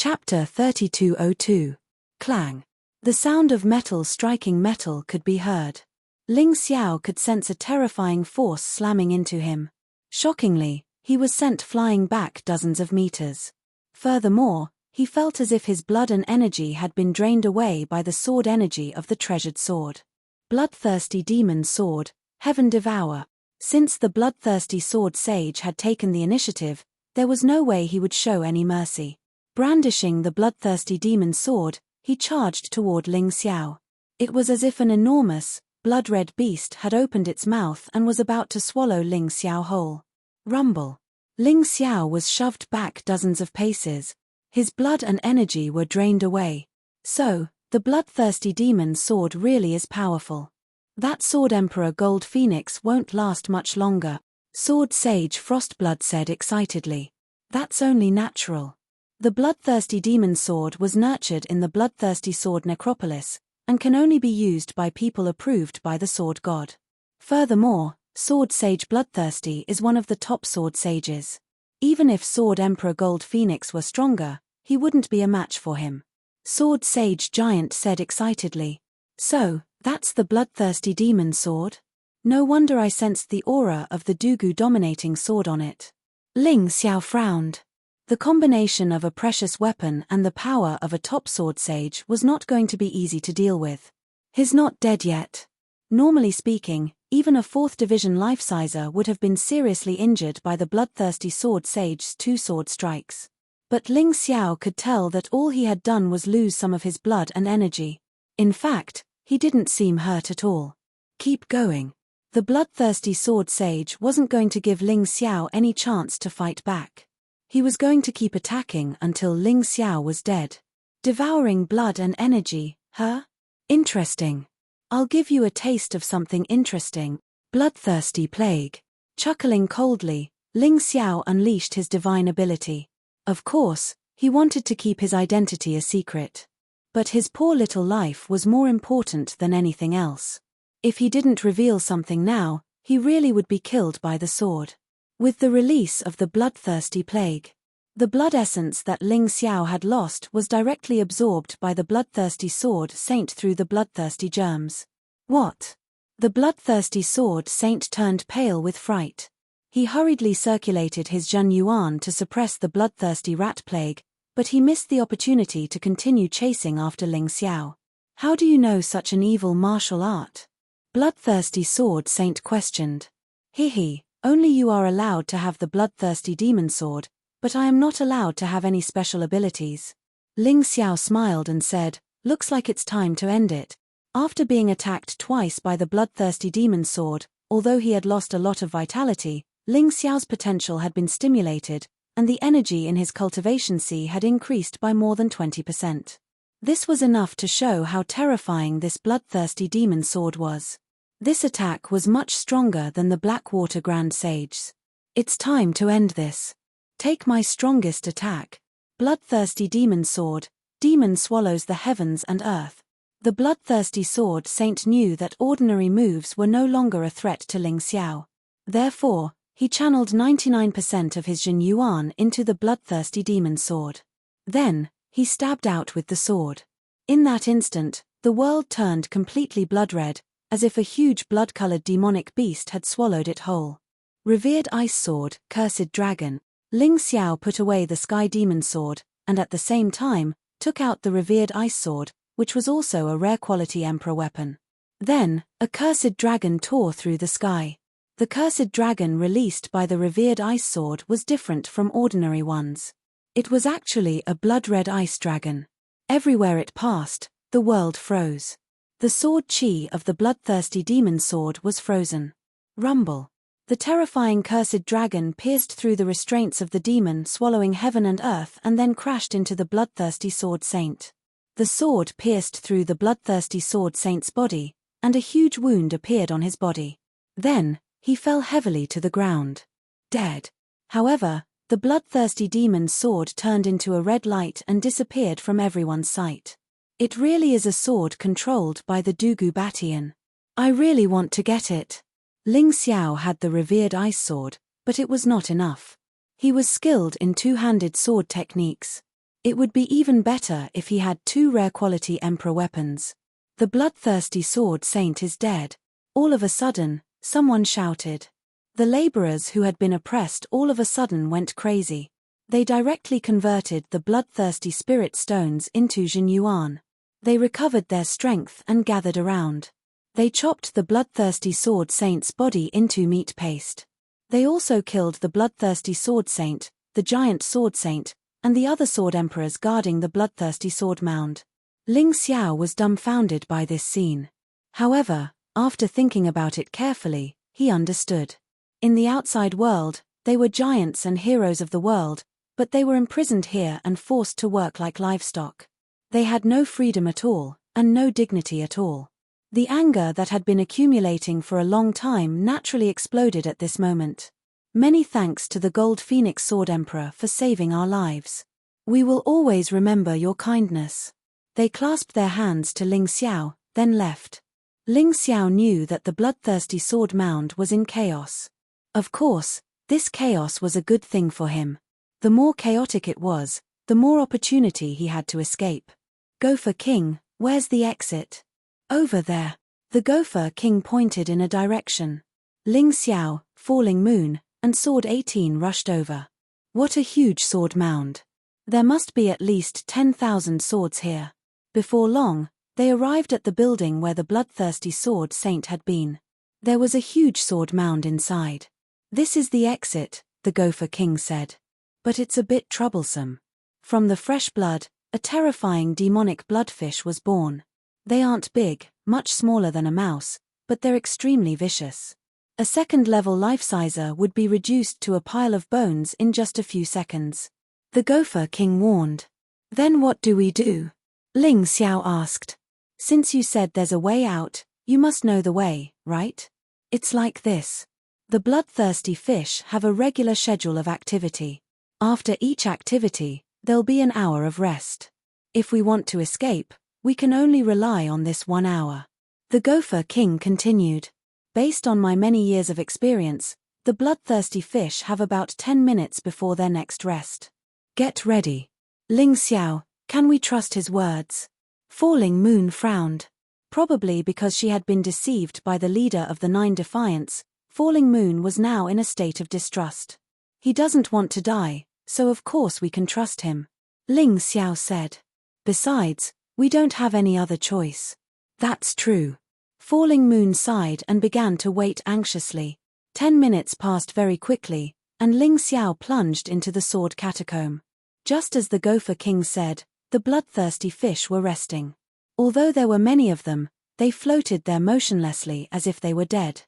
Chapter 3202. Clang. The sound of metal striking metal could be heard. Ling Xiao could sense a terrifying force slamming into him. Shockingly, he was sent flying back dozens of meters. Furthermore, he felt as if his blood and energy had been drained away by the sword energy of the treasured sword. Bloodthirsty demon sword, heaven devour. Since the bloodthirsty sword sage had taken the initiative, there was no way he would show any mercy. Brandishing the bloodthirsty demon sword, he charged toward Ling Xiao. It was as if an enormous, blood-red beast had opened its mouth and was about to swallow Ling Xiao whole. Rumble. Ling Xiao was shoved back dozens of paces. His blood and energy were drained away. So, the bloodthirsty demon sword really is powerful. That sword Emperor Gold Phoenix won't last much longer, Sword Sage Frostblood said excitedly. That's only natural. The bloodthirsty demon sword was nurtured in the bloodthirsty sword necropolis, and can only be used by people approved by the sword god. Furthermore, Sword Sage Bloodthirsty is one of the top sword sages. Even if Sword Emperor Gold Phoenix were stronger, he wouldn't be a match for him. Sword Sage Giant said excitedly. So, that's the bloodthirsty demon sword? No wonder I sensed the aura of the Dugu dominating sword on it. Ling Xiao frowned. The combination of a precious weapon and the power of a top sword sage was not going to be easy to deal with. He's not dead yet. Normally speaking, even a 4th division life-sizer would have been seriously injured by the bloodthirsty sword sage's 2 sword strikes. But Ling Xiao could tell that all he had done was lose some of his blood and energy. In fact, he didn't seem hurt at all. Keep going. The bloodthirsty sword sage wasn't going to give Ling Xiao any chance to fight back. He was going to keep attacking until Ling Xiao was dead. Devouring blood and energy, huh? Interesting. I'll give you a taste of something interesting. Bloodthirsty plague. Chuckling coldly, Ling Xiao unleashed his divine ability. Of course, he wanted to keep his identity a secret. But his poor little life was more important than anything else. If he didn't reveal something now, he really would be killed by the sword. With the release of the bloodthirsty plague, the blood essence that Ling Xiao had lost was directly absorbed by the bloodthirsty sword saint through the bloodthirsty germs. What? The bloodthirsty sword saint turned pale with fright. He hurriedly circulated his Zhen Yuan to suppress the bloodthirsty rat plague, but he missed the opportunity to continue chasing after Ling Xiao. How do you know such an evil martial art? Bloodthirsty sword saint questioned. He. Only you are allowed to have the bloodthirsty demon sword, but I am not allowed to have any special abilities. Ling Xiao smiled and said, looks like it's time to end it. After being attacked twice by the bloodthirsty demon sword, although he had lost a lot of vitality, Ling Xiao's potential had been stimulated, and the energy in his cultivation sea had increased by more than 20%. This was enough to show how terrifying this bloodthirsty demon sword was. This attack was much stronger than the Blackwater Grand Sage's. It's time to end this. Take my strongest attack. Bloodthirsty demon sword, demon swallows the heavens and earth. The bloodthirsty sword saint knew that ordinary moves were no longer a threat to Ling Xiao. Therefore, he channeled 99% of his Zhen Yuan into the bloodthirsty demon sword. Then, he stabbed out with the sword. In that instant, the world turned completely blood-red, as if a huge blood-colored demonic beast had swallowed it whole. Revered Ice Sword, Cursed Dragon. Ling Xiao put away the Sky Demon Sword, and at the same time, took out the Revered Ice Sword, which was also a rare quality Emperor weapon. Then, a Cursed Dragon tore through the sky. The Cursed Dragon released by the Revered Ice Sword was different from ordinary ones. It was actually a blood-red ice dragon. Everywhere it passed, the world froze. The sword chi of the bloodthirsty demon sword was frozen. Rumble. The terrifying cursed dragon pierced through the restraints of the demon, swallowing heaven and earth, and then crashed into the bloodthirsty sword saint. The sword pierced through the bloodthirsty sword saint's body, and a huge wound appeared on his body. Then, he fell heavily to the ground. Dead. However, the bloodthirsty demon's sword turned into a red light and disappeared from everyone's sight. It really is a sword controlled by the Dugu Batian. I really want to get it. Ling Xiao had the revered ice sword, but it was not enough. He was skilled in two-handed sword techniques. It would be even better if he had 2 rare quality Emperor weapons. The bloodthirsty sword saint is dead. All of a sudden, someone shouted. The laborers who had been oppressed all of a sudden went crazy. They directly converted the bloodthirsty spirit stones into Jinyuan. They recovered their strength and gathered around. They chopped the bloodthirsty sword saint's body into meat paste. They also killed the bloodthirsty sword saint, the giant sword saint, and the other sword emperors guarding the bloodthirsty sword mound. Ling Xiao was dumbfounded by this scene. However, after thinking about it carefully, he understood. In the outside world, they were giants and heroes of the world, but they were imprisoned here and forced to work like livestock. They had no freedom at all, and no dignity at all. The anger that had been accumulating for a long time naturally exploded at this moment. Many thanks to the Gold Phoenix Sword Emperor for saving our lives. We will always remember your kindness. They clasped their hands to Ling Xiao, then left. Ling Xiao knew that the bloodthirsty sword mound was in chaos. Of course, this chaos was a good thing for him. The more chaotic it was, the more opportunity he had to escape. Gopher King, where's the exit? Over there. The Gopher King pointed in a direction. Ling Xiao, Falling Moon, and Sword 18 rushed over. What a huge sword mound. There must be at least 10,000 swords here. Before long, they arrived at the building where the bloodthirsty sword saint had been. There was a huge sword mound inside. This is the exit, the Gopher King said. But it's a bit troublesome. From the fresh blood, a terrifying demonic bloodfish was born. They aren't big, much smaller than a mouse, but they're extremely vicious. A second-level life-sizer would be reduced to a pile of bones in just a few seconds. The Gopher King warned. Then what do we do? Ling Xiao asked. Since you said there's a way out, you must know the way, right? It's like this. The bloodthirsty fish have a regular schedule of activity. After each activity, there'll be an hour of rest. If we want to escape, we can only rely on this 1 hour. The Gopher King continued. Based on my many years of experience, the bloodthirsty fish have about 10 minutes before their next rest. Get ready. Ling Xiao, can we trust his words? Falling Moon frowned. Probably because she had been deceived by the leader of the 9 Defiants, Falling Moon was now in a state of distrust. He doesn't want to die, so of course we can trust him. Ling Xiao said. Besides, we don't have any other choice. That's true. Falling Moon sighed and began to wait anxiously. 10 minutes passed very quickly, and Ling Xiao plunged into the sword catacomb. Just as the Gopher King said, the bloodthirsty fish were resting. Although there were many of them, they floated there motionlessly as if they were dead.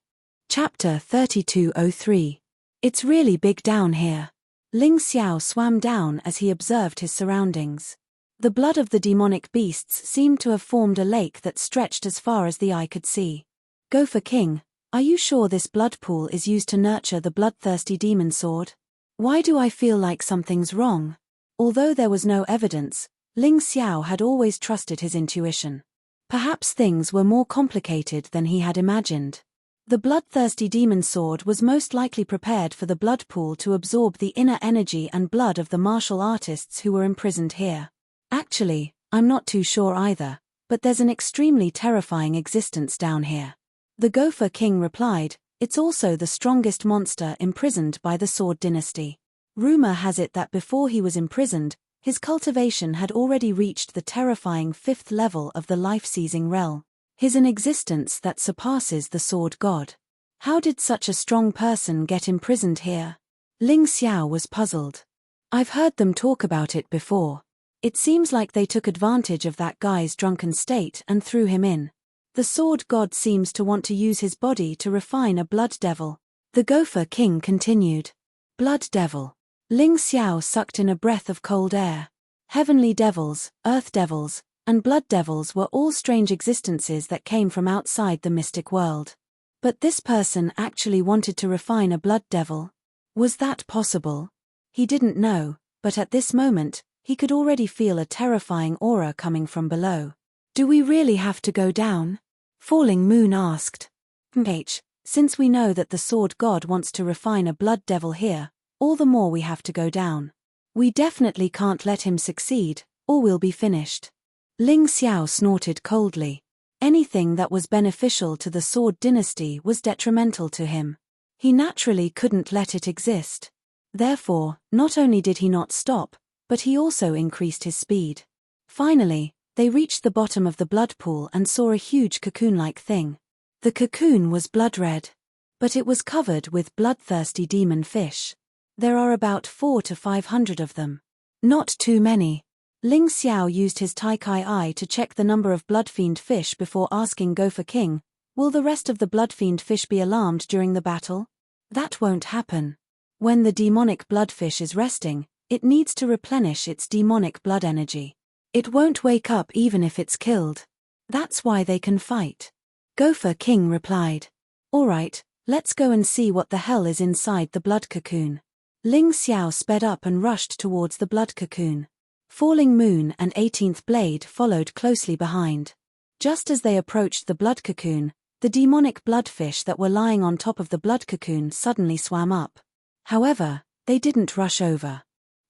Chapter 3203. It's really big down here. Ling Xiao swam down as he observed his surroundings. The blood of the demonic beasts seemed to have formed a lake that stretched as far as the eye could see. Gopher King, are you sure this blood pool is used to nurture the bloodthirsty demon sword? Why do I feel like something's wrong? Although there was no evidence, Ling Xiao had always trusted his intuition. Perhaps things were more complicated than he had imagined. The bloodthirsty demon sword was most likely prepared for the blood pool to absorb the inner energy and blood of the martial artists who were imprisoned here. Actually, I'm not too sure either, but there's an extremely terrifying existence down here. The Gopher King replied, it's also the strongest monster imprisoned by the Sword Dynasty. Rumor has it that before he was imprisoned, his cultivation had already reached the terrifying 5th level of the life-seizing realm. His an existence that surpasses the Sword God. How did such a strong person get imprisoned here? Ling Xiao was puzzled. I've heard them talk about it before. It seems like they took advantage of that guy's drunken state and threw him in. The Sword God seems to want to use his body to refine a blood devil. The Gopher King continued. Blood devil. Ling Xiao sucked in a breath of cold air. Heavenly devils, earth devils, and blood devils were all strange existences that came from outside the mystic world. But this person actually wanted to refine a blood devil. Was that possible? He didn't know, but at this moment, he could already feel a terrifying aura coming from below. Do we really have to go down? Falling Moon asked. Since we know that the Sword God wants to refine a blood devil here, all the more we have to go down. We definitely can't let him succeed, or we'll be finished. Ling Xiao snorted coldly. Anything that was beneficial to the Sword Dynasty was detrimental to him. He naturally couldn't let it exist. Therefore, not only did he not stop, but he also increased his speed. Finally, they reached the bottom of the blood pool and saw a huge cocoon-like thing. The cocoon was blood-red, but it was covered with bloodthirsty demon fish. There are about 400 to 500 of them. Not too many. Ling Xiao used his Tai Kai eye to check the number of bloodfiend fish before asking Gopher King, "Will the rest of the bloodfiend fish be alarmed during the battle?" That won't happen. When the demonic bloodfish is resting, it needs to replenish its demonic blood energy. It won't wake up even if it's killed. That's why they can fight. Gopher King replied. Alright, let's go and see what the hell is inside the blood cocoon. Ling Xiao sped up and rushed towards the blood cocoon. Falling Moon and 18th Blade followed closely behind. Just as they approached the blood cocoon, the demonic bloodfish that were lying on top of the blood cocoon suddenly swam up. However, they didn't rush over.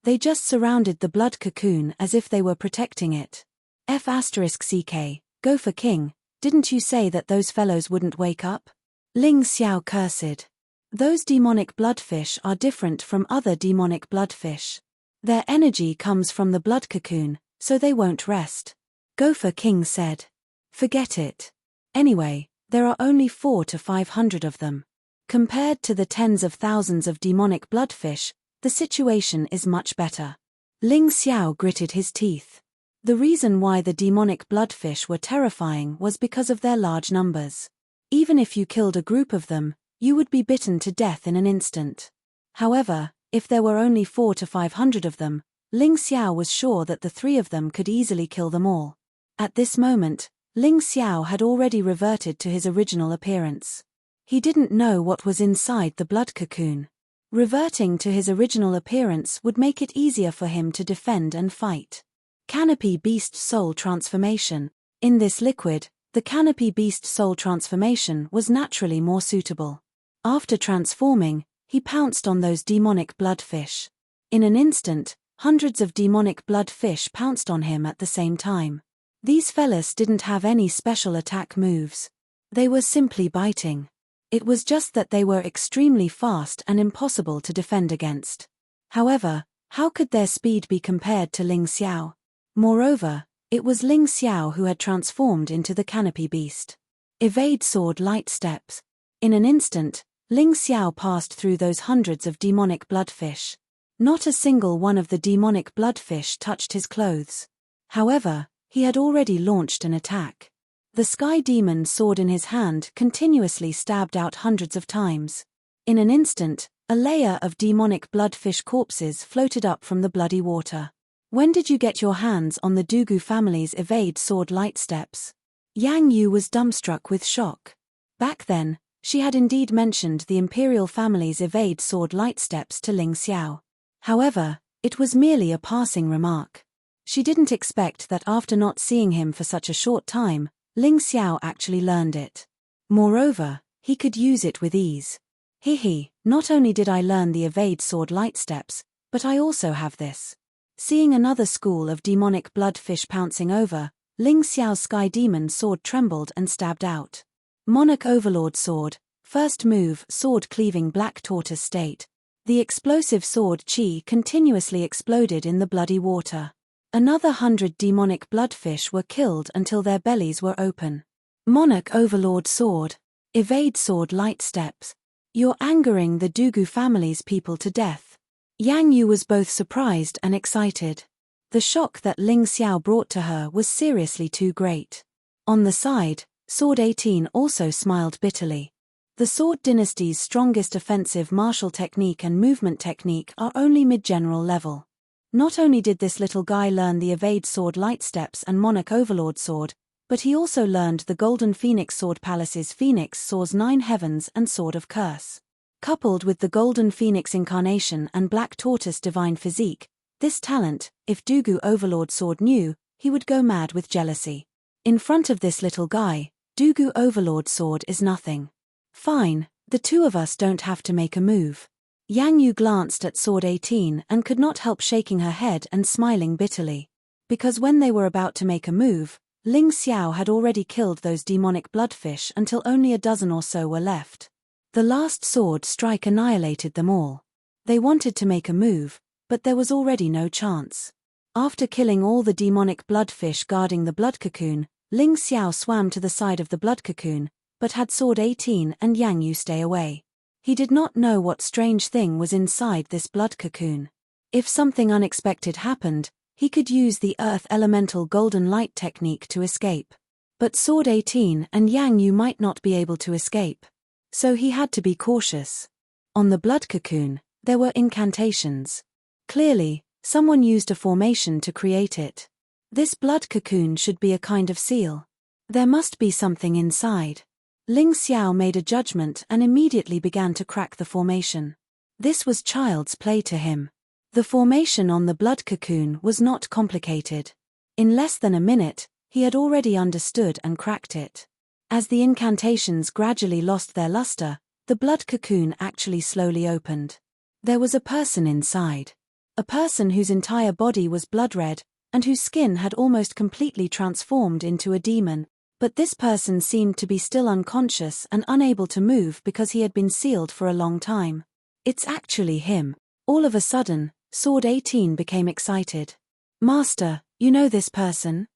They just surrounded the blood cocoon as if they were protecting it. F***CK, Gopher King, didn't you say that those fellows wouldn't wake up? Ling Xiao cursed. Those demonic bloodfish are different from other demonic bloodfish. Their energy comes from the blood cocoon, so they won't rest. Gopher King said. Forget it. Anyway, there are only 400 to 500 of them. Compared to the tens of thousands of demonic bloodfish, the situation is much better. Ling Xiao gritted his teeth. The reason why the demonic bloodfish were terrifying was because of their large numbers. Even if you killed a group of them, you would be bitten to death in an instant. However, if there were only 400 to 500 of them, Ling Xiao was sure that the 3 of them could easily kill them all. At this moment, Ling Xiao had already reverted to his original appearance. He didn't know what was inside the blood cocoon. Reverting to his original appearance would make it easier for him to defend and fight. Canopy Beast Soul Transformation. In this liquid, the Canopy Beast Soul Transformation was naturally more suitable. After transforming, he pounced on those demonic bloodfish. In an instant, hundreds of demonic bloodfish pounced on him at the same time. These fellas didn't have any special attack moves. They were simply biting. It was just that they were extremely fast and impossible to defend against. However, how could their speed be compared to Ling Xiao? Moreover, it was Ling Xiao who had transformed into the Canopy Beast. Evade Sword Light Steps. In an instant, Ling Xiao passed through those hundreds of demonic bloodfish. Not a single one of the demonic bloodfish touched his clothes. However, he had already launched an attack. The Sky Demon sword in his hand continuously stabbed out hundreds of times. In an instant, a layer of demonic bloodfish corpses floated up from the bloody water. When did you get your hands on the Dugu family's Evade Sword Light Steps? Yang Yu was dumbstruck with shock. Back then, she had indeed mentioned the imperial family's Evade Sword Light Steps to Ling Xiao. However, it was merely a passing remark. She didn't expect that after not seeing him for such a short time, Ling Xiao actually learned it. Moreover, he could use it with ease. Hehe, not only did I learn the Evade Sword Light Steps, but I also have this. Seeing another school of demonic bloodfish pouncing over, Ling Xiao's Sky Demon sword trembled and stabbed out. Monarch Overlord Sword, first move sword cleaving black tortoise state. The explosive sword chi continuously exploded in the bloody water. Another 100 demonic bloodfish were killed until their bellies were open. Monarch Overlord Sword. Evade Sword Light Steps. You're angering the Dugu family's people to death. Yang Yu was both surprised and excited. The shock that Ling Xiao brought to her was seriously too great. On the side, Sword 18 also smiled bitterly. The Sword Dynasty's strongest offensive martial technique and movement technique are only mid-general level. Not only did this little guy learn the Evade Sword Light Steps and Monarch Overlord Sword, but he also learned the Golden Phoenix Sword Palace's Phoenix Soars 9 Heavens and Sword of Curse. Coupled with the Golden Phoenix Incarnation and Black Tortoise Divine Physique, this talent, if Dugu Overlord Sword knew, he would go mad with jealousy. In front of this little guy, Dugu Overlord Sword is nothing. Fine, the two of us don't have to make a move. Yang Yu glanced at Sword 18 and could not help shaking her head and smiling bitterly. Because when they were about to make a move, Ling Xiao had already killed those demonic bloodfish until only a dozen or so were left. The last sword strike annihilated them all. They wanted to make a move, but there was already no chance. After killing all the demonic bloodfish guarding the blood cocoon, Ling Xiao swam to the side of the blood cocoon, but had Sword 18 and Yang Yu stay away. He did not know what strange thing was inside this blood cocoon. If something unexpected happened, he could use the earth elemental golden light technique to escape. But Sword 18 and Yang Yu might not be able to escape. So he had to be cautious. On the blood cocoon, there were incantations. Clearly, someone used a formation to create it. This blood cocoon should be a kind of seal. There must be something inside. Ling Xiao made a judgment and immediately began to crack the formation. This was child's play to him. The formation on the blood cocoon was not complicated. In less than a minute, he had already understood and cracked it. As the incantations gradually lost their luster, the blood cocoon actually slowly opened. There was a person inside. A person whose entire body was blood red, and whose skin had almost completely transformed into a demon, but this person seemed to be still unconscious and unable to move because he had been sealed for a long time. It's actually him. All of a sudden, Sword 18 became excited. Master, you know this person?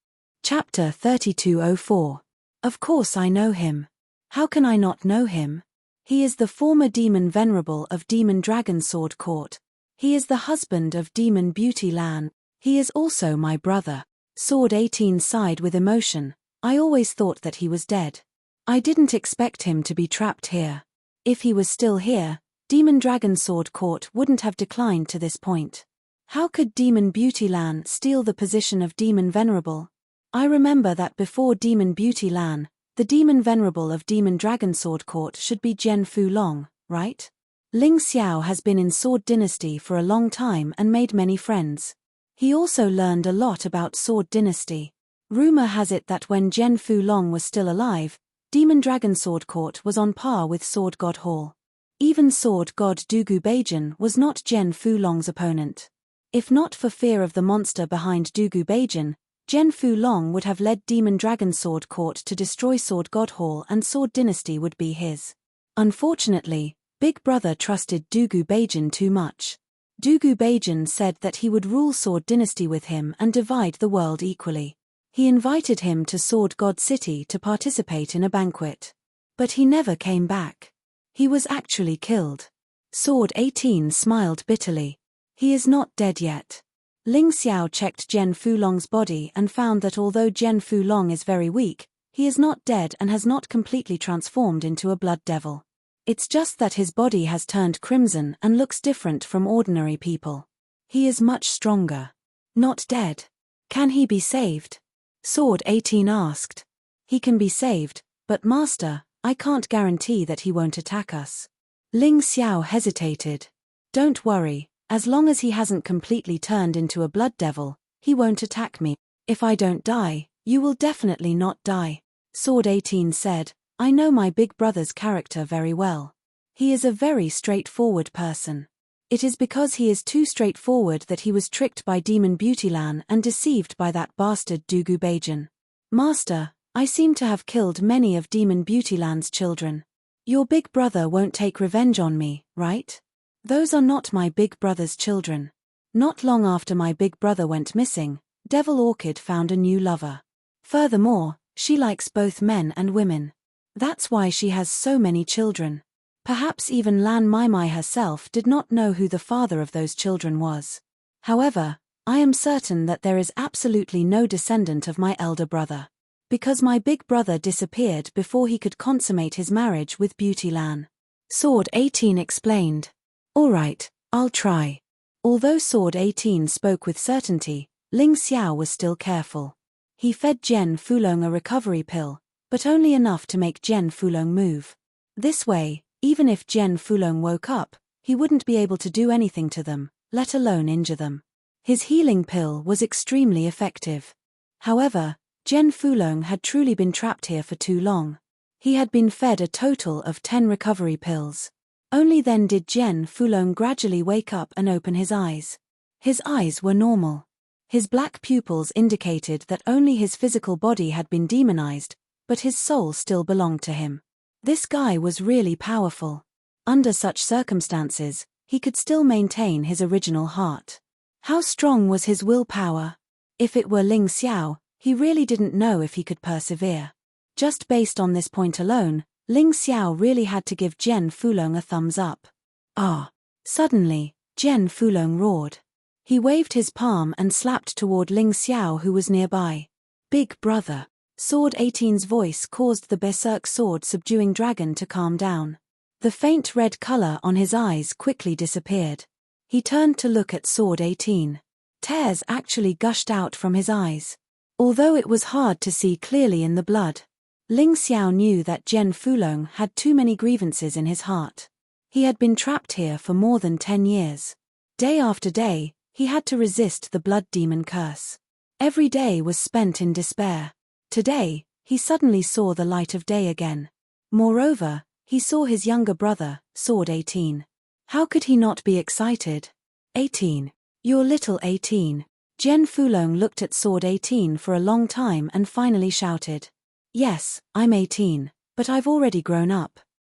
Chapter 3204. Of course I know him. How can I not know him? He is the former Demon Venerable of Demon Dragon Sword Court. He is the husband of Demon Beauty Lan. He is also my brother. Sword 18 sighed with emotion. I always thought that he was dead. I didn't expect him to be trapped here. If he was still here, Demon Dragon Sword Court wouldn't have declined to this point. How could Demon Beauty Lan steal the position of Demon Venerable? I remember that before Demon Beauty Lan, the Demon Venerable of Demon Dragon Sword Court should be Zhen Fulong, right? Ling Xiao has been in Sword Dynasty for a long time and made many friends. He also learned a lot about Sword Dynasty. Rumor has it that when Zhen Fulong was still alive, Demon Dragon Sword Court was on par with Sword God Hall. Even Sword God Dugu Beijing was not Zhen Fulong's opponent. If not for fear of the monster behind Dugu Beijing, Zhen Fulong would have led Demon Dragon Sword Court to destroy Sword God Hall and Sword Dynasty would be his. Unfortunately, Big Brother trusted Dugu Beijing too much. Dugu Beijing said that he would rule Sword Dynasty with him and divide the world equally. He invited him to Sword God City to participate in a banquet. But he never came back. He was actually killed. Sword 18 smiled bitterly. He is not dead yet. Ling Xiao checked Zhen Fulong's body and found that although Zhen Fulong is very weak, he is not dead and has not completely transformed into a blood devil. It's just that his body has turned crimson and looks different from ordinary people. He is much stronger. Not dead. Can he be saved? Sword 18 asked. He can be saved, but Master, I can't guarantee that he won't attack us. Ling Xiao hesitated. Don't worry, as long as he hasn't completely turned into a blood devil, he won't attack me. If I don't die, you will definitely not die. Sword 18 said, I know my big brother's character very well. He is a very straightforward person. It is because he is too straightforward that he was tricked by Demon Beauty Lan and deceived by that bastard Dugu Beijing. Master, I seem to have killed many of Demon Beauty Lan's children. Your big brother won't take revenge on me, right? Those are not my big brother's children. Not long after my big brother went missing, Devil Orchid found a new lover. Furthermore, she likes both men and women. That's why she has so many children. Perhaps even Lan Maimai herself did not know who the father of those children was. However, I am certain that there is absolutely no descendant of my elder brother. Because my big brother disappeared before he could consummate his marriage with Beauty Lan. Sword 18 explained. All right, I'll try. Although Sword 18 spoke with certainty, Ling Xiao was still careful. He fed Zhen Fulong a recovery pill, but only enough to make Zhen Fulong move. This way, even if Zhen Fulong woke up, he wouldn't be able to do anything to them, let alone injure them. His healing pill was extremely effective. However, Zhen Fulong had truly been trapped here for too long. He had been fed a total of 10 recovery pills. Only then did Jian Fulong gradually wake up and open his eyes. His eyes were normal. His black pupils indicated that only his physical body had been demonized, but his soul still belonged to him. This guy was really powerful. Under such circumstances, he could still maintain his original heart. How strong was his willpower? If it were Ling Xiao, he really didn't know if he could persevere. Just based on this point alone, Ling Xiao really had to give Jian Fulong a thumbs up. Ah! Suddenly, Jian Fulong roared. He waved his palm and slapped toward Ling Xiao, who was nearby. Big brother. Sword 18's voice caused the berserk sword subduing dragon to calm down. The faint red color on his eyes quickly disappeared. He turned to look at Sword 18. Tears actually gushed out from his eyes. Although it was hard to see clearly in the blood, Ling Xiao knew that Jian Fulong had too many grievances in his heart. He had been trapped here for more than 10 years. Day after day, he had to resist the blood demon curse. Every day was spent in despair. Today, he suddenly saw the light of day again. Moreover, he saw his younger brother, Sword 18. How could he not be excited? 18. You're little 18. Jian Fulong looked at Sword 18 for a long time and finally shouted. Yes, I'm 18, but I've already grown up.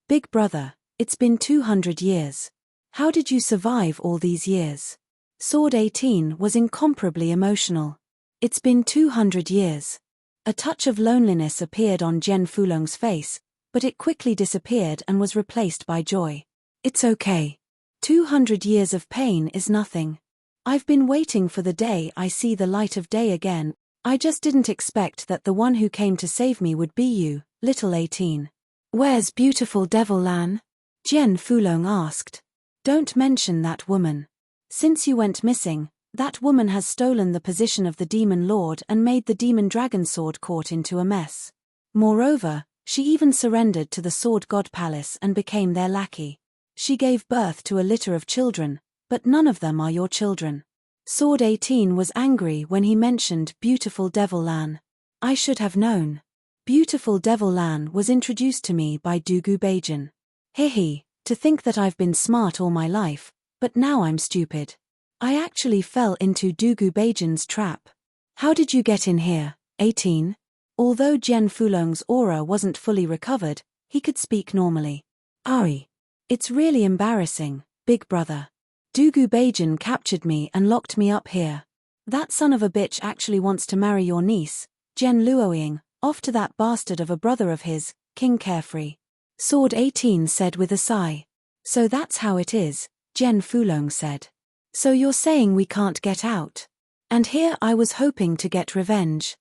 Big brother, it's been 200 years. How did you survive all these years? Sword 18 was incomparably emotional. It's been 200 years. A touch of loneliness appeared on Jian Fulong's face, but it quickly disappeared and was replaced by joy. It's okay. 200 years of pain is nothing. I've been waiting for the day I see the light of day again. I just didn't expect that the one who came to save me would be you, little 18. Where's beautiful Devil Lan? Jian Fulong asked. Don't mention that woman. Since you went missing, that woman has stolen the position of the Demon Lord and made the Demon Dragon Sword Court into a mess. Moreover, she even surrendered to the Sword God Palace and became their lackey. She gave birth to a litter of children, but none of them are your children. Sword 18 was angry when he mentioned beautiful Devil Lan. I should have known. Beautiful Devil Lan was introduced to me by Dugu Beijing. Hehe, to think that I've been smart all my life, but now I'm stupid. I actually fell into Dugu Beijing's trap. How did you get in here, 18? Although Jian Fulong's aura wasn't fully recovered, he could speak normally. Ari. It's really embarrassing, big brother. Dugu Beijing captured me and locked me up here. That son of a bitch actually wants to marry your niece, Jian Luoying, off to that bastard of a brother of his, King Carefree. Sword 18 said with a sigh. So that's how it is, Jian Fulong said. So you're saying we can't get out? And here I was hoping to get revenge.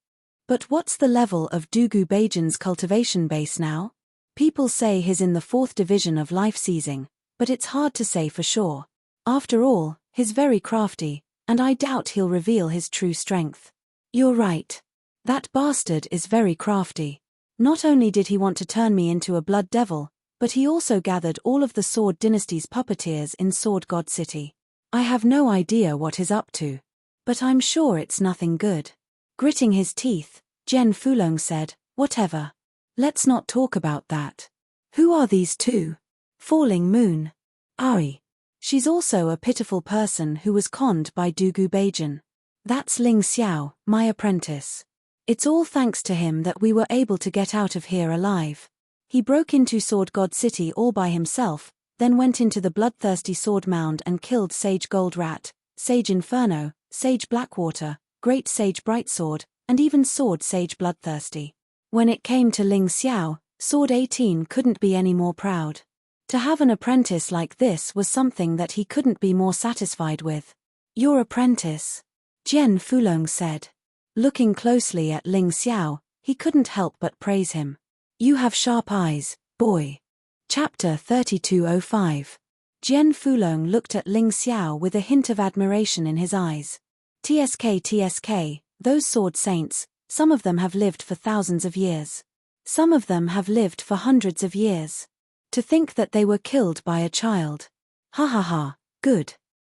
But what's the level of Dugu Beijing's cultivation base now? People say he's in the 4th division of life seizing, but it's hard to say for sure. After all, he's very crafty, and I doubt he'll reveal his true strength. You're right. That bastard is very crafty. Not only did he want to turn me into a blood devil, but he also gathered all of the Sword Dynasty's puppeteers in Sword God City. I have no idea what he's up to. But I'm sure it's nothing good. Gritting his teeth, Jian Fulong said, whatever. Let's not talk about that. Who are these two? Falling Moon. Ari. She's also a pitiful person who was conned by Dugu Beijing. That's Ling Xiao, my apprentice. It's all thanks to him that we were able to get out of here alive. He broke into Sword God City all by himself, then went into the bloodthirsty sword mound and killed Sage Gold Rat, Sage Inferno, Sage Blackwater, Great Sage Brightsword, and even Sword Sage Bloodthirsty. When it came to Ling Xiao, Sword 18 couldn't be any more proud. To have an apprentice like this was something that he couldn't be more satisfied with. Your apprentice? Jian Fulong said. Looking closely at Ling Xiao, he couldn't help but praise him. You have sharp eyes, boy. Chapter 3205. Jian Fulong looked at Ling Xiao with a hint of admiration in his eyes. TSK, those sword saints, some of them have lived for thousands of years. Some of them have lived for hundreds of years. To think that they were killed by a child. Ha ha ha, good.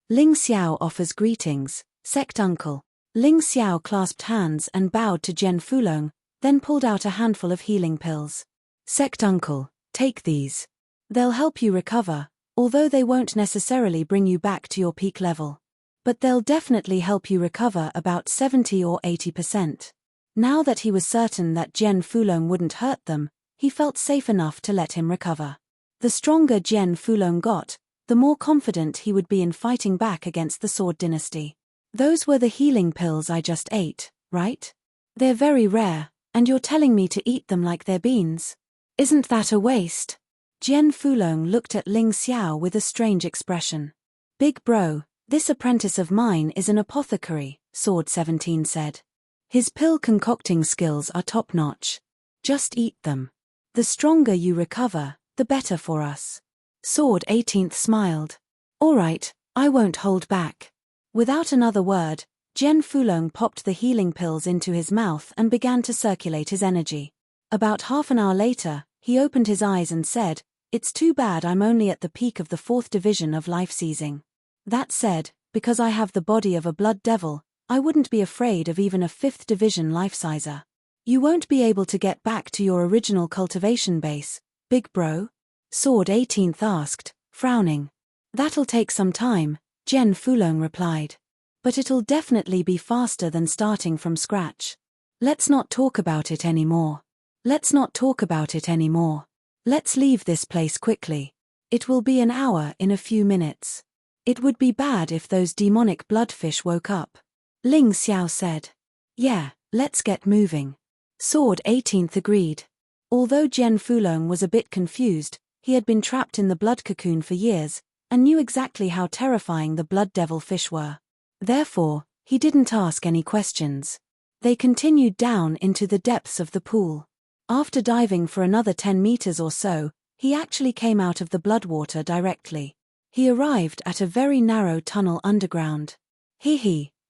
Ling Xiao offers greetings, sect uncle. Ling Xiao clasped hands and bowed to Jian Fulong, then pulled out a handful of healing pills. Sect uncle, take these. They'll help you recover, although they won't necessarily bring you back to your peak level. But they'll definitely help you recover about 70 or 80%. Now that he was certain that Jian Fulong wouldn't hurt them, he felt safe enough to let him recover. The stronger Jian Fulong got, the more confident he would be in fighting back against the Sword Dynasty. Those were the healing pills I just ate, right? They're very rare, and you're telling me to eat them like they're beans? Isn't that a waste? Jian Fulong looked at Ling Xiao with a strange expression. Big bro, this apprentice of mine is an apothecary, Sword 17 said. His pill concocting skills are top-notch. Just eat them. The stronger you recover, the better for us. Sword 18th smiled. All right, I won't hold back. Without another word, Jian Fulong popped the healing pills into his mouth and began to circulate his energy. About half an hour later, he opened his eyes and said, "It's too bad I'm only at the peak of the 4th division of life seizing. That said, because I have the body of a blood devil, I wouldn't be afraid of even a 5th division life sizer. You won't be able to get back to your original cultivation base, big bro?" Sword 18th asked, frowning. That'll take some time, Jian Fulong replied. But it'll definitely be faster than starting from scratch. Let's not talk about it anymore. Let's not talk about it anymore. Let's leave this place quickly. It will be an hour in a few minutes. It would be bad if those demonic bloodfish woke up. Ling Xiao said. Yeah, let's get moving. Sword 18th agreed. Although Jian Fulong was a bit confused, he had been trapped in the blood cocoon for years, and knew exactly how terrifying the blood devil fish were. Therefore, he didn't ask any questions. They continued down into the depths of the pool. After diving for another 10 meters or so, he actually came out of the blood water directly. He arrived at a very narrow tunnel underground.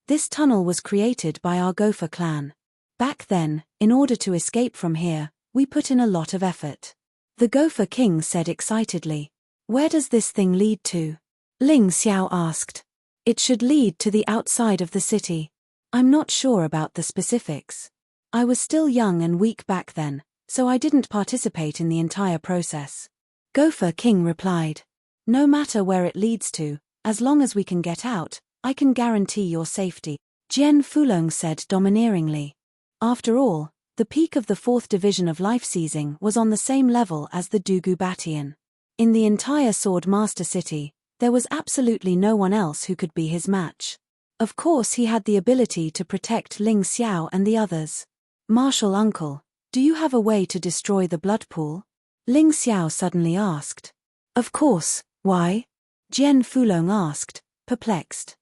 This tunnel was created by our Gopher clan. Back then, in order to escape from here, we put in a lot of effort. The Gopher King said excitedly. Where does this thing lead to? Ling Xiao asked. It should lead to the outside of the city. I'm not sure about the specifics. I was still young and weak back then, so I didn't participate in the entire process. Gopher King replied. No matter where it leads to, as long as we can get out, I can guarantee your safety, Jian Fulong said domineeringly. After all, the peak of the 4th division of life seizing was on the same level as the Dugu Batian. In the entire Sword Master City, there was absolutely no one else who could be his match. Of course he had the ability to protect Ling Xiao and the others. Martial uncle, do you have a way to destroy the blood pool? Ling Xiao suddenly asked. Of course, why? Jian Fulong asked, perplexed.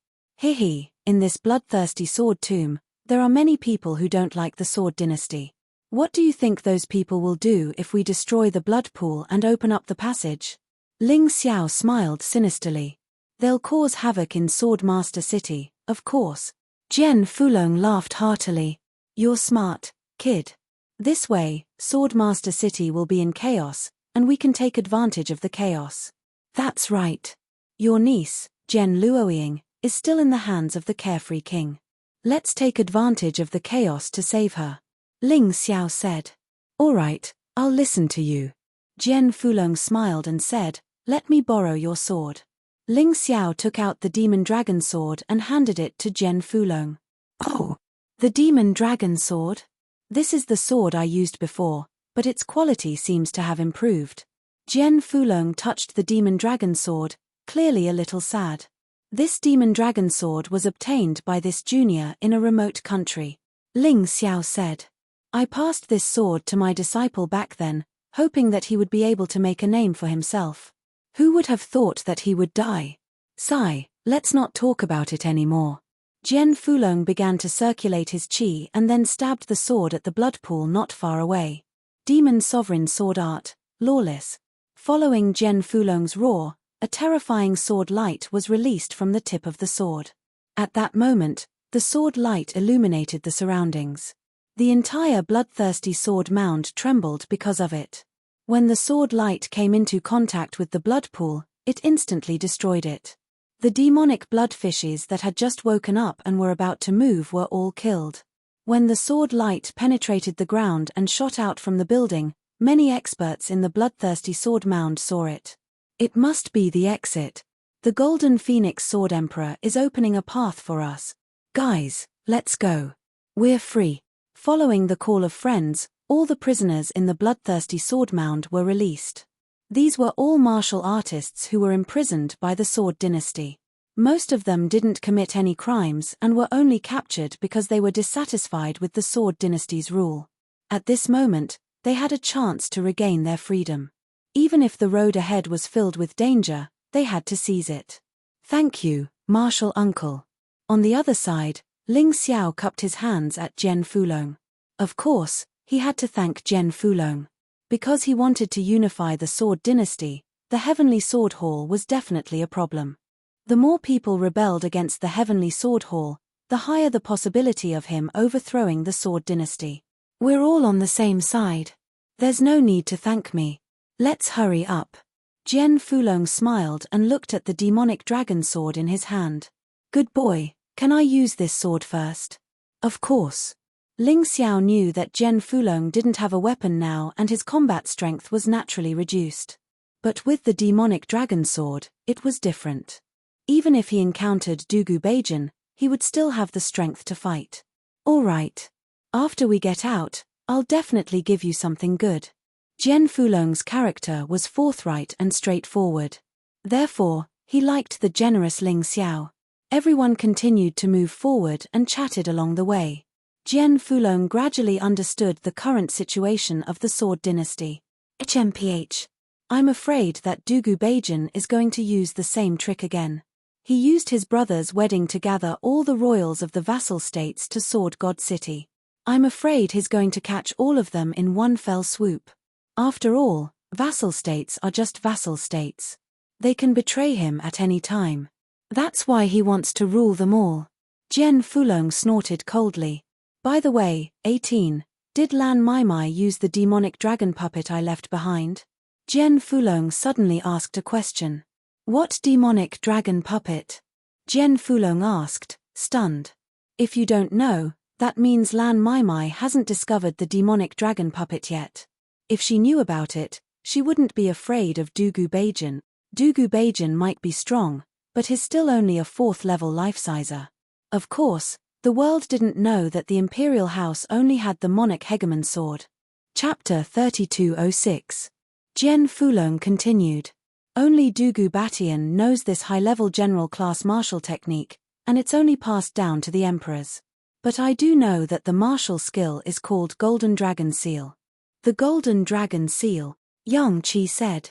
In this bloodthirsty sword tomb, there are many people who don't like the Sword Dynasty. What do you think those people will do if we destroy the blood pool and open up the passage? Ling Xiao smiled sinisterly. They'll cause havoc in Sword Master City, of course. Jian Fulong laughed heartily. You're smart, kid. This way, Sword Master City will be in chaos, and we can take advantage of the chaos. That's right. Your niece, Jian Luoying, is still in the hands of the carefree king. Let's take advantage of the chaos to save her. Ling Xiao said. All right, I'll listen to you. Jian Fulong smiled and said, let me borrow your sword. Ling Xiao took out the demon dragon sword and handed it to Jian Fulong. Oh, the demon dragon sword? This is the sword I used before, but its quality seems to have improved. Jian Fulong touched the demon dragon sword, clearly a little sad. This demon dragon sword was obtained by this junior in a remote country. Ling Xiao said. I passed this sword to my disciple back then, hoping that he would be able to make a name for himself. Who would have thought that he would die? Sigh, let's not talk about it anymore. Jian Fulong began to circulate his qi and then stabbed the sword at the blood pool not far away. Demon Sovereign Sword Art, Lawless. Following Jian Fulong's roar, a terrifying sword light was released from the tip of the sword. At that moment, the sword light illuminated the surroundings. The entire bloodthirsty sword mound trembled because of it. When the sword light came into contact with the blood pool, it instantly destroyed it. The demonic bloodfishes that had just woken up and were about to move were all killed. When the sword light penetrated the ground and shot out from the building, many experts in the bloodthirsty sword mound saw it. It must be the exit. The Golden Phoenix Sword Emperor is opening a path for us. Guys, let's go. We're free. Following the call of friends, all the prisoners in the bloodthirsty sword mound were released. These were all martial artists who were imprisoned by the Sword Dynasty. Most of them didn't commit any crimes and were only captured because they were dissatisfied with the Sword Dynasty's rule. At this moment, they had a chance to regain their freedom. Even if the road ahead was filled with danger, they had to seize it. Thank you, Martial Uncle. On the other side, Ling Xiao cupped his hands at Jian Fulong. Of course, he had to thank Jian Fulong. Because he wanted to unify the Sword Dynasty, the Heavenly Sword Hall was definitely a problem. The more people rebelled against the Heavenly Sword Hall, the higher the possibility of him overthrowing the Sword Dynasty. We're all on the same side. There's no need to thank me. Let's hurry up. Jian Fulong smiled and looked at the demonic dragon sword in his hand. Good boy, can I use this sword first? Of course. Ling Xiao knew that Jian Fulong didn't have a weapon now and his combat strength was naturally reduced. But with the demonic dragon sword, it was different. Even if he encountered Dugu Bajan, he would still have the strength to fight. All right. After we get out, I'll definitely give you something good. Jian Fulong's character was forthright and straightforward. Therefore, he liked the generous Ling Xiao. Everyone continued to move forward and chatted along the way. Jian Fulong gradually understood the current situation of the Sword Dynasty. HMPH. I'm afraid that Dugu Bajan is going to use the same trick again. He used his brother's wedding to gather all the royals of the vassal states to Sword God City. I'm afraid he's going to catch all of them in one fell swoop. After all, vassal states are just vassal states. They can betray him at any time. That's why he wants to rule them all. Jian Fulong snorted coldly. By the way, 18, did Lan Mai use the demonic dragon puppet I left behind? Jian Fulong suddenly asked a question. What demonic dragon puppet? Jian Fulong asked, stunned. If you don't know, that means Lan Mai hasn't discovered the demonic dragon puppet yet. If she knew about it, she wouldn't be afraid of Dugu Bajan. Dugu Bajan might be strong, but he's still only a 4th level life-sizer. Of course, the world didn't know that the Imperial House only had the Monarch Hegemon sword. Chapter 3206. Jian Fulong continued. Only Dugu Bajan knows this high-level general-class martial technique, and it's only passed down to the emperors. But I do know that the martial skill is called Golden Dragon Seal. The Golden Dragon Seal, Yang Qi said.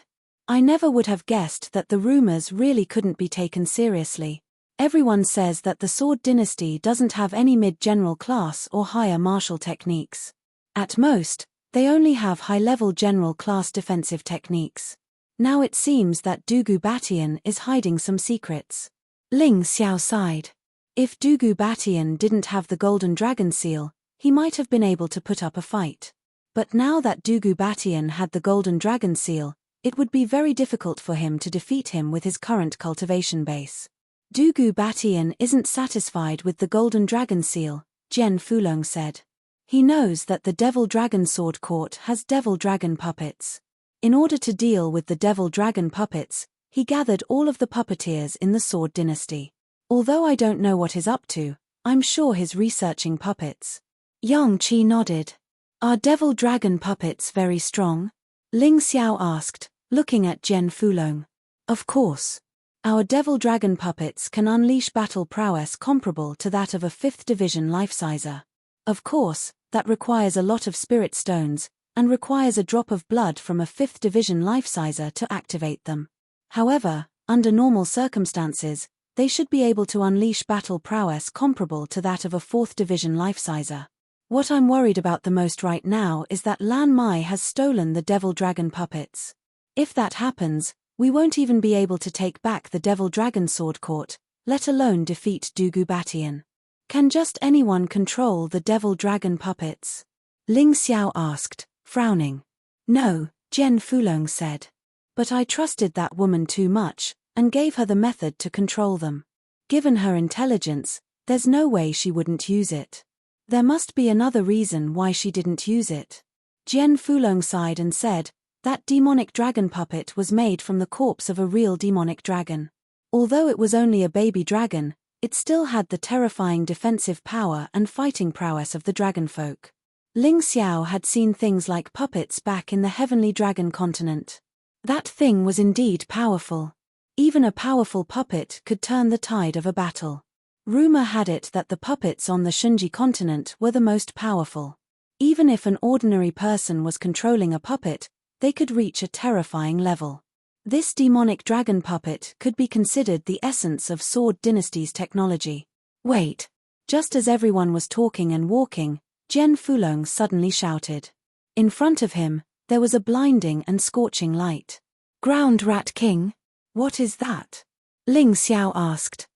I never would have guessed that the rumors really couldn't be taken seriously. Everyone says that the Sword Dynasty doesn't have any mid-general class or higher martial techniques. At most, they only have high-level general class defensive techniques. Now it seems that Dugu Bajan is hiding some secrets. Ling Xiao sighed. If Dugu Bajan didn't have the Golden Dragon Seal, he might have been able to put up a fight. But now that Dugu Bajan had the Golden Dragon Seal, it would be very difficult for him to defeat him with his current cultivation base. Dugu Bajan isn't satisfied with the Golden Dragon Seal, Jian Fulong said. He knows that the Devil Dragon Sword Court has Devil Dragon puppets. In order to deal with the Devil Dragon puppets, he gathered all of the puppeteers in the Sword Dynasty. Although I don't know what he's up to, I'm sure he's researching puppets. Yang Qi nodded. Are Devil Dragon puppets very strong? Ling Xiao asked, looking at Jian Fulong. Of course. Our Devil Dragon puppets can unleash battle prowess comparable to that of a 5th division life-sizer. Of course, that requires a lot of spirit stones, and requires a drop of blood from a 5th division life-sizer to activate them. However, under normal circumstances, they should be able to unleash battle prowess comparable to that of a 4th division life-sizer. What I'm worried about the most right now is that Lan Mai has stolen the Devil Dragon puppets. If that happens, we won't even be able to take back the Devil Dragon Sword Court, let alone defeat Dugu Bajan. Can just anyone control the Devil Dragon puppets? Ling Xiao asked, frowning. No, Jian Fulong said. But I trusted that woman too much, and gave her the method to control them. Given her intelligence, there's no way she wouldn't use it. There must be another reason why she didn't use it. Jian Fulong sighed and said, That demonic dragon puppet was made from the corpse of a real demonic dragon. Although it was only a baby dragon, it still had the terrifying defensive power and fighting prowess of the dragonfolk. Ling Xiao had seen things like puppets back in the heavenly dragon continent. That thing was indeed powerful. Even a powerful puppet could turn the tide of a battle. Rumor had it that the puppets on the Shunji continent were the most powerful. Even if an ordinary person was controlling a puppet, they could reach a terrifying level. This demonic dragon puppet could be considered the essence of Sword Dynasty's technology. Wait! Just as everyone was talking and walking, Jian Fulong suddenly shouted. In front of him, there was a blinding and scorching light. Ground Rat King? What is that? Ling Xiao asked.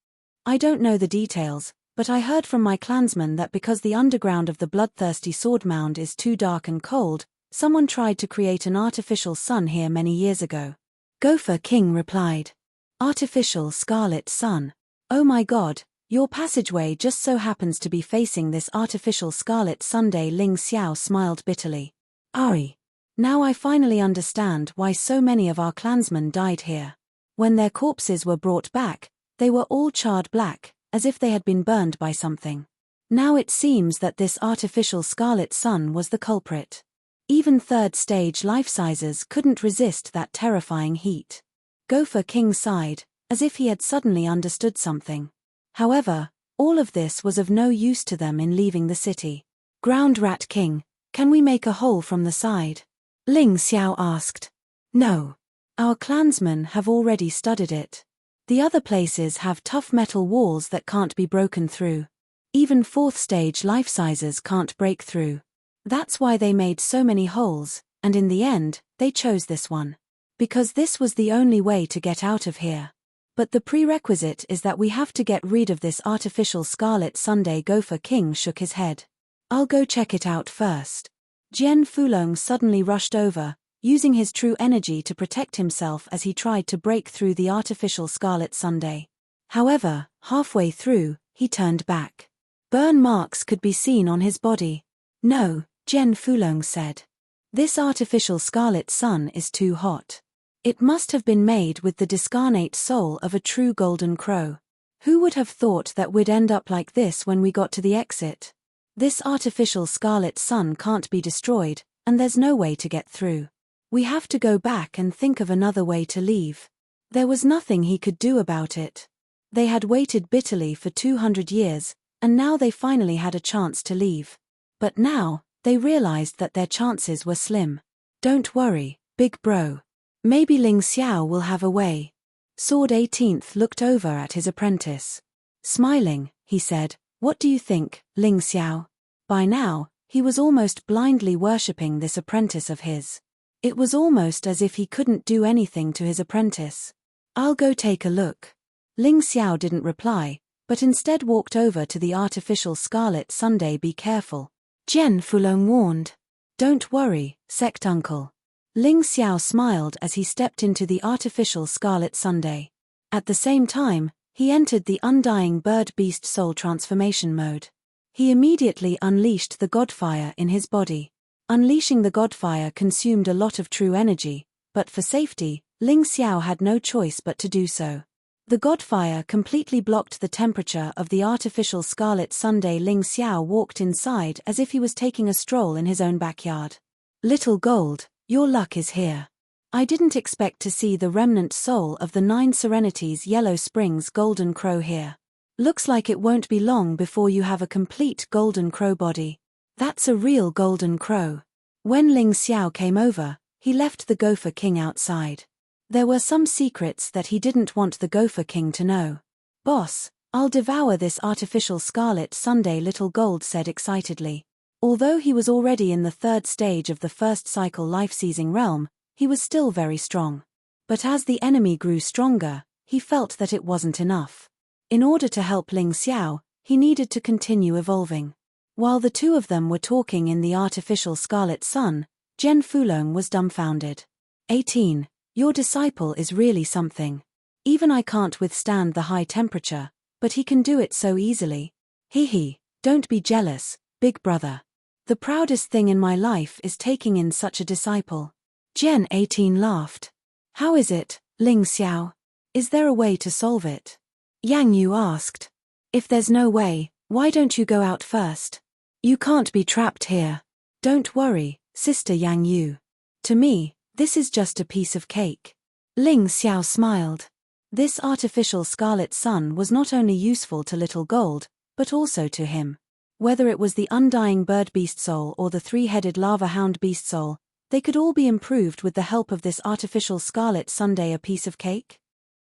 I don't know the details, but I heard from my clansmen that because the underground of the bloodthirsty sword mound is too dark and cold, someone tried to create an artificial sun here many years ago. Gopher King replied. Artificial scarlet sun. Oh my god, your passageway just so happens to be facing this artificial scarlet Sunday. Ling Xiao smiled bitterly. Ari. Now I finally understand why so many of our clansmen died here. When their corpses were brought back, they were all charred black, as if they had been burned by something. Now it seems that this artificial scarlet sun was the culprit. Even third-stage life-sizers couldn't resist that terrifying heat. Gopher King sighed, as if he had suddenly understood something. However, all of this was of no use to them in leaving the city. Ground Rat King, can we make a hole from the side? Ling Xiao asked. No. Our clansmen have already studied it. The other places have tough metal walls that can't be broken through. Even fourth-stage life-sizers can't break through. That's why they made so many holes, and in the end, they chose this one. Because this was the only way to get out of here. But the prerequisite is that we have to get rid of this artificial scarlet Sunday. Gopher King shook his head. I'll go check it out first. Jian Fulong suddenly rushed over, using his true energy to protect himself as he tried to break through the artificial scarlet Sunday. However, halfway through, he turned back. Burn marks could be seen on his body. No, Jian Fulong said. This artificial scarlet sun is too hot. It must have been made with the discarnate soul of a true golden crow. Who would have thought that we'd end up like this when we got to the exit? This artificial scarlet sun can't be destroyed, and there's no way to get through. We have to go back and think of another way to leave. There was nothing he could do about it. They had waited bitterly for 200 years, and now they finally had a chance to leave. But now, they realized that their chances were slim. Don't worry, big bro. Maybe Ling Xiao will have a way. Sword 18th looked over at his apprentice. Smiling, he said, what do you think, Ling Xiao? By now, he was almost blindly worshipping this apprentice of his. It was almost as if he couldn't do anything to his apprentice. I'll go take a look. Ling Xiao didn't reply, but instead walked over to the artificial scarlet Sunday. Be careful. Jian Fulong warned. Don't worry, sect uncle. Ling Xiao smiled as he stepped into the artificial scarlet Sunday. At the same time, he entered the undying bird-beast soul transformation mode. He immediately unleashed the godfire in his body. Unleashing the godfire consumed a lot of true energy, but for safety, Ling Xiao had no choice but to do so. The godfire completely blocked the temperature of the artificial scarlet Sunday. Ling Xiao walked inside as if he was taking a stroll in his own backyard. Little Gold, your luck is here. I didn't expect to see the remnant soul of the 9 Serenities Yellow Springs Golden Crow here. Looks like it won't be long before you have a complete Golden Crow body. That's a real Golden Crow. When Ling Xiao came over, he left the Gopher King outside. There were some secrets that he didn't want the Gopher King to know. Boss, I'll devour this artificial scarlet Sunday. Little Gold said excitedly. Although he was already in the 3rd stage of the first cycle life-seizing realm, he was still very strong. But as the enemy grew stronger, he felt that it wasn't enough. In order to help Ling Xiao, he needed to continue evolving. While the two of them were talking in the artificial scarlet sun, Jian Fulong was dumbfounded. 18. Your disciple is really something. Even I can't withstand the high temperature, but he can do it so easily. Hee, don't be jealous, big brother. The proudest thing in my life is taking in such a disciple. Gen 18 laughed. How is it, Ling Xiao? Is there a way to solve it? Yang Yu asked. If there's no way, why don't you go out first? You can't be trapped here. Don't worry, Sister Yang Yu. To me, this is just a piece of cake. Ling Xiao smiled. This artificial scarlet sun was not only useful to Little Gold, but also to him. Whether it was the undying bird beast soul or the three-headed lava hound beast soul, they could all be improved with the help of this artificial scarlet sundae, a piece of cake.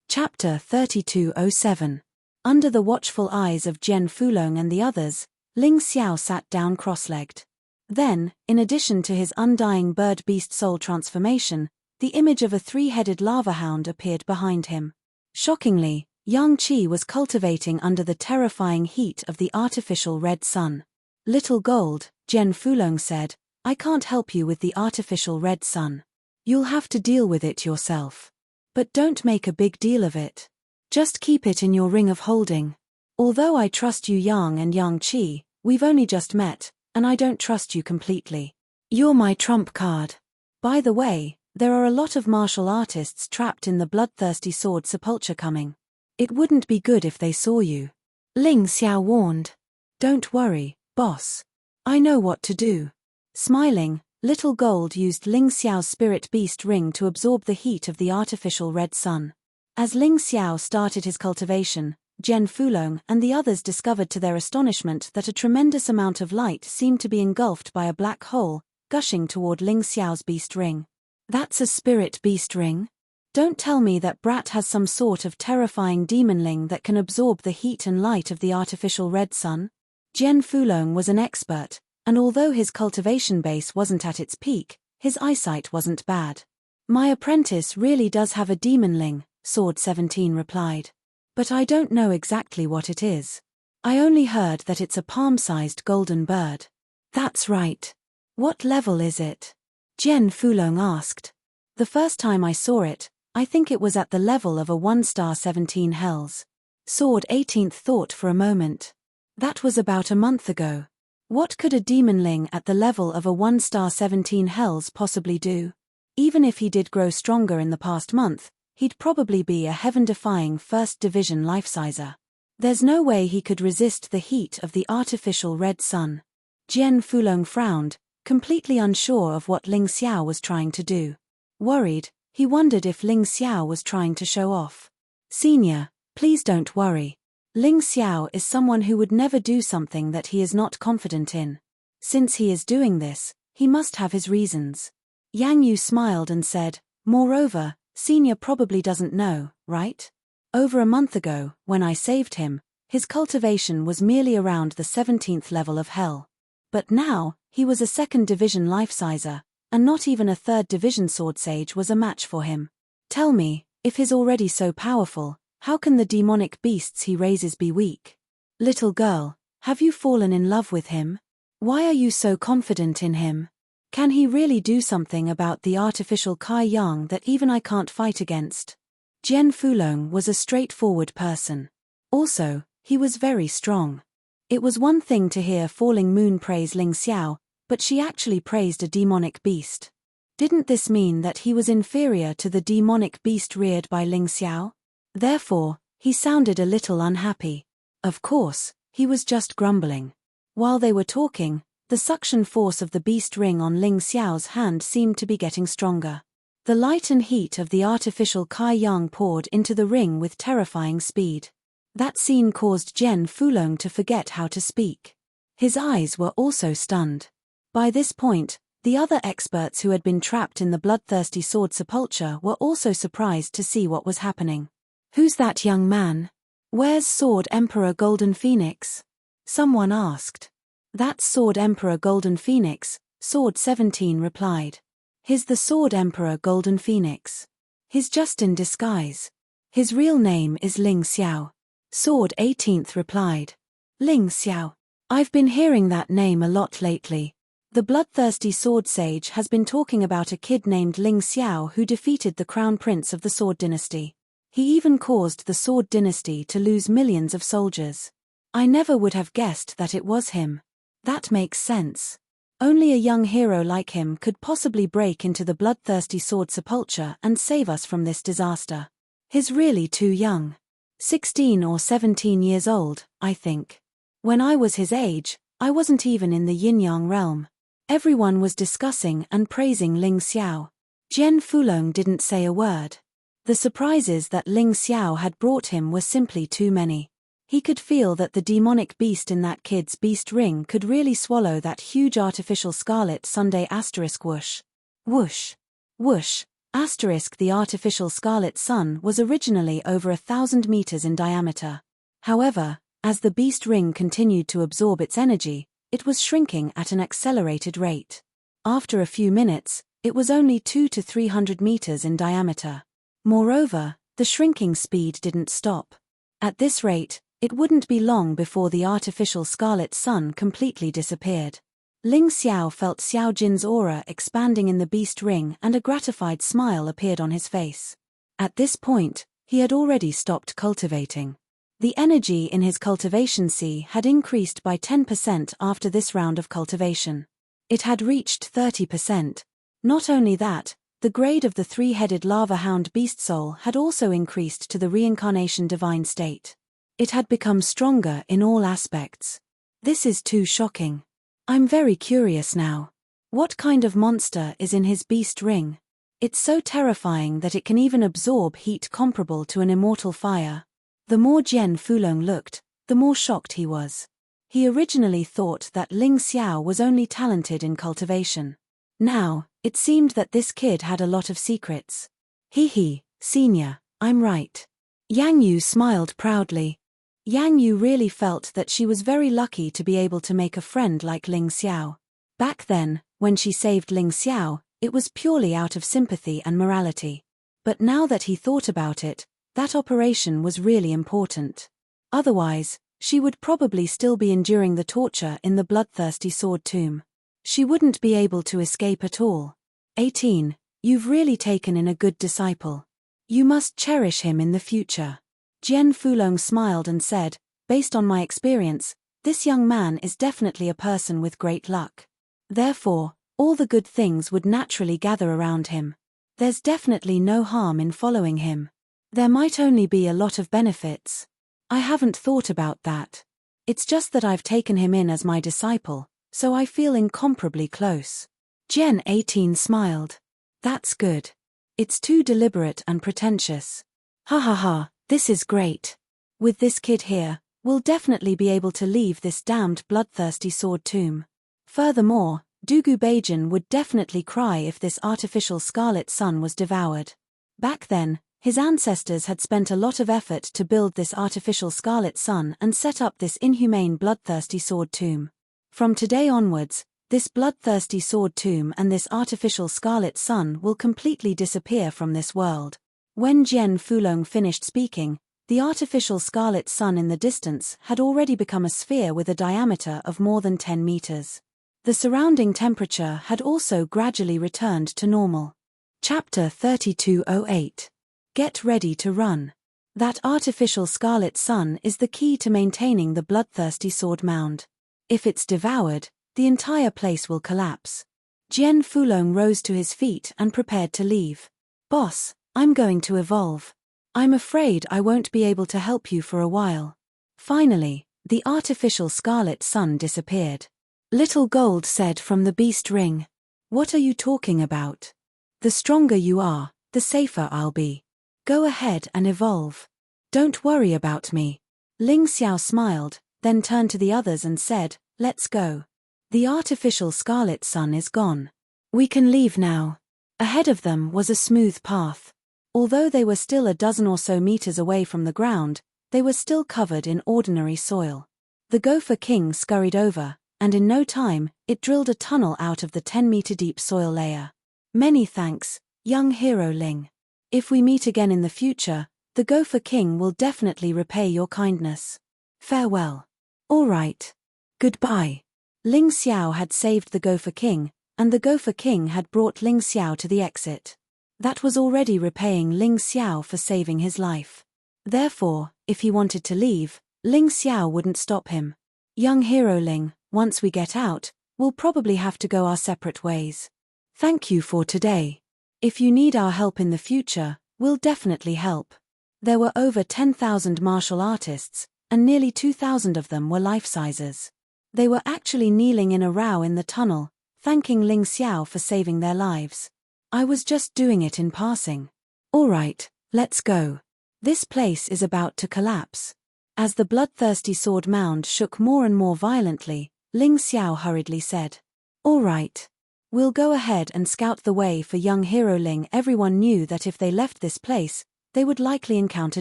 Chapter 3207. Under the watchful eyes of Jian Fulong and the others, Ling Xiao sat down cross-legged. Then, in addition to his undying bird beast soul transformation, the image of a three-headed lava hound appeared behind him. Shockingly, Yang Qi was cultivating under the terrifying heat of the artificial red sun. Little Gold, Jian Fulong said, I can't help you with the artificial red sun. You'll have to deal with it yourself. But don't make a big deal of it. Just keep it in your ring of holding. Although I trust you Yang and Yang Qi, we've only just met, and I don't trust you completely. You're my trump card. By the way, there are a lot of martial artists trapped in the bloodthirsty sword sepulchre coming. It wouldn't be good if they saw you. Ling Xiao warned. Don't worry, boss. I know what to do. Smiling, Little Gold used Ling Xiao's spirit beast ring to absorb the heat of the artificial red sun. As Ling Xiao started his cultivation, Jian Fulong and the others discovered to their astonishment that a tremendous amount of light seemed to be engulfed by a black hole, gushing toward Ling Xiao's beast ring. That's a spirit beast ring? Don't tell me that brat has some sort of terrifying demonling that can absorb the heat and light of the artificial red sun? Jian Fulong was an expert, and although his cultivation base wasn't at its peak, his eyesight wasn't bad. My apprentice really does have a demonling, Sword 17 replied. But I don't know exactly what it is. I only heard that it's a palm-sized golden bird. That's right. What level is it? Jian Fulong asked. The first time I saw it, I think it was at the level of a 1-star 17 hells. Sword 18th thought for a moment. That was about a month ago. What could a demonling at the level of a 1-star 17 hells possibly do? Even if he did grow stronger in the past month, he'd probably be a heaven-defying first division life-sizer. There's no way he could resist the heat of the artificial red sun. Jian Fulong frowned, completely unsure of what Ling Xiao was trying to do. Worried, he wondered if Ling Xiao was trying to show off. Senior, please don't worry. Ling Xiao is someone who would never do something that he is not confident in. Since he is doing this, he must have his reasons. Yang Yu smiled and said, moreover, Senior probably doesn't know, right? Over a month ago, when I saved him, his cultivation was merely around the 17th level of hell. But now, he was a 2nd division life-sizer, and not even a 3rd division sword sage was a match for him. Tell me, if he's already so powerful, how can the demonic beasts he raises be weak? Little girl, have you fallen in love with him? Why are you so confident in him? Can he really do something about the artificial Kai Yang that even I can't fight against? Jian Fulong was a straightforward person. Also, he was very strong. It was one thing to hear Falling Moon praise Ling Xiao, but she actually praised a demonic beast. Didn't this mean that he was inferior to the demonic beast reared by Ling Xiao? Therefore, he sounded a little unhappy. Of course, he was just grumbling. While they were talking, the suction force of the beast ring on Ling Xiao's hand seemed to be getting stronger. The light and heat of the artificial Kai Yang poured into the ring with terrifying speed. That scene caused Jian Fulong to forget how to speak. His eyes were also stunned. By this point, the other experts who had been trapped in the bloodthirsty sword sepulchre were also surprised to see what was happening. Who's that young man? Where's Sword Emperor Golden Phoenix? Someone asked. That's Sword Emperor Golden Phoenix, Sword 17 replied. He's the Sword Emperor Golden Phoenix. He's just in disguise. His real name is Ling Xiao. Sword 18th replied. Ling Xiao. I've been hearing that name a lot lately. The bloodthirsty sword sage has been talking about a kid named Ling Xiao who defeated the crown prince of the Sword Dynasty. He even caused the Sword Dynasty to lose millions of soldiers. I never would have guessed that it was him. That makes sense. Only a young hero like him could possibly break into the bloodthirsty sword sepulchre and save us from this disaster. He's really too young. 16 or 17 years old, I think. When I was his age, I wasn't even in the yin-yang realm. Everyone was discussing and praising Ling Xiao. Jian Fulong didn't say a word. The surprises that Ling Xiao had brought him were simply too many. He could feel that the demonic beast in that kid's beast ring could really swallow that huge artificial scarlet Sunday asterisk whoosh. Whoosh. Whoosh. Asterisk. The artificial scarlet sun was originally over 1,000 meters in diameter. However, as the beast ring continued to absorb its energy, it was shrinking at an accelerated rate. After a few minutes, it was only 200 to 300 meters in diameter. Moreover, the shrinking speed didn't stop. At this rate, it wouldn't be long before the artificial scarlet sun completely disappeared. Ling Xiao felt Xiao Jin's aura expanding in the beast ring and a gratified smile appeared on his face. At this point, he had already stopped cultivating. The energy in his cultivation sea had increased by 10% after this round of cultivation. It had reached 30%. Not only that, the grade of the three-headed lava hound beast soul had also increased to the reincarnation divine state. It had become stronger in all aspects. This is too shocking. I'm very curious now. What kind of monster is in his beast ring? It's so terrifying that it can even absorb heat comparable to an immortal fire. The more Jian Fulong looked, the more shocked he was. He originally thought that Ling Xiao was only talented in cultivation. Now, it seemed that this kid had a lot of secrets. Hee, senior, I'm right. Yang Yu smiled proudly. Yang Yu really felt that she was very lucky to be able to make a friend like Ling Xiao. Back then, when she saved Ling Xiao, it was purely out of sympathy and morality. But now that he thought about it, that operation was really important. Otherwise, she would probably still be enduring the torture in the bloodthirsty sword tomb. She wouldn't be able to escape at all. 18. You've really taken in a good disciple. You must cherish him in the future. Jian Fulong smiled and said, based on my experience, this young man is definitely a person with great luck. Therefore, all the good things would naturally gather around him. There's definitely no harm in following him. There might only be a lot of benefits. I haven't thought about that. It's just that I've taken him in as my disciple, so I feel incomparably close. Jian 18 smiled. That's good. It's too deliberate and pretentious. Ha ha ha, this is great. With this kid here, we'll definitely be able to leave this damned bloodthirsty sword tomb. Furthermore, Dugu Beijing would definitely cry if this artificial scarlet sun was devoured. Back then, his ancestors had spent a lot of effort to build this artificial scarlet sun and set up this inhumane bloodthirsty sword tomb. From today onwards, this bloodthirsty sword tomb and this artificial scarlet sun will completely disappear from this world. When Jian Fulong finished speaking, the artificial scarlet sun in the distance had already become a sphere with a diameter of more than 10 meters. The surrounding temperature had also gradually returned to normal. Chapter 3208. Get ready to run. That artificial scarlet sun is the key to maintaining the bloodthirsty sword mound. If it's devoured, the entire place will collapse. Jian Fulong rose to his feet and prepared to leave. Boss, I'm going to evolve. I'm afraid I won't be able to help you for a while. Finally, the artificial scarlet sun disappeared. Little Gold said from the beast ring. What are you talking about? The stronger you are, the safer I'll be. Go ahead and evolve. Don't worry about me. Ling Xiao smiled, then turned to the others and said, let's go. The artificial scarlet sun is gone. We can leave now. Ahead of them was a smooth path. Although they were still a dozen or so meters away from the ground, they were still covered in ordinary soil. The Gopher King scurried over, and in no time, it drilled a tunnel out of the 10-meter deep soil layer. Many thanks, young hero Ling. If we meet again in the future, the Gopher King will definitely repay your kindness. Farewell. All right. Goodbye. Ling Xiao had saved the Gopher King, and the Gopher King had brought Ling Xiao to the exit. That was already repaying Ling Xiao for saving his life. Therefore, if he wanted to leave, Ling Xiao wouldn't stop him. Young hero Ling, once we get out, we'll probably have to go our separate ways. Thank you for today. If you need our help in the future, we'll definitely help. There were over 10,000 martial artists, and nearly 2,000 of them were life-sizers. They were actually kneeling in a row in the tunnel, thanking Ling Xiao for saving their lives. I was just doing it in passing. All right, let's go. This place is about to collapse. As the bloodthirsty sword mound shook more and more violently, Ling Xiao hurriedly said, "All right. We'll go ahead and scout the way for young hero Ling." Everyone knew that if they left this place, they would likely encounter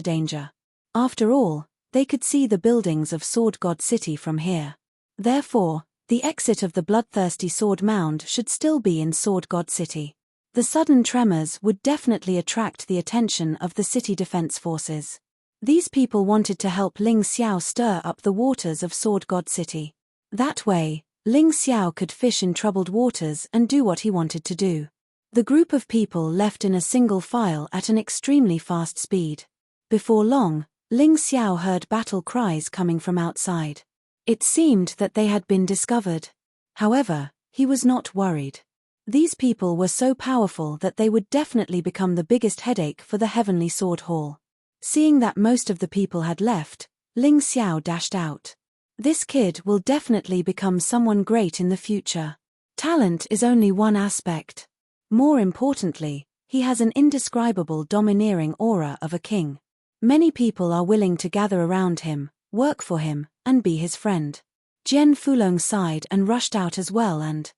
danger. After all, they could see the buildings of Sword God City from here. Therefore, the exit of the bloodthirsty sword mound should still be in Sword God City. The sudden tremors would definitely attract the attention of the city defense forces. These people wanted to help Ling Xiao stir up the waters of Sword God City. That way, Ling Xiao could fish in troubled waters and do what he wanted to do. The group of people left in a single file at an extremely fast speed. Before long, Ling Xiao heard battle cries coming from outside. It seemed that they had been discovered. However, he was not worried. These people were so powerful that they would definitely become the biggest headache for the Heavenly Sword Hall. Seeing that most of the people had left, Ling Xiao dashed out. This kid will definitely become someone great in the future. Talent is only one aspect. More importantly, he has an indescribable domineering aura of a king. Many people are willing to gather around him, work for him, and be his friend. Jian Fulong sighed and rushed out as well, and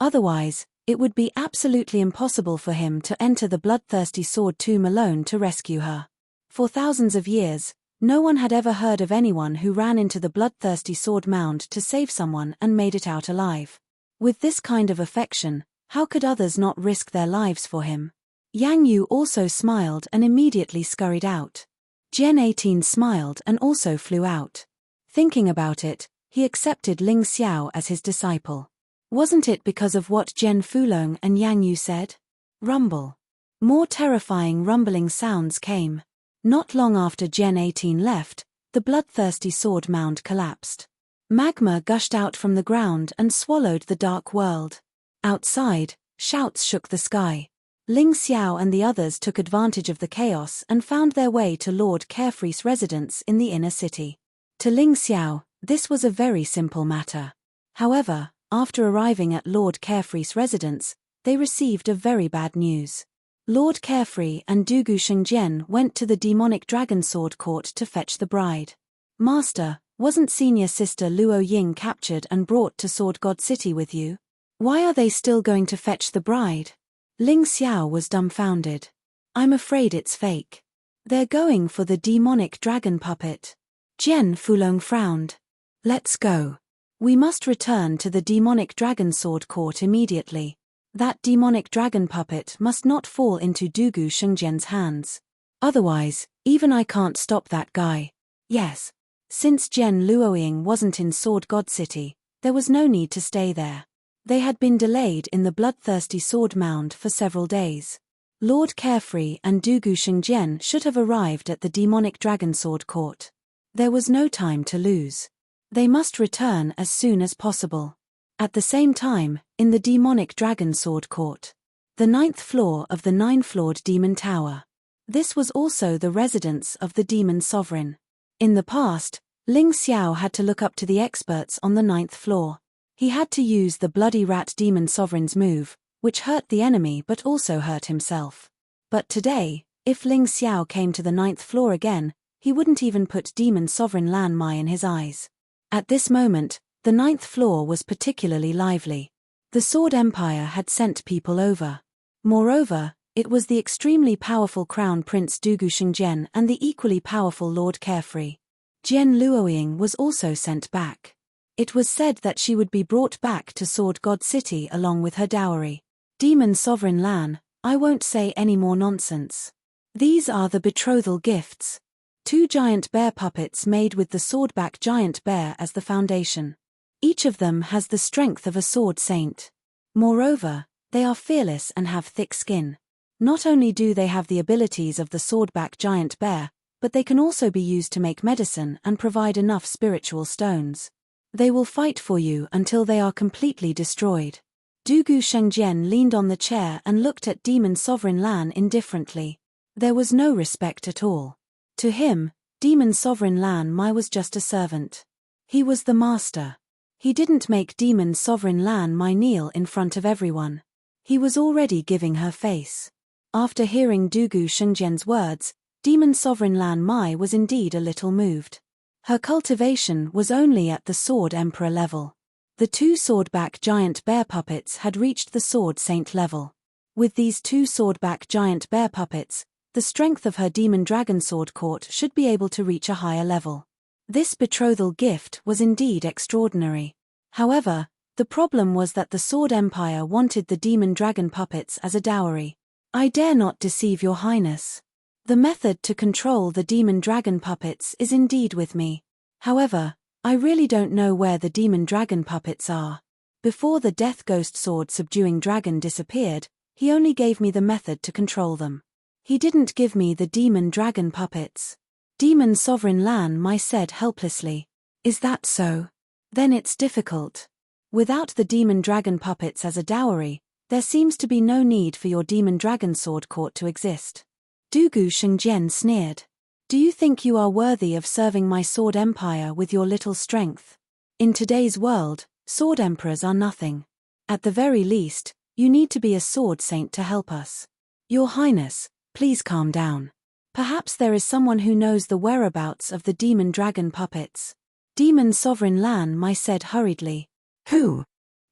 otherwise, it would be absolutely impossible for him to enter the bloodthirsty sword tomb alone to rescue her. For thousands of years, no one had ever heard of anyone who ran into the bloodthirsty sword mound to save someone and made it out alive. With this kind of affection, how could others not risk their lives for him? Yang Yu also smiled and immediately scurried out. Gen 18 smiled and also flew out. Thinking about it, he accepted Ling Xiao as his disciple. Wasn't it because of what Gen Fulong and Yang Yu said? Rumble. More terrifying rumbling sounds came. Not long after Gen 18 left, the bloodthirsty sword mound collapsed. Magma gushed out from the ground and swallowed the dark world. Outside, shouts shook the sky. Ling Xiao and the others took advantage of the chaos and found their way to Lord Carefree's residence in the inner city. To Ling Xiao, this was a very simple matter. However, after arriving at Lord Carefree's residence, they received a very bad news. Lord Carefree and Dugu Shengjian went to the demonic dragon sword court to fetch the bride. Master, wasn't senior sister Luo Ying captured and brought to Sword God City with you? Why are they still going to fetch the bride? Ling Xiao was dumbfounded. I'm afraid it's fake. They're going for the demonic dragon puppet. Jian Fulong frowned. Let's go. We must return to the demonic dragon sword court immediately. That demonic dragon puppet must not fall into Dugu Shengjian's hands. Otherwise, even I can't stop that guy. Yes. Since Jian Luoying wasn't in Sword God City, there was no need to stay there. They had been delayed in the bloodthirsty sword mound for several days. Lord Carefree and Dugu Shengjian should have arrived at the demonic dragon sword court. There was no time to lose. They must return as soon as possible. At the same time, in the demonic dragon sword court, the 9th floor of the 9-floored demon tower. This was also the residence of the demon sovereign. In the past, Ling Xiao had to look up to the experts on the 9th floor. He had to use the bloody rat demon sovereign's move, which hurt the enemy but also hurt himself. But today, if Ling Xiao came to the 9th floor again, he wouldn't even put demon sovereign Lan Mai in his eyes. At this moment, the 9th floor was particularly lively. The Sword Empire had sent people over. Moreover, it was the extremely powerful Crown Prince Dugu Shengjian and the equally powerful Lord Carefree. Jian Luoying was also sent back. It was said that she would be brought back to Sword God City along with her dowry. Demon Sovereign Lan, I won't say any more nonsense. These are the betrothal gifts. 2 giant bear puppets made with the swordback giant bear as the foundation. Each of them has the strength of a sword saint. Moreover, they are fearless and have thick skin. Not only do they have the abilities of the swordback giant bear, but they can also be used to make medicine and provide enough spiritual stones. They will fight for you until they are completely destroyed. Dugu Shengjian leaned on the chair and looked at Demon Sovereign Lan indifferently. There was no respect at all. To him, Demon Sovereign Lan Mai was just a servant. He was the master. He didn't make Demon Sovereign Lan Mai kneel in front of everyone. He was already giving her face. After hearing Dugu Shengjian's words, Demon Sovereign Lan Mai was indeed a little moved. Her cultivation was only at the Sword Emperor level. The two swordback giant bear puppets had reached the Sword Saint level. With these two swordback giant bear puppets, the strength of her demon dragon sword court should be able to reach a higher level. This betrothal gift was indeed extraordinary. However, the problem was that the Sword Empire wanted the demon dragon puppets as a dowry. I dare not deceive your highness. The method to control the demon dragon puppets is indeed with me. However, I really don't know where the demon dragon puppets are. Before the Death Ghost Sword subduing dragon disappeared, he only gave me the method to control them. He didn't give me the demon dragon puppets. Demon Sovereign Lan Mai said helplessly. Is that so? Then it's difficult. Without the demon dragon puppets as a dowry, there seems to be no need for your demon dragon sword court to exist. Dugu Shengjian sneered. Do you think you are worthy of serving my sword empire with your little strength? In today's world, sword emperors are nothing. At the very least, you need to be a sword saint to help us. Your Highness, please calm down. Perhaps there is someone who knows the whereabouts of the demon dragon puppets. Demon Sovereign Lan Mai said hurriedly. Who?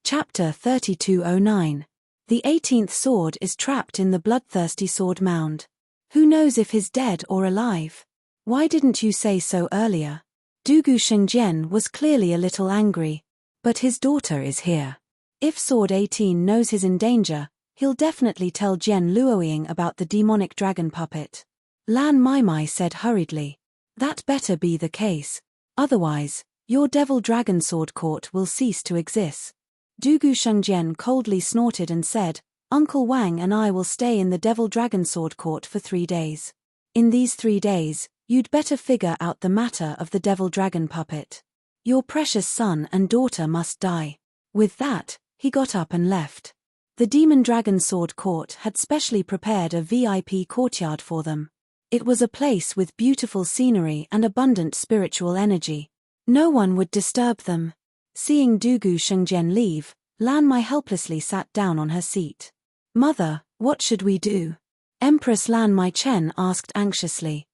Chapter 3209. The 18th sword is trapped in the bloodthirsty sword mound. Who knows if he's dead or alive? Why didn't you say so earlier? Dugu Shengjian was clearly a little angry. But his daughter is here. If Sword 18 knows he's in danger, he'll definitely tell Jian Luoying about the demonic dragon puppet. Lan Mai said hurriedly. That better be the case. Otherwise, your devil dragon sword court will cease to exist. Dugu Shengjian coldly snorted and said, Uncle Wang and I will stay in the Devil Dragon Sword Court for 3 days. In these 3 days, you'd better figure out the matter of the Devil Dragon puppet. Your precious son and daughter must die. With that, he got up and left. The Demon Dragon Sword Court had specially prepared a VIP courtyard for them. It was a place with beautiful scenery and abundant spiritual energy. No one would disturb them. Seeing Dugu Shengjian leave, Lan Mai helplessly sat down on her seat. Mother, what should we do? Empress Lan Mai Chen asked anxiously.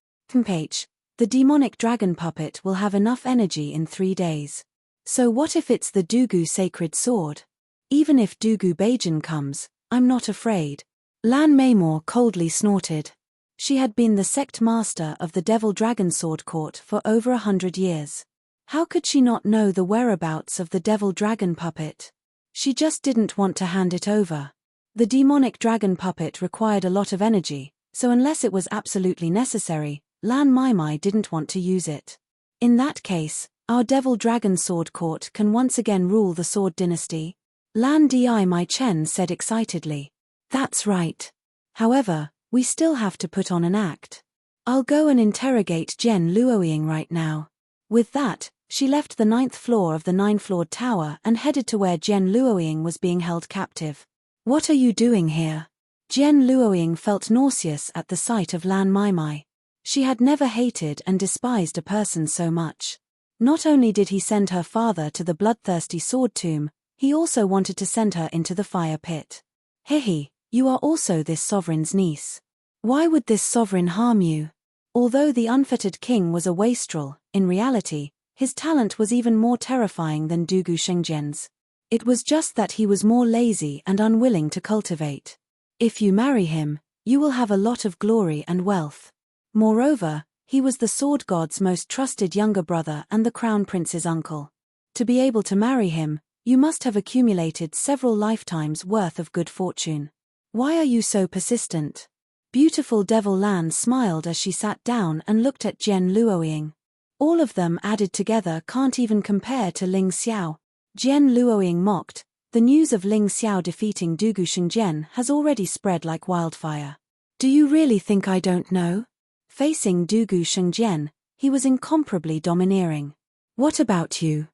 H. The demonic dragon puppet will have enough energy in 3 days. So what if it's the Dugu sacred sword? Even if Dugu Beijing comes, I'm not afraid. Lan Maymore coldly snorted. She had been the sect master of the Devil Dragon Sword Court for over 100 years. How could she not know the whereabouts of the Devil Dragon puppet? She just didn't want to hand it over. The demonic dragon puppet required a lot of energy, so unless it was absolutely necessary, Lan Mai didn't want to use it. In that case, our Devil Dragon Sword Court can once again rule the Sword Dynasty. Lan Mai Chen said excitedly. That's right. However, we still have to put on an act. I'll go and interrogate Jian Luoying right now. With that, she left the 9th floor of the 9-floored tower and headed to where Jian Luoying was being held captive. What are you doing here? Jian Luoying felt nauseous at the sight of Lan Mai. She had never hated and despised a person so much. Not only did he send her father to the bloodthirsty sword tomb, he also wanted to send her into the fire pit. Hehe, you are also this sovereign's niece. Why would this sovereign harm you? Although the unfettered king was a wastrel, in reality, his talent was even more terrifying than Dugu Shengjian's. It was just that he was more lazy and unwilling to cultivate. If you marry him, you will have a lot of glory and wealth. Moreover, he was the sword god's most trusted younger brother and the crown prince's uncle. To be able to marry him, you must have accumulated several lifetimes' worth of good fortune. Why are you so persistent? Beautiful Devil Lan smiled as she sat down and looked at Jian Luoying. All of them added together can't even compare to Ling Xiao. Jian Luoying mocked, the news of Ling Xiao defeating Dugu Shengjian has already spread like wildfire. Do you really think I don't know? Facing Dugu Shengjian, he was incomparably domineering. What about you?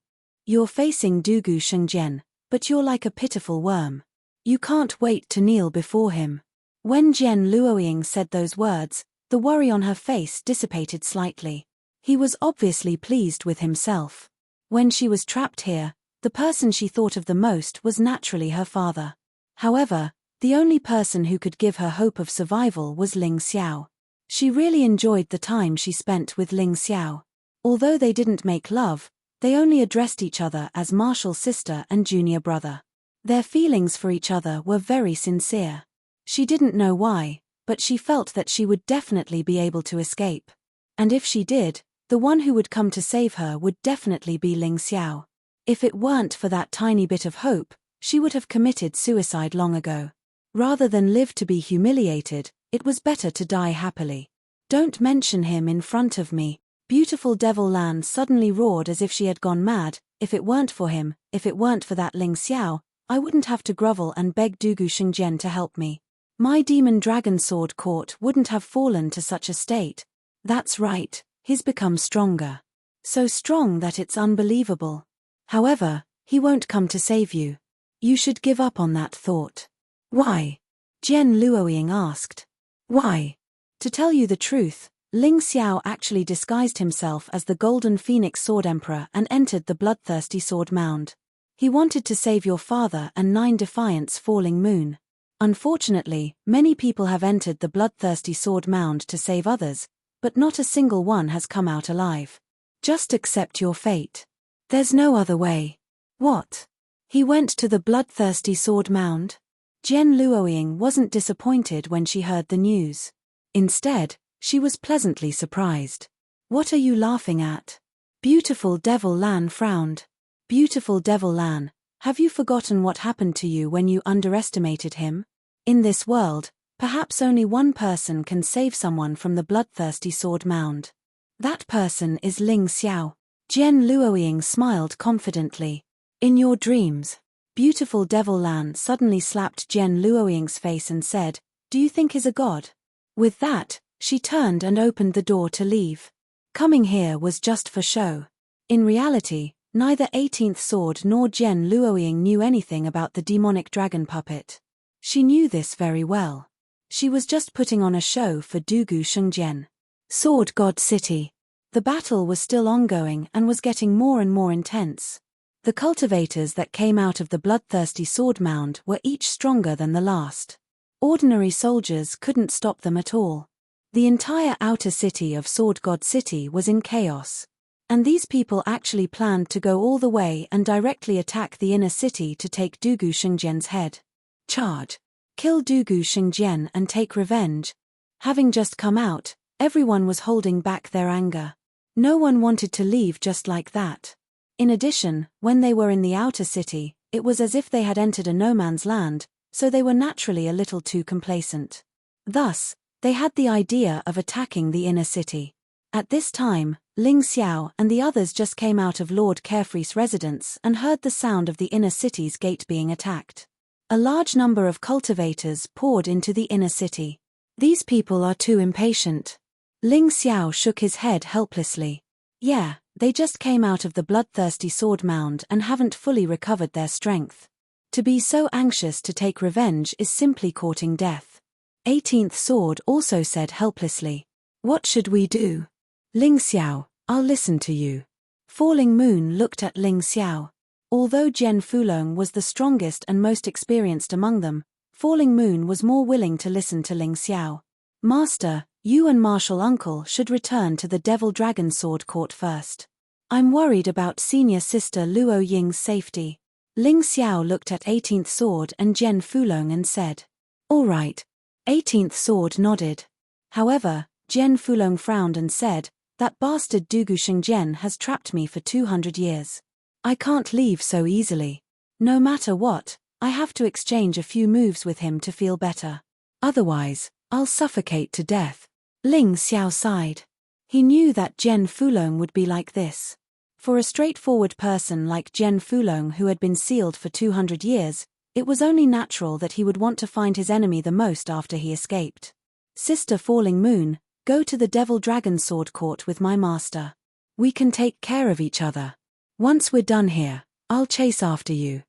You're facing Dugu Shengjian, but you're like a pitiful worm. You can't wait to kneel before him. When Jian Luoying said those words, the worry on her face dissipated slightly. He was obviously pleased with himself. When she was trapped here, the person she thought of the most was naturally her father. However, the only person who could give her hope of survival was Ling Xiao. She really enjoyed the time she spent with Ling Xiao. Although they didn't make love, they only addressed each other as martial sister and junior brother. Their feelings for each other were very sincere. She didn't know why, but she felt that she would definitely be able to escape. And if she did, the one who would come to save her would definitely be Ling Xiao. If it weren't for that tiny bit of hope, she would have committed suicide long ago. Rather than live to be humiliated, it was better to die happily. Don't mention him in front of me. Beautiful Devil Lan suddenly roared as if she had gone mad. If it weren't for him, if it weren't for that Ling Xiao, I wouldn't have to grovel and beg Dugu Shengjian to help me. My demon dragon sword court wouldn't have fallen to such a state. That's right, he's become stronger. So strong that it's unbelievable. However, he won't come to save you. You should give up on that thought. Why? Jian Luoying asked. Why? To tell you the truth, Ling Xiao actually disguised himself as the Golden Phoenix Sword Emperor and entered the bloodthirsty sword mound. He wanted to save your father and 9 Defiance Falling Moon. Unfortunately, many people have entered the bloodthirsty sword mound to save others, but not a single one has come out alive. Just accept your fate. There's no other way. What? He went to the bloodthirsty sword mound? Jian Luoying wasn't disappointed when she heard the news. Instead, she was pleasantly surprised. What are you laughing at? Beautiful Devil Lan frowned. Beautiful Devil Lan, have you forgotten what happened to you when you underestimated him? In this world, perhaps only one person can save someone from the bloodthirsty sword mound. That person is Ling Xiao. Jian Luoying smiled confidently. In your dreams. Beautiful Devil Lan suddenly slapped Jian Luoying's face and said, "Do you think he's a god?" With that, she turned and opened the door to leave. Coming here was just for show. In reality, neither 18th Sword nor Jian Luoying knew anything about the demonic dragon puppet. She knew this very well. She was just putting on a show for Dugu Shengjian. Sword God City. The battle was still ongoing and was getting more and more intense. The cultivators that came out of the bloodthirsty sword mound were each stronger than the last. Ordinary soldiers couldn't stop them at all. The entire outer city of Sword God City was in chaos. And these people actually planned to go all the way and directly attack the inner city to take Dugu Shengjian's head. Charge! Kill Dugu Shengjian and take revenge. Having just come out, everyone was holding back their anger. No one wanted to leave just like that. In addition, when they were in the outer city, it was as if they had entered a no man's land, so they were naturally a little too complacent. Thus, they had the idea of attacking the inner city. At this time, Ling Xiao and the others just came out of Lord Carefree's residence and heard the sound of the inner city's gate being attacked. A large number of cultivators poured into the inner city. These people are too impatient. Ling Xiao shook his head helplessly. Yeah, they just came out of the bloodthirsty sword mound and haven't fully recovered their strength. To be so anxious to take revenge is simply courting death. 18th Sword also said helplessly. What should we do? Ling Xiao, I'll listen to you. Falling Moon looked at Ling Xiao. Although Jian Fulong was the strongest and most experienced among them, Falling Moon was more willing to listen to Ling Xiao. Master, you and Martial Uncle should return to the Devil Dragon Sword Court first. I'm worried about senior sister Luo Ying's safety. Ling Xiao looked at 18th Sword and Jian Fulong and said. All right. 18th Sword nodded. However, Jian Fulong frowned and said, that bastard Dugu Shengjian has trapped me for 200 years. I can't leave so easily. No matter what, I have to exchange a few moves with him to feel better. Otherwise, I'll suffocate to death. Ling Xiao sighed. He knew that Jian Fulong would be like this. For a straightforward person like Jian Fulong who had been sealed for 200 years, it was only natural that he would want to find his enemy the most after he escaped. Sister Falling Moon, go to the Devil Dragon Sword Court with my master. We can take care of each other. Once we're done here, I'll chase after you.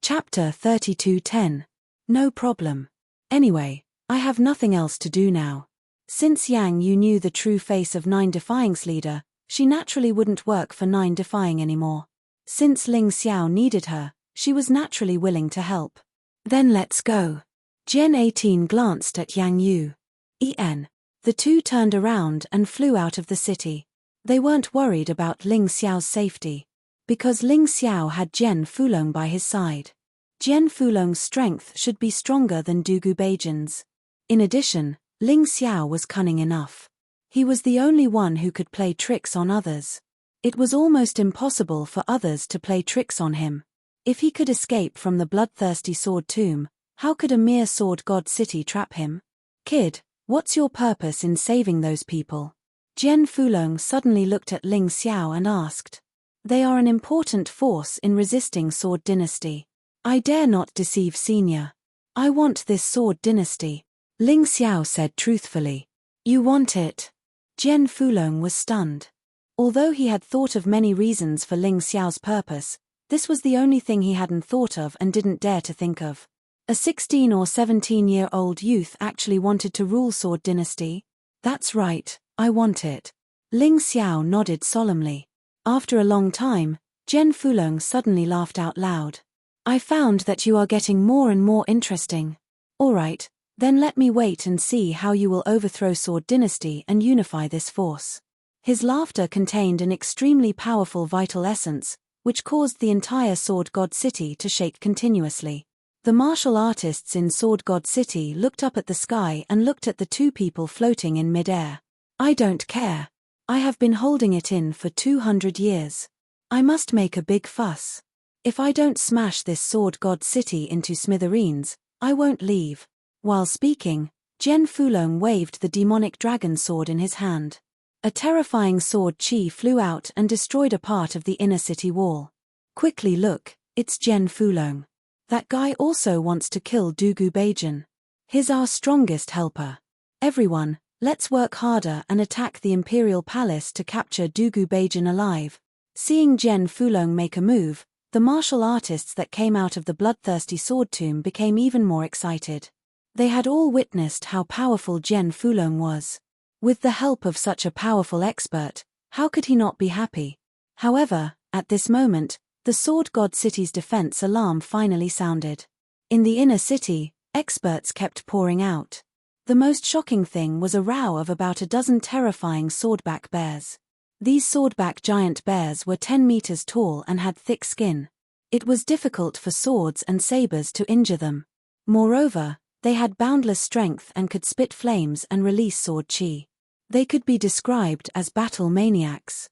Chapter 32:10. No problem. Anyway, I have nothing else to do now. Since Yang Yu knew the true face of Nine Defying's leader, she naturally wouldn't work for Nine Defying anymore. Since Ling Xiao needed her, she was naturally willing to help. Then let's go. Gen 18 glanced at Yang Yu. The two turned around and flew out of the city. They weren't worried about Ling Xiao's safety, because Ling Xiao had Gen Fulong by his side. Gen Fulong's strength should be stronger than Dugu Beijin's. In addition, Ling Xiao was cunning enough. He was the only one who could play tricks on others. It was almost impossible for others to play tricks on him. If he could escape from the bloodthirsty sword tomb, how could a mere sword god city trap him? Kid, what's your purpose in saving those people? Gen Fulong suddenly looked at Ling Xiao and asked. They are an important force in resisting Sword Dynasty. I dare not deceive Senior. I want this Sword Dynasty, Ling Xiao said truthfully. You want it? Gen Fulong was stunned. Although he had thought of many reasons for Ling Xiao's purpose, this was the only thing he hadn't thought of and didn't dare to think of. A 16 or 17-year-old youth actually wanted to rule Sword Dynasty? That's right, I want it. Ling Xiao nodded solemnly. After a long time, Gen Fulong suddenly laughed out loud. I found that you are getting more and more interesting. Alright, then let me wait and see how you will overthrow Sword Dynasty and unify this force. His laughter contained an extremely powerful vital essence, which caused the entire Sword God City to shake continuously. The martial artists in Sword God City looked up at the sky and looked at the two people floating in midair. I don't care. I have been holding it in for 200 years. I must make a big fuss. If I don't smash this Sword God City into smithereens, I won't leave. While speaking, Gen Fulong waved the demonic dragon sword in his hand. A terrifying sword chi flew out and destroyed a part of the inner city wall. Quickly look, it's Gen Fulong. That guy also wants to kill Dugu Beijin. He's our strongest helper. Everyone, let's work harder and attack the Imperial Palace to capture Dugu Beijin alive. Seeing Gen Fulong make a move, the martial artists that came out of the bloodthirsty sword tomb became even more excited. They had all witnessed how powerful Gen Fulong was. With the help of such a powerful expert, how could he not be happy? However, at this moment, the Sword God City's defense alarm finally sounded. In the inner city, experts kept pouring out. The most shocking thing was a row of about a dozen terrifying swordback bears. These swordback giant bears were 10 meters tall and had thick skin. It was difficult for swords and sabers to injure them. Moreover, they had boundless strength and could spit flames and release sword chi. They could be described as battle maniacs.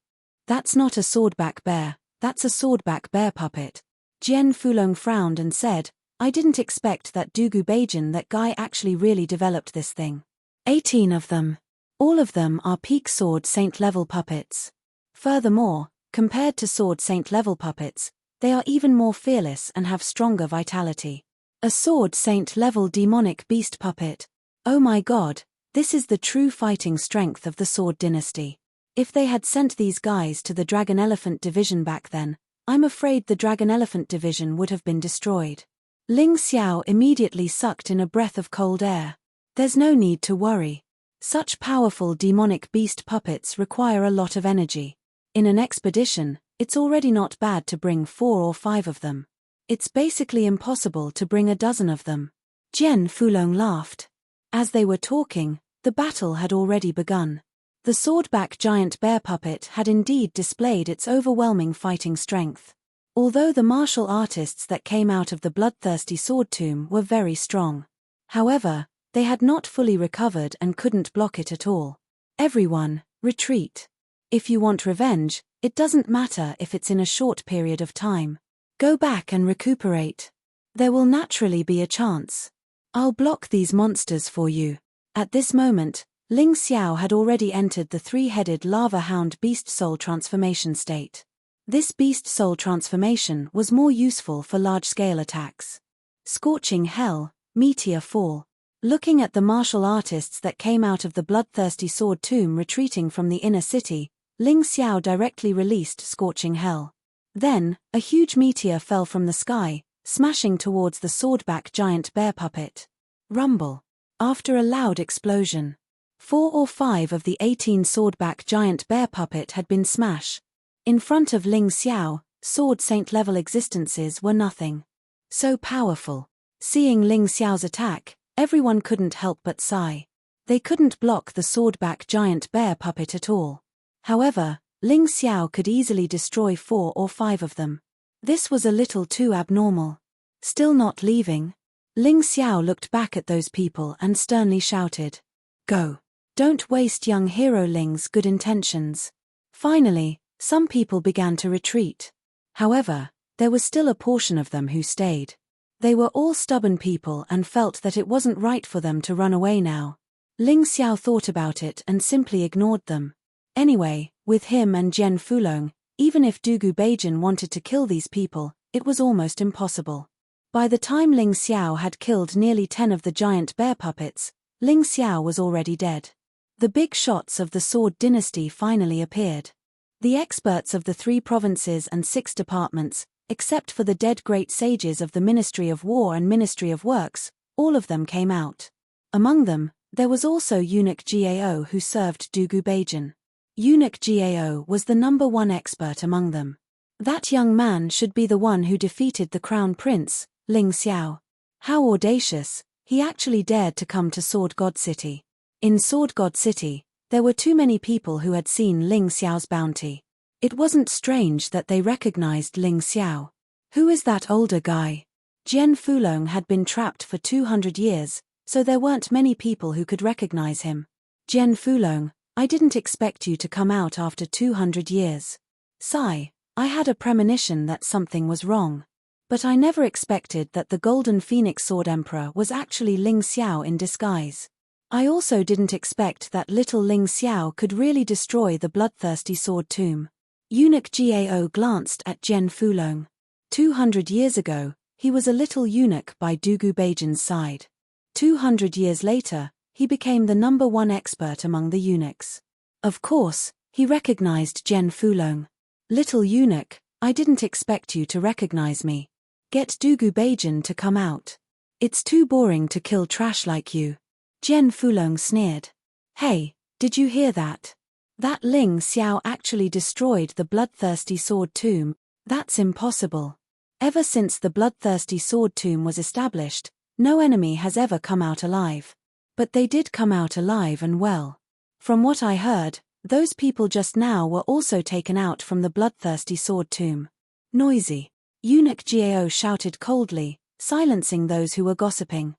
That's not a swordback bear, that's a swordback bear puppet. Gen Fulong frowned and said, I didn't expect that Dugu Beijin that guy actually really developed this thing. 18 of them. All of them are peak Sword Saint level puppets. Furthermore, compared to Sword Saint level puppets, they are even more fearless and have stronger vitality. A Sword Saint level demonic beast puppet. Oh my god, this is the true fighting strength of the Sword Dynasty. If they had sent these guys to the Dragon Elephant Division back then, I'm afraid the Dragon Elephant Division would have been destroyed. Ling Xiao immediately sucked in a breath of cold air. There's no need to worry. Such powerful demonic beast puppets require a lot of energy. In an expedition, it's already not bad to bring 4 or 5 of them. It's basically impossible to bring a dozen of them. Gen Fulong laughed. As they were talking, the battle had already begun. The swordback giant bear puppet had indeed displayed its overwhelming fighting strength. Although the martial artists that came out of the bloodthirsty sword tomb were very strong. However, they had not fully recovered and couldn't block it at all. Everyone, retreat. If you want revenge, it doesn't matter if it's in a short period of time. Go back and recuperate. There will naturally be a chance. I'll block these monsters for you. At this moment, Ling Xiao had already entered the 3-headed lava hound beast soul transformation state. This beast soul transformation was more useful for large-scale attacks. Scorching hell, meteor fall. Looking at the martial artists that came out of the bloodthirsty sword tomb retreating from the inner city, Ling Xiao directly released Scorching Hell. Then, a huge meteor fell from the sky, smashing towards the swordback giant bear puppet. Rumble. After a loud explosion, 4 or 5 of the 18 swordback giant bear puppet had been smashed. In front of Ling Xiao, sword saint-level existences were nothing. So powerful. Seeing Ling Xiao's attack, everyone couldn't help but sigh. They couldn't block the swordback giant bear puppet at all. However, Ling Xiao could easily destroy 4 or 5 of them. This was a little too abnormal. Still not leaving? Ling Xiao looked back at those people and sternly shouted, "Go! Don't waste young hero Ling's good intentions." Finally, some people began to retreat. However, there was still a portion of them who stayed. They were all stubborn people and felt that it wasn't right for them to run away now. Ling Xiao thought about it and simply ignored them. Anyway, with him and Jian Fulong, even if Dugu Beijing wanted to kill these people, it was almost impossible. By the time Ling Xiao had killed nearly 10 of the giant bear puppets, Ling Xiao was already dead. The big shots of the Sword Dynasty finally appeared. The experts of the 3 provinces and 6 departments, except for the dead great sages of the Ministry of War and Ministry of Works, all of them came out. Among them, there was also Eunuch Gao who served Dugu Beijing. Eunuch Gao was the #1 expert among them. That young man should be the one who defeated the crown prince, Ling Xiao. How audacious, he actually dared to come to Sword God City. In Sword God City, there were too many people who had seen Ling Xiao's bounty. It wasn't strange that they recognized Ling Xiao. Who is that older guy? Jian Fulong had been trapped for 200 years, so there weren't many people who could recognize him. Jian Fulong, I didn't expect you to come out after 200 years. Sigh, I had a premonition that something was wrong. But I never expected that the Golden Phoenix Sword Emperor was actually Ling Xiao in disguise. I also didn't expect that little Ling Xiao could really destroy the bloodthirsty sword tomb. Eunuch Gao glanced at Jian Fulong. 200 years ago, he was a little eunuch by Dugu Beijing's side. 200 years later, he became the #1 expert among the eunuchs. Of course, he recognized Jian Fulong. Little eunuch, I didn't expect you to recognize me. Get Dugu Beijing to come out. It's too boring to kill trash like you. Jian Fulong sneered. Hey, did you hear that? That Ling Xiao actually destroyed the bloodthirsty sword tomb. That's impossible. Ever since the bloodthirsty sword tomb was established, no enemy has ever come out alive. But they did come out alive and well. From what I heard, those people just now were also taken out from the bloodthirsty sword tomb. Noisy. Eunuch Gao shouted coldly, silencing those who were gossiping.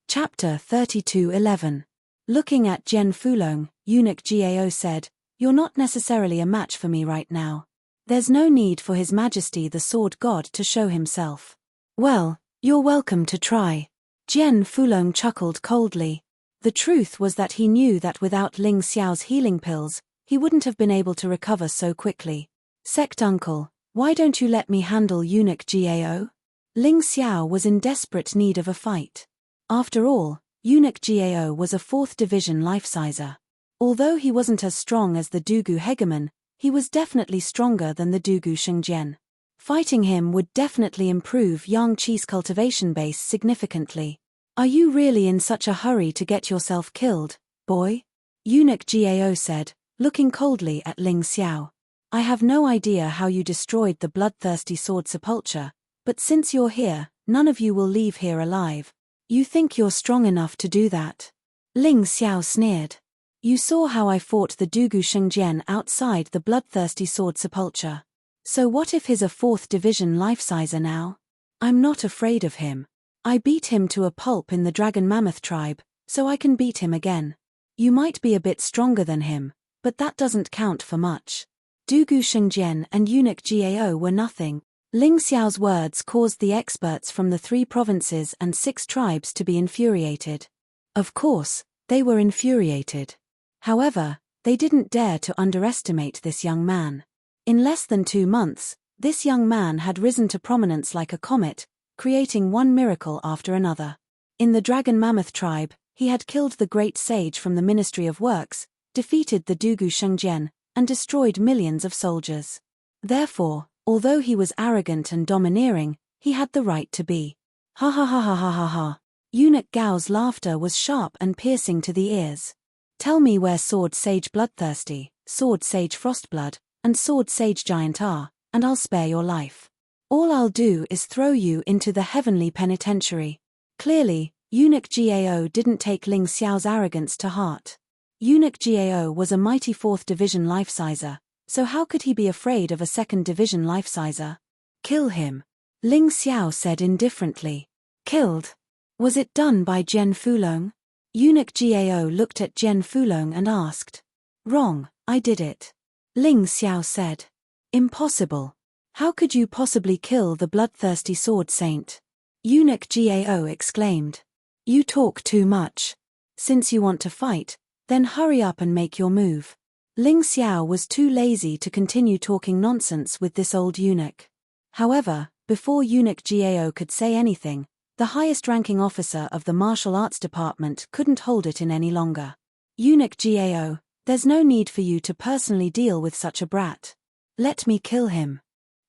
Chapter 32:11. Looking at Jian Fulong, Eunuch Gao said, "You're not necessarily a match for me right now. There's no need for His Majesty the Sword God to show himself." "Well, you're welcome to try." Jian Fulong chuckled coldly. The truth was that he knew that without Ling Xiao's healing pills, he wouldn't have been able to recover so quickly. "Sect uncle, why don't you let me handle Eunuch Gao?" Ling Xiao was in desperate need of a fight. After all, Eunuch Gao was a 4th division life-sizer. Although he wasn't as strong as the Dugu hegemon, he was definitely stronger than the Dugu Shengjian. Fighting him would definitely improve Yang Qi's cultivation base significantly. "Are you really in such a hurry to get yourself killed, boy?" Eunuch Gao said, looking coldly at Ling Xiao. "I have no idea how you destroyed the bloodthirsty sword sepulchre, but since you're here, none of you will leave here alive. You think you're strong enough to do that?" Ling Xiao sneered. "You saw how I fought the Dugu Shengjian outside the bloodthirsty sword sepulchre. So what if he's a 4th division life-sizer now? I'm not afraid of him. I beat him to a pulp in the Dragon Mammoth tribe, so I can beat him again. You might be a bit stronger than him, but that doesn't count for much." Dugu Shengjian and Eunuch Gao were nothing. Ling Xiao's words caused the experts from the 3 provinces and 6 tribes to be infuriated. Of course, they were infuriated. However, they didn't dare to underestimate this young man. In less than 2 months, this young man had risen to prominence like a comet, creating one miracle after another. In the Dragon Mammoth tribe, he had killed the great sage from the Ministry of Works, defeated the Dugu Shengjian, and destroyed millions of soldiers. Therefore, Although he was arrogant and domineering, he had the right to be. Ha ha ha ha ha ha ha. Eunuch Gao's laughter was sharp and piercing to the ears. Tell me where Sword Sage Bloodthirsty, Sword Sage Frostblood, and Sword Sage Giant are, and I'll spare your life. All I'll do is throw you into the heavenly penitentiary. Clearly, Eunuch Gao didn't take Ling Xiao's arrogance to heart. Eunuch Gao was a mighty 4th Division life-sizer, so how could he be afraid of a 2nd Division life-sizer? Kill him. Ling Xiao said indifferently. Killed? Was it done by Jian Fulong? Eunuch Gao looked at Jian Fulong and asked. Wrong, I did it. Ling Xiao said. Impossible. How could you possibly kill the bloodthirsty sword saint? Eunuch Gao exclaimed. You talk too much. Since you want to fight, then hurry up and make your move. Ling Xiao was too lazy to continue talking nonsense with this old eunuch. However, before Eunuch Gao could say anything, the highest-ranking officer of the martial arts department couldn't hold it in any longer. Eunuch Gao, there's no need for you to personally deal with such a brat. Let me kill him.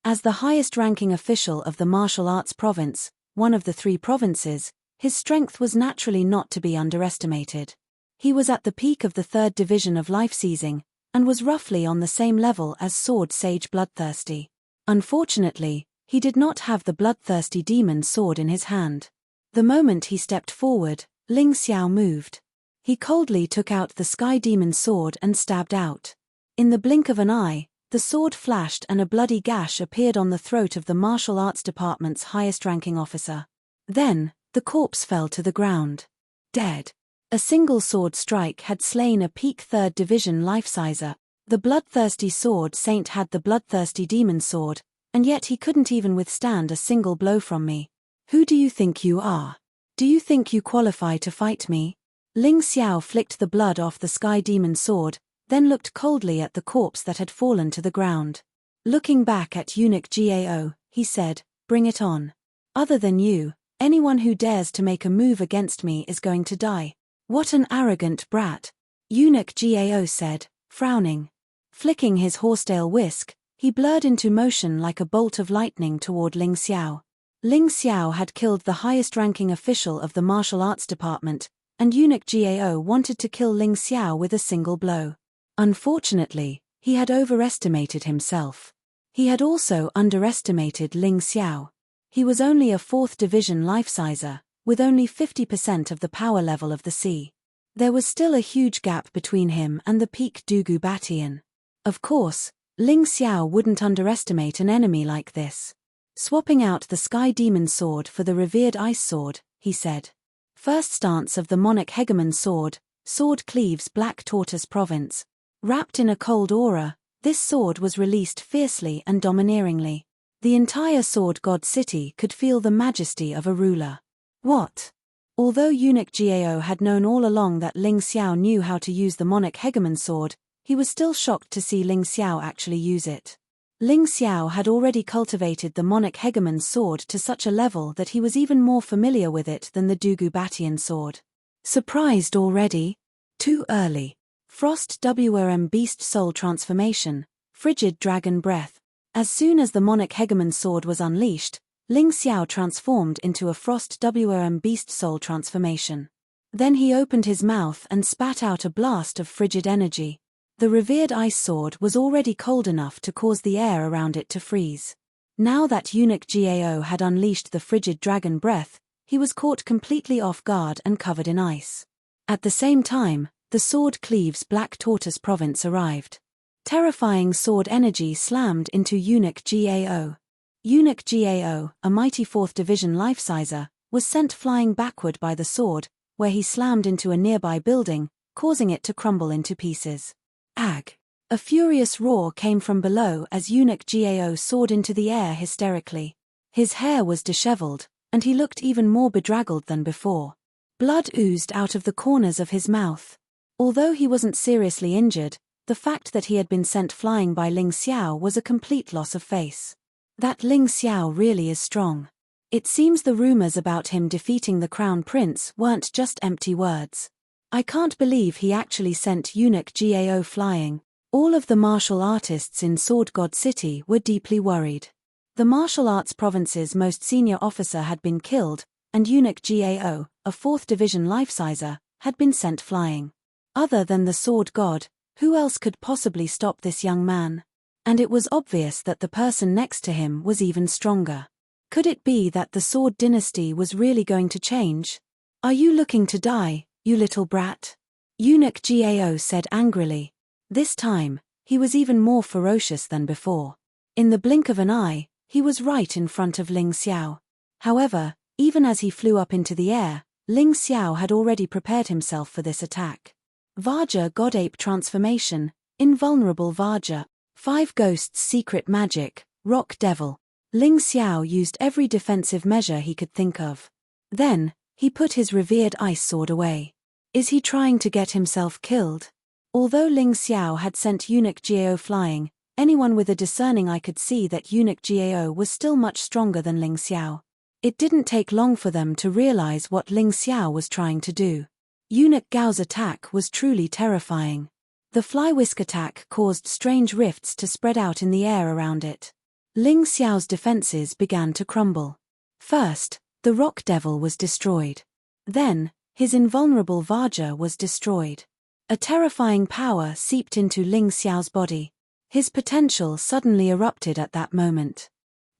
As the highest-ranking official of the martial arts province, one of the 3 provinces, his strength was naturally not to be underestimated. He was at the peak of the 3rd Division of life-seizing, and was roughly on the same level as Sword Sage Bloodthirsty. Unfortunately, he did not have the bloodthirsty demon sword in his hand. The moment he stepped forward, Ling Xiao moved. He coldly took out the sky demon sword and stabbed out. In the blink of an eye, the sword flashed and a bloody gash appeared on the throat of the martial arts department's highest-ranking officer. Then, the corpse fell to the ground. Dead. A single sword strike had slain a peak 3rd Division life-sizer. The bloodthirsty sword saint had the bloodthirsty demon sword, and yet he couldn't even withstand a single blow from me. Who do you think you are? Do you think you qualify to fight me? Ling Xiao flicked the blood off the sky demon sword, then looked coldly at the corpse that had fallen to the ground. Looking back at Eunuch Gao, he said, Bring it on. Other than you, anyone who dares to make a move against me is going to die. What an arrogant brat, Eunuch Gao said, frowning. Flicking his horsetail whisk, he blurred into motion like a bolt of lightning toward Ling Xiao. Ling Xiao had killed the highest-ranking official of the martial arts department, and Eunuch Gao wanted to kill Ling Xiao with a single blow. Unfortunately, he had overestimated himself. He had also underestimated Ling Xiao. He was only a 4th Division life-sizer, with only 50% of the power level of the sea. There was still a huge gap between him and the peak Dugu Batian. Of course, Ling Xiao wouldn't underestimate an enemy like this. Swapping out the Sky Demon Sword for the revered Ice Sword, he said. First stance of the Monarch Hegemon Sword, sword cleaves Black Tortoise Province. Wrapped in a cold aura, this sword was released fiercely and domineeringly. The entire Sword God City could feel the majesty of a ruler. What? Although Eunuch Gao had known all along that Ling Xiao knew how to use the Monarch Hegemon Sword, he was still shocked to see Ling Xiao actually use it. Ling Xiao had already cultivated the Monarch Hegemon Sword to such a level that he was even more familiar with it than the Dugu Batian sword. Surprised already? Too early. Frost WRM Beast Soul Transformation, Frigid Dragon Breath. As soon as the Monarch Hegemon Sword was unleashed, Ling Xiao transformed into a Frost WRM Beast Soul Transformation. Then he opened his mouth and spat out a blast of frigid energy. The revered Ice Sword was already cold enough to cause the air around it to freeze. Now that Eunuch Gao had unleashed the Frigid Dragon Breath, he was caught completely off guard and covered in ice. At the same time, the Sword Cleaves Black Tortoise Province arrived. Terrifying sword energy slammed into Eunuch Gao. Eunuch Gao, a mighty 4th Division life-sizer, was sent flying backward by the sword, where he slammed into a nearby building, causing it to crumble into pieces. Ag! A furious roar came from below as Eunuch Gao soared into the air hysterically. His hair was disheveled, and he looked even more bedraggled than before. Blood oozed out of the corners of his mouth. Although he wasn't seriously injured, the fact that he had been sent flying by Ling Xiao was a complete loss of face. That Ling Xiao really is strong. It seems the rumors about him defeating the Crown Prince weren't just empty words. I can't believe he actually sent Eunuch Gao flying. All of the martial artists in Sword God City were deeply worried. The martial arts province's most senior officer had been killed, and eunuch Gao, a 4th Division life-sizer, had been sent flying. Other than the Sword God, who else could possibly stop this young man? And it was obvious that the person next to him was even stronger. Could it be that the Sword Dynasty was really going to change? "Are you looking to die, you little brat?" Eunuch Gao said angrily. This time, he was even more ferocious than before. In the blink of an eye, he was right in front of Ling Xiao. However, even as he flew up into the air, Ling Xiao had already prepared himself for this attack. Vajra God-Ape Transformation, Invulnerable Vajra, 5 Ghosts Secret Magic, Rock Devil. Ling Xiao used every defensive measure he could think of. Then, he put his revered ice sword away. Is he trying to get himself killed? Although Ling Xiao had sent eunuch Gao flying, anyone with a discerning eye could see that eunuch Gao was still much stronger than Ling Xiao. It didn't take long for them to realize what Ling Xiao was trying to do. Eunuch Gao's attack was truly terrifying. The fly whisk attack caused strange rifts to spread out in the air around it. Ling Xiao's defenses began to crumble. First, the rock devil was destroyed. Then, his invulnerable Vajra was destroyed. A terrifying power seeped into Ling Xiao's body. His potential suddenly erupted at that moment.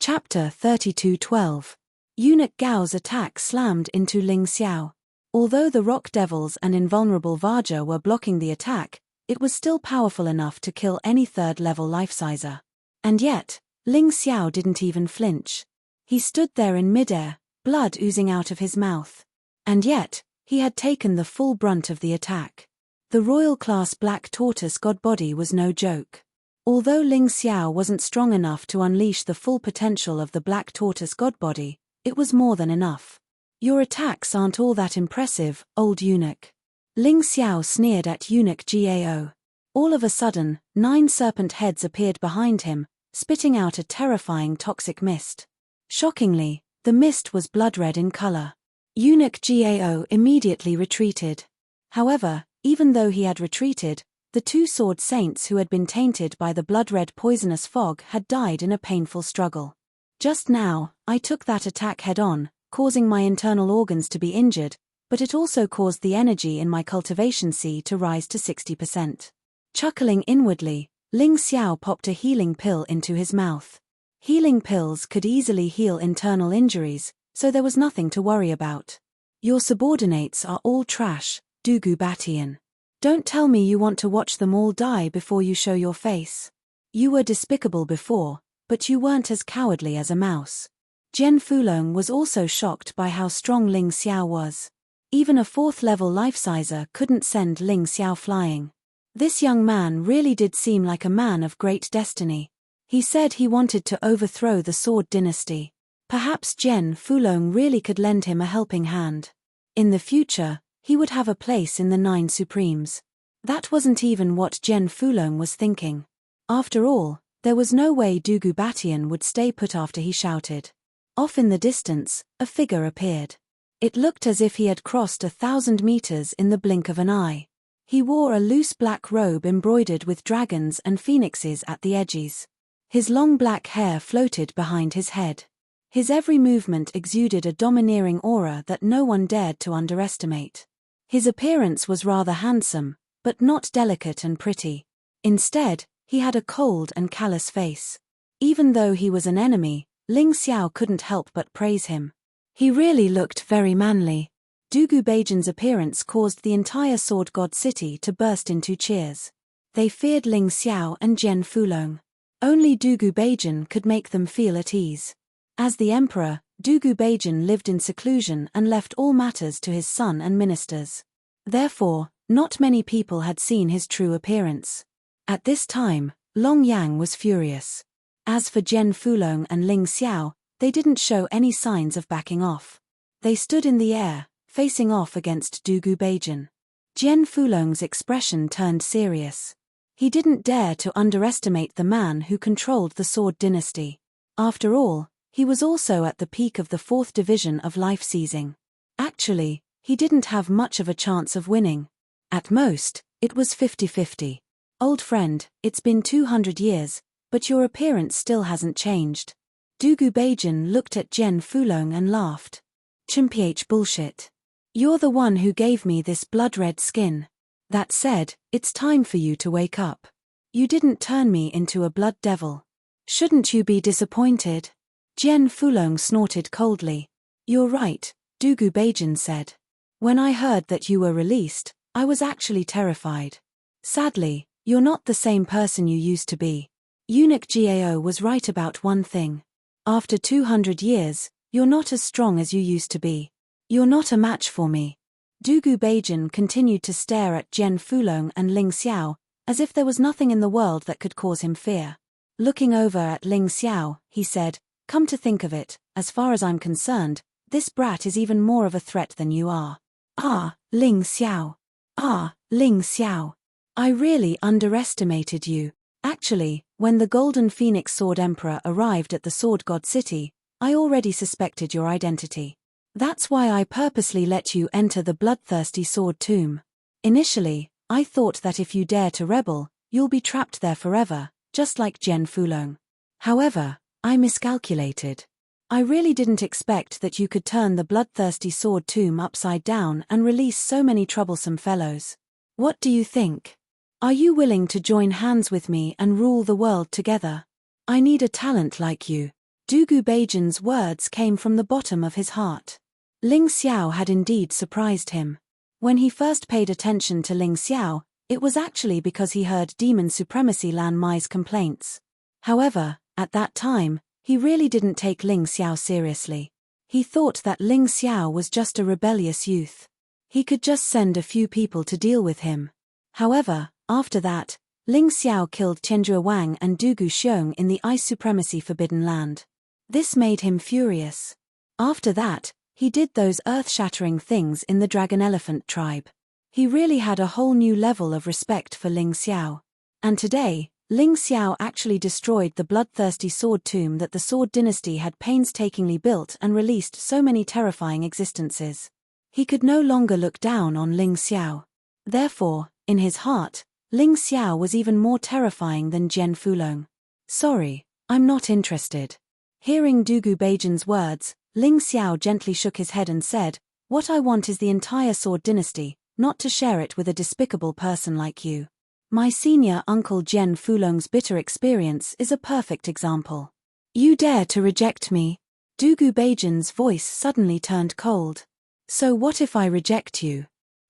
Chapter 32:12. Eunuch Gao's attack slammed into Ling Xiao. Although the rock devils and invulnerable Vajra were blocking the attack, it was still powerful enough to kill any 3rd-level life-sizer. And yet, Ling Xiao didn't even flinch. He stood there in midair, blood oozing out of his mouth. And yet, he had taken the full brunt of the attack. The royal-class black tortoise god body was no joke. Although Ling Xiao wasn't strong enough to unleash the full potential of the black tortoise god body, it was more than enough. "Your attacks aren't all that impressive, old eunuch." Ling Xiao sneered at eunuch Gao. All of a sudden, 9 serpent heads appeared behind him, spitting out a terrifying toxic mist. Shockingly, the mist was blood-red in color. Eunuch Gao immediately retreated. However, even though he had retreated, the 2 sword saints who had been tainted by the blood-red poisonous fog had died in a painful struggle. "Just now, I took that attack head-on, causing my internal organs to be injured, but it also caused the energy in my cultivation sea to rise to 60%. Chuckling inwardly, Ling Xiao popped a healing pill into his mouth. Healing pills could easily heal internal injuries, so there was nothing to worry about. "Your subordinates are all trash, Dugu Batian. Don't tell me you want to watch them all die before you show your face. You were despicable before, but you weren't as cowardly as a mouse." Jian Fulong was also shocked by how strong Ling Xiao was. Even a 4th-level life-sizer couldn't send Ling Xiao flying. This young man really did seem like a man of great destiny. He said he wanted to overthrow the Sword Dynasty. Perhaps Jian Fulong really could lend him a helping hand. In the future, he would have a place in the 9 Supremes. That wasn't even what Jian Fulong was thinking. After all, there was no way Dugu Batian would stay put after he shouted. Off in the distance, a figure appeared. It looked as if he had crossed 1,000 meters in the blink of an eye. He wore a loose black robe embroidered with dragons and phoenixes at the edges. His long black hair floated behind his head. His every movement exuded a domineering aura that no one dared to underestimate. His appearance was rather handsome, but not delicate and pretty. Instead, he had a cold and callous face. Even though he was an enemy, Ling Xiao couldn't help but praise him. He really looked very manly. Dugu Beijan's appearance caused the entire Sword God City to burst into cheers. They feared Ling Xiao and Jian Fulong. Only Dugu Beijan could make them feel at ease. As the emperor, Dugu Beijan lived in seclusion and left all matters to his son and ministers. Therefore, not many people had seen his true appearance. At this time, Long Yang was furious. As for Jian Fulong and Ling Xiao, they didn't show any signs of backing off. They stood in the air, facing off against Dugu Beijan. Jian Fulong's expression turned serious. He didn't dare to underestimate the man who controlled the Sword Dynasty. After all, he was also at the peak of the 4th division of life seizing. Actually, he didn't have much of a chance of winning. At most, it was 50-50. Old friend, it's been 200 years, but your appearance still hasn't changed. Dugu Beijing looked at Jian Fulong and laughed. Chimph bullshit. You're the one who gave me this blood-red skin. That said, it's time for you to wake up. You didn't turn me into a blood devil. Shouldn't you be disappointed? Jian Fulong snorted coldly. You're right, Dugu Beijing said. When I heard that you were released, I was actually terrified. Sadly, you're not the same person you used to be. Eunuch Gao was right about one thing. After 200 years, you're not as strong as you used to be. You're not a match for me. Dugu Beijing continued to stare at Jian Fulong and Ling Xiao, as if there was nothing in the world that could cause him fear. Looking over at Ling Xiao, he said, come to think of it, as far as I'm concerned, this brat is even more of a threat than you are. Ah, Ling Xiao. Ah, Ling Xiao. I really underestimated you. Actually, when the Golden Phoenix Sword Emperor arrived at the Sword God City, I already suspected your identity. That's why I purposely let you enter the bloodthirsty sword tomb. Initially, I thought that if you dare to rebel, you'll be trapped there forever, just like Jian Fulong. However, I miscalculated. I really didn't expect that you could turn the bloodthirsty sword tomb upside down and release so many troublesome fellows. What do you think? Are you willing to join hands with me and rule the world together? I need a talent like you. Dugu Beijing's words came from the bottom of his heart. Ling Xiao had indeed surprised him. When he first paid attention to Ling Xiao, it was actually because he heard Demon Supremacy Lan Mai's complaints. However, at that time, he really didn't take Ling Xiao seriously. He thought that Ling Xiao was just a rebellious youth. He could just send a few people to deal with him. However, after that, Ling Xiao killed Tianjue Wang and Dugu Xiong in the Ice Supremacy Forbidden Land. This made him furious. After that, he did those earth-shattering things in the Dragon Elephant tribe. He really had a whole new level of respect for Ling Xiao. And today, Ling Xiao actually destroyed the bloodthirsty sword tomb that the Sword Dynasty had painstakingly built and released so many terrifying existences. He could no longer look down on Ling Xiao. Therefore, in his heart, Ling Xiao was even more terrifying than Jian Fulong. Sorry, I'm not interested. Hearing Dugu Beijing's words, Ling Xiao gently shook his head and said, what I want is the entire Sword Dynasty, not to share it with a despicable person like you. My senior uncle Jian Fulong's bitter experience is a perfect example. You dare to reject me? Dugu Beijing's voice suddenly turned cold. So what if I reject you?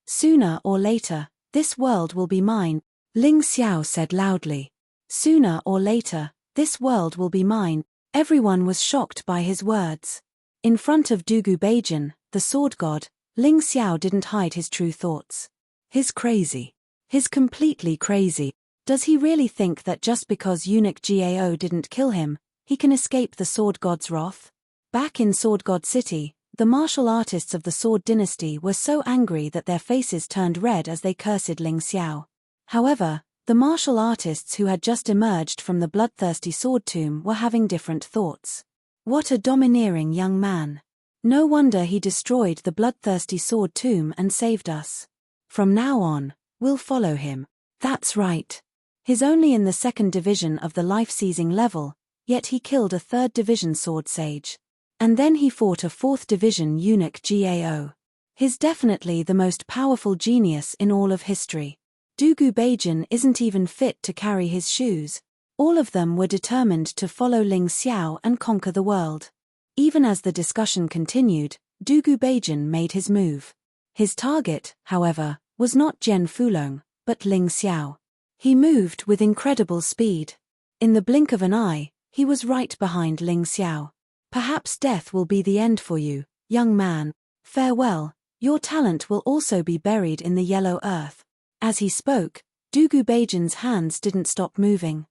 Sooner or later, this world will be mine, Ling Xiao said loudly. Sooner or later, this world will be mine. Everyone was shocked by his words. In front of Dugu Beijing, the sword god, Ling Xiao didn't hide his true thoughts. He's crazy. He's completely crazy. Does he really think that just because Eunuch Gao didn't kill him, he can escape the sword god's wrath? Back in Sword God City, the martial artists of the Sword Dynasty were so angry that their faces turned red as they cursed Ling Xiao. However, the martial artists who had just emerged from the bloodthirsty sword tomb were having different thoughts. What a domineering young man. No wonder he destroyed the bloodthirsty sword tomb and saved us. From now on, we'll follow him. That's right. He's only in the 2nd division of the life-seizing level, yet he killed a 3rd division sword sage. And then he fought a 4th division eunuch Gao. He's definitely the most powerful genius in all of history. Dugu Beijing isn't even fit to carry his shoes. All of them were determined to follow Ling Xiao and conquer the world. Even as the discussion continued, Dugu Beijing made his move. His target, however, was not Jian Fulong, but Ling Xiao. He moved with incredible speed. In the blink of an eye, he was right behind Ling Xiao. Perhaps death will be the end for you, young man. Farewell, your talent will also be buried in the yellow earth. As he spoke, Dugu Beijing's hands didn't stop moving.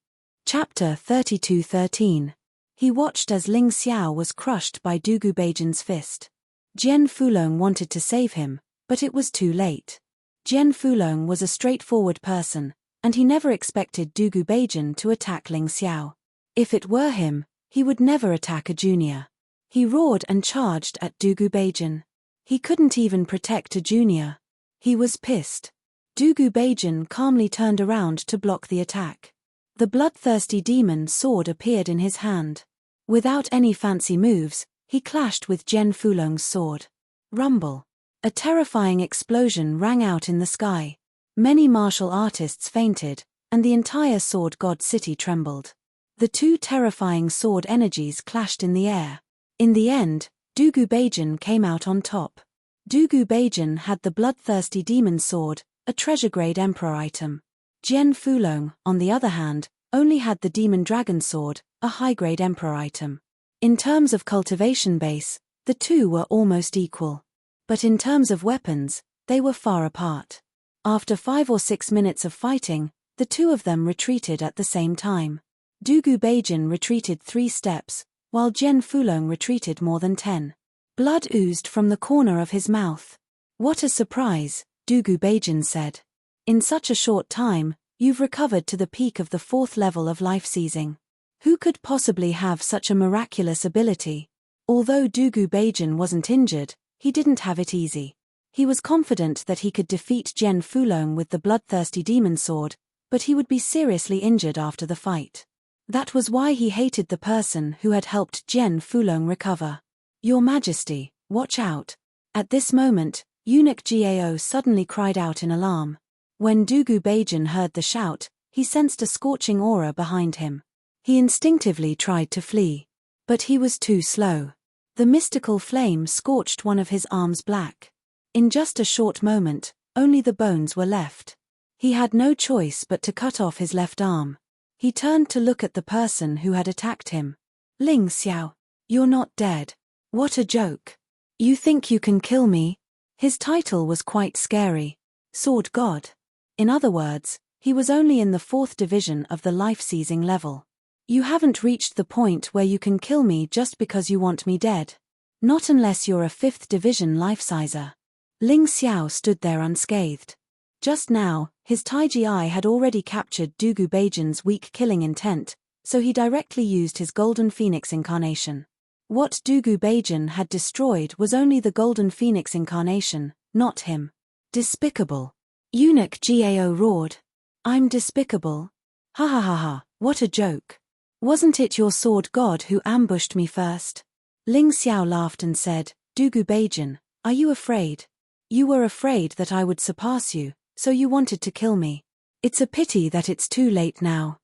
Chapter 32:13. He watched as Ling Xiao was crushed by Dugu Beijing's fist. Jian Fulong wanted to save him, but it was too late. Jian Fulong was a straightforward person, and he never expected Dugu Beijing to attack Ling Xiao. If it were him, he would never attack a junior. He roared and charged at Dugu Beijing. He couldn't even protect a junior. He was pissed. Dugu Beijing calmly turned around to block the attack. The bloodthirsty demon sword appeared in his hand. Without any fancy moves, he clashed with Zhen Fulong's sword. Rumble. A terrifying explosion rang out in the sky. Many martial artists fainted, and the entire Sword God city trembled. The two terrifying sword energies clashed in the air. In the end, Dugu Beijing came out on top. Dugu Beijing had the bloodthirsty demon sword, a treasure-grade emperor item. Zhen Fulong, on the other hand, only had the demon dragon sword, a high-grade emperor item. In terms of cultivation base, the two were almost equal. But in terms of weapons, they were far apart. After 5 or 6 minutes of fighting, the two of them retreated at the same time. Dugu Beijing retreated 3 steps, while Zhen Fulong retreated more than 10. Blood oozed from the corner of his mouth. "What a surprise," Dugu Beijing said. "In such a short time, you've recovered to the peak of the 4th level of life seizing. Who could possibly have such a miraculous ability?" Although Dugu Beijing wasn't injured, he didn't have it easy. He was confident that he could defeat Zhen Fulong with the bloodthirsty demon sword, but he would be seriously injured after the fight. That was why he hated the person who had helped Zhen Fulong recover. "Your Majesty, watch out." At this moment, Eunuch Gao suddenly cried out in alarm. When Dugu Beijing heard the shout, he sensed a scorching aura behind him. He instinctively tried to flee. But he was too slow. The mystical flame scorched one of his arms black. In just a short moment, only the bones were left. He had no choice but to cut off his left arm. He turned to look at the person who had attacked him. "Ling Xiao, you're not dead. What a joke. You think you can kill me?" His title was quite scary. Sword God. In other words, he was only in the 4th division of the life-seizing level. "You haven't reached the point where you can kill me just because you want me dead. Not unless you're a 5th division life-sizer." Ling Xiao stood there unscathed. Just now, his Taiji eye had already captured Dugu Beijing's weak killing intent, so he directly used his Golden Phoenix incarnation. What Dugu Beijing had destroyed was only the Golden Phoenix incarnation, not him. "Despicable." Eunuch Gao roared. "I'm despicable? Ha ha ha ha, what a joke. Wasn't it your sword god who ambushed me first?" Ling Xiao laughed and said, "Dugu Beijing, are you afraid? You were afraid that I would surpass you, so you wanted to kill me. It's a pity that it's too late now.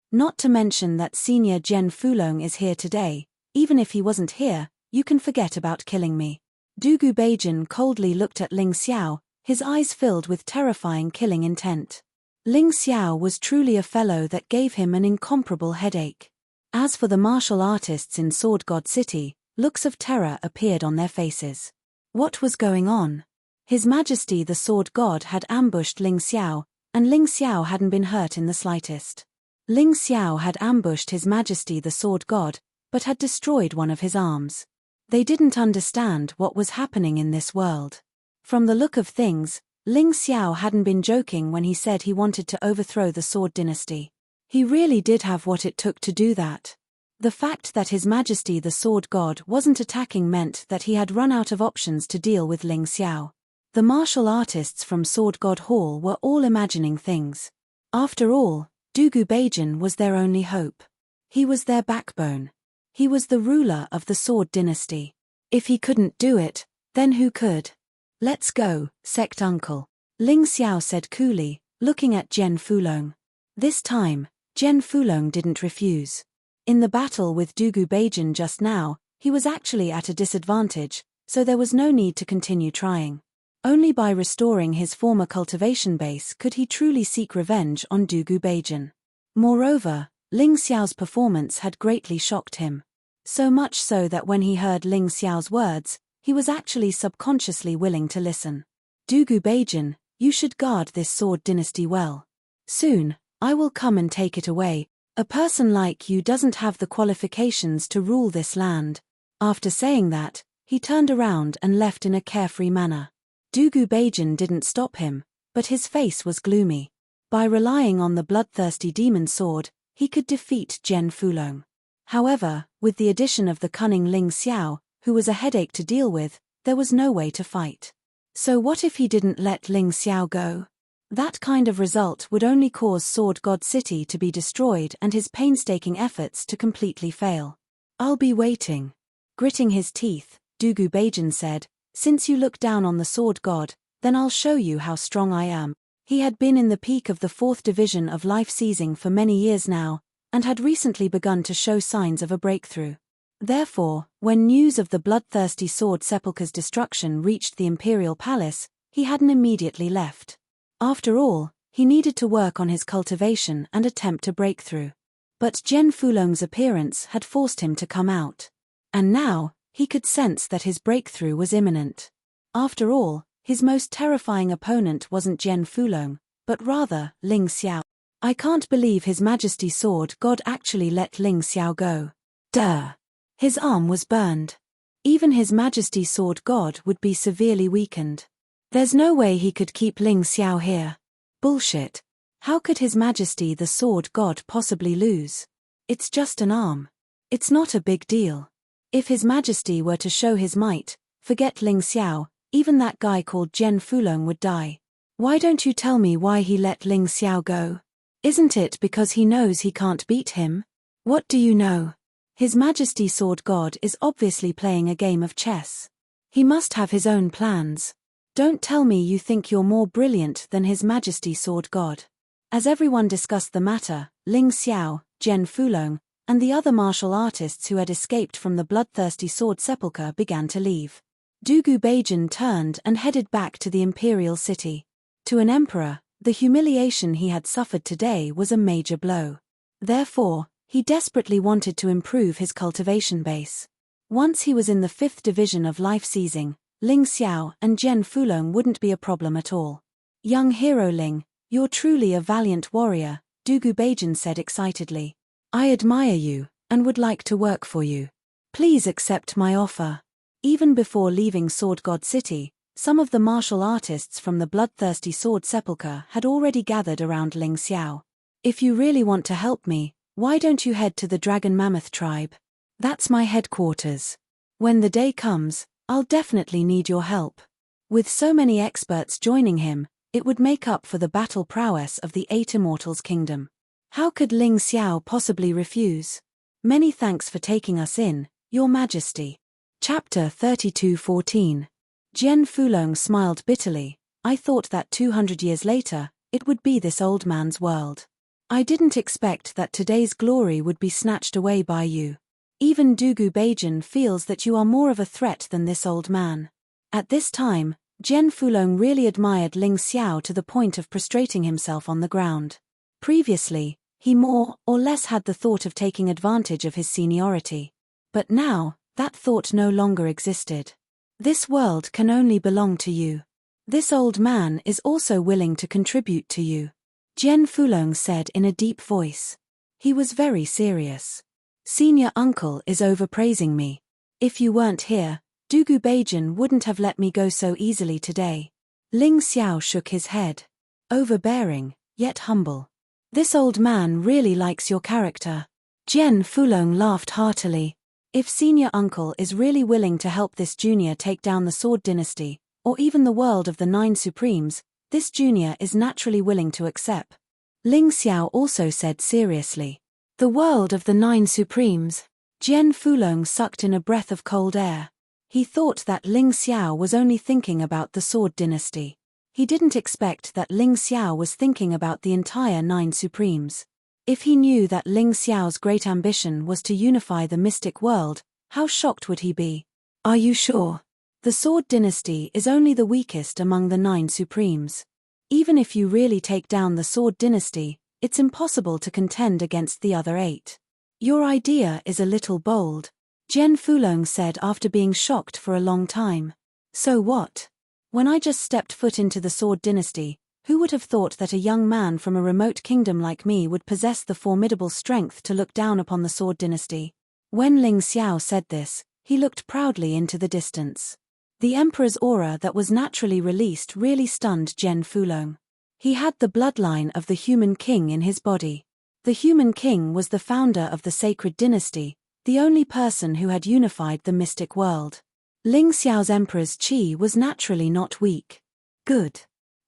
Not to mention that Senior Zhen Fulong is here today. Even if he wasn't here, you can forget about killing me." Dugu Beijing coldly looked at Ling Xiao, his eyes filled with terrifying killing intent. Ling Xiao was truly a fellow that gave him an incomparable headache. As for the martial artists in Sword God City, looks of terror appeared on their faces. What was going on? His Majesty the Sword God had ambushed Ling Xiao, and Ling Xiao hadn't been hurt in the slightest. Ling Xiao had ambushed His Majesty the Sword God, but had destroyed one of his arms. They didn't understand what was happening in this world. From the look of things, Ling Xiao hadn't been joking when he said he wanted to overthrow the Sword Dynasty. He really did have what it took to do that. The fact that His Majesty the Sword God wasn't attacking meant that he had run out of options to deal with Ling Xiao. The martial artists from Sword God Hall were all imagining things. After all, Dugu Beijing was their only hope. He was their backbone. He was the ruler of the Sword Dynasty. If he couldn't do it, then who could? "Let's go, sect uncle," Ling Xiao said coolly, looking at Zhen Fulong. This time, Zhen Fulong didn't refuse. In the battle with Dugu Beijing just now, he was actually at a disadvantage, so there was no need to continue trying. Only by restoring his former cultivation base could he truly seek revenge on Dugu Beijing. Moreover, Ling Xiao's performance had greatly shocked him. So much so that when he heard Ling Xiao's words, he was actually subconsciously willing to listen. "Dugu Beijing, you should guard this Sword Dynasty well. Soon, I will come and take it away. A person like you doesn't have the qualifications to rule this land." After saying that, he turned around and left in a carefree manner. Dugu Beijing didn't stop him, but his face was gloomy. By relying on the bloodthirsty demon sword, he could defeat Zhen Fulong. However, with the addition of the cunning Ling Xiao, who was a headache to deal with, there was no way to fight. So what if he didn't let Ling Xiao go? That kind of result would only cause Sword God City to be destroyed and his painstaking efforts to completely fail. I'll be waiting. Gritting his teeth, Dugu Bajan said, since you look down on the Sword God, then I'll show you how strong I am. He had been in the peak of the 4th division of life seizing for many years now, and had recently begun to show signs of a breakthrough. Therefore, when news of the bloodthirsty Sword Sepulchre's destruction reached the Imperial Palace, he hadn't immediately left. After all, he needed to work on his cultivation and attempt a breakthrough. But Jian Fulong's appearance had forced him to come out. And now, he could sense that his breakthrough was imminent. After all, his most terrifying opponent wasn't Jian Fulong, but rather Ling Xiao. I can't believe His Majesty Sword God actually let Ling Xiao go. Duh. His arm was burned. Even His Majesty Sword God would be severely weakened. There's no way he could keep Ling Xiao here. Bullshit. How could His Majesty the Sword God possibly lose? It's just an arm. It's not a big deal. If His Majesty were to show his might, forget Ling Xiao, even that guy called Jian Fulong would die. Why don't you tell me why he let Ling Xiao go? Isn't it because he knows he can't beat him? What do you know? His Majesty Sword God is obviously playing a game of chess. He must have his own plans. Don't tell me you think you're more brilliant than His Majesty Sword God. As everyone discussed the matter, Ling Xiao, Jian Fulong, and the other martial artists who had escaped from the bloodthirsty Sword Sepulchre began to leave. Dugu Bajan turned and headed back to the imperial city. To an emperor, the humiliation he had suffered today was a major blow. Therefore, he desperately wanted to improve his cultivation base. Once he was in the 5th division of life seizing, Ling Xiao and Jian Fulong wouldn't be a problem at all. Young hero Ling, you're truly a valiant warrior, Dugu Bajan said excitedly. I admire you, and would like to work for you. Please accept my offer. Even before leaving Sword God City, some of the martial artists from the bloodthirsty Sword Sepulchre had already gathered around Ling Xiao. If you really want to help me, why don't you head to the Dragon Mammoth tribe? That's my headquarters. When the day comes, I'll definitely need your help. With so many experts joining him, it would make up for the battle prowess of the 8 Immortals' kingdom. How could Ling Xiao possibly refuse? Many thanks for taking us in, Your Majesty. Chapter 32:14. Jian Fulong smiled bitterly. I thought that 200 years later, it would be this old man's world. I didn't expect that today's glory would be snatched away by you. Even Dugu Bajan feels that you are more of a threat than this old man. At this time, Jian Fulong really admired Ling Xiao to the point of prostrating himself on the ground. Previously, he more or less had the thought of taking advantage of his seniority. But now, that thought no longer existed. This world can only belong to you. This old man is also willing to contribute to you. Jian Fulong said in a deep voice. He was very serious. Senior uncle is overpraising me. If you weren't here, Dugu Bajan wouldn't have let me go so easily today. Ling Xiao shook his head. Overbearing, yet humble. This old man really likes your character. Jian Fulong laughed heartily. If senior uncle is really willing to help this junior take down the Sword Dynasty, or even the world of the 9 Supremes, this junior is naturally willing to accept. Ling Xiao also said seriously. The world of the 9 Supremes. Jian Fulong sucked in a breath of cold air. He thought that Ling Xiao was only thinking about the Sword Dynasty. He didn't expect that Ling Xiao was thinking about the entire 9 Supremes. If he knew that Ling Xiao's great ambition was to unify the mystic world, how shocked would he be? Are you sure? The Sword Dynasty is only the weakest among the 9 Supremes. Even if you really take down the Sword Dynasty, it's impossible to contend against the other 8. Your idea is a little bold, Jian Fulong said after being shocked for a long time. So what? When I just stepped foot into the Sword Dynasty, who would have thought that a young man from a remote kingdom like me would possess the formidable strength to look down upon the Sword Dynasty? When Ling Xiao said this, he looked proudly into the distance. The emperor's aura that was naturally released really stunned Jian Fulong. He had the bloodline of the human king in his body. The human king was the founder of the sacred dynasty, the only person who had unified the mystic world. Ling Xiao's emperor's qi was naturally not weak. Good.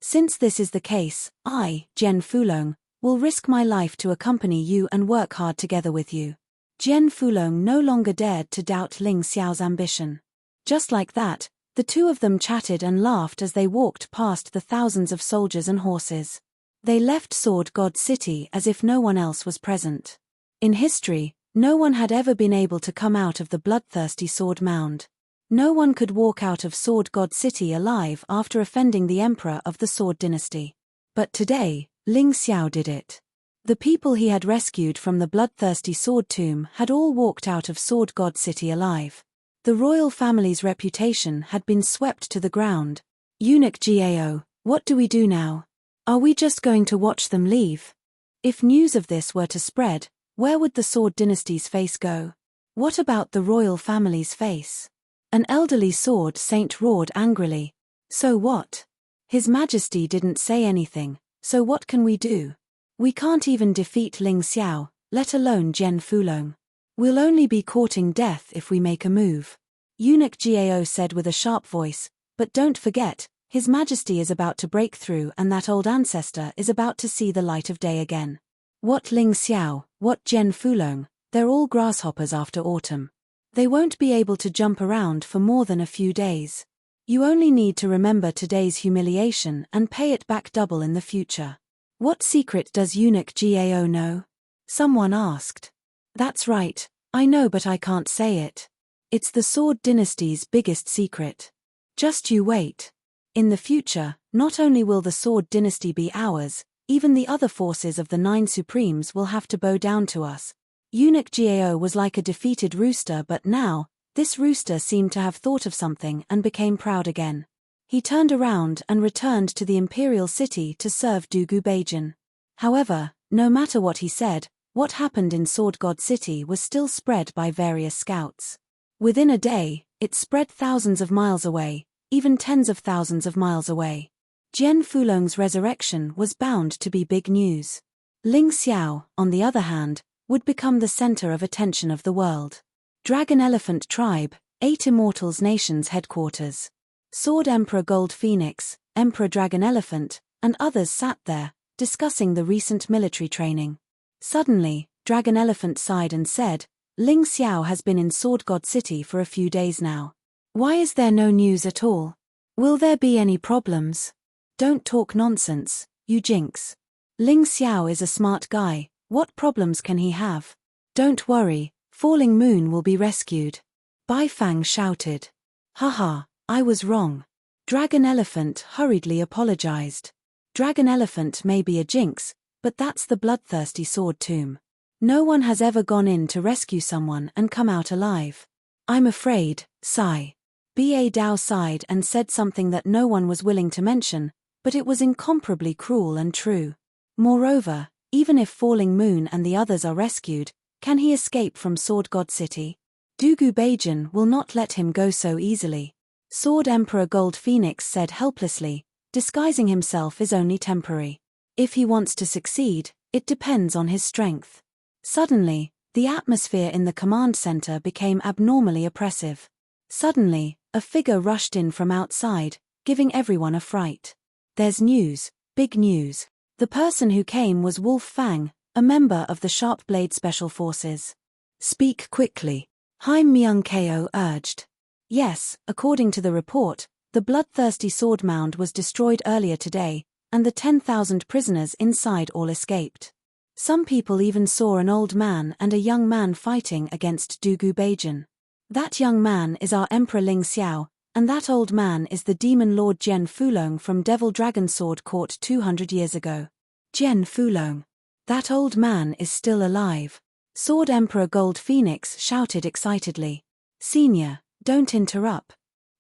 Since this is the case, I, Jian Fulong, will risk my life to accompany you and work hard together with you. Jian Fulong no longer dared to doubt Ling Xiao's ambition. Just like that, the two of them chatted and laughed as they walked past the thousands of soldiers and horses. They left Sword God City as if no one else was present. In history, no one had ever been able to come out of the bloodthirsty Sword Mound. No one could walk out of Sword God City alive after offending the Emperor of the Sword Dynasty. But today, Ling Xiao did it. The people he had rescued from the bloodthirsty Sword Tomb had all walked out of Sword God City alive. The royal family's reputation had been swept to the ground. Eunuch Gao, what do we do now? Are we just going to watch them leave? If news of this were to spread, where would the Sword Dynasty's face go? What about the royal family's face? An elderly sword saint roared angrily. So what? His Majesty didn't say anything, so what can we do? We can't even defeat Ling Xiao, let alone Jian Fulong. We'll only be courting death if we make a move. Eunuch Gao said with a sharp voice, but don't forget, His Majesty is about to break through and that old ancestor is about to see the light of day again. What Ling Xiao, what Jian Fulong, they're all grasshoppers after autumn. They won't be able to jump around for more than a few days. You only need to remember today's humiliation and pay it back double in the future. What secret does Eunuch Gao know? Someone asked. That's right, I know but I can't say it. It's the Sword Dynasty's biggest secret. Just you wait. In the future, not only will the Sword Dynasty be ours, even the other forces of the Nine Supremes will have to bow down to us. Eunuch Gao was like a defeated rooster, but now, this rooster seemed to have thought of something and became proud again. He turned around and returned to the imperial city to serve Dugu Beijan. However, no matter what he said, what happened in Sword God City was still spread by various scouts. Within a day, it spread thousands of miles away, even tens of thousands of miles away. Jian Fulong's resurrection was bound to be big news. Ling Xiao, on the other hand, would become the center of attention of the world. Dragon Elephant Tribe, 8 Immortals Nations headquarters. Sword Emperor Gold Phoenix, Emperor Dragon Elephant, and others sat there, discussing the recent military training. Suddenly, Dragon Elephant sighed and said, Ling Xiao has been in Sword God City for a few days now. Why is there no news at all? Will there be any problems? Don't talk nonsense, you jinx. Ling Xiao is a smart guy, what problems can he have? Don't worry, Falling Moon will be rescued. Bai Fang shouted. Haha, I was wrong. Dragon Elephant hurriedly apologized. Dragon Elephant may be a jinx, but that's the bloodthirsty Sword Tomb. No one has ever gone in to rescue someone and come out alive. I'm afraid, sigh. Ba Dao sighed and said something that no one was willing to mention, but it was incomparably cruel and true. Moreover, even if Falling Moon and the others are rescued, can he escape from Sword God City? Dugu Beijan will not let him go so easily. Sword Emperor Gold Phoenix said helplessly, disguising himself is only temporary. If he wants to succeed, it depends on his strength. Suddenly, the atmosphere in the command center became abnormally oppressive. Suddenly, a figure rushed in from outside, giving everyone a fright. There's news, big news. The person who came was Wolf Fang, a member of the Sharp Blade Special Forces. Speak quickly, Haim Myung Ko urged. Yes, according to the report, the bloodthirsty sword mound was destroyed earlier today, and the 10,000 prisoners inside all escaped. Some people even saw an old man and a young man fighting against Dugu Beijan. That young man is our Emperor Ling Xiao, and that old man is the demon lord Jian Fulong from Devil Dragon Sword Court 200 years ago. Jian Fulong. That old man is still alive. Sword Emperor Gold Phoenix shouted excitedly. Senior, don't interrupt.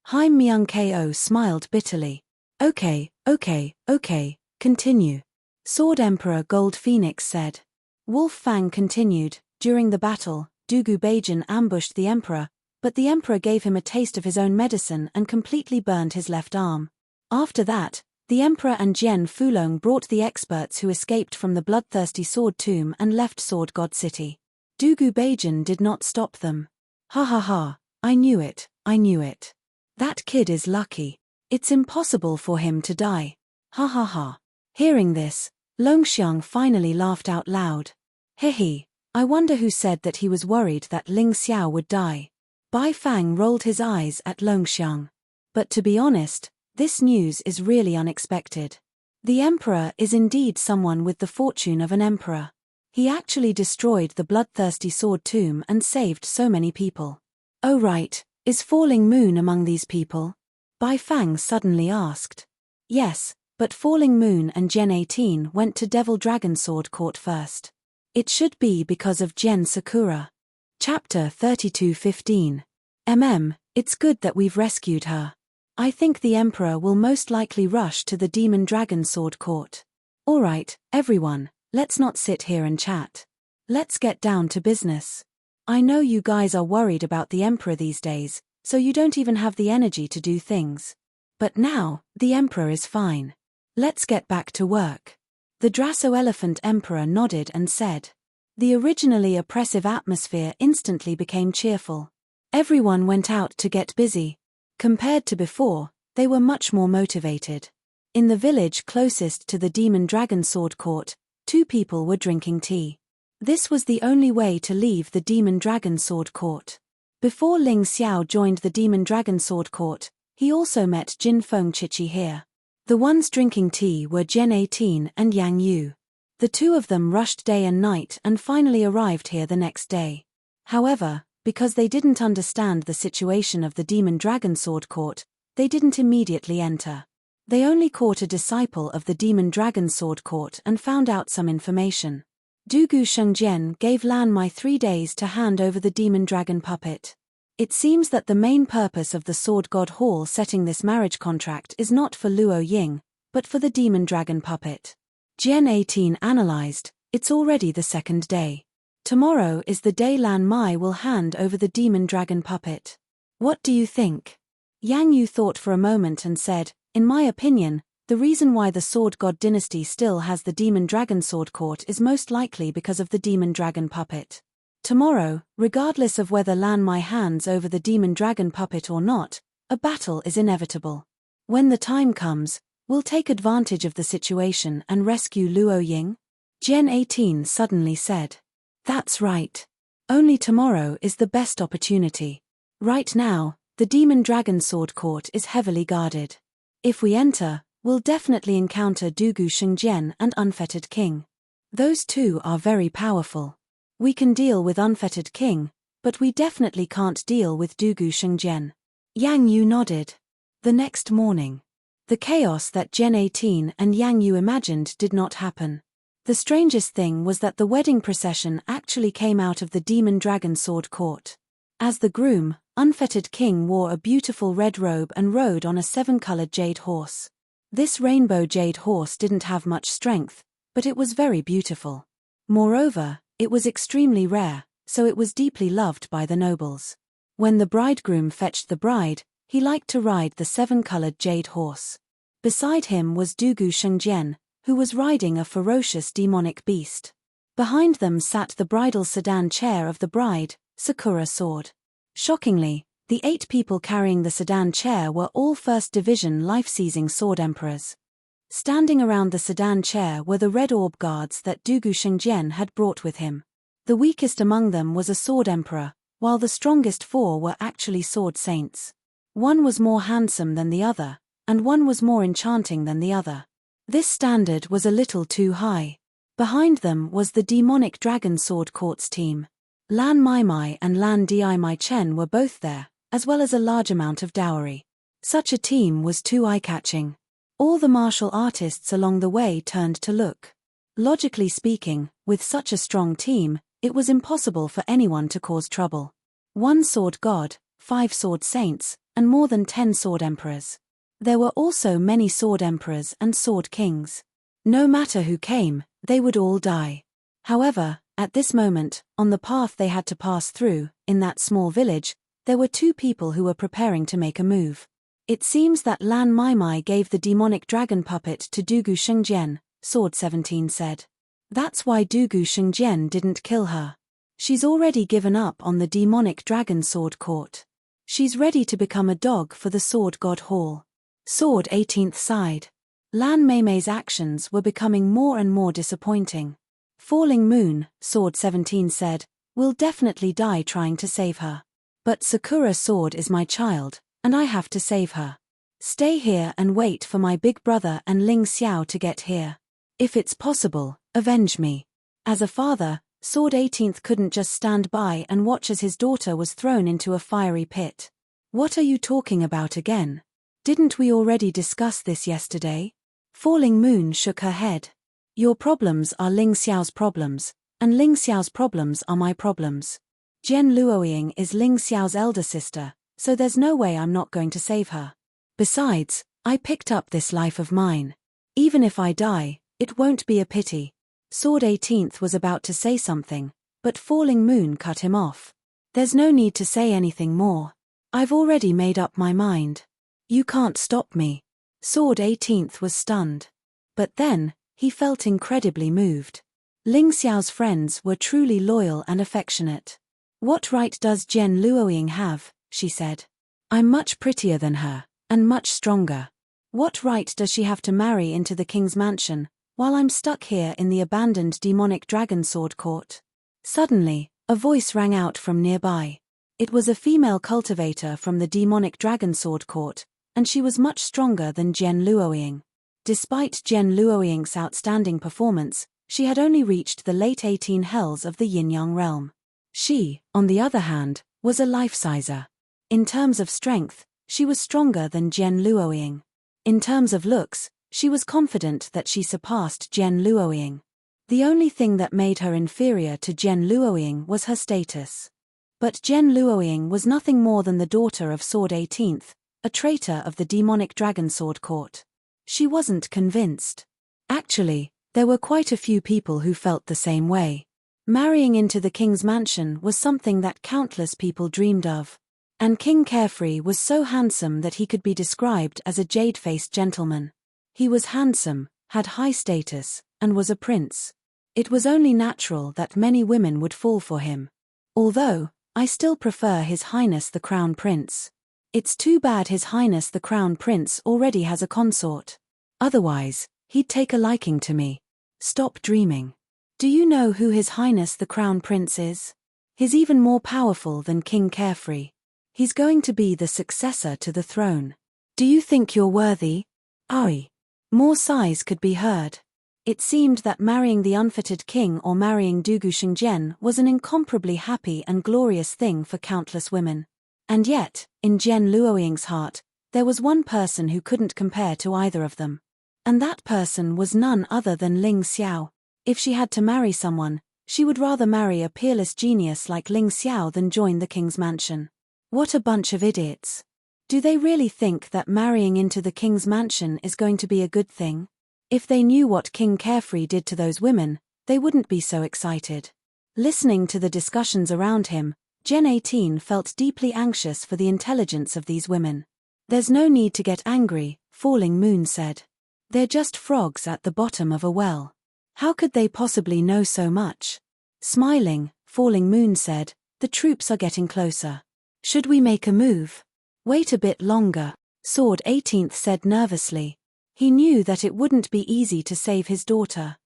Haim Myung Ko smiled bitterly. Okay, continue. Sword Emperor Gold Phoenix said. Wolf Fang continued, during the battle, Dugu Beijan ambushed the Emperor, but the Emperor gave him a taste of his own medicine and completely burned his left arm. After that, the Emperor and Jian Fulong brought the experts who escaped from the bloodthirsty Sword Tomb and left Sword God City. Dugu Beijan did not stop them. Ha ha ha, I knew it. That kid is lucky. It's impossible for him to die. Ha ha ha. Hearing this, Longxiang finally laughed out loud. Hehe, I wonder who said that he was worried that Ling Xiao would die. Bai Fang rolled his eyes at Longxiang. But to be honest, this news is really unexpected. The emperor is indeed someone with the fortune of an emperor. He actually destroyed the bloodthirsty sword tomb and saved so many people. Oh right, is Falling Moon among these people? Bai Fang suddenly asked. Yes, but Falling Moon and Gen 18 went to Devil Dragon Sword Court first. It should be because of Gen Sakura. Chapter 32:15. It's good that we've rescued her. I think the Emperor will most likely rush to the Demon Dragon Sword Court. Alright, everyone, let's not sit here and chat. Let's get down to business. I know you guys are worried about the Emperor these days, so you don't even have the energy to do things. But now, the Emperor is fine. Let's get back to work. The Drasso Elephant Emperor nodded and said. The originally oppressive atmosphere instantly became cheerful. Everyone went out to get busy. Compared to before, they were much more motivated. In the village closest to the Demon Dragon Sword Court, 2 people were drinking tea. This was the only way to leave the Demon Dragon Sword Court. Before Ling Xiao joined the Demon Dragon Sword Court, he also met Jin Fengchichi here. The ones drinking tea were Gen 18 and Yang Yu. The 2 of them rushed day and night and finally arrived here the next day. However, because they didn't understand the situation of the Demon Dragon Sword Court, they didn't immediately enter. They only caught a disciple of the Demon Dragon Sword Court and found out some information. Dugu Shengjian gave Lan Mai 3 days to hand over the Demon Dragon puppet. It seems that the main purpose of the Sword God Hall setting this marriage contract is not for Luo Ying, but for the Demon Dragon puppet. Gen 18 analyzed, it's already the 2nd day. Tomorrow is the day Lan Mai will hand over the Demon Dragon puppet. What do you think? Yang Yu thought for a moment and said, in my opinion, the reason why the Sword God dynasty still has the Demon Dragon Sword Court is most likely because of the Demon Dragon puppet. Tomorrow, regardless of whether Lan Mai hands over the Demon Dragon puppet or not, a battle is inevitable. When the time comes, we'll take advantage of the situation and rescue Luo Ying? Gen 18 suddenly said. That's right. Only tomorrow is the best opportunity. Right now, the Demon Dragon Sword Court is heavily guarded. If we enter, we'll definitely encounter Dugu Shengjian and Unfettered King. Those 2 are very powerful. We can deal with Unfettered King, but we definitely can't deal with Dugu Shengjian. Yang Yu nodded. The next morning. The chaos that Gen 18 and Yang Yu imagined did not happen. The strangest thing was that the wedding procession actually came out of the Demon Dragon Sword Court. As the groom, Unfettered King wore a beautiful red robe and rode on a 7-colored jade horse. This rainbow jade horse didn't have much strength, but it was very beautiful. Moreover, it was extremely rare, so it was deeply loved by the nobles. When the bridegroom fetched the bride, he liked to ride the 7-colored jade horse. Beside him was Dugu Shengjian, who was riding a ferocious demonic beast. Behind them sat the bridal sedan chair of the bride, Sakura Sword. Shockingly, the 8 people carrying the sedan chair were all 1st Division life-seizing sword emperors. Standing around the sedan chair were the red orb guards that Dugu Shengjian had brought with him. The weakest among them was a sword emperor, while the strongest 4 were actually sword saints. One was more handsome than the other, and one was more enchanting than the other. This standard was a little too high. Behind them was the Demonic Dragon Sword Court's team. Lan Mai and Lan Mai Chen were both there, as well as a large amount of dowry. Such a team was too eye-catching. All the martial artists along the way turned to look. Logically speaking, with such a strong team, it was impossible for anyone to cause trouble. 1 sword god, 5 sword saints, and more than 10 sword emperors. There were also many sword emperors and sword kings. No matter who came, they would all die. However, at this moment, on the path they had to pass through, in that small village, there were 2 people who were preparing to make a move. It seems that Lan Mai gave the demonic dragon puppet to Dugu Shengjian, Sword 17 said. That's why Dugu Shengjian didn't kill her. She's already given up on the demonic dragon sword court. She's ready to become a dog for the Sword God Hall. Sword 18th side. Lan Meimei's actions were becoming more and more disappointing. Falling Moon, Sword 17 said, will definitely die trying to save her. But Sakura Sword is my child, and I have to save her. Stay here and wait for my big brother and Ling Xiao to get here. If it's possible, avenge me. As a father, Sword 18th couldn't just stand by and watch as his daughter was thrown into a fiery pit. What are you talking about again? Didn't we already discuss this yesterday? Falling Moon shook her head. Your problems are Ling Xiao's problems, and Ling Xiao's problems are my problems. Jian Luoying is Ling Xiao's elder sister, so there's no way I'm not going to save her. Besides, I picked up this life of mine. Even if I die, it won't be a pity. Sword 18th was about to say something, but Falling Moon cut him off. There's no need to say anything more. I've already made up my mind. You can't stop me. Sword 18th was stunned. But then, he felt incredibly moved. Ling Xiao's friends were truly loyal and affectionate. What right does Jian Luoying have, she said. I'm much prettier than her, and much stronger. What right does she have to marry into the king's mansion, while I'm stuck here in the abandoned demonic dragon sword court? Suddenly, a voice rang out from nearby. It was a female cultivator from the demonic dragon sword court, and she was much stronger than Jian Luoying. Despite Jian Luoying's outstanding performance, she had only reached the late 18 hells of the yin-yang realm. She, on the other hand, was a life-sizer. In terms of strength, she was stronger than Jian Luoying. In terms of looks, she was confident that she surpassed Jian Luoying. The only thing that made her inferior to Jian Luoying was her status. But Jian Luoying was nothing more than the daughter of Sword 18th, a traitor of the demonic dragon sword court. She wasn't convinced. Actually, there were quite a few people who felt the same way. Marrying into the king's mansion was something that countless people dreamed of. And King Carefree was so handsome that he could be described as a jade-faced gentleman. He was handsome, had high status, and was a prince. It was only natural that many women would fall for him. Although, I still prefer His Highness the Crown Prince. It's too bad His Highness the Crown Prince already has a consort. Otherwise, he'd take a liking to me. Stop dreaming. Do you know who His Highness the Crown Prince is? He's even more powerful than King Carefree. He's going to be the successor to the throne. Do you think you're worthy? Aye. More sighs could be heard. It seemed that marrying the unfitted king or marrying Dugu Shengjian was an incomparably happy and glorious thing for countless women. And yet, in Jian Luoying's heart, there was one person who couldn't compare to either of them. And that person was none other than Ling Xiao. If she had to marry someone, she would rather marry a peerless genius like Ling Xiao than join the king's mansion. What a bunch of idiots. Do they really think that marrying into the king's mansion is going to be a good thing? If they knew what King Carefree did to those women, they wouldn't be so excited. Listening to the discussions around him, Gen 18 felt deeply anxious for the intelligence of these women. There's no need to get angry, Falling Moon said. They're just frogs at the bottom of a well. How could they possibly know so much? Smiling, Falling Moon said, the troops are getting closer. Should we make a move? Wait a bit longer, Sword 18th said nervously. He knew that it wouldn't be easy to save his daughter.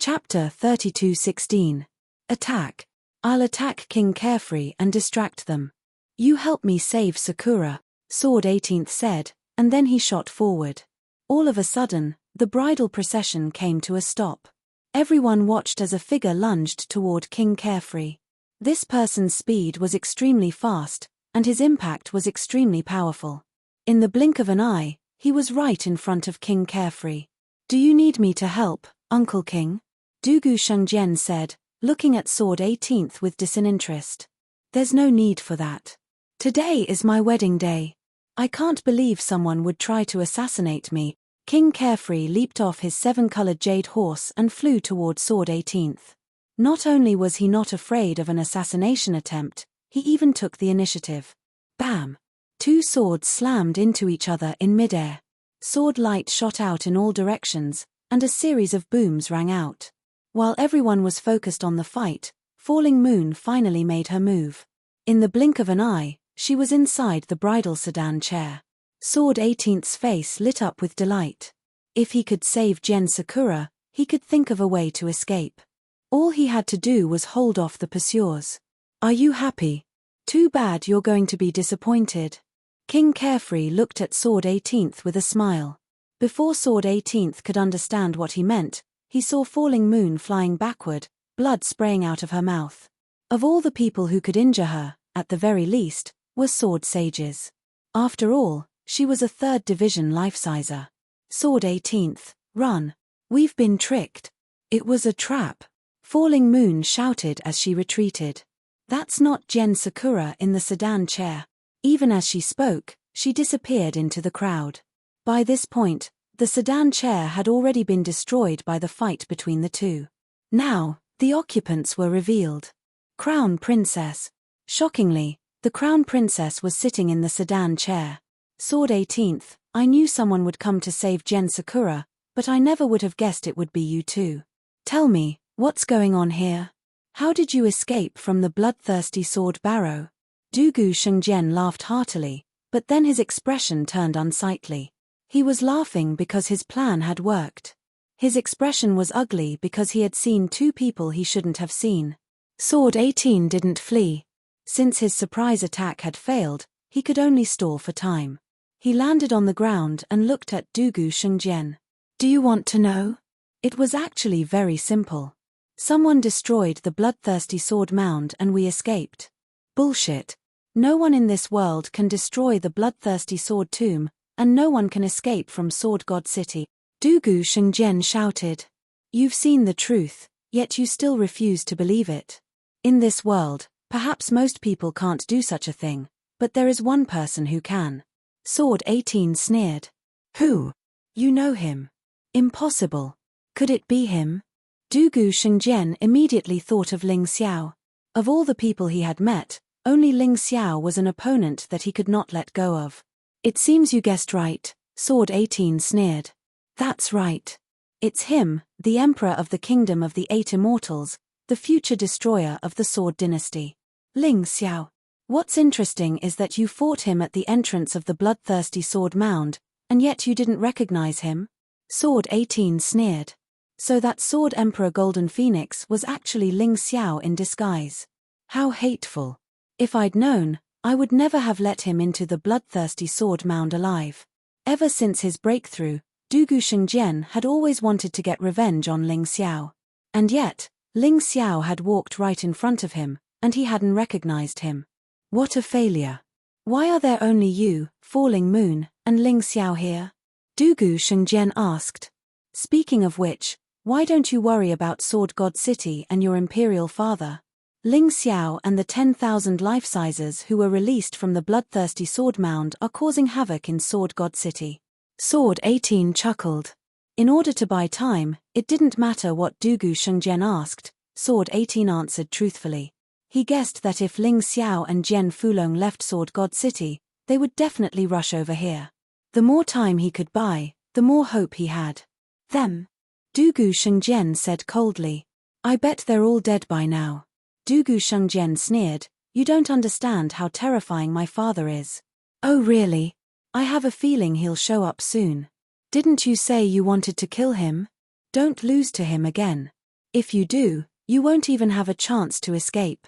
Chapter 32:16. Attack. I'll attack King Carefree and distract them. You help me save Sakura, Sword 18th said, and then he shot forward. All of a sudden, the bridal procession came to a stop. Everyone watched as a figure lunged toward King Carefree. This person's speed was extremely fast, and his impact was extremely powerful. In the blink of an eye, he was right in front of King Carefree. Do you need me to help, Uncle King? Dugu Shengjian said, looking at Sword 18th with disinterest. There's no need for that. Today is my wedding day. I can't believe someone would try to assassinate me. King Carefree leaped off his 7-colored jade horse and flew toward Sword 18th. Not only was he not afraid of an assassination attempt, he even took the initiative. Bam! 2 swords slammed into each other in midair. Sword light shot out in all directions, and a series of booms rang out. While everyone was focused on the fight, Falling Moon finally made her move. In the blink of an eye, she was inside the bridal sedan chair. Sword 18th's face lit up with delight. If he could save Gen Sakura, he could think of a way to escape. All he had to do was hold off the pursuers. Are you happy? Too bad you're going to be disappointed. King Carefree looked at Sword 18th with a smile. Before Sword 18th could understand what he meant, he saw Falling Moon flying backward, blood spraying out of her mouth. Of all the people who could injure her, at the very least, were sword sages. After all, she was a 3rd division life-sizer. Sword 18th, run. We've been tricked. It was a trap. Falling Moon shouted as she retreated. That's not Gen Sakura in the sedan chair. Even as she spoke, she disappeared into the crowd. By this point, the sedan chair had already been destroyed by the fight between the two. Now, the occupants were revealed. Crown Princess. Shockingly, the Crown Princess was sitting in the sedan chair. Sword 18th, I knew someone would come to save Gen Sakura, but I never would have guessed it would be you two. Tell me, what's going on here? How did you escape from the bloodthirsty sword barrow? Dugu Shengjian laughed heartily, but then his expression turned unsightly. He was laughing because his plan had worked. His expression was ugly because he had seen two people he shouldn't have seen. Sword 18 didn't flee. Since his surprise attack had failed, he could only stall for time. He landed on the ground and looked at Dugu Shengjian. Do you want to know? It was actually very simple. Someone destroyed the bloodthirsty sword mound and we escaped. Bullshit. No one in this world can destroy the bloodthirsty sword tomb, and no one can escape from Sword God City. Dugu Shengjian shouted. You've seen the truth, yet you still refuse to believe it. In this world, perhaps most people can't do such a thing, but there is one person who can. Sword 18 sneered. Who? You know him. Impossible. Could it be him? Dugu Shengjian immediately thought of Ling Xiao. Of all the people he had met, only Ling Xiao was an opponent that he could not let go of. It seems you guessed right, Sword 18 sneered. That's right. It's him, the Emperor of the Kingdom of the Eight Immortals, the future destroyer of the Sword Dynasty. Ling Xiao. What's interesting is that you fought him at the entrance of the bloodthirsty sword mound, and yet you didn't recognize him? Sword 18 sneered. So that Sword Emperor Golden Phoenix was actually Ling Xiao in disguise. How hateful. If I'd known, I would never have let him into the bloodthirsty sword mound alive. Ever since his breakthrough, Dugu Shengjian had always wanted to get revenge on Ling Xiao. And yet, Ling Xiao had walked right in front of him, and he hadn't recognized him. What a failure. Why are there only you, Falling Moon, and Ling Xiao here? Dugu Shengjian asked. Speaking of which, why don't you worry about Sword God City and your imperial father? Ling Xiao and the 10,000 life-sizers who were released from the bloodthirsty sword mound are causing havoc in Sword God City. Sword 18 chuckled. In order to buy time, it didn't matter what Dugu Shengjian asked, Sword 18 answered truthfully. He guessed that if Ling Xiao and Jian Fulong left Sword God City, they would definitely rush over here. The more time he could buy, the more hope he had. Them? Dugu Shengjian said coldly. I bet they're all dead by now. Dugu Shengjian sneered. You don't understand how terrifying my father is. Oh really? I have a feeling he'll show up soon. Didn't you say you wanted to kill him? Don't lose to him again. If you do, you won't even have a chance to escape.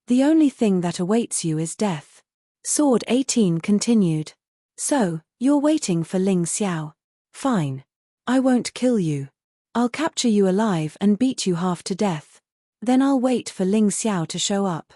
The only thing that awaits you is death. Sword 18 continued. So, you're waiting for Ling Xiao. Fine. I won't kill you. I'll capture you alive and beat you half to death. Then I'll wait for Ling Xiao to show up.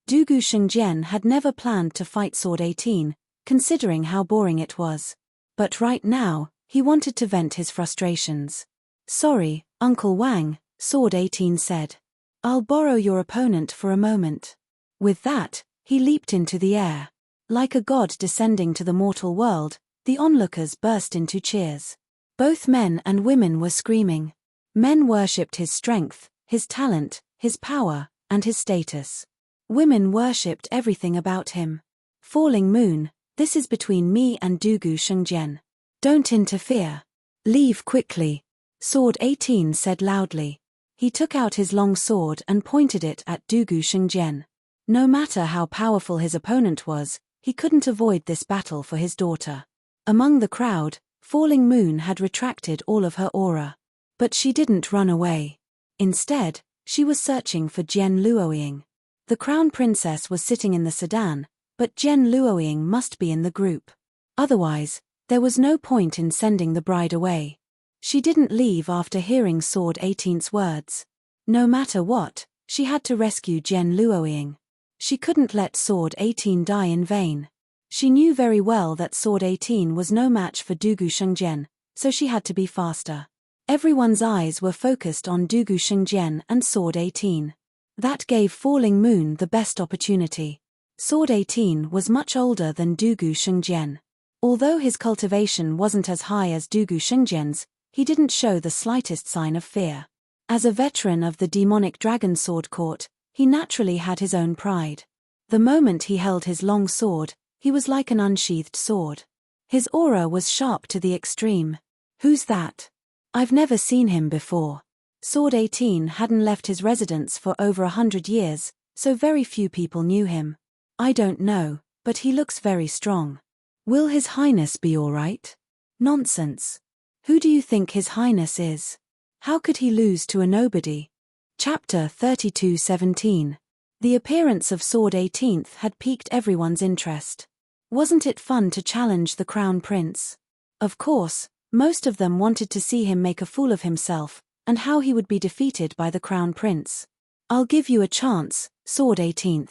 Dugu Shengjian had never planned to fight Sword 18, considering how boring it was. But right now, he wanted to vent his frustrations. Sorry, Uncle Wang, Sword 18 said. I'll borrow your opponent for a moment. With that, he leaped into the air. Like a god descending to the mortal world, the onlookers burst into cheers. Both men and women were screaming. Men worshipped his strength, his talent, his power, and his status. Women worshipped everything about him. Falling Moon, this is between me and Dugu Shengjian. Don't interfere. Leave quickly. Sword 18 said loudly. He took out his long sword and pointed it at Dugu Shengjian. No matter how powerful his opponent was, he couldn't avoid this battle for his daughter. Among the crowd, Falling Moon had retracted all of her aura. But she didn't run away. Instead, she was searching for Jian Luoying. The crown princess was sitting in the sedan, but Jian Luoying must be in the group. Otherwise, there was no point in sending the bride away. She didn't leave after hearing Sword 18's words. No matter what, she had to rescue Jian Luoying. She couldn't let Sword 18 die in vain. She knew very well that Sword 18 was no match for Dugu Shengjian, so she had to be faster. Everyone's eyes were focused on Dugu Shengjian and Sword 18. That gave Falling Moon the best opportunity. Sword 18 was much older than Dugu Shengjian. Although his cultivation wasn't as high as Dugu Shengjian's, he didn't show the slightest sign of fear. As a veteran of the demonic dragon sword court, he naturally had his own pride. The moment he held his long sword, he was like an unsheathed sword. His aura was sharp to the extreme. Who's that? I've never seen him before. Sword 18 hadn't left his residence for over 100 years, so very few people knew him. I don't know, but he looks very strong. Will His Highness be all right? Nonsense. Who do you think His Highness is? How could he lose to a nobody? Chapter 32:17. The appearance of Sword 18 had piqued everyone's interest. Wasn't it fun to challenge the Crown Prince? Of course, most of them wanted to see him make a fool of himself, and how he would be defeated by the Crown Prince. I'll give you a chance, Sword 18.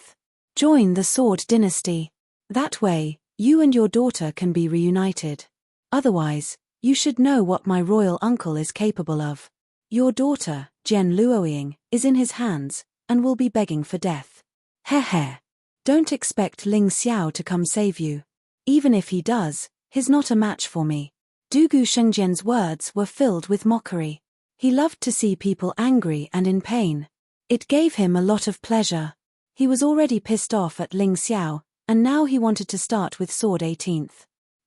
Join the Sword Dynasty. That way, you and your daughter can be reunited. Otherwise, you should know what my royal uncle is capable of. Your daughter, Jian Luoying, is in his hands, and will be begging for death. Heh. Don't expect Ling Xiao to come save you. Even if he does, he's not a match for me. Dugu Shengjian's words were filled with mockery. He loved to see people angry and in pain. It gave him a lot of pleasure. He was already pissed off at Ling Xiao, and now he wanted to start with Sword 18.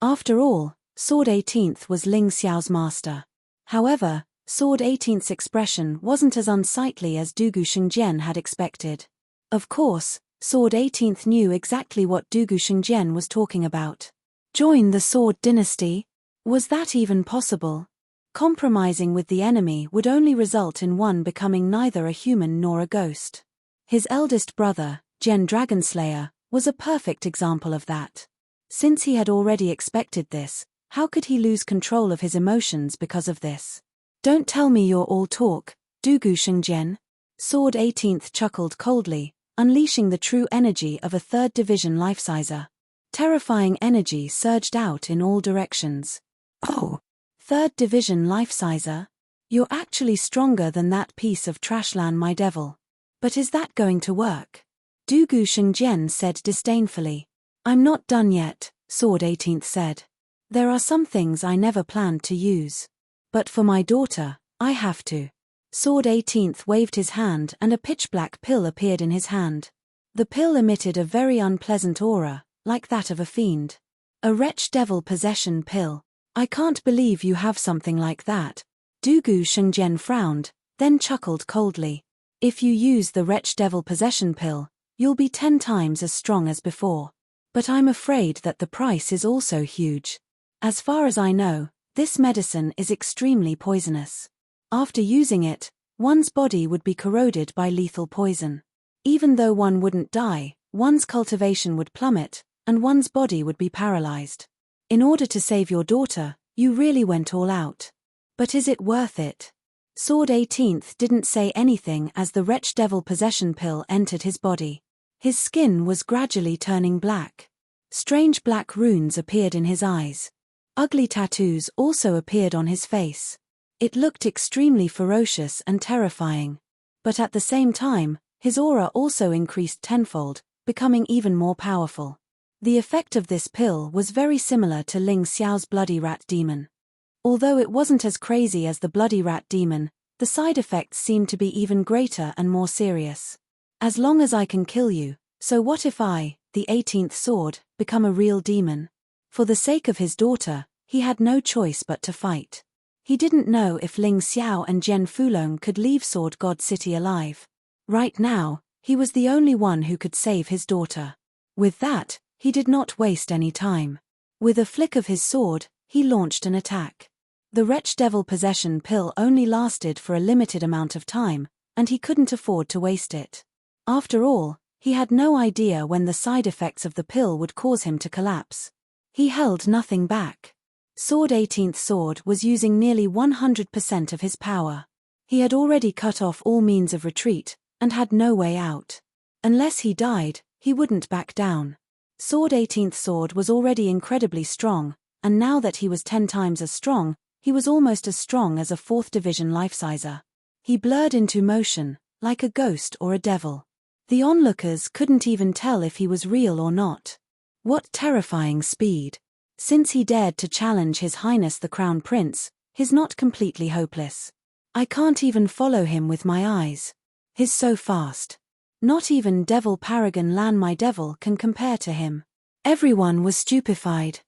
After all, Sword 18 was Ling Xiao's master. However, Sword 18's expression wasn't as unsightly as Dugu Shengjian had expected. Of course, Sword 18 knew exactly what Dugu Shengjian was talking about. Join the Sword Dynasty? Was that even possible? Compromising with the enemy would only result in one becoming neither a human nor a ghost. His eldest brother, Jian Dragonslayer, was a perfect example of that. Since he had already expected this, how could he lose control of his emotions because of this? Don't tell me you're all talk, Dugu Shengjian. Sword 18 chuckled coldly, unleashing the true energy of a 3rd division life-sizer. Terrifying energy surged out in all directions. Oh! 3rd division life-sizer? You're actually stronger than that piece of trashland, my devil. But is that going to work? Dugu Shengjian said disdainfully. I'm not done yet, Sword 18 said. There are some things I never planned to use. But for my daughter, I have to. Sword 18 waved his hand and a pitch-black pill appeared in his hand. The pill emitted a very unpleasant aura, like that of a fiend. A wretch devil possession pill. I can't believe you have something like that. Dugu Shengjian frowned, then chuckled coldly. If you use the wretch devil possession pill, you'll be 10 times as strong as before. But I'm afraid that the price is also huge. As far as I know, this medicine is extremely poisonous. After using it, one's body would be corroded by lethal poison. Even though one wouldn't die, one's cultivation would plummet, and one's body would be paralyzed. In order to save your daughter, you really went all out. But is it worth it? Sword 18 didn't say anything as the wretch devil possession pill entered his body. His skin was gradually turning black. Strange black runes appeared in his eyes. Ugly tattoos also appeared on his face. It looked extremely ferocious and terrifying. But at the same time, his aura also increased tenfold, becoming even more powerful. The effect of this pill was very similar to Ling Xiao's bloody rat demon. Although it wasn't as crazy as the bloody rat demon, the side effects seemed to be even greater and more serious. As long as I can kill you, so what if I, the 18th sword, become a real demon? For the sake of his daughter, he had no choice but to fight. He didn't know if Ling Xiao and Jian Fulong could leave Sword God City alive. Right now, he was the only one who could save his daughter. With that, he did not waste any time. With a flick of his sword, he launched an attack. The wretch devil possession pill only lasted for a limited amount of time, and he couldn't afford to waste it. After all, he had no idea when the side effects of the pill would cause him to collapse. He held nothing back. Sword 18th Sword was using nearly 100% of his power. He had already cut off all means of retreat, and had no way out. Unless he died, he wouldn't back down. Sword 18th Sword was already incredibly strong, and now that he was 10 times as strong, he was almost as strong as a 4th division life-sizer. He blurred into motion, like a ghost or a devil. The onlookers couldn't even tell if he was real or not. What terrifying speed! Since he dared to challenge His Highness the Crown Prince, he's not completely hopeless. I can't even follow him with my eyes. He's so fast. Not even Devil Paragon Lan my devil can compare to him. Everyone was stupefied.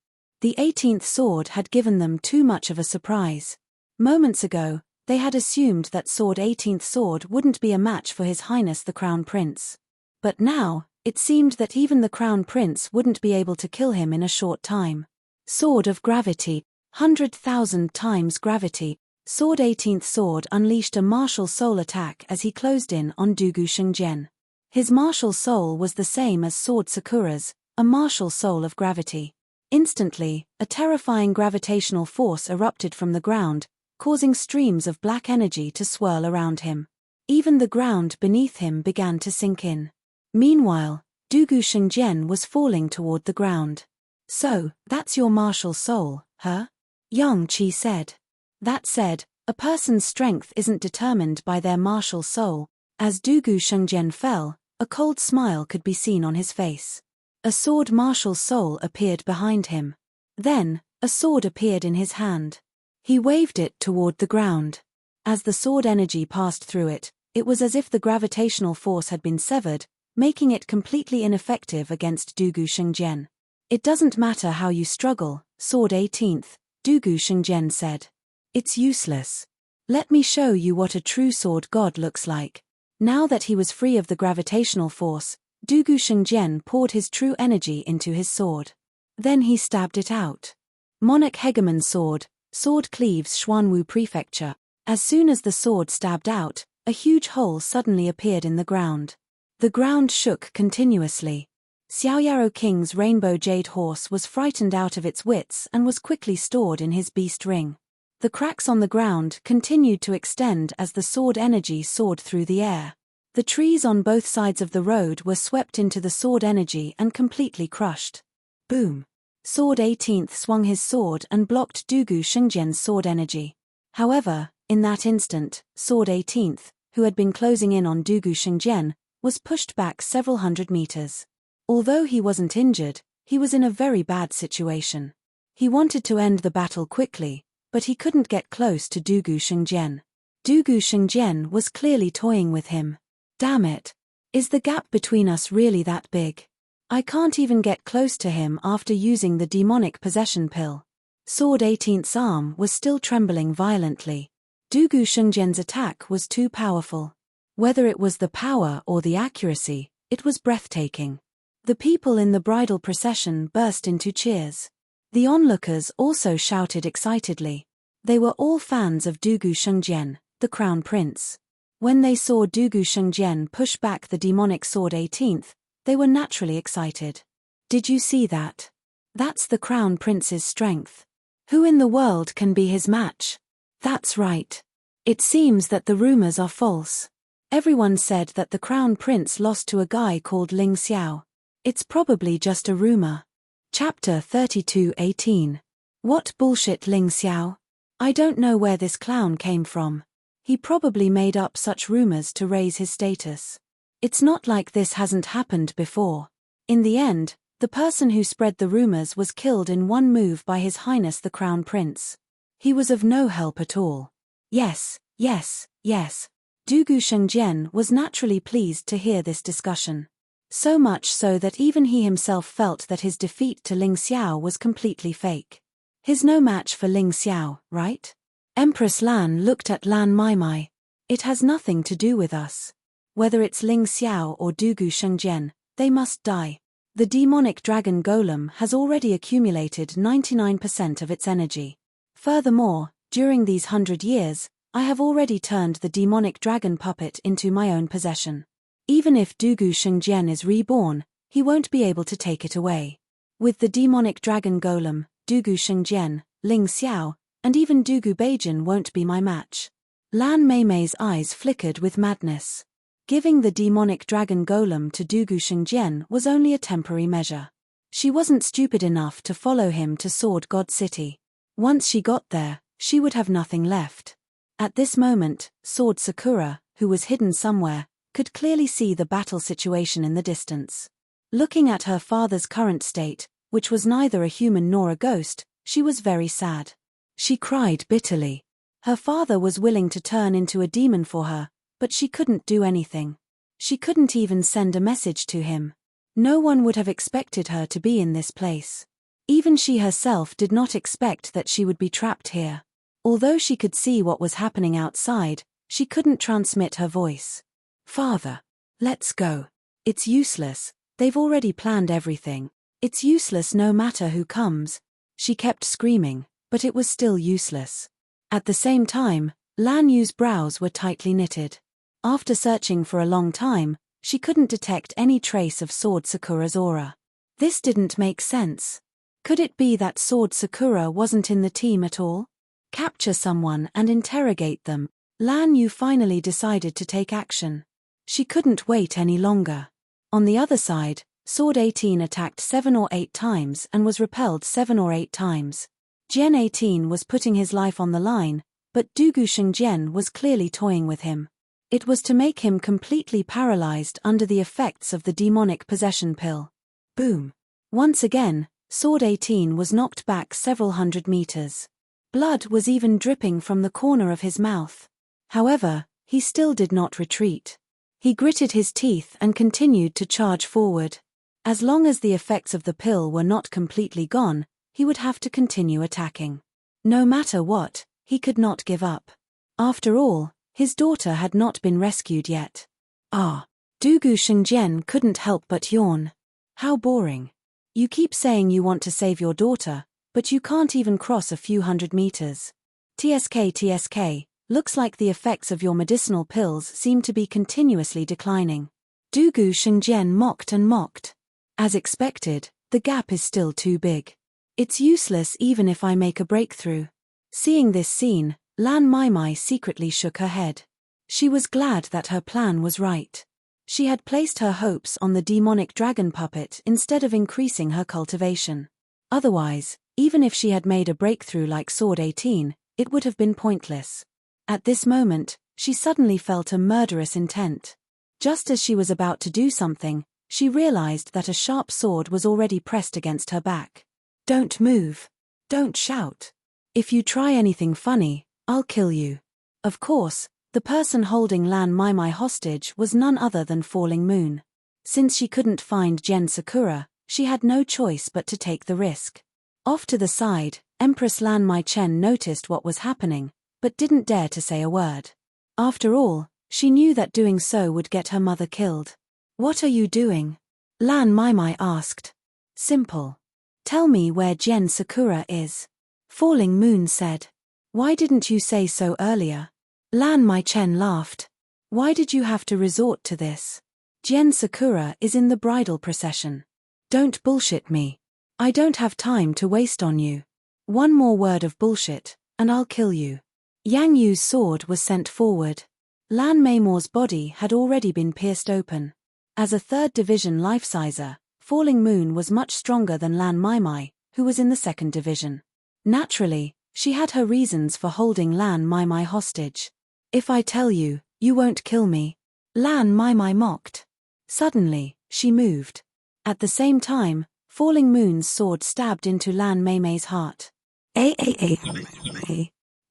The 18th Sword had given them too much of a surprise. Moments ago, they had assumed that Sword 18th Sword wouldn't be a match for His Highness the Crown Prince. But now, it seemed that even the Crown Prince wouldn't be able to kill him in a short time. Sword of Gravity, 100,000 times gravity. Sword 18th Sword unleashed a martial soul attack as he closed in on Dugu Shengjian. His martial soul was the same as Sword Sakura's, a martial soul of gravity. Instantly, a terrifying gravitational force erupted from the ground, causing streams of black energy to swirl around him. Even the ground beneath him began to sink in. Meanwhile, Dugu Shengjian was falling toward the ground. So, that's your martial soul, huh? Yang Qi said. That said, a person's strength isn't determined by their martial soul. As Dugu Shengjian fell, a cold smile could be seen on his face. A sword martial soul appeared behind him. Then, a sword appeared in his hand. He waved it toward the ground. As the sword energy passed through it, it was as if the gravitational force had been severed, making it completely ineffective against Dugu Shengjian. It doesn't matter how you struggle, Sword 18th, Dugu Shengjian said. It's useless. Let me show you what a true sword god looks like. Now that he was free of the gravitational force, Dugu Shengjian poured his true energy into his sword. Then he stabbed it out. Monarch Hegemon Sword, Sword cleaves Xuanwu Prefecture. As soon as the sword stabbed out, a huge hole suddenly appeared in the ground. The ground shook continuously. Xiaoyaro King's rainbow jade horse was frightened out of its wits and was quickly stored in his beast ring. The cracks on the ground continued to extend as the sword energy soared through the air. The trees on both sides of the road were swept into the sword energy and completely crushed. Boom! Sword 18th swung his sword and blocked Dugu Shengjian's sword energy. However, in that instant, Sword 18th, who had been closing in on Dugu Shengjian, was pushed back several hundred meters. Although he wasn't injured, he was in a very bad situation. He wanted to end the battle quickly, but he couldn't get close to Dugu Shengjian. Dugu Shengjian was clearly toying with him. Damn it! Is the gap between us really that big? I can't even get close to him after using the demonic possession pill. Sword 18th's arm was still trembling violently. Dugu Shengjian's attack was too powerful. Whether it was the power or the accuracy, it was breathtaking. The people in the bridal procession burst into cheers. The onlookers also shouted excitedly. They were all fans of Dugu Shengjian, the Crown Prince. When they saw Dugu Shengjian push back the demonic Sword 18th, they were naturally excited. Did you see that? That's the Crown Prince's strength. Who in the world can be his match? That's right. It seems that the rumors are false. Everyone said that the Crown Prince lost to a guy called Ling Xiao. It's probably just a rumor. Chapter 32:18. What bullshit, Ling Xiao? I don't know where this clown came from. He probably made up such rumors to raise his status. It's not like this hasn't happened before. In the end, the person who spread the rumors was killed in one move by His Highness the Crown Prince. He was of no help at all. Yes. Dugu Shengjian was naturally pleased to hear this discussion. So much so that even he himself felt that his defeat to Ling Xiao was completely fake. He's no match for Ling Xiao, right? Empress Lan looked at Lan Maimai. It has nothing to do with us. Whether it's Ling Xiao or Dugu Shengjian, they must die. The demonic dragon golem has already accumulated 99% of its energy. Furthermore, during these 100 years, I have already turned the demonic dragon puppet into my own possession. Even if Dugu Shengjian is reborn, he won't be able to take it away. With the demonic dragon golem, Dugu Shengjian, Ling Xiao, and even Dugu Beijing won't be my match. Lan Meimei's eyes flickered with madness. Giving the demonic dragon golem to Dugu Shengjian was only a temporary measure. She wasn't stupid enough to follow him to Sword God City. Once she got there, she would have nothing left. At this moment, Sword Sakura, who was hidden somewhere, could clearly see the battle situation in the distance. Looking at her father's current state, which was neither a human nor a ghost, she was very sad. She cried bitterly. Her father was willing to turn into a demon for her, but she couldn't do anything. She couldn't even send a message to him. No one would have expected her to be in this place. Even she herself did not expect that she would be trapped here. Although she could see what was happening outside, she couldn't transmit her voice. "Father, let's go. It's useless, they've already planned everything. It's useless no matter who comes." She kept screaming, but it was still useless. At the same time, Lan Yu's brows were tightly knitted. After searching for a long time, she couldn't detect any trace of Sword Sakura's aura. This didn't make sense. Could it be that Sword Sakura wasn't in the team at all? Capture someone and interrogate them. Lan Yu finally decided to take action. She couldn't wait any longer. On the other side, Sword 18 attacked 7 or 8 times and was repelled 7 or 8 times. Gen 18 was putting his life on the line, but Dugu Shengjian was clearly toying with him. It was to make him completely paralyzed under the effects of the demonic possession pill. Boom. Once again, Sword 18 was knocked back several hundred meters. Blood was even dripping from the corner of his mouth. However, he still did not retreat. He gritted his teeth and continued to charge forward. As long as the effects of the pill were not completely gone, he would have to continue attacking. No matter what, he could not give up. After all, his daughter had not been rescued yet. Dugu Shengjian couldn't help but yawn. How boring. You keep saying you want to save your daughter, but you can't even cross a few hundred meters. TSK, looks like the effects of your medicinal pills seem to be continuously declining. Dugu Shengjian mocked and mocked. As expected, the gap is still too big. It's useless even if I make a breakthrough. Seeing this scene, Lan Meimei secretly shook her head. She was glad that her plan was right. She had placed her hopes on the demonic dragon puppet instead of increasing her cultivation. Otherwise, even if she had made a breakthrough like Sword 18, it would have been pointless. At this moment, she suddenly felt a murderous intent. Just as she was about to do something, she realized that a sharp sword was already pressed against her back. "Don't move. Don't shout. If you try anything funny, I'll kill you." Of course, the person holding Lan Meimei hostage was none other than Falling Moon. Since she couldn't find Gen Sakura, she had no choice but to take the risk. Off to the side, Empress Lan Meichen noticed what was happening, but didn't dare to say a word. After all, she knew that doing so would get her mother killed. "What are you doing?" Lan Meimei asked. "Simple. Tell me where Gen Sakura is." Falling Moon said. "Why didn't you say so earlier?" Lan Meichen laughed. "Why did you have to resort to this? Gen Sakura is in the bridal procession. Don't bullshit me. I don't have time to waste on you. One more word of bullshit, and I'll kill you." Yang Yu's sword was sent forward. Lan Meimei's body had already been pierced open. As a 3rd division life-sizer, Falling Moon was much stronger than Lan Meimei, who was in the 2nd division. Naturally, she had her reasons for holding Lan Meimei hostage. "If I tell you, you won't kill me," Lan Meimei mocked. Suddenly, she moved. At the same time, Falling Moon's sword stabbed into Lan Meimei's heart.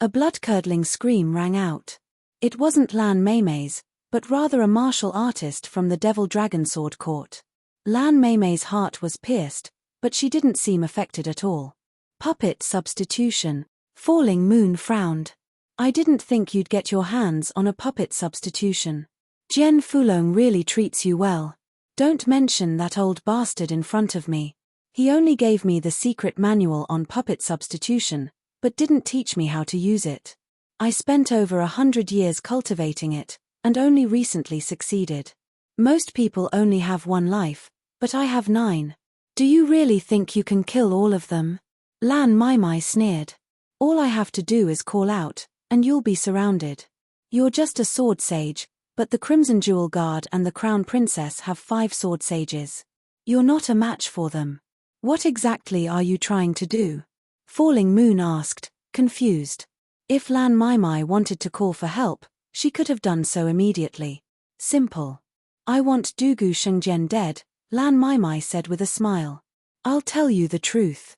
A blood-curdling scream rang out. It wasn't Lan Meimei's, but rather a martial artist from the Devil Dragon Sword Court. Lan Meimei's heart was pierced, but she didn't seem affected at all. Puppet substitution. Falling Moon frowned. "I didn't think you'd get your hands on a puppet substitution. Gen Fulong really treats you well." Don't mention that old bastard in front of me. He only gave me the secret manual on puppet substitution, but didn't teach me how to use it. I spent over 100 years cultivating it, and only recently succeeded. Most people only have one life, but I have 9. Do you really think you can kill all of them? Lan Mai sneered. All I have to do is call out, and you'll be surrounded. You're just a sword sage, but the Crimson Jewel Guard and the Crown Princess have 5 sword sages. You're not a match for them. What exactly are you trying to do? Falling Moon asked, confused. If Lan Mai wanted to call for help, she could have done so immediately. Simple. I want Dugu Shengjian dead, Lan Mai said with a smile. I'll tell you the truth.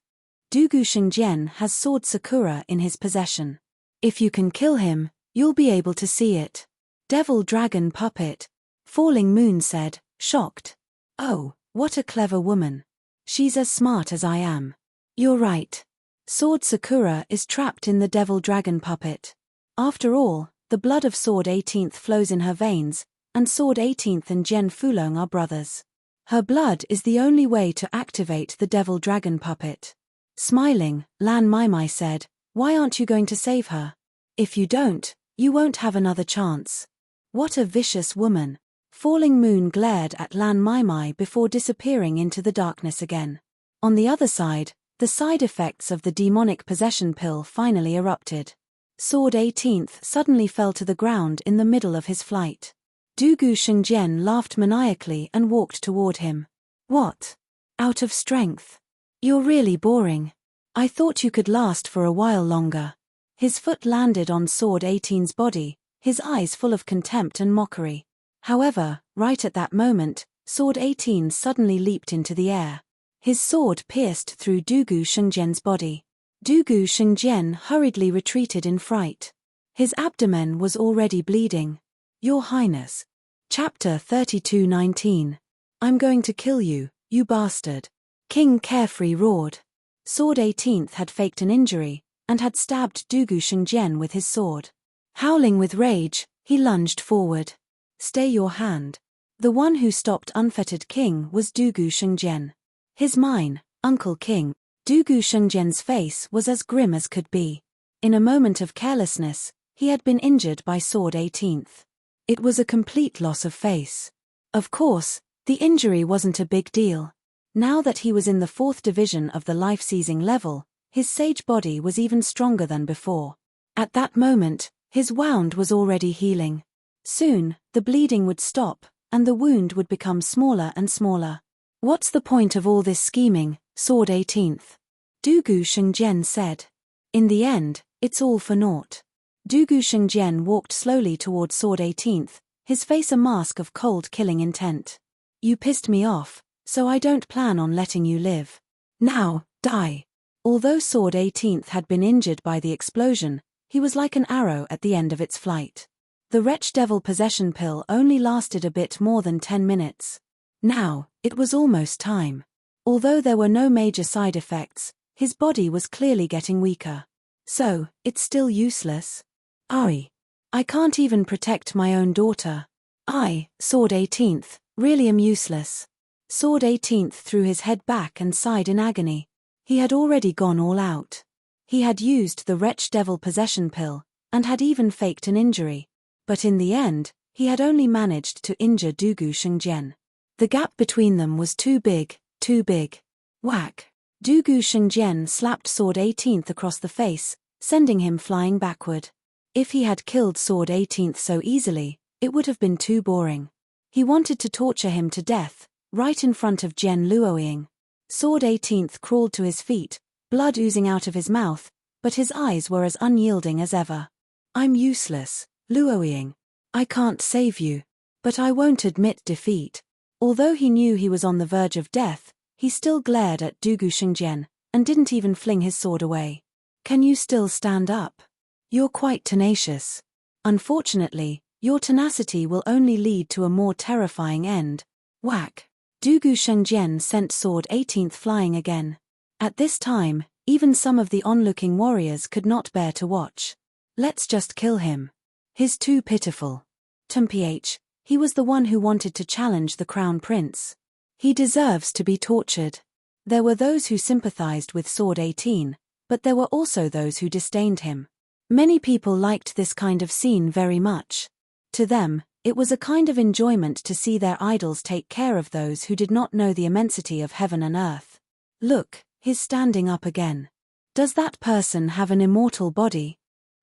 Dugu Shengjian has Sword Sakura in his possession. If you can kill him, you'll be able to see it. Devil Dragon Puppet. Falling Moon said, shocked. Oh, what a clever woman. She's as smart as I am. You're right. Sword Sakura is trapped in the Devil Dragon Puppet. After all, the blood of Sword 18th flows in her veins, and Sword 18th and Jian Fulong are brothers. Her blood is the only way to activate the Devil Dragon Puppet. Smiling, Lan Mai said, why aren't you going to save her? If you don't, you won't have another chance. What a vicious woman. Falling Moon glared at Lan Mai before disappearing into the darkness again. On the other side, the side effects of the demonic possession pill finally erupted. Sword 18th suddenly fell to the ground in the middle of his flight. Dugu Shengjian laughed maniacally and walked toward him. What? Out of strength? You're really boring. I thought you could last for a while longer. His foot landed on Sword 18's body, his eyes full of contempt and mockery. However, right at that moment, Sword 18 suddenly leaped into the air. His sword pierced through Dugu Shengjian's body. Dugu Shengjian hurriedly retreated in fright. His abdomen was already bleeding. Your Highness. Chapter 32:19. I'm going to kill you, you bastard. King Carefree roared. Sword 18th had faked an injury, and had stabbed Dugu Shengjian with his sword. Howling with rage, he lunged forward. Stay your hand. The one who stopped Unfettered King was Dugu Shengjian. His mine, Uncle King. Dugu Shengjian's face was as grim as could be. In a moment of carelessness, he had been injured by Sword 18th. It was a complete loss of face. Of course, the injury wasn't a big deal. Now that he was in the 4th division of the life-seizing level, his sage body was even stronger than before. At that moment, his wound was already healing. Soon, the bleeding would stop, and the wound would become smaller and smaller. What's the point of all this scheming, Sword 18th? Dugu Shengjian said. In the end, it's all for naught. Dugu Shengjian walked slowly toward Sword 18th, his face a mask of cold killing intent. You pissed me off, so I don't plan on letting you live. Now, die. Although Sword 18th had been injured by the explosion, he was like an arrow at the end of its flight. The wretched devil possession pill only lasted a bit more than 10 minutes. Now, it was almost time. Although there were no major side effects, his body was clearly getting weaker. So, it's still useless. I can't even protect my own daughter. Sword 18th, really am useless. Sword 18th threw his head back and sighed in agony. He had already gone all out. He had used the wretched devil possession pill, and had even faked an injury. But in the end, he had only managed to injure Dugu Shengjian. The gap between them was too big, too big. Whack! Dugu Shengjian slapped Sword 18th across the face, sending him flying backward. If he had killed Sword 18th so easily, it would have been too boring. He wanted to torture him to death, right in front of Jian Luoying. Sword 18th crawled to his feet, blood oozing out of his mouth, but his eyes were as unyielding as ever. I'm useless, Luoying. I can't save you. But I won't admit defeat. Although he knew he was on the verge of death, he still glared at Dugu Shengjian, and didn't even fling his sword away. Can you still stand up? You're quite tenacious. Unfortunately, your tenacity will only lead to a more terrifying end. Whack! Dugu Shengjian sent Sword 18th flying again. At this time, even some of the onlooking warriors could not bear to watch. Let's just kill him. He's too pitiful. He He was the one who wanted to challenge the crown prince. He deserves to be tortured. There were those who sympathized with Sword 18, but there were also those who disdained him. Many people liked this kind of scene very much. To them, it was a kind of enjoyment to see their idols take care of those who did not know the immensity of heaven and earth. Look, he's standing up again. Does that person have an immortal body?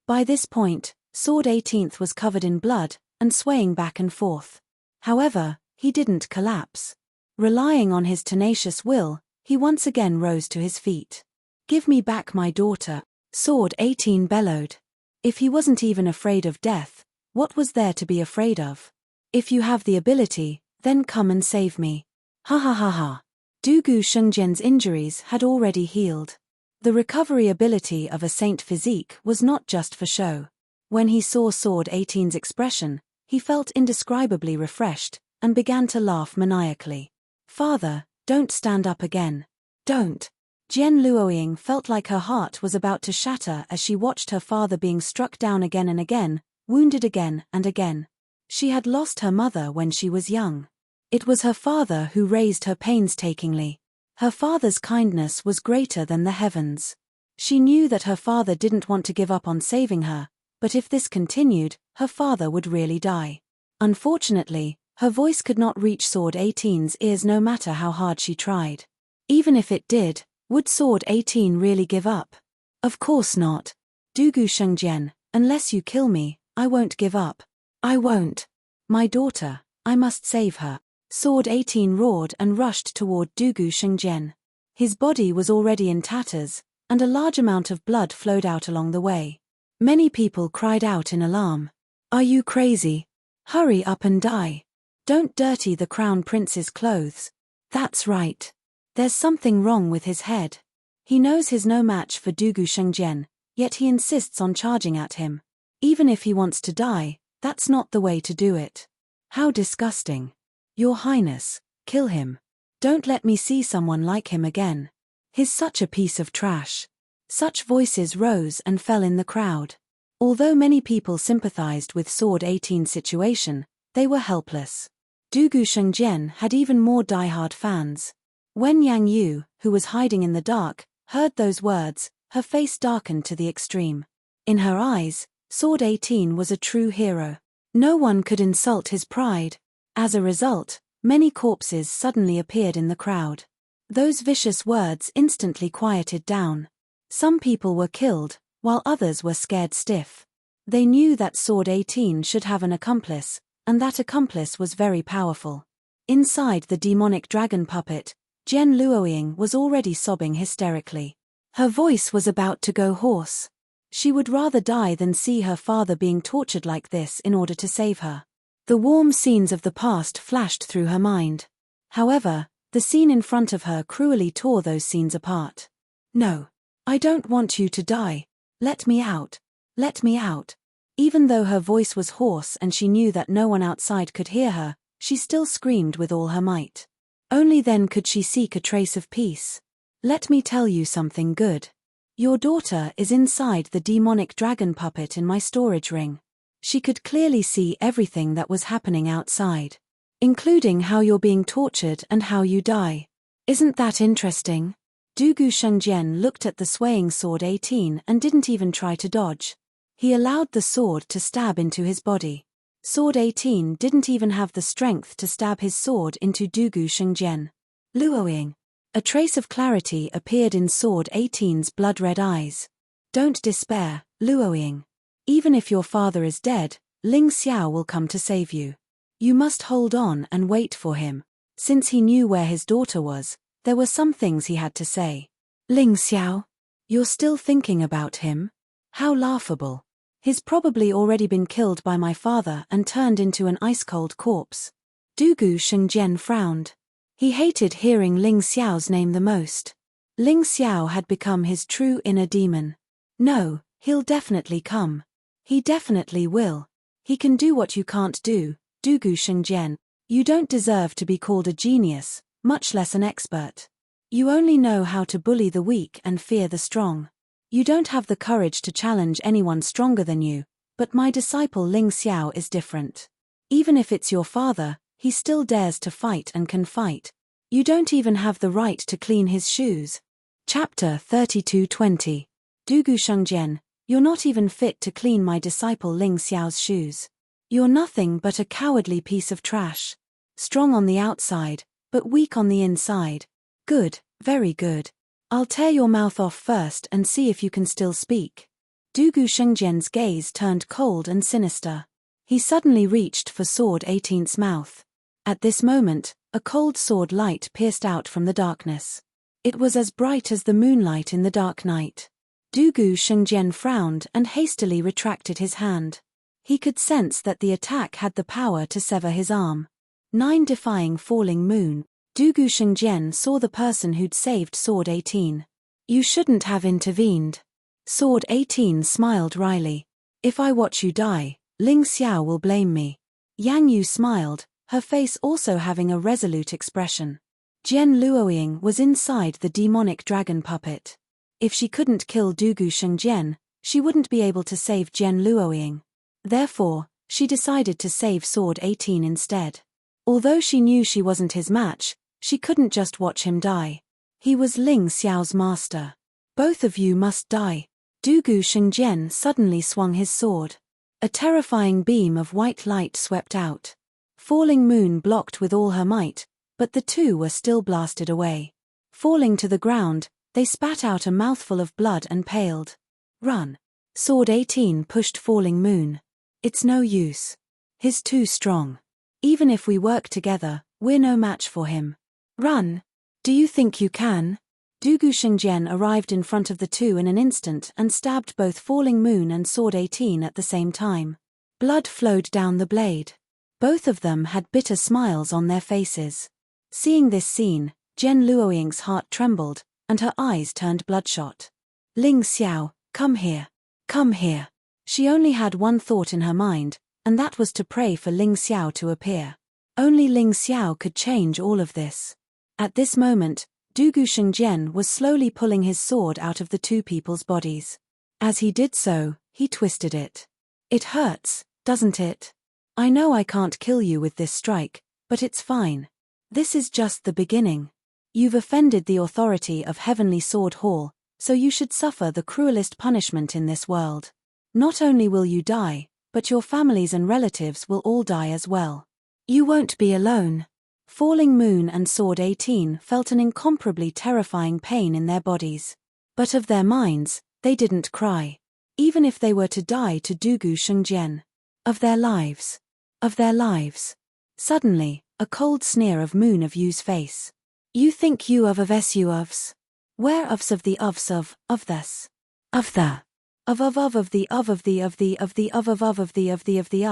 By this point, Sword 18 was covered in blood and swaying back and forth. However, he didn't collapse. Relying on his tenacious will, he once again rose to his feet. Give me back my daughter, Sword 18 bellowed. If he wasn't even afraid of death, what was there to be afraid of? If you have the ability, then come and save me. Ha ha ha ha. Dugu Shengjian's injuries had already healed. The recovery ability of a saint physique was not just for show. When he saw Sword 18's expression, he felt indescribably refreshed, and began to laugh maniacally. Father, don't stand up again. Don't. Jian Luoying felt like her heart was about to shatter as she watched her father being struck down again and again, wounded again and again. She had lost her mother when she was young. It was her father who raised her painstakingly. Her father's kindness was greater than the heavens. She knew that her father didn't want to give up on saving her, but if this continued, her father would really die. Unfortunately, her voice could not reach Sword 18's ears no matter how hard she tried. Even if it did, would Sword 18 really give up? Of course not. Dugu Shengjian, unless you kill me, I won't give up. I won't. My daughter, I must save her. Sword 18 roared and rushed toward Dugu Shengjian. His body was already in tatters, and a large amount of blood flowed out along the way. Many people cried out in alarm. Are you crazy? Hurry up and die. Don't dirty the crown prince's clothes. That's right. There's something wrong with his head. He knows he's no match for Dugu Shengjian, yet he insists on charging at him. Even if he wants to die, that's not the way to do it. How disgusting. Your Highness, kill him. Don't let me see someone like him again. He's such a piece of trash. Such voices rose and fell in the crowd. Although many people sympathized with Sword 18's situation, they were helpless. Dugu Shengjian had even more diehard fans. When Yang Yu, who was hiding in the dark, heard those words, her face darkened to the extreme. In her eyes, Sword 18 was a true hero. No one could insult his pride. As a result, many corpses suddenly appeared in the crowd. Those vicious words instantly quieted down. Some people were killed, while others were scared stiff. They knew that Sword 18 should have an accomplice, and that accomplice was very powerful. Inside the demonic dragon puppet, Jian Luoying was already sobbing hysterically. Her voice was about to go hoarse. She would rather die than see her father being tortured like this in order to save her. The warm scenes of the past flashed through her mind. However, the scene in front of her cruelly tore those scenes apart. No. I don't want you to die. Let me out. Let me out. Even though her voice was hoarse and she knew that no one outside could hear her, she still screamed with all her might. Only then could she seek a trace of peace. Let me tell you something good. Your daughter is inside the demonic dragon puppet in my storage ring. She could clearly see everything that was happening outside, including how you're being tortured and how you die. Isn't that interesting? Dugu Shengjian looked at the swaying Sword 18 and didn't even try to dodge. He allowed the sword to stab into his body. Sword 18 didn't even have the strength to stab his sword into Dugu Shengjian. Luoying. A trace of clarity appeared in Sword 18's blood-red eyes. Don't despair, Luoying. Even if your father is dead, Ling Xiao will come to save you. You must hold on and wait for him. Since he knew where his daughter was, there were some things he had to say. Ling Xiao? You're still thinking about him? How laughable. He's probably already been killed by my father and turned into an ice-cold corpse. Dugu Shengjian frowned. He hated hearing Ling Xiao's name the most. Ling Xiao had become his true inner demon. No, he'll definitely come. He definitely will. He can do what you can't do, Dugu Shengjian. You don't deserve to be called a genius, much less an expert. You only know how to bully the weak and fear the strong. You don't have the courage to challenge anyone stronger than you, but my disciple Ling Xiao is different. Even if it's your father, he still dares to fight and can fight. You don't even have the right to clean his shoes. Chapter 32:20. Dugu Shengjian, you're not even fit to clean my disciple Ling Xiao's shoes. You're nothing but a cowardly piece of trash. Strong on the outside, but weak on the inside. Good, very good. I'll tear your mouth off first and see if you can still speak. Dugu Shengjian's gaze turned cold and sinister. He suddenly reached for Sword 18's mouth. At this moment, a cold sword light pierced out from the darkness. It was as bright as the moonlight in the dark night. Dugu Shengjian frowned and hastily retracted his hand. He could sense that the attack had the power to sever his arm. 9 defying falling moon. Dugu Shengjian saw the person who'd saved Sword 18. You shouldn't have intervened. Sword 18 smiled wryly. If I watch you die, Ling Xiao will blame me. Yang Yu smiled, her face also having a resolute expression. Jian Luoying was inside the demonic dragon puppet. If she couldn't kill Dugu Shengjian, she wouldn't be able to save Jian Luoying. Therefore, she decided to save Sword 18 instead. Although she knew she wasn't his match, she couldn't just watch him die. He was Ling Xiao's master. Both of you must die. Dugu Shengjian suddenly swung his sword. A terrifying beam of white light swept out. Falling Moon blocked with all her might, but the two were still blasted away. Falling to the ground, they spat out a mouthful of blood and paled. Run. Sword 18 pushed Falling Moon. It's no use. He's too strong. Even if we work together, we're no match for him. Run. Do you think you can? Dugu Shengjian arrived in front of the two in an instant and stabbed both Falling Moon and Sword 18 at the same time. Blood flowed down the blade. Both of them had bitter smiles on their faces. Seeing this scene, Jian Luoying's heart trembled, and her eyes turned bloodshot. Ling Xiao, come here. Come here. She only had one thought in her mind, and that was to pray for Ling Xiao to appear. Only Ling Xiao could change all of this. At this moment, Dugu Shengjian was slowly pulling his sword out of the two people's bodies. As he did so, he twisted it. It hurts, doesn't it? I know I can't kill you with this strike, but it's fine. This is just the beginning. You've offended the authority of Heavenly Sword Hall, so you should suffer the cruelest punishment in this world. Not only will you die, but your families and relatives will all die as well. You won't be alone. Falling Moon and Sword 18 felt an incomparably terrifying pain in their bodies. But of their minds, they didn't cry. Even if they were to die to Dugu Shengjian. Of their lives. Of their lives. Suddenly, a cold sneer of Moon of Yu's face. You think you of you ofs? Where ofs of the ofs of this? Of the. Of the of the of the of the of the of the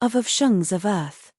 of shungs of earth.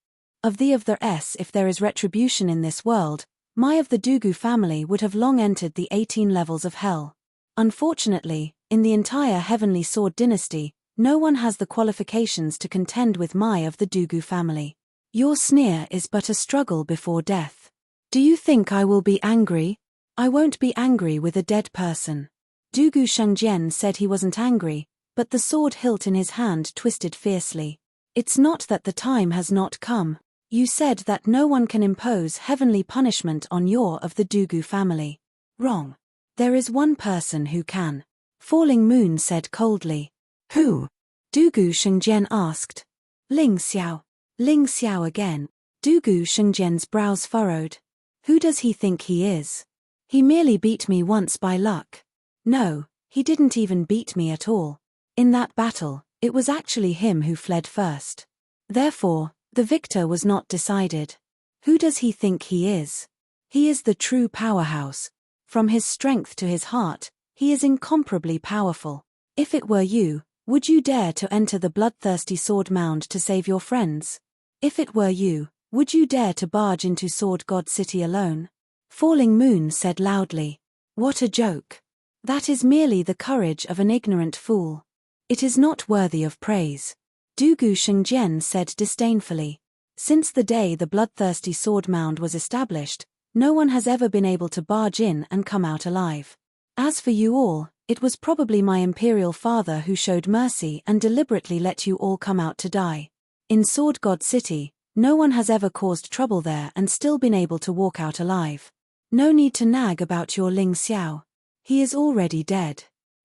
Of the s. If there is retribution in this world, my of the Dugu family would have long entered the 18 levels of hell. Unfortunately, in the entire Heavenly Sword dynasty, no one has the qualifications to contend with my of the Dugu family. Your sneer is but a struggle before death. Do you think I will be angry? I won't be angry with a dead person. Dugu Shengjian said he wasn't angry, but the sword hilt in his hand twisted fiercely. It's not that the time has not come. You said that no one can impose heavenly punishment on your of the Dugu family. Wrong. There is one person who can. Falling Moon said coldly. Who? Dugu Shengjian asked. Ling Xiao. Ling Xiao again. Dugu Shengjian's brows furrowed. Who does he think he is? He merely beat me once by luck. No, he didn't even beat me at all. In that battle, it was actually him who fled first. Therefore, the victor was not decided. Who does he think he is? He is the true powerhouse. From his strength to his heart, he is incomparably powerful. If it were you, would you dare to enter the bloodthirsty sword mound to save your friends? If it were you, would you dare to barge into Sword God City alone? Falling Moon said loudly. What a joke. That is merely the courage of an ignorant fool. It is not worthy of praise. Dugu Shengjian said disdainfully. Since the day the bloodthirsty sword mound was established, no one has ever been able to barge in and come out alive. As for you all, it was probably my imperial father who showed mercy and deliberately let you all come out to die. In Sword God City, no one has ever caused trouble there and still been able to walk out alive. No need to nag about your Ling Xiao. He is already dead.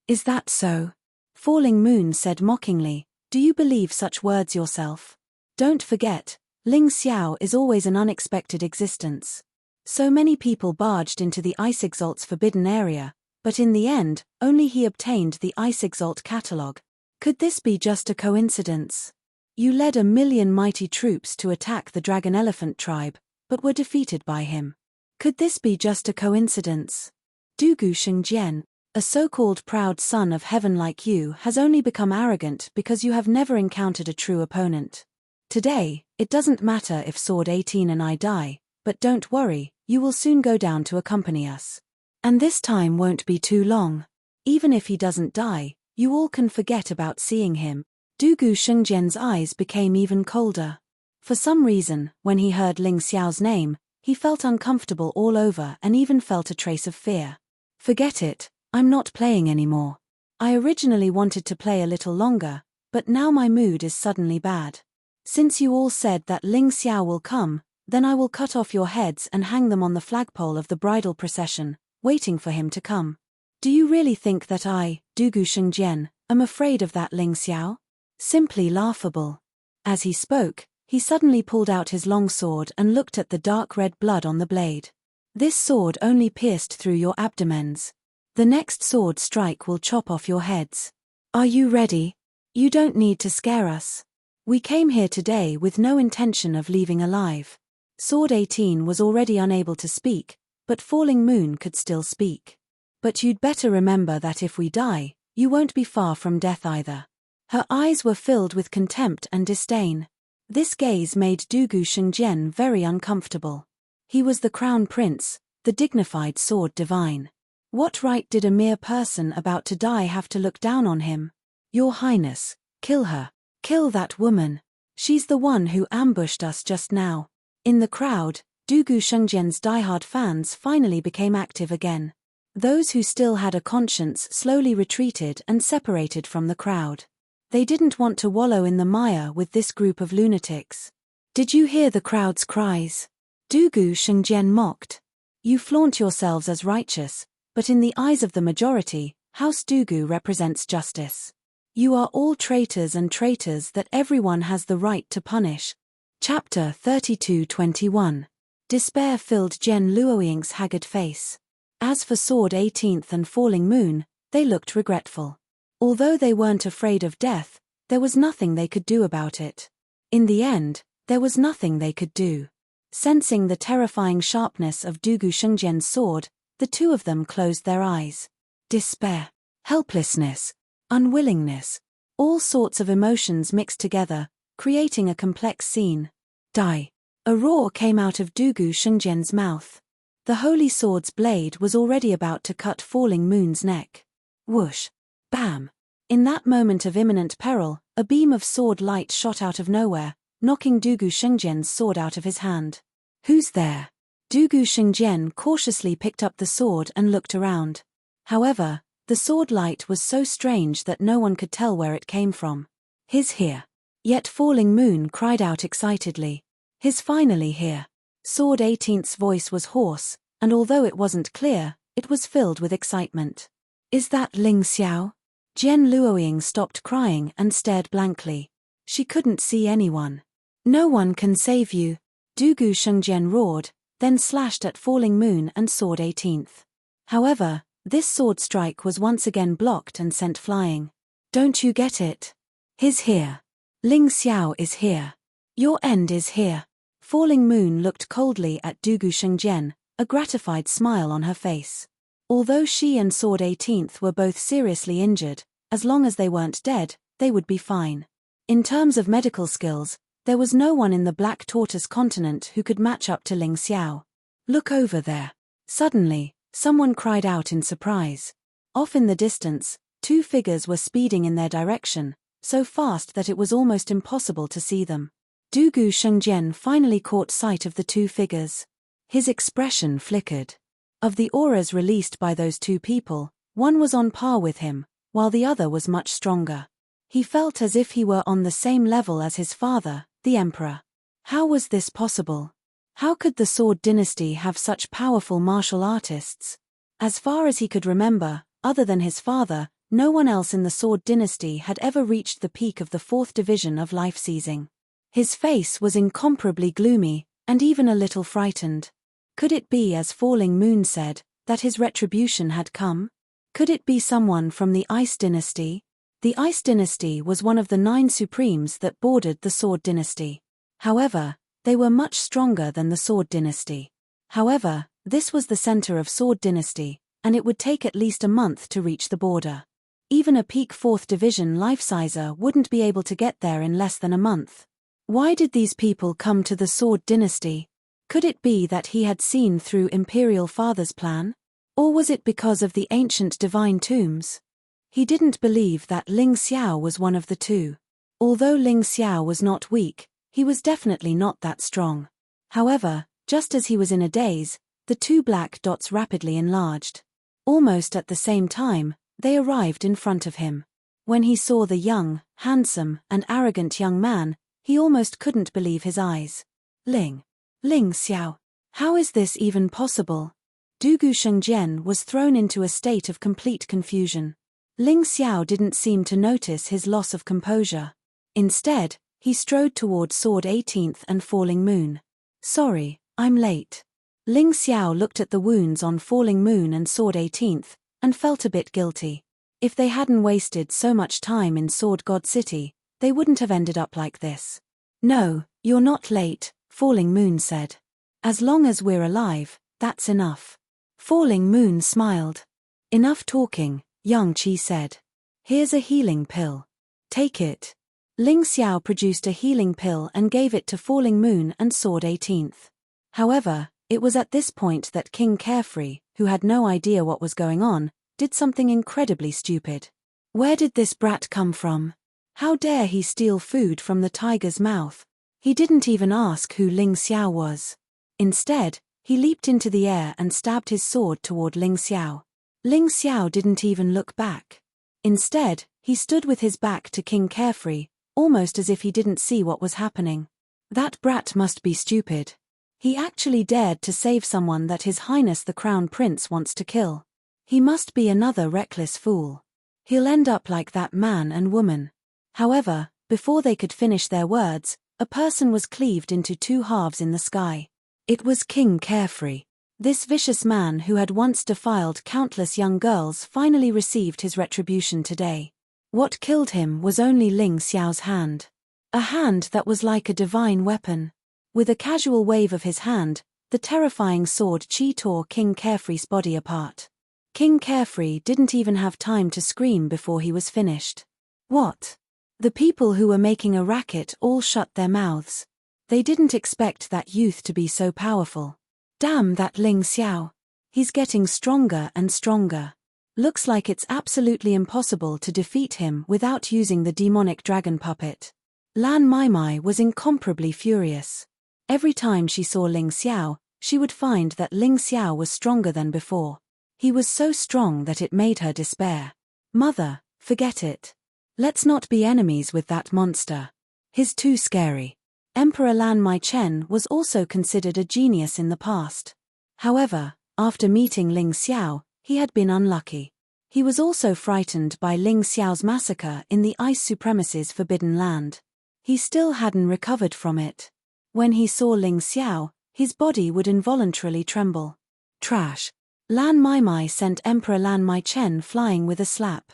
Is that so? Falling Moon said mockingly, do you believe such words yourself? Don't forget, Ling Xiao is always an unexpected existence. So many people barged into the Ice Exalt's forbidden area, but in the end, only he obtained the Ice Exalt catalogue. Could this be just a coincidence? You led 1,000,000 mighty troops to attack the Dragon Elephant tribe, but were defeated by him. Could this be just a coincidence? Dugu Shengjian, a so-called proud son of heaven like you has only become arrogant because you have never encountered a true opponent. Today, it doesn't matter if Sword 18 and I die, but don't worry, you will soon go down to accompany us. And this time won't be too long. Even if he doesn't die, you all can forget about seeing him. Dugu Shengjian's eyes became even colder. For some reason, when he heard Ling Xiao's name, he felt uncomfortable all over and even felt a trace of fear. Forget it, I'm not playing anymore. I originally wanted to play a little longer, but now my mood is suddenly bad. Since you all said that Ling Xiao will come, then I will cut off your heads and hang them on the flagpole of the bridal procession, waiting for him to come. Do you really think that I, Dugu Shengjian, am afraid of that Ling Xiao? Simply laughable. As he spoke, he suddenly pulled out his long sword and looked at the dark red blood on the blade. This sword only pierced through your abdomens. The next sword strike will chop off your heads. Are you ready? You don't need to scare us. We came here today with no intention of leaving alive. Sword 18 was already unable to speak, but Falling Moon could still speak. But you'd better remember that if we die, you won't be far from death either. Her eyes were filled with contempt and disdain. This gaze made Dugu Shengjian very uncomfortable. He was the crown prince, the dignified sword divine. What right did a mere person about to die have to look down on him? Your Highness, kill her. Kill that woman. She's the one who ambushed us just now. In the crowd, Dugu Shengjian's diehard fans finally became active again. Those who still had a conscience slowly retreated and separated from the crowd. They didn't want to wallow in the mire with this group of lunatics. Did you hear the crowd's cries? Dugu Shengjian mocked. You flaunt yourselves as righteous, but in the eyes of the majority, House Dugu represents justice. You are all traitors and traitors that everyone has the right to punish. Chapter 32:21. Despair filled Jen Luoying's haggard face. As for Sword 18th and Falling Moon, they looked regretful. Although they weren't afraid of death, there was nothing they could do about it. In the end, there was nothing they could do. Sensing the terrifying sharpness of Dugu Shengjian's sword, the two of them closed their eyes. Despair, helplessness, unwillingness, all sorts of emotions mixed together, creating a complex scene. Die! A roar came out of Dugu Shengjian's mouth. The holy sword's blade was already about to cut Falling Moon's neck. Whoosh! Bam! In that moment of imminent peril, a beam of sword light shot out of nowhere, knocking Dugu Shengjian's sword out of his hand. Who's there? Dugu Shengjian cautiously picked up the sword and looked around. However, the sword light was so strange that no one could tell where it came from. He's here. Yet Falling Moon cried out excitedly. He's finally here. Sword 18th's voice was hoarse, and although it wasn't clear, it was filled with excitement. Is that Ling Xiao? Jen Luoying stopped crying and stared blankly. She couldn't see anyone. No one can save you. Dugu Shengjian roared, then slashed at Falling Moon and Sword 18th. However, this sword strike was once again blocked and sent flying. Don't you get it? He's here. Ling Xiao is here. Your end is here. Falling Moon looked coldly at Dugu Shengjian, a gratified smile on her face. Although she and Sword 18th were both seriously injured, as long as they weren't dead, they would be fine. In terms of medical skills, there was no one in the Black Tortoise continent who could match up to Ling Xiao. Look over there. Suddenly, someone cried out in surprise. Off in the distance, two figures were speeding in their direction, so fast that it was almost impossible to see them. Dugu Shengjian finally caught sight of the two figures. His expression flickered. Of the auras released by those two people, one was on par with him, while the other was much stronger. He felt as if he were on the same level as his father, the emperor. How was this possible? How could the Sword Dynasty have such powerful martial artists? As far as he could remember, other than his father, no one else in the Sword Dynasty had ever reached the peak of the 4th division of life-seizing. His face was incomparably gloomy, and even a little frightened. Could it be, as Falling Moon said, that his retribution had come? Could it be someone from the Ice Dynasty? The Ice Dynasty was one of the 9 supremes that bordered the Sword Dynasty. However, they were much stronger than the Sword Dynasty. However, this was the center of Sword Dynasty, and it would take at least a month to reach the border. Even a peak 4th division life-sizer wouldn't be able to get there in less than a month. Why did these people come to the Sword Dynasty? Could it be that he had seen through Imperial Father's plan? Or was it because of the ancient divine tombs? He didn't believe that Ling Xiao was one of the two. Although Ling Xiao was not weak, he was definitely not that strong. However, just as he was in a daze, the 2 black dots rapidly enlarged. Almost at the same time, they arrived in front of him. When he saw the young, handsome, and arrogant young man, he almost couldn't believe his eyes. Ling Xiao. How is this even possible? Dugu Shengjian was thrown into a state of complete confusion. Ling Xiao didn't seem to notice his loss of composure. Instead, he strode toward Sword 18th and Falling Moon. Sorry, I'm late. Ling Xiao looked at the wounds on Falling Moon and Sword 18th, and felt a bit guilty. If they hadn't wasted so much time in Sword God City, they wouldn't have ended up like this. No, you're not late, Falling Moon said. As long as we're alive, that's enough. Falling Moon smiled. Enough talking, Yang Qi said. Here's a healing pill. Take it. Ling Xiao produced a healing pill and gave it to Falling Moon and Sword 18th. However, it was at this point that King Carefree, who had no idea what was going on, did something incredibly stupid. Where did this brat come from? How dare he steal food from the tiger's mouth? He didn't even ask who Ling Xiao was. Instead, he leaped into the air and stabbed his sword toward Ling Xiao. Ling Xiao didn't even look back. Instead, he stood with his back to King Carefree, almost as if he didn't see what was happening. That brat must be stupid. He actually dared to save someone that His Highness the Crown Prince wants to kill. He must be another reckless fool. He'll end up like that man and woman. However, before they could finish their words, a person was cleaved into 2 halves in the sky. It was King Carefree. This vicious man who had once defiled countless young girls finally received his retribution today. What killed him was only Ling Xiao's hand. A hand that was like a divine weapon. With a casual wave of his hand, the terrifying sword Qi tore King Carefree's body apart. King Carefree didn't even have time to scream before he was finished. What? The people who were making a racket all shut their mouths. They didn't expect that youth to be so powerful. Damn that Ling Xiao. He's getting stronger and stronger. Looks like it's absolutely impossible to defeat him without using the demonic dragon puppet. Lan Maimai was incomparably furious. Every time she saw Ling Xiao, she would find that Ling Xiao was stronger than before. He was so strong that it made her despair. Mother, forget it. Let's not be enemies with that monster. He's too scary. Emperor Lan Maichen was also considered a genius in the past. However, after meeting Ling Xiao, he had been unlucky. He was also frightened by Ling Xiao's massacre in the Ice Supremacy's Forbidden Land. He still hadn't recovered from it. When he saw Ling Xiao, his body would involuntarily tremble. Trash. Lan Maimai sent Emperor Lan Maichen flying with a slap.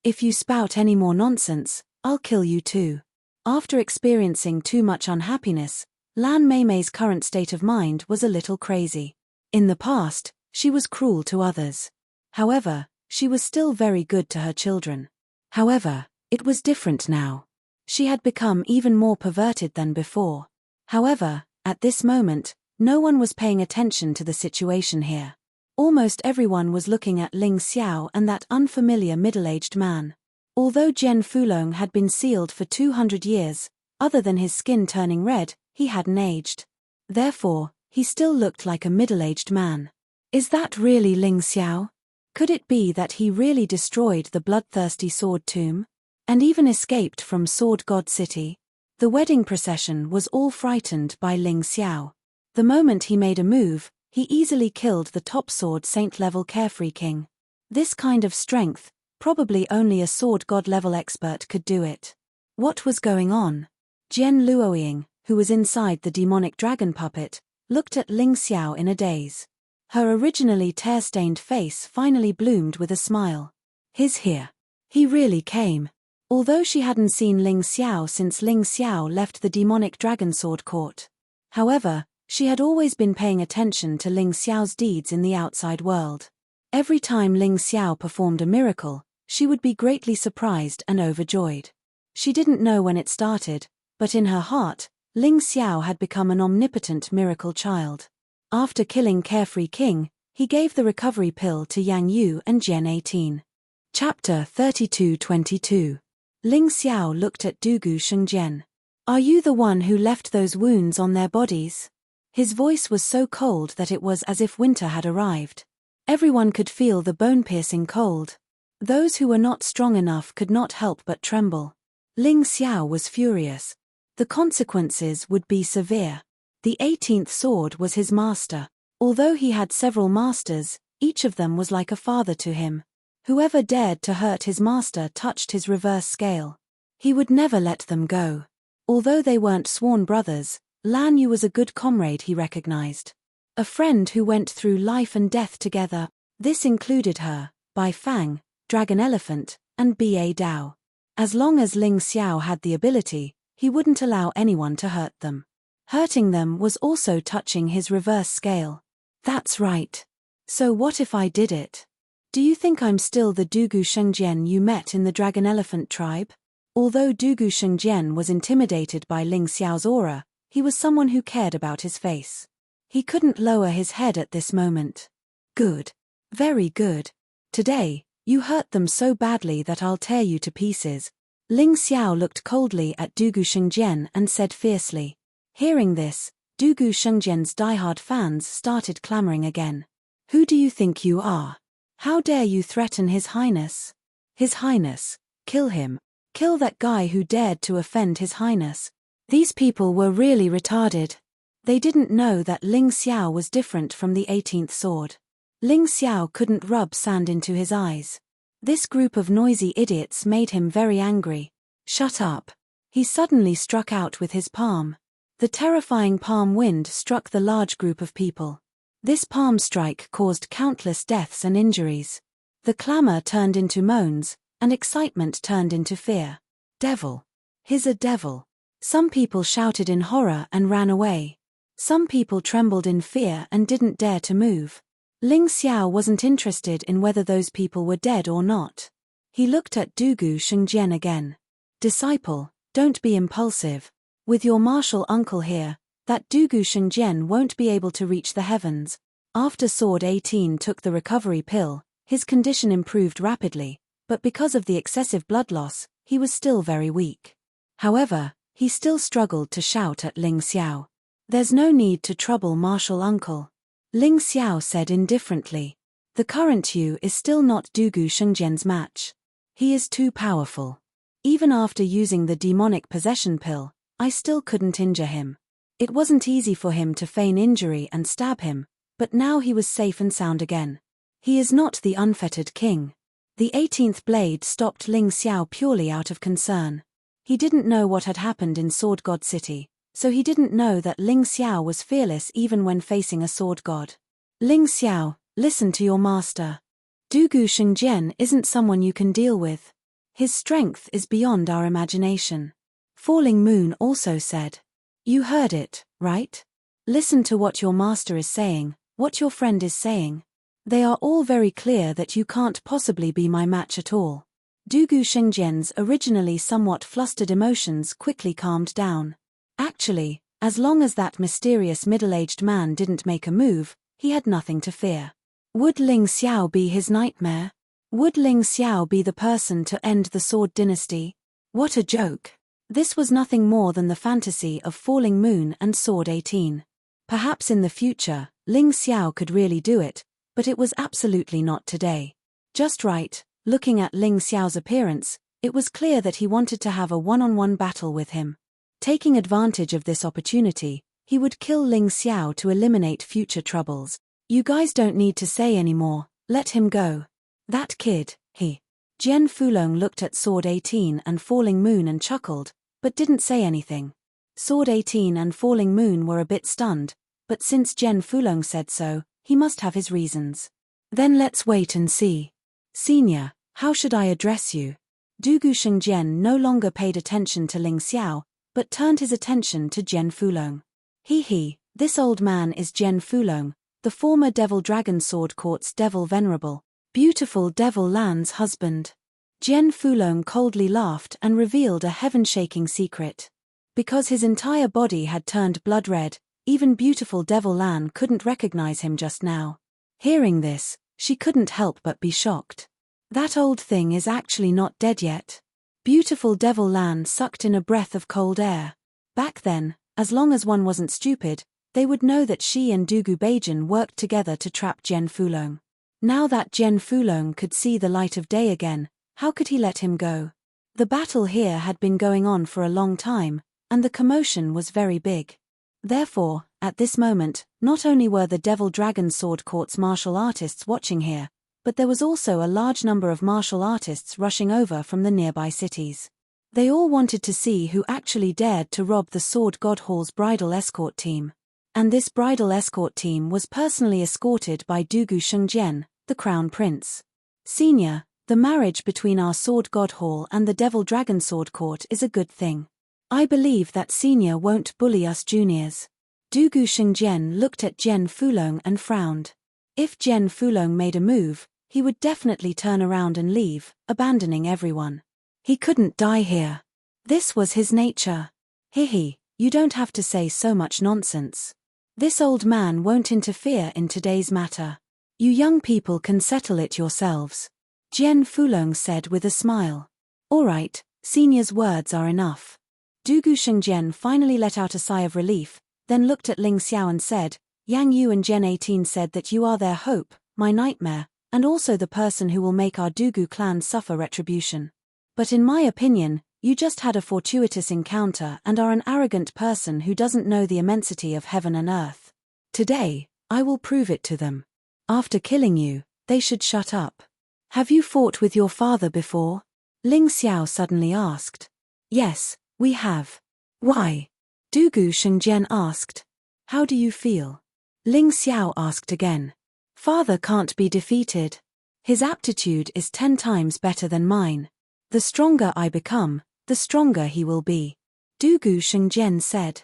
If you spout any more nonsense, I'll kill you too. After experiencing too much unhappiness, Lan Maimai's current state of mind was a little crazy. In the past, she was cruel to others. However, she was still very good to her children. However, it was different now. She had become even more perverted than before. However, at this moment, no one was paying attention to the situation here. Almost everyone was looking at Ling Xiao and that unfamiliar middle-aged man. Although Jian Fulong had been sealed for 200 years, other than his skin turning red, he hadn't aged. Therefore, he still looked like a middle-aged man. Is that really Ling Xiao? Could it be that he really destroyed the bloodthirsty sword tomb? And even escaped from Sword God City? The wedding procession was all frightened by Ling Xiao. The moment he made a move, he easily killed the top sword saint-level carefree king. This kind of strength, probably only a sword god-level expert could do it. What was going on? Jian Luoying, who was inside the demonic dragon puppet, looked at Ling Xiao in a daze. Her originally tear-stained face finally bloomed with a smile. He's here. He really came. Although she hadn't seen Ling Xiao since Ling Xiao left the demonic dragon sword court. However, she had always been paying attention to Ling Xiao's deeds in the outside world. Every time Ling Xiao performed a miracle, she would be greatly surprised and overjoyed. She didn't know when it started, but in her heart, Ling Xiao had become an omnipotent miracle child. After killing Carefree King, he gave the recovery pill to Yang Yu and Gen 18. Chapter 32-22. Ling Xiao looked at Dugu Shengjian. Are you the one who left those wounds on their bodies? His voice was so cold that it was as if winter had arrived. Everyone could feel the bone-piercing cold. Those who were not strong enough could not help but tremble. Ling Xiao was furious. The consequences would be severe. The 18th sword was his master. Although he had several masters, each of them was like a father to him. Whoever dared to hurt his master touched his reverse scale. He would never let them go. Although they weren't sworn brothers, Lan Yu was a good comrade he recognized. A friend who went through life and death together. This included her, Bai Fang, Dragon Elephant, and Ba Dao. As long as Ling Xiao had the ability, he wouldn't allow anyone to hurt them. Hurting them was also touching his reverse scale. That's right. So what if I did it? Do you think I'm still the Dugu Shengjian you met in the Dragon Elephant tribe? Although Dugu Shengjian was intimidated by Ling Xiao's aura, he was someone who cared about his face. He couldn't lower his head at this moment. Good. Very good. Today, you hurt them so badly that I'll tear you to pieces. Ling Xiao looked coldly at Dugu Shengjian and said fiercely. Hearing this, Dugu Shengjian's diehard fans started clamoring again. Who do you think you are? How dare you threaten His Highness? His Highness, kill him. Kill that guy who dared to offend His Highness. These people were really retarded. They didn't know that Ling Xiao was different from the 18th sword. Ling Xiao couldn't rub sand into his eyes. This group of noisy idiots made him very angry. Shut up. He suddenly struck out with his palm. The terrifying palm wind struck the large group of people. This palm strike caused countless deaths and injuries. The clamor turned into moans, and excitement turned into fear. Devil. He's a devil. Some people shouted in horror and ran away. Some people trembled in fear and didn't dare to move. Ling Xiao wasn't interested in whether those people were dead or not. He looked at Dugu Shengjian again. Disciple, don't be impulsive. With your martial uncle here, that Dugu Shengjian won't be able to reach the heavens. After Sword 18 took the recovery pill, his condition improved rapidly, but because of the excessive blood loss, he was still very weak. However, he still struggled to shout at Ling Xiao. There's no need to trouble martial uncle. Ling Xiao said indifferently. The current Yu is still not Dugu Shengjian's match. He is too powerful. Even after using the demonic possession pill, I still couldn't injure him. It wasn't easy for him to feign injury and stab him, but now he was safe and sound again. He is not the unfettered king. The 18th blade stopped Ling Xiao purely out of concern. He didn't know what had happened in Sword God City, so he didn't know that Ling Xiao was fearless even when facing a sword god. Ling Xiao, listen to your master. Dugu Shengjian isn't someone you can deal with. His strength is beyond our imagination. Falling Moon also said. You heard it, right? Listen to what your master is saying, what your friend is saying. They are all very clear that you can't possibly be my match at all. Dugu Shengjian's originally somewhat flustered emotions quickly calmed down. Actually, as long as that mysterious middle-aged man didn't make a move, he had nothing to fear. Would Ling Xiao be his nightmare? Would Ling Xiao be the person to end the Sword Dynasty? What a joke. This was nothing more than the fantasy of Falling Moon and Sword 18. Perhaps in the future, Ling Xiao could really do it, but it was absolutely not today. Just right, looking at Ling Xiao's appearance, it was clear that he wanted to have a one-on-one battle with him. Taking advantage of this opportunity, he would kill Ling Xiao to eliminate future troubles. You guys don't need to say anymore, let him go. That kid, he. Jian Fulong looked at Sword 18 and Falling Moon and chuckled, but didn't say anything. Sword 18 and Falling Moon were a bit stunned, but since Jian Fulong said so, he must have his reasons. Then let's wait and see. Senior, how should I address you? Dugu Shengjian no longer paid attention to Ling Xiao, but turned his attention to Jian Fulong. This old man is Jian Fulong, the former Devil Dragon Sword Court's Devil Venerable, beautiful Devil Lan's husband. Jian Fulong coldly laughed and revealed a heaven-shaking secret. Because his entire body had turned blood red, even beautiful Devil Lan couldn't recognize him just now. Hearing this, she couldn't help but be shocked. That old thing is actually not dead yet. Beautiful Devil Lan sucked in a breath of cold air. Back then, as long as one wasn't stupid, they would know that she and Dugu Beijing worked together to trap Jian Fulong. Now that Jian Fulong could see the light of day again, how could he let him go? The battle here had been going on for a long time, and the commotion was very big. Therefore, at this moment, not only were the Devil Dragon Sword Court's martial artists watching here, but there was also a large number of martial artists rushing over from the nearby cities. They all wanted to see who actually dared to rob the Sword God Hall's bridal escort team. And this bridal escort team was personally escorted by Dugu Shengjian, the Crown Prince. Senior, the marriage between our Sword God Hall and the Devil Dragon Sword Court is a good thing. I believe that Senior won't bully us juniors. Dugu Shengjian looked at Jian Fulong and frowned. If Jian Fulong made a move, he would definitely turn around and leave, abandoning everyone. He couldn't die here. This was his nature. You don't have to say so much nonsense. This old man won't interfere in today's matter. You young people can settle it yourselves. Jian Fulong said with a smile. All right, Senior's words are enough. Dugu Shengjian finally let out a sigh of relief, then looked at Ling Xiao and said, Yang Yu and Jian 18 said that you are their hope, my nightmare, and also the person who will make our Dugu clan suffer retribution. But in my opinion, you just had a fortuitous encounter and are an arrogant person who doesn't know the immensity of heaven and earth. Today, I will prove it to them. After killing you, they should shut up. Have you fought with your father before? Ling Xiao suddenly asked. Yes, we have. Why? Dugu Shengjian asked. How do you feel? Ling Xiao asked again. Father can't be defeated. His aptitude is 10 times better than mine. The stronger I become, the stronger he will be. Dugu Shengjian said.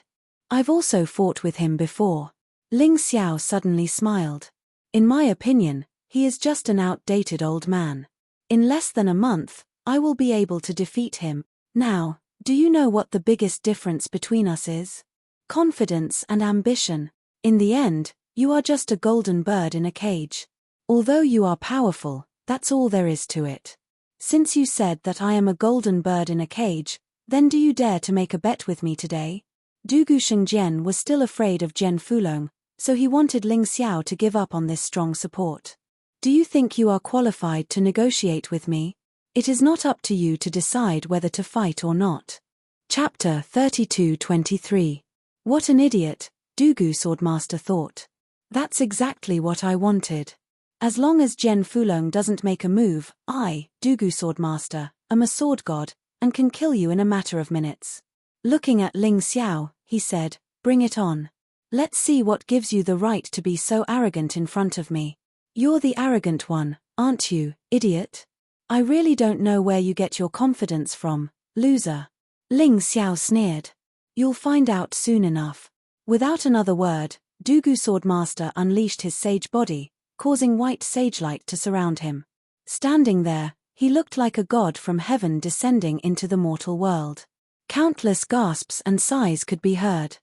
I've also fought with him before. Ling Xiao suddenly smiled. In my opinion, he is just an outdated old man. In less than a month, I will be able to defeat him. Now, do you know what the biggest difference between us is? Confidence and ambition. In the end, you are just a golden bird in a cage. Although you are powerful, that's all there is to it. Since you said that I am a golden bird in a cage, then do you dare to make a bet with me today? Dugu Shengjian was still afraid of Jian Fulong, so he wanted Ling Xiao to give up on this strong support. Do you think you are qualified to negotiate with me? It is not up to you to decide whether to fight or not. Chapter 32-23. What an idiot, Dugu Swordmaster thought. That's exactly what I wanted. As long as Jian Fulong doesn't make a move, I, Dugu Swordmaster, am a sword god, and can kill you in a matter of minutes. Looking at Ling Xiao, he said, bring it on. Let's see what gives you the right to be so arrogant in front of me. You're the arrogant one, aren't you, idiot? I really don't know where you get your confidence from, loser. Ling Xiao sneered. You'll find out soon enough. Without another word, Dugu Swordmaster unleashed his sage body, causing white sagelight to surround him. Standing there, he looked like a god from heaven descending into the mortal world. Countless gasps and sighs could be heard.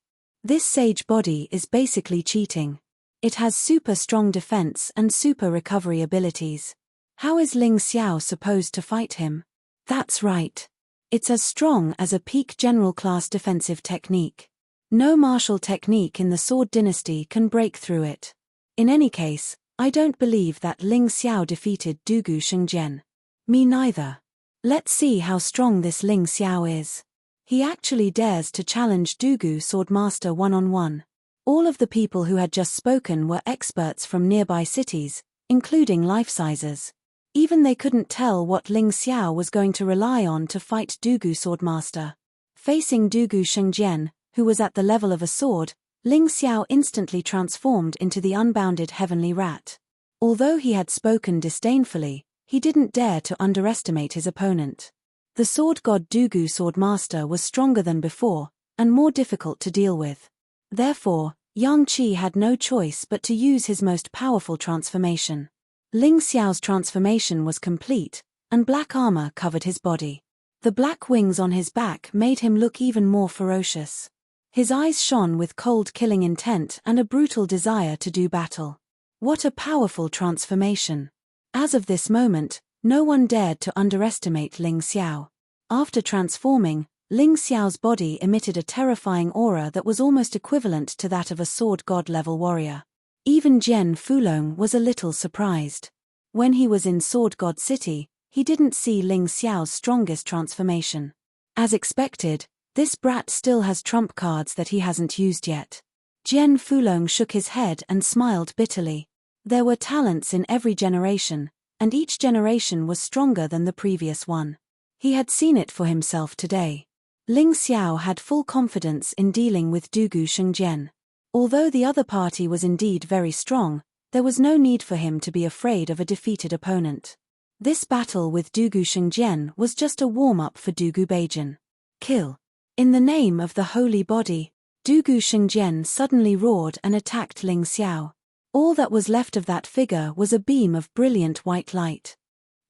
This sage body is basically cheating. It has super strong defense and super recovery abilities. How is Ling Xiao supposed to fight him? That's right. It's as strong as a peak general class defensive technique. No martial technique in the Sword Dynasty can break through it. In any case, I don't believe that Ling Xiao defeated Dugu Shengjian. Me neither. Let's see how strong this Ling Xiao is. He actually dares to challenge Dugu Swordmaster one-on-one. All of the people who had just spoken were experts from nearby cities, including life-sizers. Even they couldn't tell what Ling Xiao was going to rely on to fight Dugu Swordmaster. Facing Dugu Shengjian, who was at the level of a sword, Ling Xiao instantly transformed into the unbounded heavenly rat. Although he had spoken disdainfully, he didn't dare to underestimate his opponent. The sword god Dugu Swordmaster was stronger than before, and more difficult to deal with. Therefore, Yang Qi had no choice but to use his most powerful transformation. Ling Xiao's transformation was complete, and black armor covered his body. The black wings on his back made him look even more ferocious. His eyes shone with cold killing intent and a brutal desire to do battle. What a powerful transformation! As of this moment, no one dared to underestimate Ling Xiao. After transforming, Ling Xiao's body emitted a terrifying aura that was almost equivalent to that of a sword god-level warrior. Even Jian Fulong was a little surprised. When he was in Sword God City, he didn't see Ling Xiao's strongest transformation. As expected, this brat still has trump cards that he hasn't used yet. Jian Fulong shook his head and smiled bitterly. There were talents in every generation, and each generation was stronger than the previous one. He had seen it for himself today. Ling Xiao had full confidence in dealing with Dugu Shengjian. Although the other party was indeed very strong, there was no need for him to be afraid of a defeated opponent. This battle with Dugu Shengjian was just a warm-up for Dugu Beijing. Kill. In the name of the holy body, Dugu Shengjian suddenly roared and attacked Ling Xiao. All that was left of that figure was a beam of brilliant white light.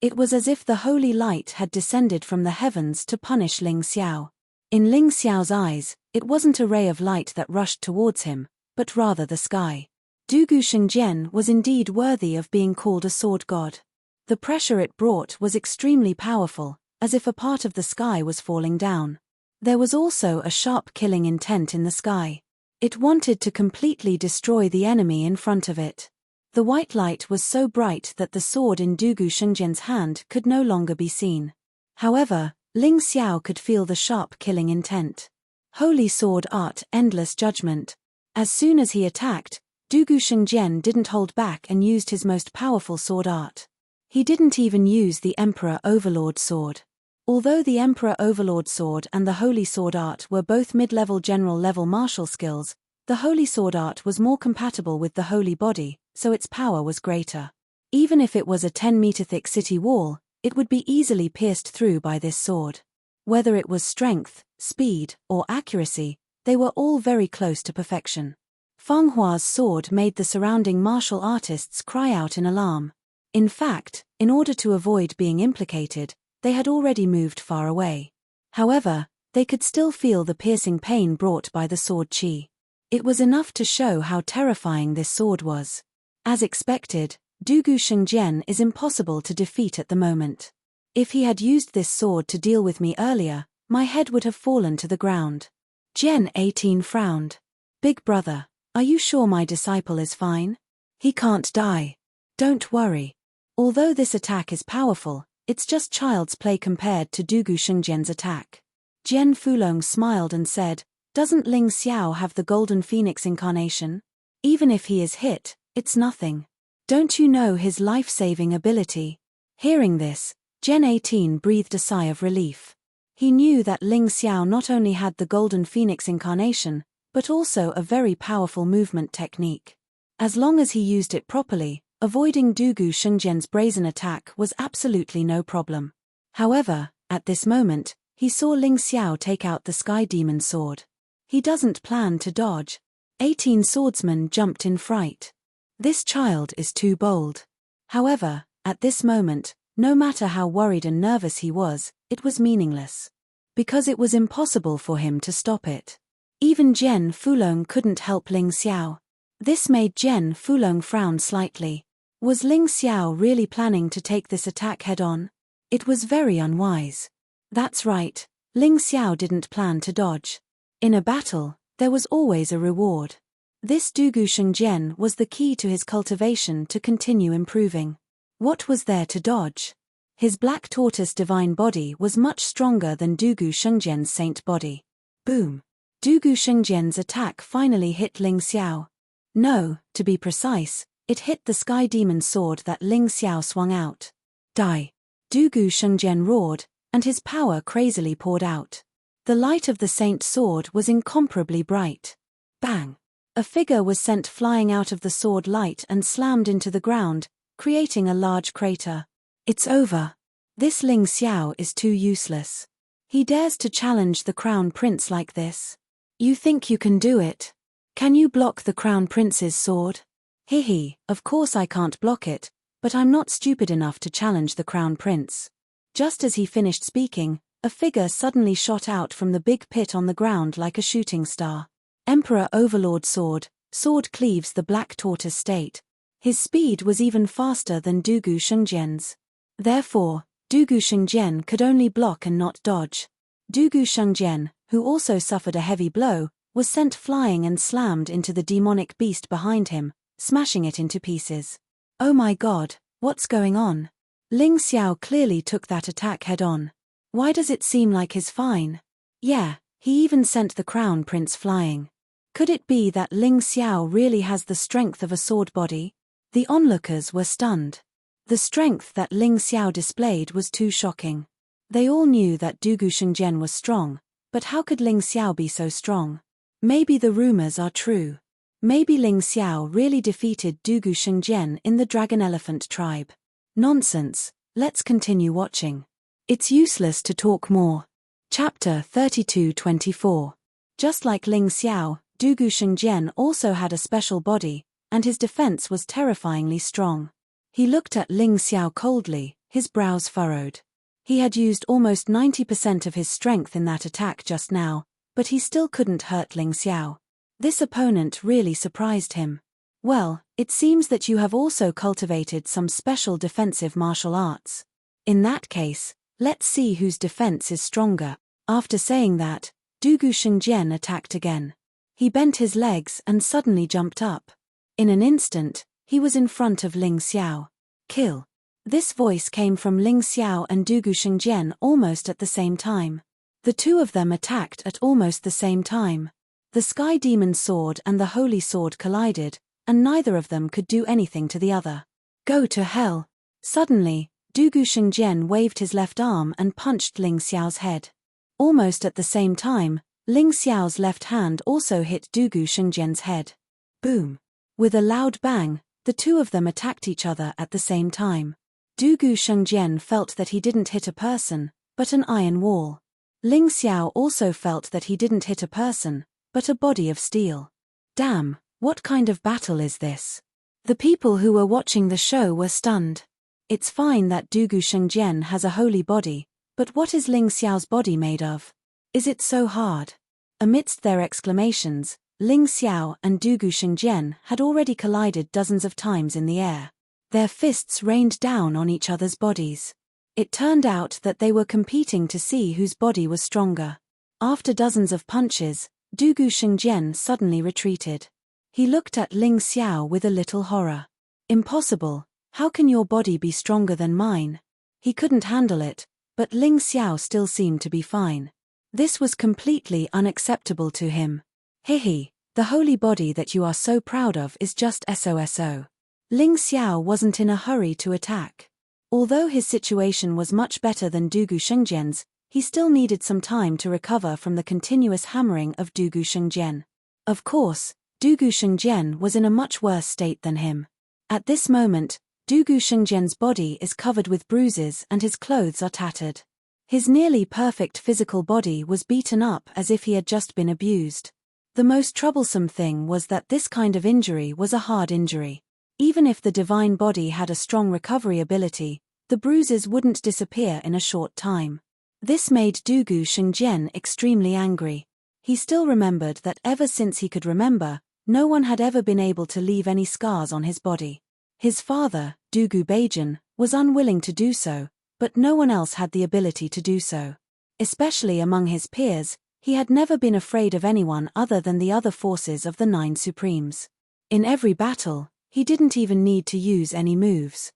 It was as if the holy light had descended from the heavens to punish Ling Xiao. In Ling Xiao's eyes, it wasn't a ray of light that rushed towards him, but rather the sky. Dugu Shengjian was indeed worthy of being called a sword god. The pressure it brought was extremely powerful, as if a part of the sky was falling down. There was also a sharp killing intent in the sky. It wanted to completely destroy the enemy in front of it. The white light was so bright that the sword in Dugu Shengjian's hand could no longer be seen. However, Ling Xiao could feel the sharp killing intent. Holy sword art, endless judgment. As soon as he attacked, Dugu Shengjian didn't hold back and used his most powerful sword art. He didn't even use the Emperor Overlord sword. Although the Emperor Overlord sword and the Holy sword art were both mid-level general-level martial skills, the Holy sword art was more compatible with the holy body, so its power was greater. Even if it was a 10-meter-thick city wall, it would be easily pierced through by this sword. Whether it was strength, speed, or accuracy, they were all very close to perfection. Feng Hua's sword made the surrounding martial artists cry out in alarm. In fact, in order to avoid being implicated, they had already moved far away. However, they could still feel the piercing pain brought by the sword qi. It was enough to show how terrifying this sword was. As expected, Dugu Shengjian is impossible to defeat at the moment. If he had used this sword to deal with me earlier, my head would have fallen to the ground. Gen 18 frowned. Big brother, are you sure my disciple is fine? He can't die. Don't worry. Although this attack is powerful, it's just child's play compared to Dugu Shengjian's attack. Jian Fulong smiled and said, doesn't Ling Xiao have the Golden Phoenix incarnation? Even if he is hit, it's nothing. Don't you know his life-saving ability? Hearing this, Gen 18 breathed a sigh of relief. He knew that Ling Xiao not only had the Golden Phoenix incarnation, but also a very powerful movement technique. As long as he used it properly, avoiding Dugu Shengjian's brazen attack was absolutely no problem. However, at this moment, he saw Ling Xiao take out the Sky Demon sword. He doesn't plan to dodge. 18 swordsmen jumped in fright. This child is too bold. However, at this moment, no matter how worried and nervous he was, it was meaningless. Because it was impossible for him to stop it. Even Jian Fulong couldn't help Ling Xiao. This made Jian Fulong frown slightly. Was Ling Xiao really planning to take this attack head-on? It was very unwise. That's right, Ling Xiao didn't plan to dodge. In a battle, there was always a reward. This Dugu Shengjian was the key to his cultivation to continue improving. What was there to dodge? His black tortoise divine body was much stronger than Dugu Shengjian's saint body. Boom! Dugu Shengjian's attack finally hit Ling Xiao. No, to be precise, it hit the sky demon sword that Ling Xiao swung out. Die! Dugu Shengjian roared, and his power crazily poured out. The light of the saint sword was incomparably bright. Bang! A figure was sent flying out of the sword light and slammed into the ground, creating a large crater. It's over. This Ling Xiao is too useless. He dares to challenge the crown prince like this. You think you can do it? Can you block the crown prince's sword? Hehe, of course I can't block it, but I'm not stupid enough to challenge the crown prince. Just as he finished speaking, a figure suddenly shot out from the big pit on the ground like a shooting star. Emperor Overlord Sword cleaves the black tortoise state. His speed was even faster than Dugu Shengjian's. Therefore, Dugu Shengjian could only block and not dodge. Dugu Shengjian, who also suffered a heavy blow, was sent flying and slammed into the demonic beast behind him, smashing it into pieces. Oh my god, what's going on? Ling Xiao clearly took that attack head-on. Why does it seem like he's fine? Yeah, he even sent the crown prince flying. Could it be that Ling Xiao really has the strength of a sword body? The onlookers were stunned. The strength that Ling Xiao displayed was too shocking. They all knew that Dugu Shengjian was strong, but how could Ling Xiao be so strong? Maybe the rumors are true. Maybe Ling Xiao really defeated Dugu Shengjian in the Dragon Elephant tribe. Nonsense, let's continue watching. It's useless to talk more. Chapter 32-24. Just like Ling Xiao, Dugu Shengjian also had a special body, and his defense was terrifyingly strong. He looked at Ling Xiao coldly, his brows furrowed. He had used almost 90% of his strength in that attack just now, but he still couldn't hurt Ling Xiao. This opponent really surprised him. Well, it seems that you have also cultivated some special defensive martial arts. In that case, let's see whose defense is stronger. After saying that, Dugu Shengjian attacked again. He bent his legs and suddenly jumped up. In an instant, he was in front of Ling Xiao. Kill. This voice came from Ling Xiao and Dugu Shengjian almost at the same time. The two of them attacked at almost the same time. The Sky Demon sword and the Holy Sword collided, and neither of them could do anything to the other. Go to hell. Suddenly, Dugu Shengjian waved his left arm and punched Ling Xiao's head. Almost at the same time, Ling Xiao's left hand also hit Dugu Shengjian's head. Boom. With a loud bang, the two of them attacked each other at the same time. Dugu Shengjian felt that he didn't hit a person, but an iron wall. Ling Xiao also felt that he didn't hit a person, but a body of steel. Damn, what kind of battle is this? The people who were watching the show were stunned. It's fine that Dugu Shengjian has a holy body, but what is Ling Xiao's body made of? Is it so hard? Amidst their exclamations, Ling Xiao and Dugu Shengjian had already collided dozens of times in the air. Their fists rained down on each other's bodies. It turned out that they were competing to see whose body was stronger. After dozens of punches, Dugu Shengjian suddenly retreated. He looked at Ling Xiao with a little horror. Impossible, how can your body be stronger than mine? He couldn't handle it, but Ling Xiao still seemed to be fine. This was completely unacceptable to him. Hehe, the holy body that you are so proud of is just SOSO. Ling Xiao wasn't in a hurry to attack. Although his situation was much better than Dugu Shengjian's, he still needed some time to recover from the continuous hammering of Dugu Shengjian. Of course, Dugu Shengjian was in a much worse state than him. At this moment, Dugu Shengjian's body is covered with bruises and his clothes are tattered. His nearly perfect physical body was beaten up as if he had just been abused. The most troublesome thing was that this kind of injury was a hard injury. Even if the divine body had a strong recovery ability, the bruises wouldn't disappear in a short time. This made Dugu Shengjian extremely angry. He still remembered that ever since he could remember, no one had ever been able to leave any scars on his body. His father, Dugu Beijan, was unwilling to do so, but no one else had the ability to do so. Especially among his peers, he had never been afraid of anyone other than the other forces of the Nine Supremes. In every battle, he didn't even need to use any moves.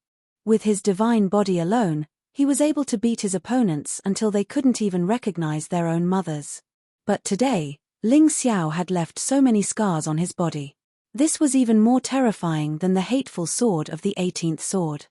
With his divine body alone, He was able to beat his opponents until they couldn't even recognize their own mothers. But today, Ling Xiao had left so many scars on his body. This was even more terrifying than the hateful sword of the 18th sword.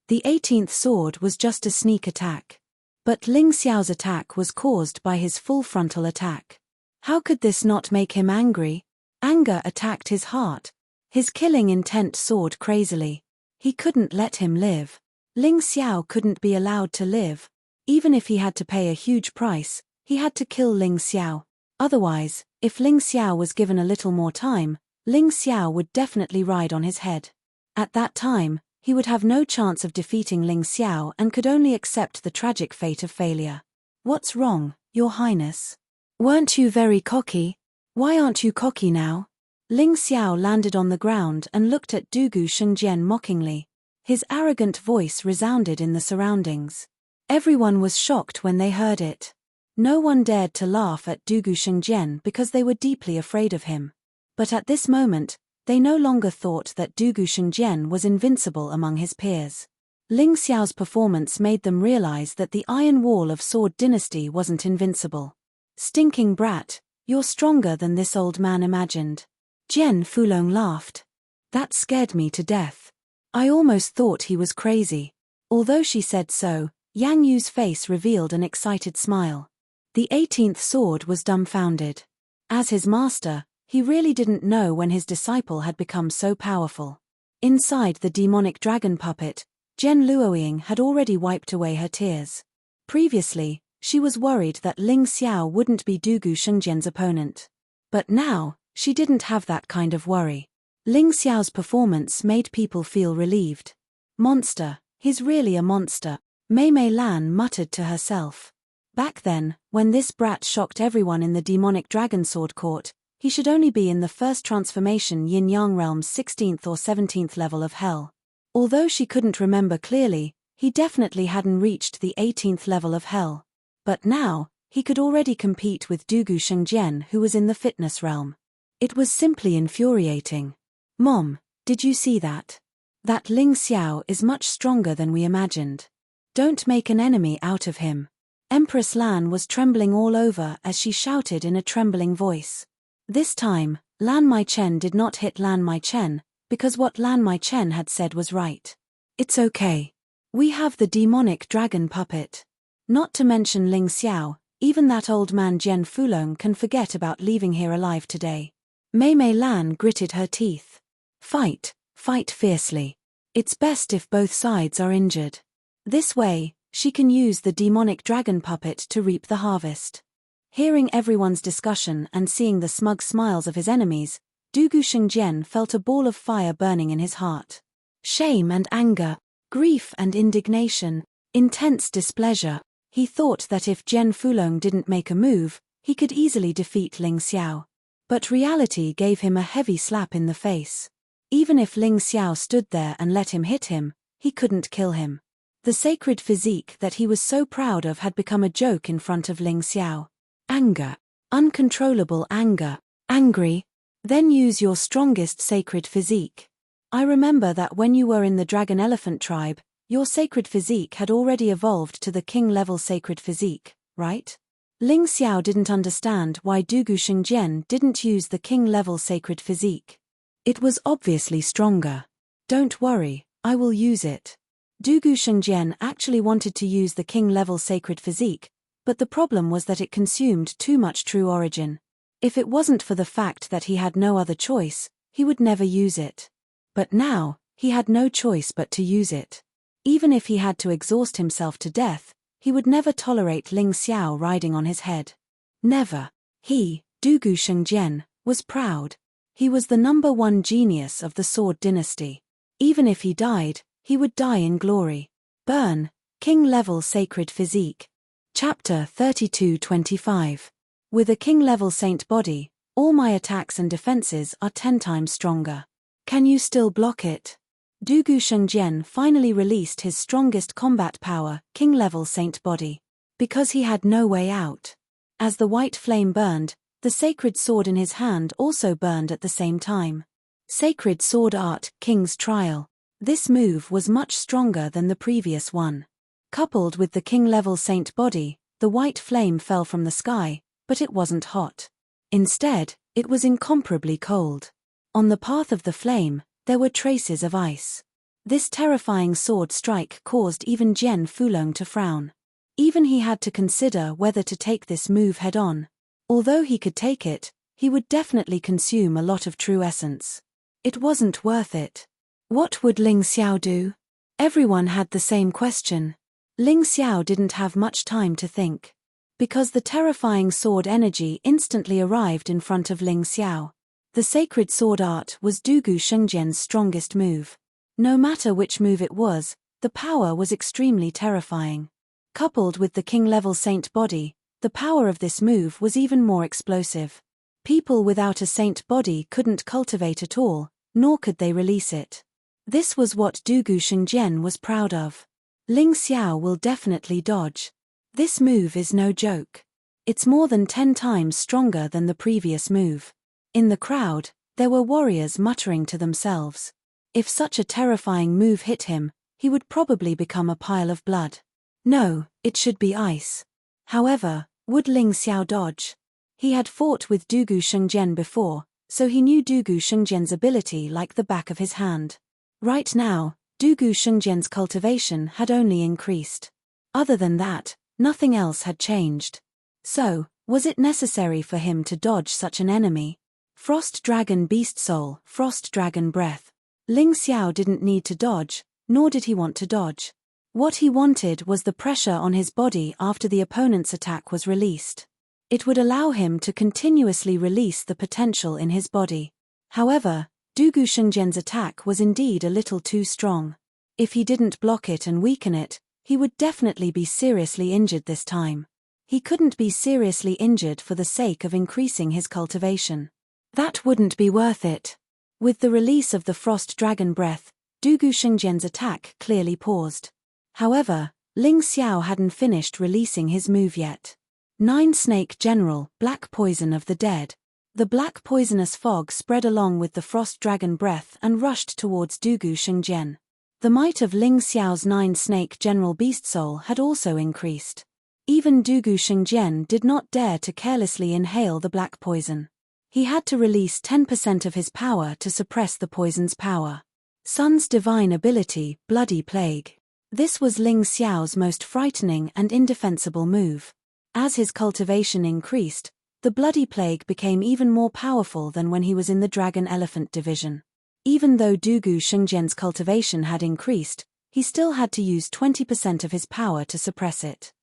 The 18th sword was just a sneak attack. But Ling Xiao's attack was caused by his full frontal attack. How could this not make him angry? Anger attacked his heart. His killing intent soared crazily. He couldn't let him live. Ling Xiao couldn't be allowed to live. Even if he had to pay a huge price, he had to kill Ling Xiao. Otherwise, if Ling Xiao was given a little more time, Ling Xiao would definitely ride on his head. At that time, he would have no chance of defeating Ling Xiao and could only accept the tragic fate of failure. What's wrong, Your Highness? Weren't you very cocky? Why aren't you cocky now? Ling Xiao landed on the ground and looked at Dugu Shengjian mockingly. His arrogant voice resounded in the surroundings. Everyone was shocked when they heard it. No one dared to laugh at Dugu Shengjian because they were deeply afraid of him. But at this moment, they no longer thought that Dugu Shengjian was invincible among his peers. Ling Xiao's performance made them realize that the Iron Wall of Sword Dynasty wasn't invincible. Stinking brat, you're stronger than this old man imagined. Jian Fulong laughed. That scared me to death. I almost thought he was crazy. Although she said so, Yang Yu's face revealed an excited smile. The 18th sword was dumbfounded. As his master, he really didn't know when his disciple had become so powerful. Inside the demonic dragon puppet, Zhen Luoying had already wiped away her tears. Previously, she was worried that Ling Xiao wouldn't be Dugu Shengjian's opponent. But now, she didn't have that kind of worry. Ling Xiao's performance made people feel relieved. Monster, he's really a monster, Mei Mei Lan muttered to herself. Back then, when this brat shocked everyone in the demonic dragon sword court, he should only be in the first transformation yin-yang realm's 16th or 17th level of hell. Although she couldn't remember clearly, he definitely hadn't reached the 18th level of hell. But now, he could already compete with Dugu Shengjian, who was in the fitness realm. It was simply infuriating. Mom, did you see that? That Ling Xiao is much stronger than we imagined. Don't make an enemy out of him. Empress Lan was trembling all over as she shouted in a trembling voice. This time, Lan Maichen did not hit Lan Maichen, because what Lan Maichen had said was right. It's okay. We have the demonic dragon puppet. Not to mention Ling Xiao, even that old man Jian Fulong can forget about leaving here alive today. Mei Mei Lan gritted her teeth. Fight fiercely. It's best if both sides are injured. This way, she can use the demonic dragon puppet to reap the harvest. Hearing everyone's discussion and seeing the smug smiles of his enemies, Dugu Shengjian felt a ball of fire burning in his heart. Shame and anger, grief and indignation, intense displeasure. He thought that if Jian Fulong didn't make a move, he could easily defeat Ling Xiao. But reality gave him a heavy slap in the face. Even if Ling Xiao stood there and let him hit him, he couldn't kill him. The sacred physique that he was so proud of had become a joke in front of Ling Xiao. Anger. Uncontrollable anger. Angry? Then use your strongest sacred physique. I remember that when you were in the Dragon Elephant tribe, your sacred physique had already evolved to the king-level sacred physique, right? Ling Xiao didn't understand why Dugu Shengjian didn't use the king-level sacred physique. It was obviously stronger. Don't worry, I will use it. Dugu Shengjian actually wanted to use the king-level sacred physique, but the problem was that it consumed too much true origin. If it wasn't for the fact that he had no other choice, he would never use it. But now, he had no choice but to use it. Even if he had to exhaust himself to death, he would never tolerate Ling Xiao riding on his head. Never. He, Dugu Shengjian, was proud. He was the #1 genius of the Sword Dynasty. Even if he died, he would die in glory. Burn, King-Level Sacred Physique. Chapter 32-25. With a King-Level Saint body, all my attacks and defenses are 10 times stronger. Can you still block it? Dugu Shengjian finally released his strongest combat power, King-Level Saint body. Because he had no way out. As the white flame burned, the sacred sword in his hand also burned at the same time. Sacred Sword Art, King's Trial. This move was much stronger than the previous one. Coupled with the king-level saint body, the white flame fell from the sky, but it wasn't hot. Instead, it was incomparably cold. On the path of the flame, there were traces of ice. This terrifying sword strike caused even Jian Fulong to frown. Even he had to consider whether to take this move head-on. Although he could take it, he would definitely consume a lot of true essence. It wasn't worth it. What would Ling Xiao do? Everyone had the same question. Ling Xiao didn't have much time to think. Because the terrifying sword energy instantly arrived in front of Ling Xiao. The sacred sword art was Dugu Shengjian's strongest move. No matter which move it was, the power was extremely terrifying. Coupled with the king-level saint body, the power of this move was even more explosive. People without a saint body couldn't cultivate at all, nor could they release it. This was what Dugu Shengjian was proud of. Ling Xiao will definitely dodge. This move is no joke. It's more than 10 times stronger than the previous move. In the crowd, there were warriors muttering to themselves. If such a terrifying move hit him, he would probably become a pile of blood. No, it should be ice. However, would Ling Xiao dodge? He had fought with Dugu Shengjian before, so he knew Dugu Shengjian's ability like the back of his hand. Right now, Dugu Shengjian's cultivation had only increased. Other than that, nothing else had changed. So, was it necessary for him to dodge such an enemy? Frost Dragon Beast Soul, Frost Dragon Breath. Ling Xiao didn't need to dodge, nor did he want to dodge. What he wanted was the pressure on his body after the opponent's attack was released. It would allow him to continuously release the potential in his body. However, Dugu Shengjian's attack was indeed a little too strong. If he didn't block it and weaken it, he would definitely be seriously injured this time. He couldn't be seriously injured for the sake of increasing his cultivation. That wouldn't be worth it. With the release of the Frost Dragon Breath, Dugu Shengjian's attack clearly paused. However, Ling Xiao hadn't finished releasing his move yet. 9 Snake General, Black Poison of the Dead. The black poisonous fog spread along with the Frost Dragon Breath and rushed towards Dugu Shengjian. The might of Ling Xiao's 9 Snake General Beast Soul had also increased. Even Dugu Shengjian did not dare to carelessly inhale the black poison. He had to release 10% of his power to suppress the poison's power. Sun's divine ability, Bloody Plague. This was Ling Xiao's most frightening and indefensible move. As his cultivation increased, the Bloody Plague became even more powerful than when he was in the Dragon Elephant division. Even though Dugu Shengjian's cultivation had increased, he still had to use 20% of his power to suppress it.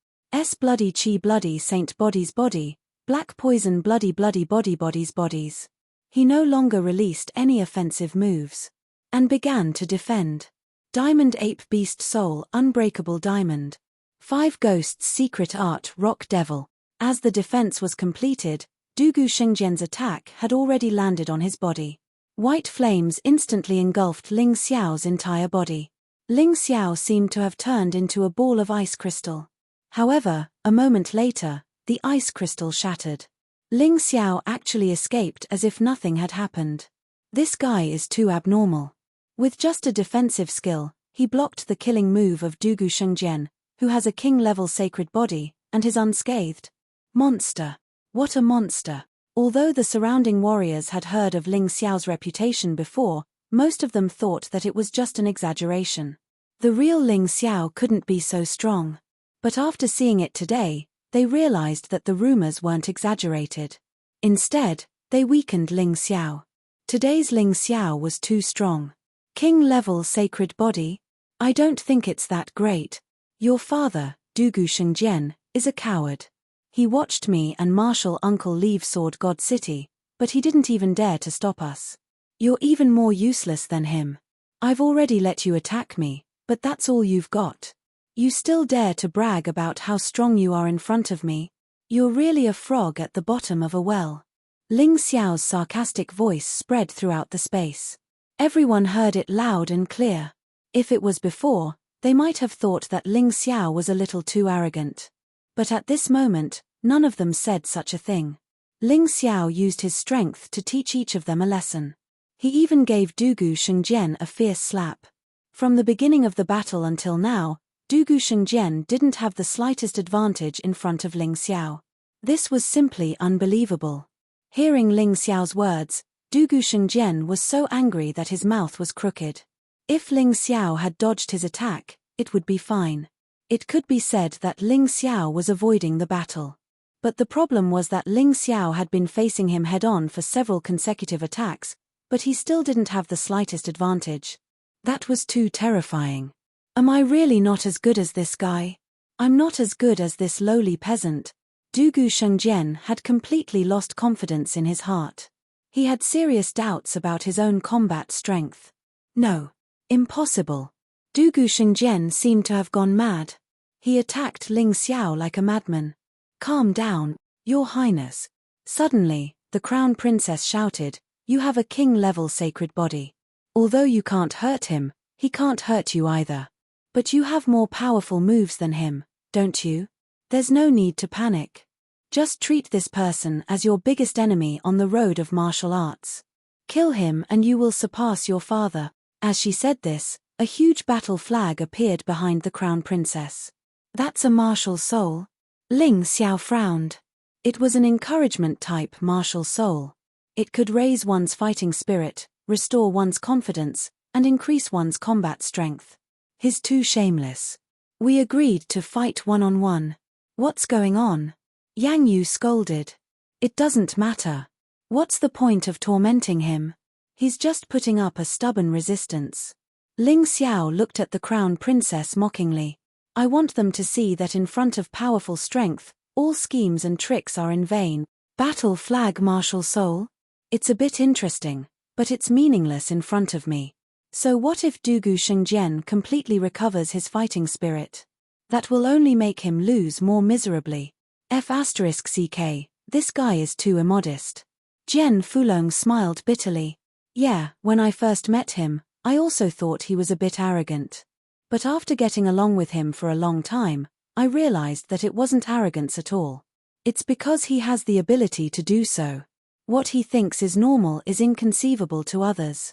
Bloody Chi Bloody Saint Body's Body, Black Poison Bloody Body Body's Bodies. He no longer released any offensive moves. And began to defend. Diamond Ape Beast Soul Unbreakable Diamond. 5 Ghosts Secret Art Rock Devil. As the defense was completed, Dugu Shengjian's attack had already landed on his body. White flames instantly engulfed Ling Xiao's entire body. Ling Xiao seemed to have turned into a ball of ice crystal. However, a moment later, the ice crystal shattered. Ling Xiao actually escaped as if nothing had happened. This guy is too abnormal. With just a defensive skill, he blocked the killing move of Dugu Shengjian, who has a king-level sacred body, and is unscathed. Monster. What a monster. Although the surrounding warriors had heard of Ling Xiao's reputation before, most of them thought that it was just an exaggeration. The real Ling Xiao couldn't be so strong. But after seeing it today, they realized that the rumors weren't exaggerated. Instead, they weakened Ling Xiao. Today's Ling Xiao was too strong. King-level sacred body? I don't think it's that great. Your father, Dugu Shengjian, is a coward. He watched me and Marshal Uncle leave Sword God City, but he didn't even dare to stop us. You're even more useless than him. I've already let you attack me, but that's all you've got. You still dare to brag about how strong you are in front of me? You're really a frog at the bottom of a well. Ling Xiao's sarcastic voice spread throughout the space. Everyone heard it loud and clear. If it was before, they might have thought that Ling Xiao was a little too arrogant. But at this moment, none of them said such a thing. Ling Xiao used his strength to teach each of them a lesson. He even gave Dugu Shengjian a fierce slap. From the beginning of the battle until now, Dugu Shengjian didn't have the slightest advantage in front of Ling Xiao. This was simply unbelievable. Hearing Ling Xiao's words, Dugu Shengjian was so angry that his mouth was crooked. If Ling Xiao had dodged his attack, it would be fine. It could be said that Ling Xiao was avoiding the battle. But the problem was that Ling Xiao had been facing him head-on for several consecutive attacks, but he still didn't have the slightest advantage. That was too terrifying. Am I really not as good as this guy? I'm not as good as this lowly peasant. Dugu Shengjian had completely lost confidence in his heart. He had serious doubts about his own combat strength. No. Impossible. Dugu Shengjian seemed to have gone mad. He attacked Ling Xiao like a madman. Calm down, Your Highness. Suddenly, the Crown Princess shouted, You have a king-level sacred body. Although you can't hurt him, he can't hurt you either. But you have more powerful moves than him, don't you? There's no need to panic. Just treat this person as your biggest enemy on the road of martial arts. Kill him and you will surpass your father. As she said this, a huge battle flag appeared behind the Crown Princess. That's a martial soul. Ling Xiao frowned. It was an encouragement-type martial soul. It could raise one's fighting spirit, restore one's confidence, and increase one's combat strength. He's too shameless. We agreed to fight one-on-one. What's going on? Yang Yu scolded. It doesn't matter. What's the point of tormenting him? He's just putting up a stubborn resistance. Ling Xiao looked at the Crown Princess mockingly. I want them to see that in front of powerful strength, all schemes and tricks are in vain. Battle flag martial soul? It's a bit interesting, but it's meaningless in front of me. So what if Dugu Shengjian completely recovers his fighting spirit? That will only make him lose more miserably. F***ck, this guy is too immodest. Jian Fulong smiled bitterly. Yeah, when I first met him, I also thought he was a bit arrogant. But after getting along with him for a long time, I realized that it wasn't arrogance at all. It's because he has the ability to do so. What he thinks is normal is inconceivable to others.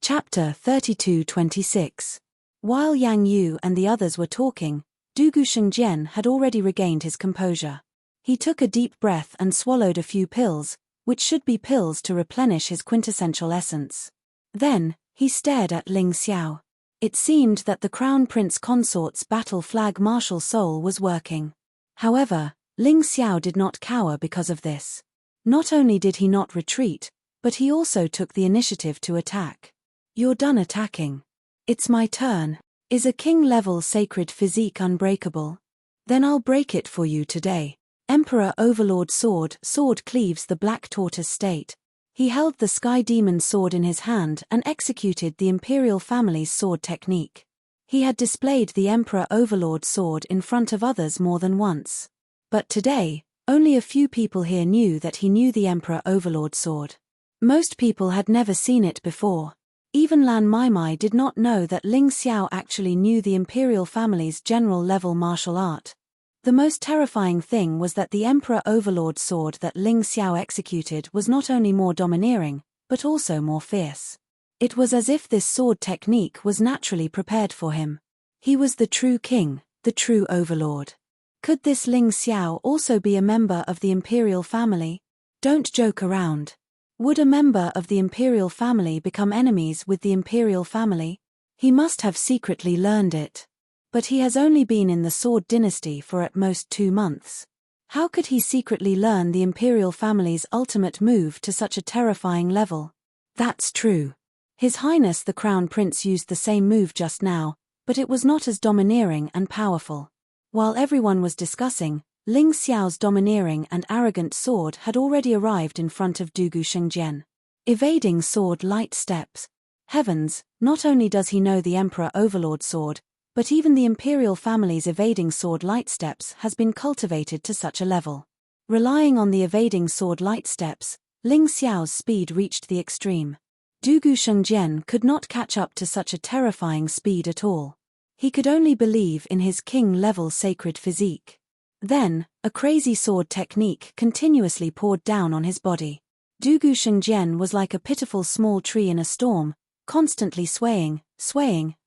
Chapter 32-26. While Yang Yu and the others were talking, Dugu Shengjian had already regained his composure. He took a deep breath and swallowed a few pills, which should be pills to replenish his quintessential essence. Then, he stared at Ling Xiao. It seemed that the Crown Prince Consort's battle flag martial soul was working. However, Ling Xiao did not cower because of this. Not only did he not retreat, but he also took the initiative to attack. You're done attacking. It's my turn. Is a king-level sacred physique unbreakable? Then I'll break it for you today. Emperor Overlord Sword cleaves the Black Tortoise State. He held the Sky Demon sword in his hand and executed the Imperial family's sword technique. He had displayed the Emperor Overlord sword in front of others more than once. But today, only a few people here knew that he knew the Emperor Overlord sword. Most people had never seen it before. Even Lan Maimai did not know that Ling Xiao actually knew the Imperial family's general-level martial art. The most terrifying thing was that the Emperor Overlord sword that Ling Xiao executed was not only more domineering, but also more fierce. It was as if this sword technique was naturally prepared for him. He was the true king, the true overlord. Could this Ling Xiao also be a member of the Imperial family? Don't joke around. Would a member of the Imperial family become enemies with the Imperial family? He must have secretly learned it. But he has only been in the Sword Dynasty for at most 2 months. How could he secretly learn the Imperial family's ultimate move to such a terrifying level? That's true. His Highness the Crown Prince used the same move just now, but it was not as domineering and powerful. While everyone was discussing, Ling Xiao's domineering and arrogant sword had already arrived in front of Dugu Shengjian. Evading sword light steps. Heavens, not only does he know the Emperor Overlord sword, but even the Imperial family's evading sword light steps has been cultivated to such a level. Relying on the evading sword light steps, Ling Xiao's speed reached the extreme. Dugu Shengjian could not catch up to such a terrifying speed at all. He could only believe in his king-level sacred physique. Then, a crazy sword technique continuously poured down on his body. Dugu Shengjian was like a pitiful small tree in a storm, constantly swaying,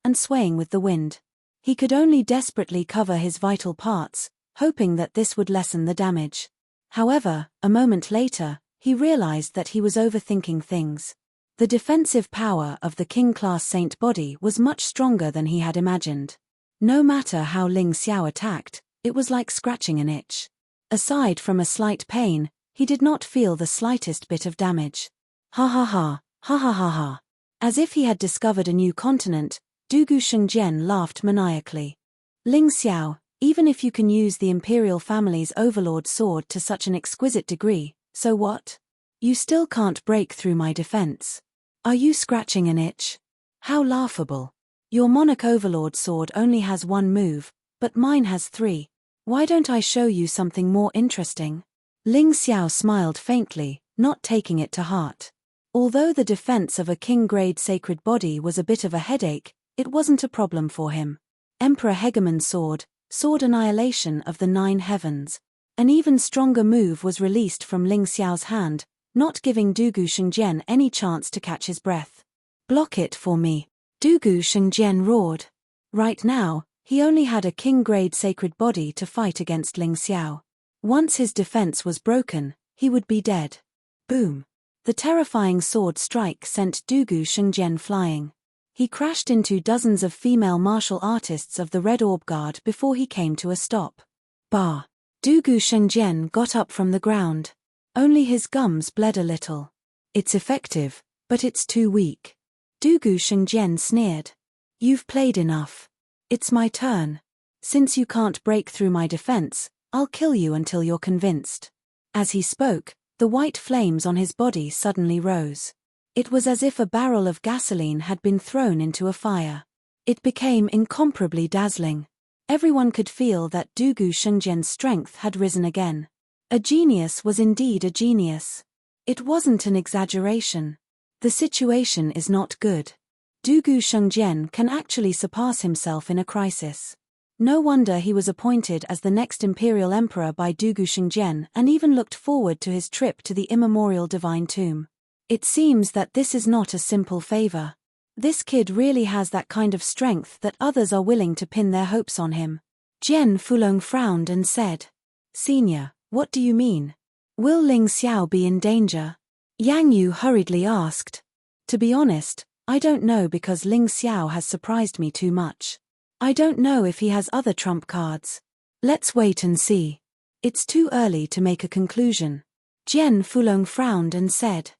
and swaying with the wind. He could only desperately cover his vital parts, hoping that this would lessen the damage. However, a moment later, he realized that he was overthinking things. The defensive power of the King-class Saint body was much stronger than he had imagined. No matter how Ling Xiao attacked, it was like scratching an itch. Aside from a slight pain, he did not feel the slightest bit of damage. Ha ha ha, ha ha ha ha. As if he had discovered a new continent, Dugu Shengjian laughed maniacally. Ling Xiao, even if you can use the imperial family's overlord sword to such an exquisite degree, so what? You still can't break through my defense. Are you scratching an itch? How laughable. Your monarch overlord sword only has one move, but mine has 3. Why don't I show you something more interesting? Ling Xiao smiled faintly, not taking it to heart. Although the defense of a king-grade sacred body was a bit of a headache, it wasn't a problem for him. Emperor Hegemon's sword, sword annihilation of the 9 heavens. An even stronger move was released from Ling Xiao's hand, not giving Dugu Shengjian any chance to catch his breath. Block it for me. Dugu Shengjian roared. Right now, he only had a king-grade sacred body to fight against Ling Xiao. Once his defense was broken, he would be dead. Boom. The terrifying sword strike sent Dugu Shengjian flying. He crashed into dozens of female martial artists of the Red Orb Guard before he came to a stop. Bah! Dugu Shengjian got up from the ground. Only his gums bled a little. It's effective, but it's too weak. Dugu Shengjian sneered. You've played enough. It's my turn. Since you can't break through my defense, I'll kill you until you're convinced. As he spoke, the white flames on his body suddenly rose. It was as if a barrel of gasoline had been thrown into a fire. It became incomparably dazzling. Everyone could feel that Dugu Shengjian's strength had risen again. A genius was indeed a genius. It wasn't an exaggeration. The situation is not good. Dugu Shengjian can actually surpass himself in a crisis. No wonder he was appointed as the next imperial emperor by Dugu Shengjian and even looked forward to his trip to the immemorial divine tomb. It seems that this is not a simple favor. This kid really has that kind of strength that others are willing to pin their hopes on him. Jian Fulong frowned and said, Senior, what do you mean? Will Ling Xiao be in danger? Yang Yu hurriedly asked. To be honest, I don't know because Ling Xiao has surprised me too much. I don't know if he has other trump cards. Let's wait and see. It's too early to make a conclusion. Jian Fulong frowned and said.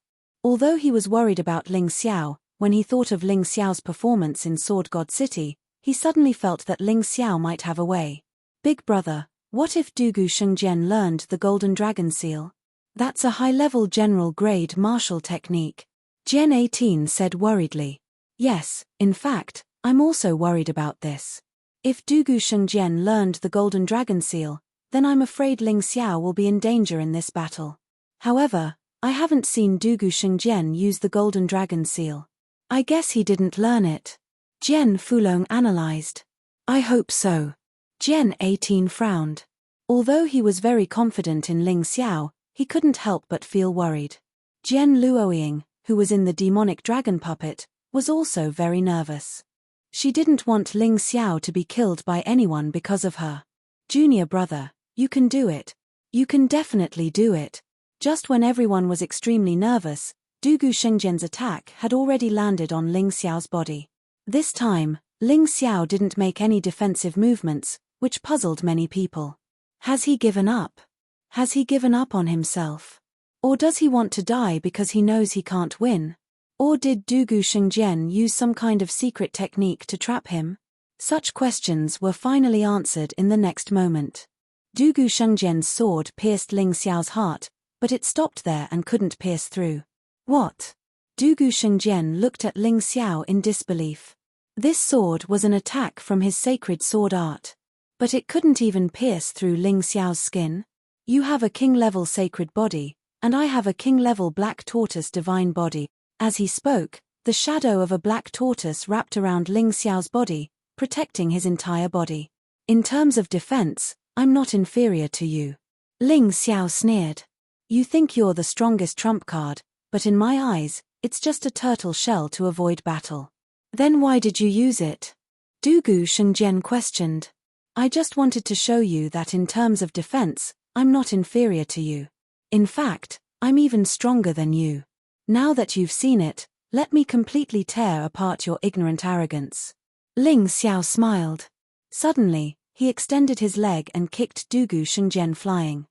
Although he was worried about Ling Xiao, when he thought of Ling Xiao's performance in Sword God City, he suddenly felt that Ling Xiao might have a way. Big brother, what if Dugu Shengjian learned the Golden Dragon Seal? That's a high-level general-grade martial technique. Gen 18 said worriedly. Yes, in fact, I'm also worried about this. If Dugu Shengjian learned the Golden Dragon Seal, then I'm afraid Ling Xiao will be in danger in this battle. However, I haven't seen Dugu Shengjian use the Golden Dragon Seal. I guess he didn't learn it. Jian Fulong analyzed. I hope so. Gen 18 frowned. Although he was very confident in Ling Xiao, he couldn't help but feel worried. Jian Luoying, who was in the demonic dragon puppet, was also very nervous. She didn't want Ling Xiao to be killed by anyone because of her. Junior brother, you can do it. You can definitely do it. Just when everyone was extremely nervous, Dugu Shengjian's attack had already landed on Ling Xiao's body. This time, Ling Xiao didn't make any defensive movements, which puzzled many people. Has he given up? Has he given up on himself? Or does he want to die because he knows he can't win? Or did Dugu Shengjian use some kind of secret technique to trap him? Such questions were finally answered in the next moment. Dugu Shengjian's sword pierced Ling Xiao's heart, but it stopped there and couldn't pierce through. What? Dugu Shengjian looked at Ling Xiao in disbelief. This sword was an attack from his sacred sword art. But it couldn't even pierce through Ling Xiao's skin. You have a king-level sacred body, and I have a king-level black tortoise divine body. As he spoke, the shadow of a black tortoise wrapped around Ling Xiao's body, protecting his entire body. In terms of defense, I'm not inferior to you. Ling Xiao sneered. You think you're the strongest trump card, but in my eyes, it's just a turtle shell to avoid battle. Then why did you use it? Dugu Shengjian questioned. I just wanted to show you that in terms of defense, I'm not inferior to you. In fact, I'm even stronger than you. Now that you've seen it, let me completely tear apart your ignorant arrogance. Ling Xiao smiled. Suddenly, he extended his leg and kicked Dugu Shengjian flying.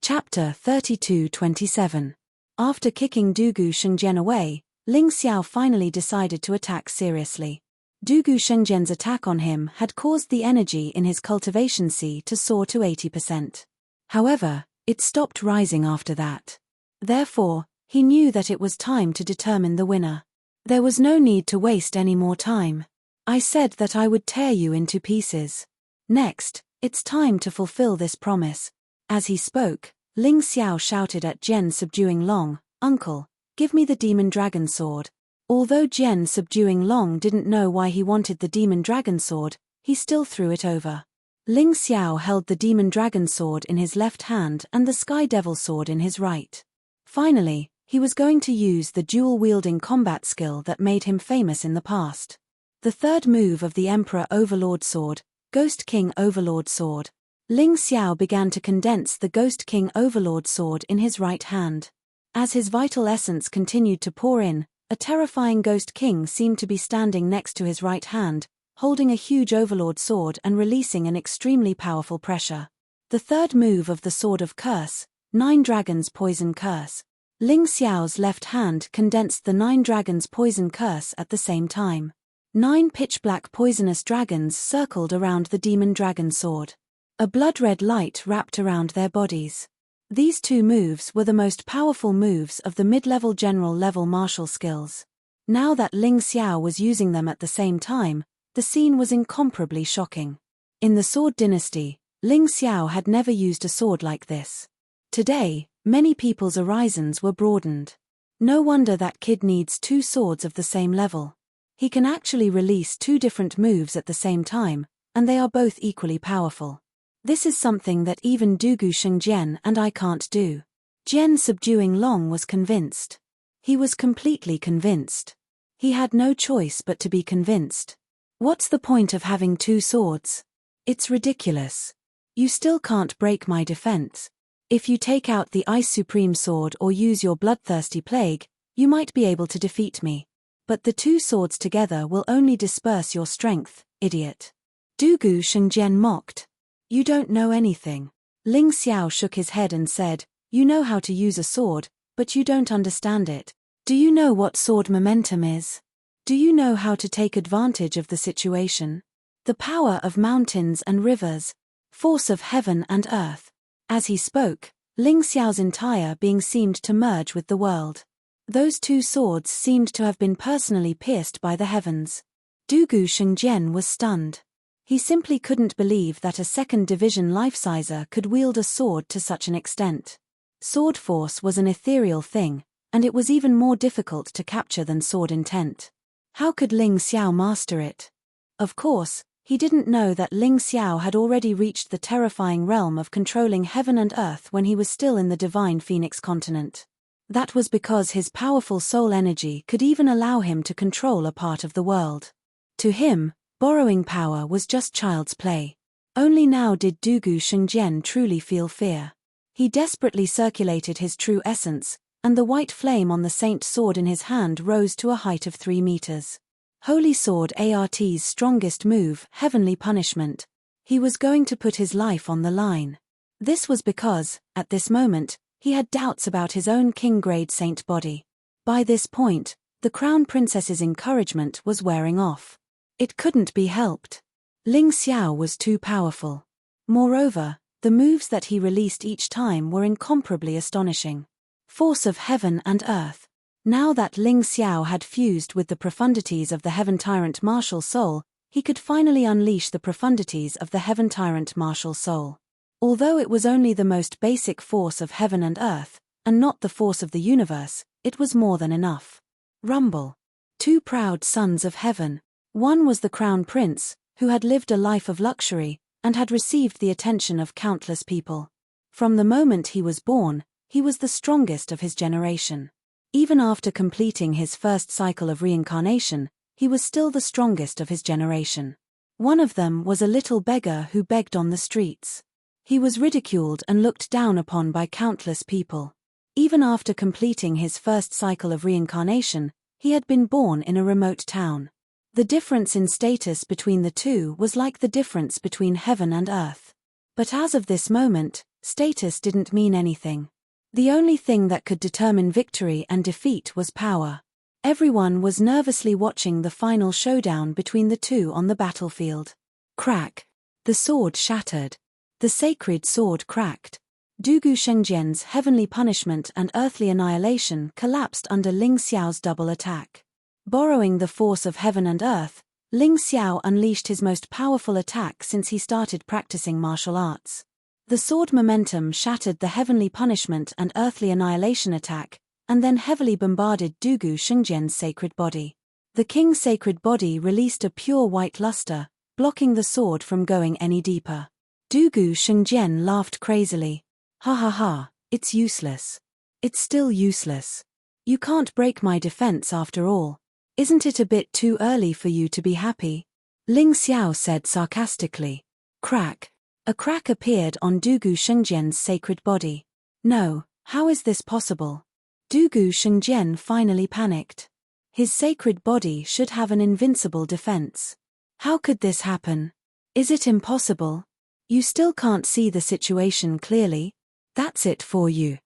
Chapter 32:27. After kicking Dugu Shengjian away, Ling Xiao finally decided to attack seriously. Dugu Shengjian's attack on him had caused the energy in his cultivation sea to soar to 80%. However, it stopped rising after that. Therefore, he knew that it was time to determine the winner. There was no need to waste any more time. I said that I would tear you into pieces. Next, it's time to fulfill this promise. As he spoke, Ling Xiao shouted at Jian subduing Long, Uncle, give me the demon dragon sword. Although Jian subduing Long didn't know why he wanted the demon dragon sword, he still threw it over. Ling Xiao held the demon dragon sword in his left hand and the sky devil sword in his right. Finally, he was going to use the dual-wielding combat skill that made him famous in the past. The third move of the Emperor Overlord Sword, Ghost King Overlord Sword. Ling Xiao began to condense the Ghost King Overlord Sword in his right hand. As his vital essence continued to pour in, a terrifying Ghost King seemed to be standing next to his right hand, holding a huge Overlord Sword and releasing an extremely powerful pressure. The third move of the Sword of Curse, Nine Dragons Poison Curse. Ling Xiao's left hand condensed the Nine Dragons Poison Curse at the same time. 9 pitch-black poisonous dragons circled around the demon dragon sword. A blood-red light wrapped around their bodies. These two moves were the most powerful moves of the mid-level general-level martial skills. Now that Ling Xiao was using them at the same time, the scene was incomparably shocking. In the Sword Dynasty, Ling Xiao had never used a sword like this. Today, many people's horizons were broadened. No wonder that kid needs 2 swords of the same level. He can actually release 2 different moves at the same time, and they are both equally powerful. This is something that even Dugu Shengjian and I can't do. Jian subduing Long was convinced. He was completely convinced. He had no choice but to be convinced. What's the point of having 2 swords? It's ridiculous. You still can't break my defense. If you take out the Ice Supreme Sword or use your Bloodthirsty Plague, you might be able to defeat me. But the 2 swords together will only disperse your strength, idiot. Dugu Shengjian mocked. You don't know anything. Ling Xiao shook his head and said, you know how to use a sword, but you don't understand it. Do you know what sword momentum is? Do you know how to take advantage of the situation? The power of mountains and rivers, force of heaven and earth. As he spoke, Ling Xiao's entire being seemed to merge with the world. Those 2 swords seemed to have been personally pierced by the heavens. Dugu Shengjian was stunned. He simply couldn't believe that a 2nd division life-sizer could wield a sword to such an extent. Sword force was an ethereal thing, and it was even more difficult to capture than sword intent. How could Ling Xiao master it? Of course, he didn't know that Ling Xiao had already reached the terrifying realm of controlling heaven and earth when he was still in the divine Phoenix continent. That was because his powerful soul energy could even allow him to control a part of the world. To him, borrowing power was just child's play. Only now did Dugu Shengjian truly feel fear. He desperately circulated his true essence, and the white flame on the saint sword in his hand rose to a height of 3 meters. Holy Sword Art's strongest move, Heavenly Punishment. He was going to put his life on the line. This was because, at this moment, he had doubts about his own king-grade saint body. By this point, the Crown Princess's encouragement was wearing off. It couldn't be helped. Ling Xiao was too powerful. Moreover, the moves that he released each time were incomparably astonishing. Force of heaven and earth. Now that Ling Xiao had fused with the profundities of the Heaven Tyrant martial soul, he could finally unleash the profundities of the Heaven Tyrant martial soul. Although it was only the most basic force of heaven and earth, and not the force of the universe, it was more than enough. Rumble. 2 proud sons of heaven. One was the Crown Prince, who had lived a life of luxury, and had received the attention of countless people. From the moment he was born, he was the strongest of his generation. Even after completing his first cycle of reincarnation, he was still the strongest of his generation. One of them was a little beggar who begged on the streets. He was ridiculed and looked down upon by countless people. Even after completing his first cycle of reincarnation, he had been born in a remote town. The difference in status between the two was like the difference between heaven and earth. But as of this moment, status didn't mean anything. The only thing that could determine victory and defeat was power. Everyone was nervously watching the final showdown between the two on the battlefield. Crack! The sword shattered. The sacred sword cracked. Dugu Shengjian's heavenly punishment and earthly annihilation collapsed under Ling Xiao's double attack. Borrowing the force of heaven and earth, Ling Xiao unleashed his most powerful attack since he started practicing martial arts. The sword momentum shattered the heavenly punishment and earthly annihilation attack, and then heavily bombarded Dugu Shengjian's sacred body. The king's sacred body released a pure white luster, blocking the sword from going any deeper. Dugu Shengjian laughed crazily. Ha ha ha, it's useless. It's still useless. You can't break my defense after all. Isn't it a bit too early for you to be happy? Ling Xiao said sarcastically. Crack. A crack appeared on Dugu Shengjian's sacred body. No, how is this possible? Dugu Shengjian finally panicked. His sacred body should have an invincible defense. How could this happen? Is it impossible? You still can't see the situation clearly? That's it for you.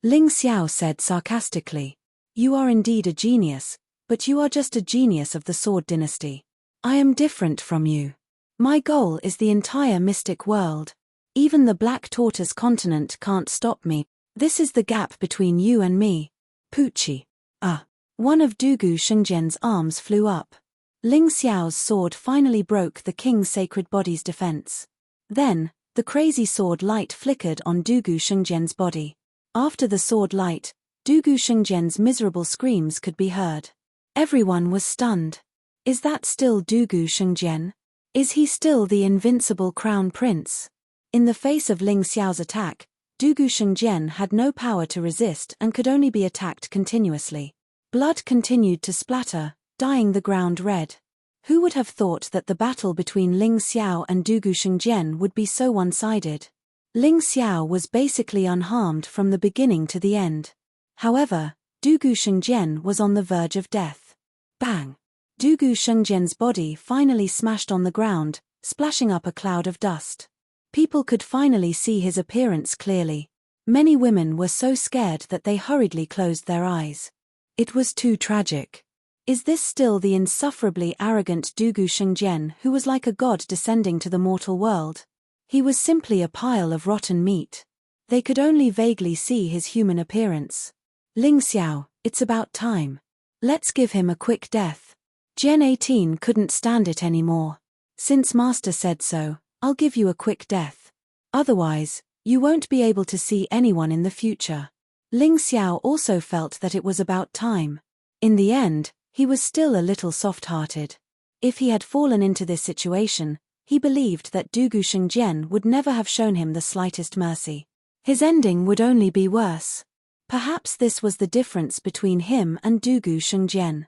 Ling Xiao said sarcastically. You are indeed a genius, but you are just a genius of the Sword Dynasty. I am different from you. My goal is the entire mystic world. Even the Black Tortoise continent can't stop me. This is the gap between you and me. Poochie. One of Dugu Shengjian's arms flew up. Ling Xiao's sword finally broke the king's sacred body's defense. Then, the crazy sword light flickered on Dugu Shengjian's body. After the sword light, Dugu Shengjian's miserable screams could be heard. Everyone was stunned. Is that still Dugu Shengjian? Is he still the invincible crown prince? In the face of Ling Xiao's attack, Dugu Shengjian had no power to resist and could only be attacked continuously. Blood continued to splatter, dyeing the ground red. Who would have thought that the battle between Ling Xiao and Dugu Shengjian would be so one-sided? Ling Xiao was basically unharmed from the beginning to the end. However, Dugu Shengjian was on the verge of death. Bang! Dugu Shengjian's body finally smashed on the ground, splashing up a cloud of dust. People could finally see his appearance clearly. Many women were so scared that they hurriedly closed their eyes. It was too tragic. Is this still the insufferably arrogant Dugu Shengjian who was like a god descending to the mortal world? He was simply a pile of rotten meat. They could only vaguely see his human appearance. Ling Xiao, it's about time. Let's give him a quick death. Gen 18 couldn't stand it anymore. Since Master said so, I'll give you a quick death. Otherwise, you won't be able to see anyone in the future. Ling Xiao also felt that it was about time. In the end, he was still a little soft-hearted. If he had fallen into this situation, he believed that Dugu Shengjian would never have shown him the slightest mercy. His ending would only be worse. Perhaps this was the difference between him and Dugu Shengjian.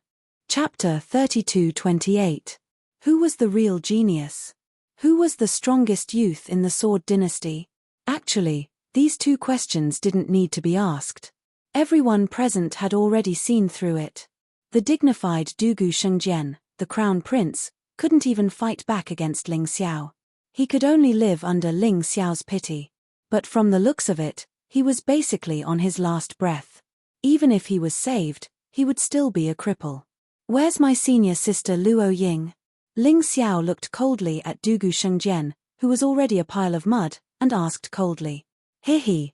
Chapter 32-28. Who was the real genius? Who was the strongest youth in the Sword Dynasty? Actually, these two questions didn't need to be asked. Everyone present had already seen through it. The dignified Dugu Shengjian, the crown prince, couldn't even fight back against Ling Xiao. He could only live under Ling Xiao's pity. But from the looks of it, he was basically on his last breath. Even if he was saved, he would still be a cripple. Where's my senior sister Luo Ying? Ling Xiao looked coldly at Dugu Shengjian, who was already a pile of mud, and asked coldly. Hey,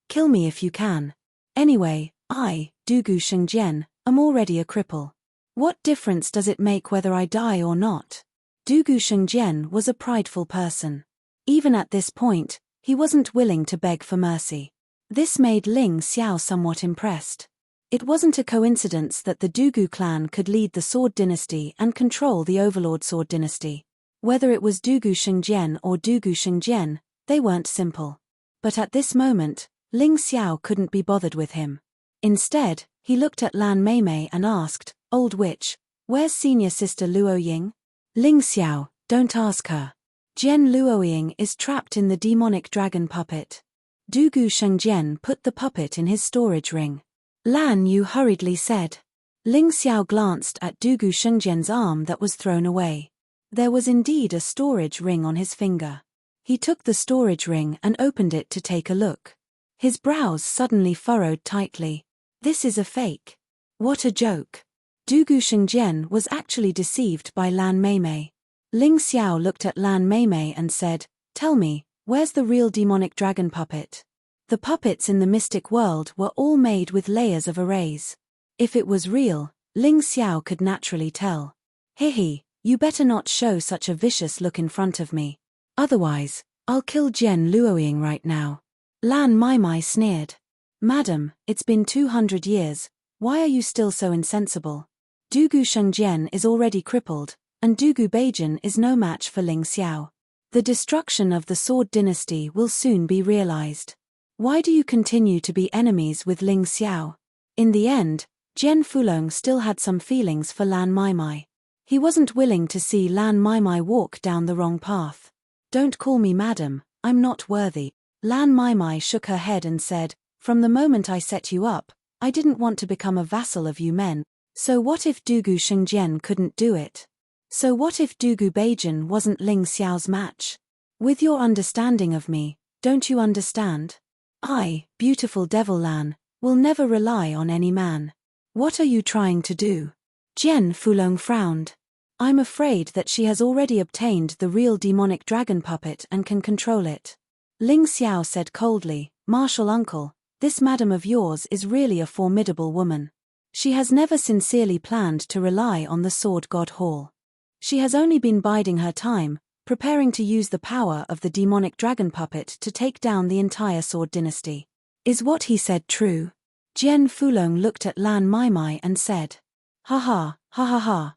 kill me if you can. Anyway, I, Dugu Shengjian, am already a cripple. What difference does it make whether I die or not? Dugu Shengjian was a prideful person. Even at this point, he wasn't willing to beg for mercy. This made Ling Xiao somewhat impressed. It wasn't a coincidence that the Dugu clan could lead the Sword Dynasty and control the Overlord Sword Dynasty. Whether it was Dugu Shengjian or Dugu Shengjian, they weren't simple. But at this moment, Ling Xiao couldn't be bothered with him. Instead, he looked at Lan Meimei and asked, Old witch, where's senior sister Luo Ying? Ling Xiao, Don't ask her. Jian Luoying is trapped in the demonic dragon puppet. Dugu Shengjian put the puppet in his storage ring. Lan Yu hurriedly said. Ling Xiao glanced at Dugu Shengjian's arm that was thrown away. There was indeed a storage ring on his finger. He took the storage ring and opened it to take a look. His brows suddenly furrowed tightly. This is a fake. What a joke. Dugu Shengjian was actually deceived by Lan Meimei. Ling Xiao looked at Lan Meimei and said, Tell me, where's the real demonic dragon puppet? The puppets in the mystic world were all made with layers of arrays. If it was real, Ling Xiao could naturally tell. Hihi, you better not show such a vicious look in front of me. Otherwise, I'll kill Jian Luoying right now. Lan Meimei sneered. Madam, it's been 200 years, why are you still so insensible? Dugu Shengjian is already crippled, and Dugu Beijing is no match for Ling Xiao. The destruction of the Sword Dynasty will soon be realized. Why do you continue to be enemies with Ling Xiao? In the end, Jian Fulong still had some feelings for Lan Meimei. He wasn't willing to see Lan Meimei walk down the wrong path. Don't call me madam, I'm not worthy. Lan Meimei shook her head and said, From the moment I set you up, I didn't want to become a vassal of you men. So what if Dugu Shengjian couldn't do it? So what if Dugu Beijing wasn't Ling Xiao's match? With your understanding of me, don't you understand? I, beautiful devil Lan, will never rely on any man. What are you trying to do? Jian Fulong frowned. I'm afraid that she has already obtained the real demonic dragon puppet and can control it. Ling Xiao said coldly, Martial uncle, this madam of yours is really a formidable woman. She has never sincerely planned to rely on the Sword God Hall. She has only been biding her time, preparing to use the power of the demonic dragon puppet to take down the entire Sword Dynasty. Is what he said true? Jian Fulong looked at Lan Meimei and said, Ha ha, ha ha ha,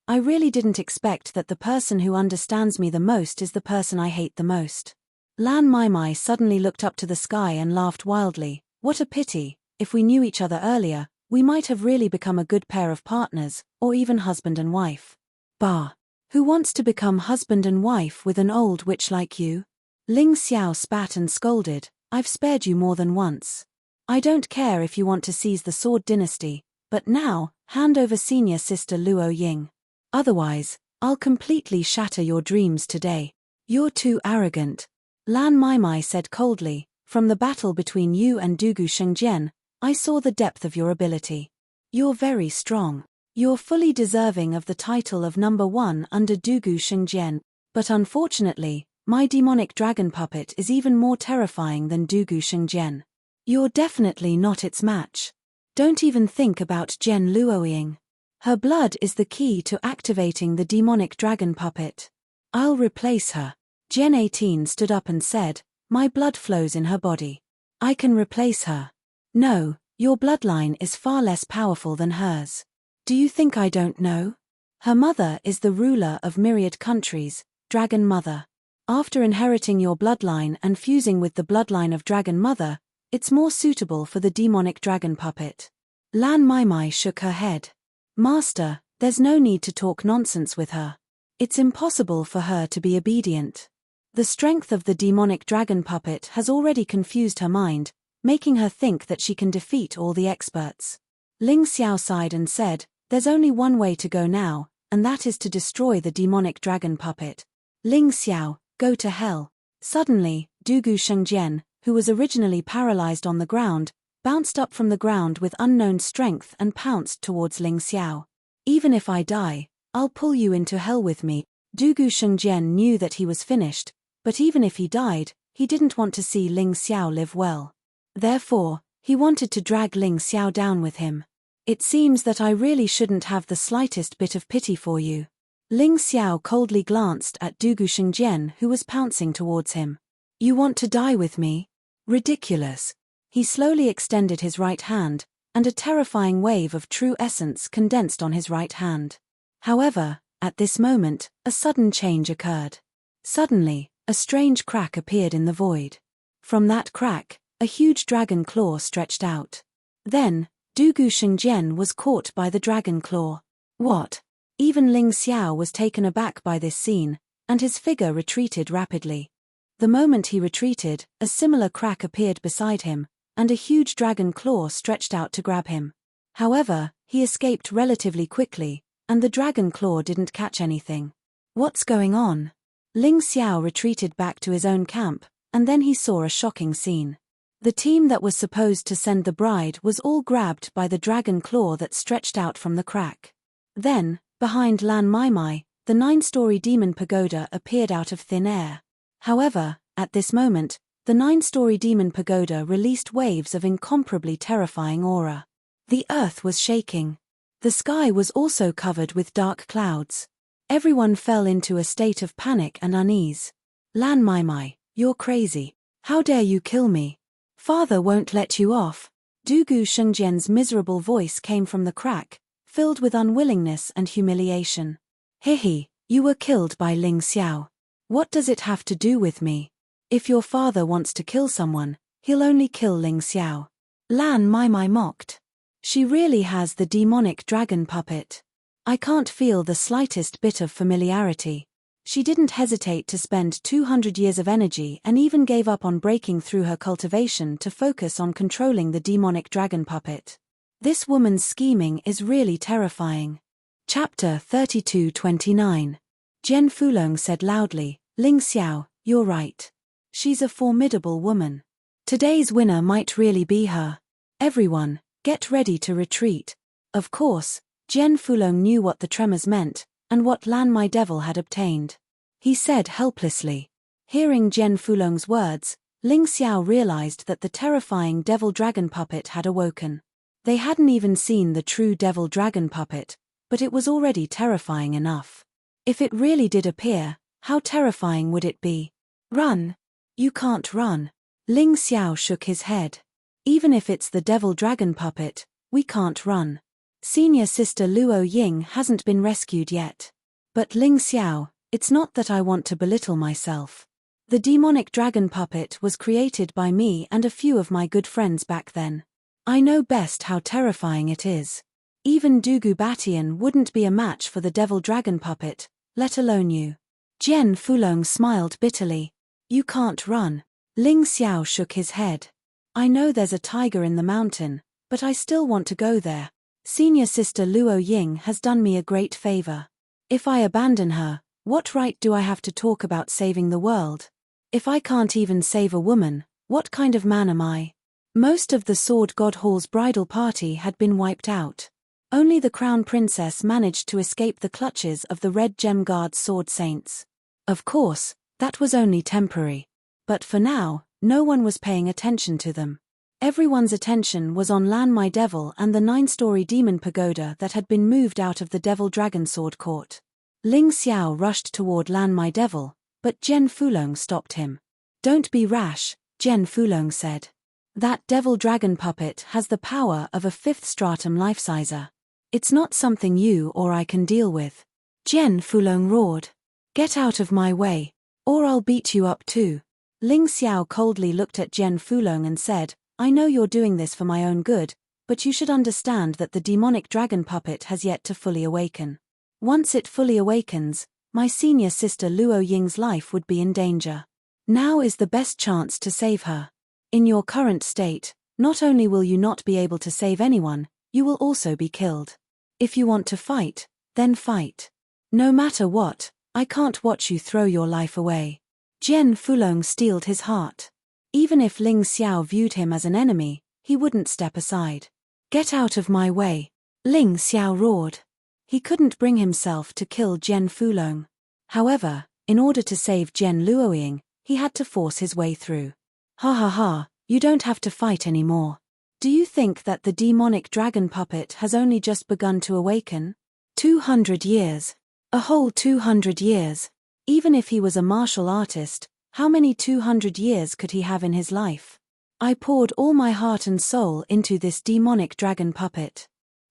I really didn't expect that the person who understands me the most is the person I hate the most. Lan Meimei suddenly looked up to the sky and laughed wildly. What a pity, if we knew each other earlier, we might have really become a good pair of partners, or even husband and wife. Bah! Who wants to become husband and wife with an old witch like you? Ling Xiao spat and scolded, I've spared you more than once. I don't care if you want to seize the Sword Dynasty, but now, hand over senior sister Luo Ying. Otherwise, I'll completely shatter your dreams today. You're too arrogant. Lan Meimei said coldly, From the battle between you and Dugu Shengjian, I saw the depth of your ability. You're very strong. You're fully deserving of the title of number 1 under Dugu Shengjian, but unfortunately, my demonic dragon puppet is even more terrifying than Dugu Shengjian. You're definitely not its match. Don't even think about Jian Luoying. Her blood is the key to activating the demonic dragon puppet. I'll replace her. Jian 18 stood up and said, My blood flows in her body. I can replace her. No, your bloodline is far less powerful than hers. Do you think I don't know? Her mother is the ruler of myriad countries, Dragon Mother. After inheriting your bloodline and fusing with the bloodline of Dragon Mother, it's more suitable for the demonic dragon puppet. Lan Meimei shook her head. Master, there's no need to talk nonsense with her. It's impossible for her to be obedient. The strength of the demonic dragon puppet has already confused her mind, making her think that she can defeat all the experts. Ling Xiao sighed and said, There's only one way to go now, and that is to destroy the demonic dragon puppet. Ling Xiao, go to hell. Suddenly, Dugu Shengjian, who was originally paralyzed on the ground, bounced up from the ground with unknown strength and pounced towards Ling Xiao. Even if I die, I'll pull you into hell with me. Dugu Shengjian knew that he was finished, but even if he died, he didn't want to see Ling Xiao live well. Therefore, he wanted to drag Ling Xiao down with him. It seems that I really shouldn't have the slightest bit of pity for you. Ling Xiao coldly glanced at Dugu Shengjian, who was pouncing towards him. You want to die with me? Ridiculous. He slowly extended his right hand, and a terrifying wave of true essence condensed on his right hand. However, at this moment, a sudden change occurred. Suddenly, a strange crack appeared in the void. From that crack, a huge dragon claw stretched out. Then, Dugu Shengjian was caught by the dragon claw. What? Even Ling Xiao was taken aback by this scene, and his figure retreated rapidly. The moment he retreated, a similar crack appeared beside him, and a huge dragon claw stretched out to grab him. However, he escaped relatively quickly, and the dragon claw didn't catch anything. What's going on? Ling Xiao retreated back to his own camp, and then he saw a shocking scene. The team that was supposed to send the bride was all grabbed by the dragon claw that stretched out from the crack. Then, behind Lan Mai, the 9-story demon pagoda appeared out of thin air. However, at this moment, the 9-story demon pagoda released waves of incomparably terrifying aura. The earth was shaking. The sky was also covered with dark clouds. Everyone fell into a state of panic and unease. Lan Mai, you're crazy. How dare you kill me? Father won't let you off. Dugu Shengjian's miserable voice came from the crack, filled with unwillingness and humiliation. Hihi, you were killed by Ling Xiao. What does it have to do with me? If your father wants to kill someone, he'll only kill Ling Xiao. Lan Mai mocked. She really has the demonic dragon puppet. I can't feel the slightest bit of familiarity. She didn't hesitate to spend 200 years of energy and even gave up on breaking through her cultivation to focus on controlling the demonic dragon puppet. This woman's scheming is really terrifying. Chapter 32-29. Jian Fulong said loudly, Ling Xiao, you're right. She's a formidable woman. Today's winner might really be her. Everyone, get ready to retreat. Of course, Jian Fulong knew what the tremors meant, and what Lan Mai Devil had obtained. He said helplessly. Hearing Jian Fulong's words, Ling Xiao realized that the terrifying devil dragon puppet had awoken. They hadn't even seen the true devil dragon puppet, but it was already terrifying enough. If it really did appear, how terrifying would it be? Run! You can't run. Ling Xiao shook his head. Even if it's the devil dragon puppet, we can't run. Senior sister Luo Ying hasn't been rescued yet. But Ling Xiao, it's not that I want to belittle myself. The demonic dragon puppet was created by me and a few of my good friends back then. I know best how terrifying it is. Even Dugu Batian wouldn't be a match for the devil dragon puppet, let alone you. Jian Fulong smiled bitterly. You can't run. Ling Xiao shook his head. I know there's a tiger in the mountain, but I still want to go there. Senior sister Luo Ying has done me a great favor. If I abandon her, what right do I have to talk about saving the world? If I can't even save a woman, what kind of man am I? Most of the Sword God Hall's bridal party had been wiped out. Only the crown princess managed to escape the clutches of the Red Gem Guard sword saints. Of course, that was only temporary. But for now, no one was paying attention to them. Everyone's attention was on Lan Mai Devil and the 9-story demon pagoda that had been moved out of the Devil Dragon Sword Court. Ling Xiao rushed toward Lan Mai Devil, but Jian Fulong stopped him. Don't be rash, Jian Fulong said. That devil dragon puppet has the power of a 5th stratum life-sizer. It's not something you or I can deal with. Jian Fulong roared. Get out of my way, or I'll beat you up too. Ling Xiao coldly looked at Jian Fulong and said, I know you're doing this for my own good, but you should understand that the demonic dragon puppet has yet to fully awaken. Once it fully awakens, my senior sister Luo Ying's life would be in danger. Now is the best chance to save her. In your current state, not only will you not be able to save anyone, you will also be killed. If you want to fight, then fight. No matter what, I can't watch you throw your life away. Jian Fulong steeled his heart. Even if Ling Xiao viewed him as an enemy, he wouldn't step aside. Get out of my way. Ling Xiao roared. He couldn't bring himself to kill Jian Fulong. However, in order to save Jian Luoying, he had to force his way through. Ha ha ha, you don't have to fight anymore. Do you think that the demonic dragon puppet has only just begun to awaken? 200 years. A whole 200 years. Even if he was a martial artist, how many 200 years could he have in his life? I poured all my heart and soul into this demonic dragon puppet.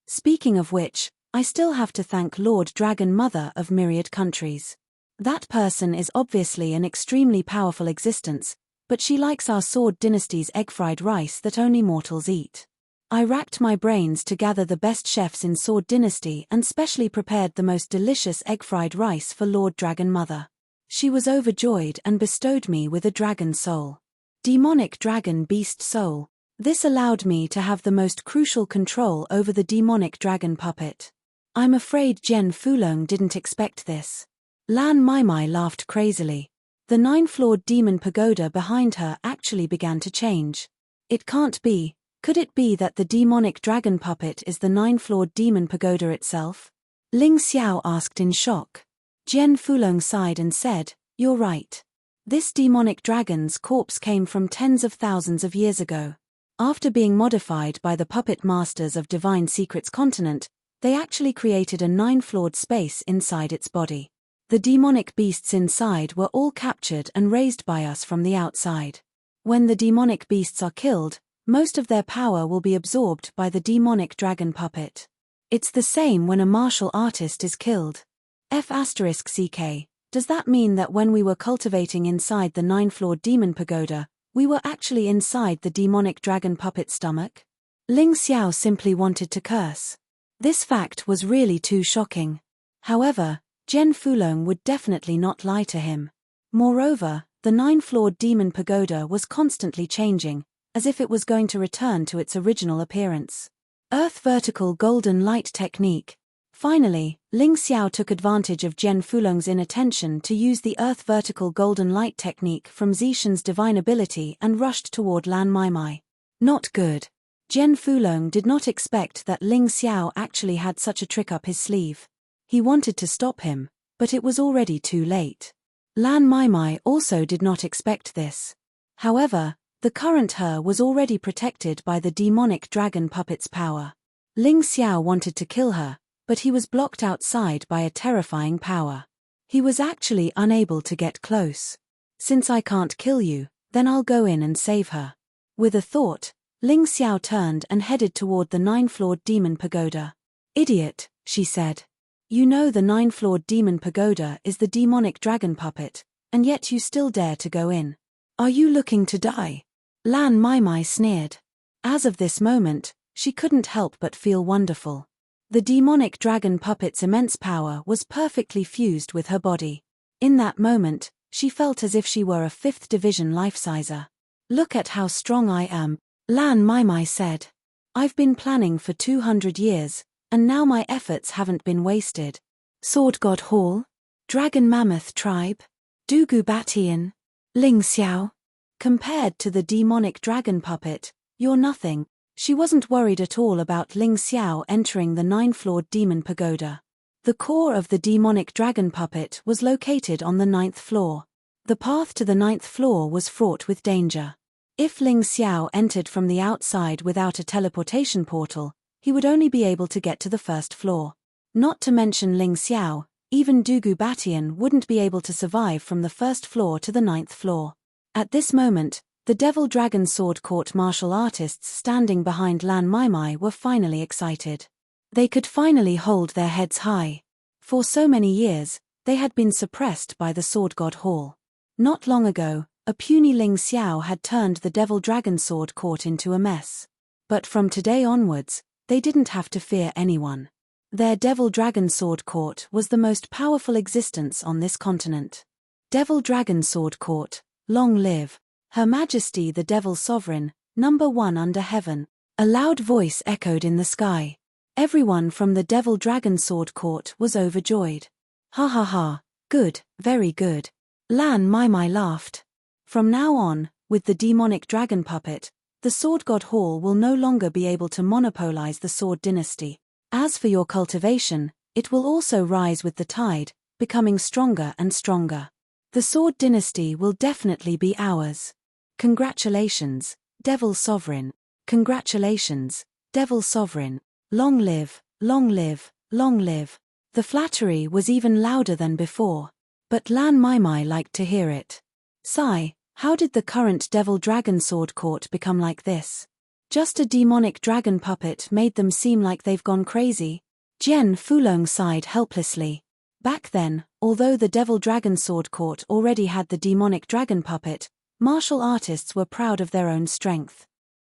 Speaking of which, I still have to thank Lord Dragon Mother of Myriad Countries. That person is obviously an extremely powerful existence, but she likes our Sword Dynasty's egg-fried rice that only mortals eat. I racked my brains to gather the best chefs in Sword Dynasty and specially prepared the most delicious egg-fried rice for Lord Dragon Mother. She was overjoyed and bestowed me with a dragon soul. Demonic dragon beast soul. This allowed me to have the most crucial control over the demonic dragon puppet. I'm afraid Jen Fulong didn't expect this. Lan Maimai laughed crazily. The 9-floored demon pagoda behind her actually began to change. It can't be. Could it be that the demonic dragon puppet is the 9-floored demon pagoda itself? Ling Xiao asked in shock. Jen Fulong sighed and said, "You're right. This demonic dragon's corpse came from tens of thousands of years ago. After being modified by the puppet masters of Divine Secrets Continent, they actually created a 9-floored space inside its body. The demonic beasts inside were all captured and raised by us from the outside. When the demonic beasts are killed, most of their power will be absorbed by the demonic dragon puppet. It's the same when a martial artist is killed. F***CK, does that mean that when we were cultivating inside the 9-floored demon pagoda, we were actually inside the demonic dragon puppet's stomach?" Ling Xiao simply wanted to curse. This fact was really too shocking. However, Jen Fulong would definitely not lie to him. Moreover, the 9-floored demon pagoda was constantly changing, as if it was going to return to its original appearance. Earth vertical golden light technique. Finally, Ling Xiao took advantage of Jen Fulong's inattention to use the earth vertical golden light technique from Zishan's divine ability and rushed toward Lan Maimai. Not good. Jen Fulong did not expect that Ling Xiao actually had such a trick up his sleeve. He wanted to stop him, but it was already too late. Lan Maimai also did not expect this. However, the current her was already protected by the demonic dragon puppet's power. Ling Xiao wanted to kill her, but he was blocked outside by a terrifying power. He was actually unable to get close. "Since I can't kill you, then I'll go in and save her." With a thought, Ling Xiao turned and headed toward the 9-floored demon pagoda. "Idiot," she said. "You know the 9-floored demon pagoda is the demonic dragon puppet, and yet you still dare to go in. Are you looking to die?" Lan Maimai sneered. As of this moment, she couldn't help but feel wonderful. The demonic dragon puppet's immense power was perfectly fused with her body. In that moment, she felt as if she were a 5th division life-sizer. "Look at how strong I am," Lan Maimai said. "I've been planning for 200 years, and now my efforts haven't been wasted. Sword God Hall? Dragon Mammoth Tribe? Dugu Batian? Ling Xiao? Compared to the demonic dragon puppet, you're nothing." She wasn't worried at all about Ling Xiao entering the 9-floored demon pagoda. The core of the demonic dragon puppet was located on the 9th floor. The path to the 9th floor was fraught with danger. If Ling Xiao entered from the outside without a teleportation portal, he would only be able to get to the 1st floor. Not to mention Ling Xiao, even Dugu Batian wouldn't be able to survive from the 1st floor to the 9th floor. At this moment, the Devil Dragon Sword Court martial artists standing behind Lan Maimai were finally excited. They could finally hold their heads high. For so many years, they had been suppressed by the Sword God Hall. Not long ago, a puny Ling Xiao had turned the Devil Dragon Sword Court into a mess. But from today onwards, they didn't have to fear anyone. Their Devil Dragon Sword Court was the most powerful existence on this continent. Devil Dragon Sword Court, long live Her Majesty the Devil Sovereign, #1 under heaven. A loud voice echoed in the sky. Everyone from the Devil Dragon Sword Court was overjoyed. "Ha ha ha, good, very good." Lan Maimai laughed. From now on, with the demonic dragon puppet, the Sword God Hall will no longer be able to monopolize the Sword Dynasty. As for your cultivation, it will also rise with the tide, becoming stronger and stronger. The Sword Dynasty will definitely be ours. Congratulations, Devil Sovereign. Congratulations, Devil Sovereign. Long live, long live, long live. The flattery was even louder than before. But Lan Maimai liked to hear it. Sigh, how did the current Devil Dragon Sword Court become like this? Just a demonic dragon puppet made them seem like they've gone crazy. Jen Fulong sighed helplessly. Back then, although the Devil Dragon Sword Court already had the demonic dragon puppet, martial artists were proud of their own strength.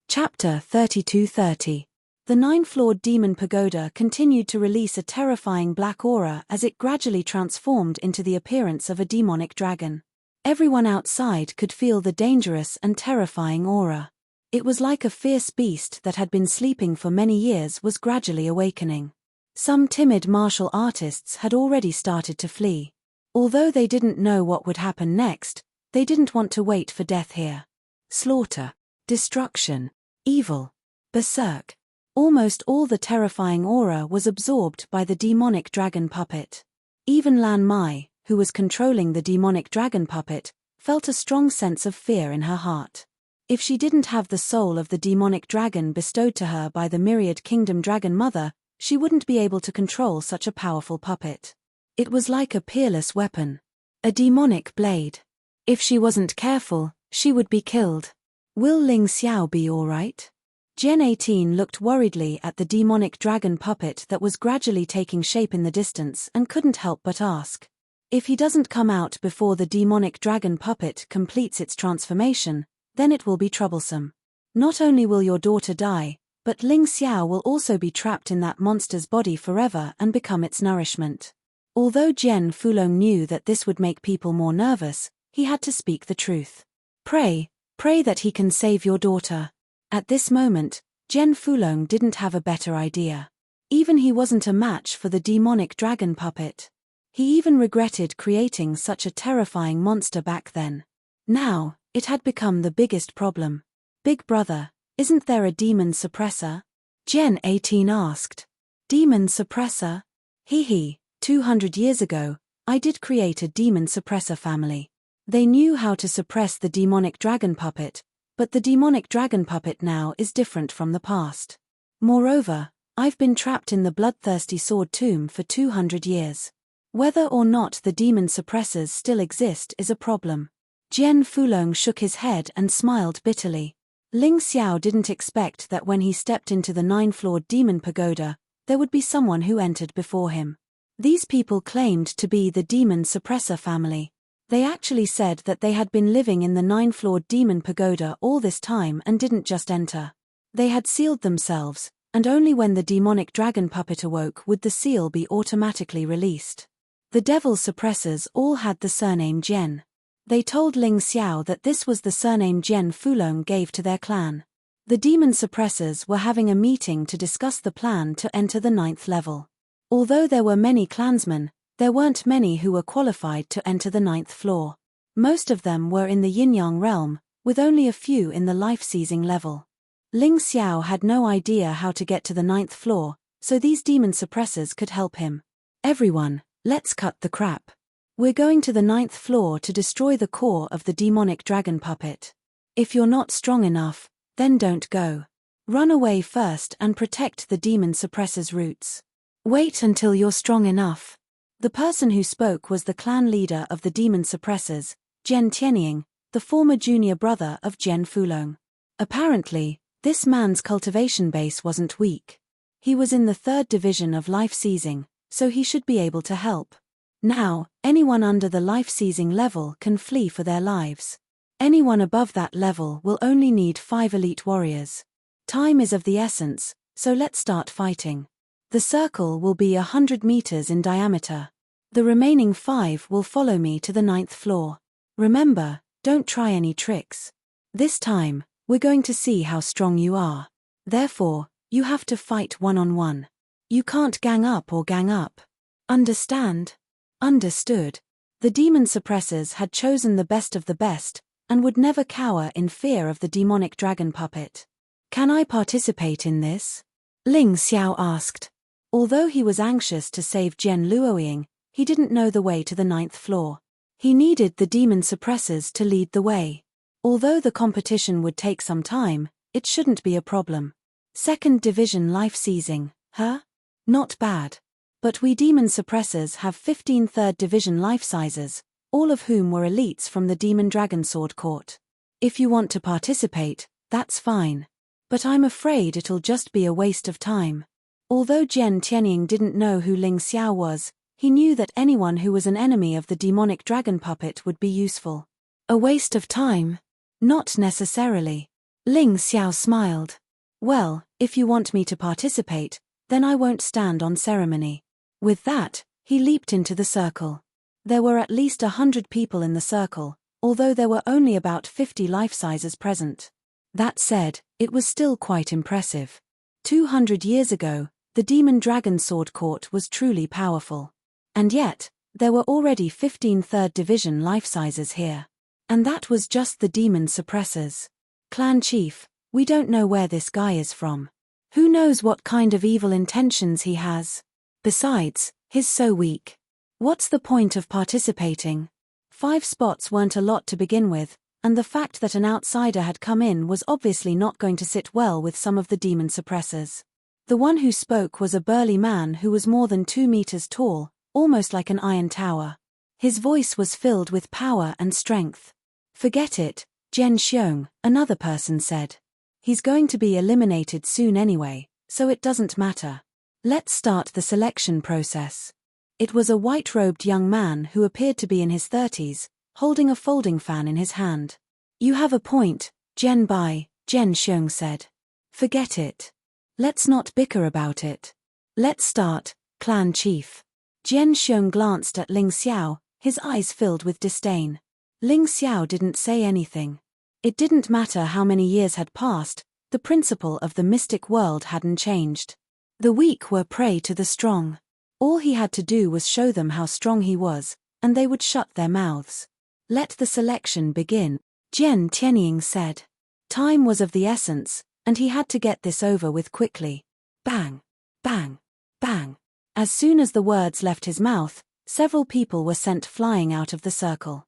Chapter 3230. The 9-floored demon pagoda continued to release a terrifying black aura as it gradually transformed into the appearance of a demonic dragon. Everyone outside could feel the dangerous and terrifying aura. It was like a fierce beast that had been sleeping for many years was gradually awakening. Some timid martial artists had already started to flee. Although they didn't know what would happen next, they didn't want to wait for death here. Slaughter, destruction, evil, berserk. Almost all the terrifying aura was absorbed by the demonic dragon puppet. Even Lan Mai, who was controlling the demonic dragon puppet, felt a strong sense of fear in her heart. If she didn't have the soul of the demonic dragon bestowed to her by the Myriad Kingdom Dragon Mother, she wouldn't be able to control such a powerful puppet. It was like a peerless weapon. A demonic blade. If she wasn't careful, she would be killed. Will Ling Xiao be alright? Gen 18 looked worriedly at the demonic dragon puppet that was gradually taking shape in the distance and couldn't help but ask. If he doesn't come out before the demonic dragon puppet completes its transformation, then it will be troublesome. Not only will your daughter die, but Ling Xiao will also be trapped in that monster's body forever and become its nourishment. Although Gen Fulong knew that this would make people more nervous, he had to speak the truth. Pray that he can save your daughter. At this moment, Gen Fulong didn't have a better idea. Even he wasn't a match for the demonic dragon puppet. He even regretted creating such a terrifying monster back then. Now, it had become the biggest problem. Big brother, isn't there a demon suppressor? Gen 18 asked. Demon suppressor? Hee, 200 years ago, I did create a demon suppressor family. They knew how to suppress the demonic dragon puppet, but the demonic dragon puppet now is different from the past. Moreover, I've been trapped in the bloodthirsty sword tomb for 200 years. Whether or not the demon suppressors still exist is a problem. Gen Fulong shook his head and smiled bitterly. Ling Xiao didn't expect that when he stepped into the 9-floored demon pagoda, there would be someone who entered before him. These people claimed to be the demon suppressor family. They actually said that they had been living in the 9-floored demon pagoda all this time and didn't just enter. They had sealed themselves, and only when the demonic dragon puppet awoke would the seal be automatically released. The devil suppressors all had the surname Gen. They told Ling Xiao that this was the surname Gen Fulong gave to their clan. The demon suppressors were having a meeting to discuss the plan to enter the 9th level. Although there were many clansmen, there weren't many who were qualified to enter the 9th floor. Most of them were in the yin-yang realm, with only a few in the life-seizing level. Ling Xiao had no idea how to get to the 9th floor, so these demon suppressors could help him. Everyone, let's cut the crap. We're going to the 9th floor to destroy the core of the demonic dragon puppet. If you're not strong enough, then don't go. Run away first and protect the demon suppressor's roots. Wait until you're strong enough. The person who spoke was the clan leader of the demon suppressors, Gen Tianying, the former junior brother of Gen Fulong. Apparently, this man's cultivation base wasn't weak. He was in the 3rd division of life-seizing, so he should be able to help. Now, anyone under the life-seizing level can flee for their lives. Anyone above that level will only need 5 elite warriors. Time is of the essence, so let's start fighting. The circle will be 100 meters in diameter. The remaining 5 will follow me to the 9th floor. Remember, don't try any tricks. This time, we're going to see how strong you are. Therefore, you have to fight one-on-one. You can't gang up or gang up. Understand? Understood. The demon suppressors had chosen the best of the best, and would never cower in fear of the demonic dragon puppet. Can I participate in this? Ling Xiao asked. Although he was anxious to save Gen Luoying, he didn't know the way to the 9th floor. He needed the demon suppressors to lead the way. Although the competition would take some time, it shouldn't be a problem. 2nd division life-seizing, huh? Not bad. But we demon suppressors have 15 3rd division life-sizers, all of whom were elites from the Demon Dragon Sword Court. If you want to participate, that's fine. But I'm afraid it'll just be a waste of time. Although Gen Tianying didn't know who Ling Xiao was, he knew that anyone who was an enemy of the demonic dragon puppet would be useful. A waste of time? Not necessarily. Ling Xiao smiled. Well, If you want me to participate, then I won't stand on ceremony. With that, he leaped into the circle. There were at least 100 people in the circle, although there were only about 50 life-sizers present. That said, it was still quite impressive. 200 years ago, the Demon Dragon Sword Court was truly powerful. And yet, there were already 15 3rd Division life-sizers here. And that was just the demon suppressors. Clan Chief, we don't know where this guy is from. Who knows what kind of evil intentions he has? Besides, he's so weak. What's the point of participating? 5 spots weren't a lot to begin with, and the fact that an outsider had come in was obviously not going to sit well with some of the demon suppressors. The one who spoke was a burly man who was more than 2 meters tall, almost like an iron tower. His voice was filled with power and strength. Forget it, Zhen Xiong, another person said. He's going to be eliminated soon anyway, so it doesn't matter. Let's start the selection process. It was a white-robed young man who appeared to be in his 30s, holding a folding fan in his hand. You have a point, Zhen Bai, Zhen Xiong said. Forget it. Let's not bicker about it. Let's start, Clan Chief. Zhen Xiong glanced at Ling Xiao, his eyes filled with disdain. Ling Xiao didn't say anything. It didn't matter how many years had passed, the principle of the mystic world hadn't changed. The weak were prey to the strong. All he had to do was show them how strong he was, and they would shut their mouths. Let the selection begin, Jian Tianying said. Time was of the essence, and he had to get this over with quickly. Bang! Bang! Bang! As soon as the words left his mouth, several people were sent flying out of the circle.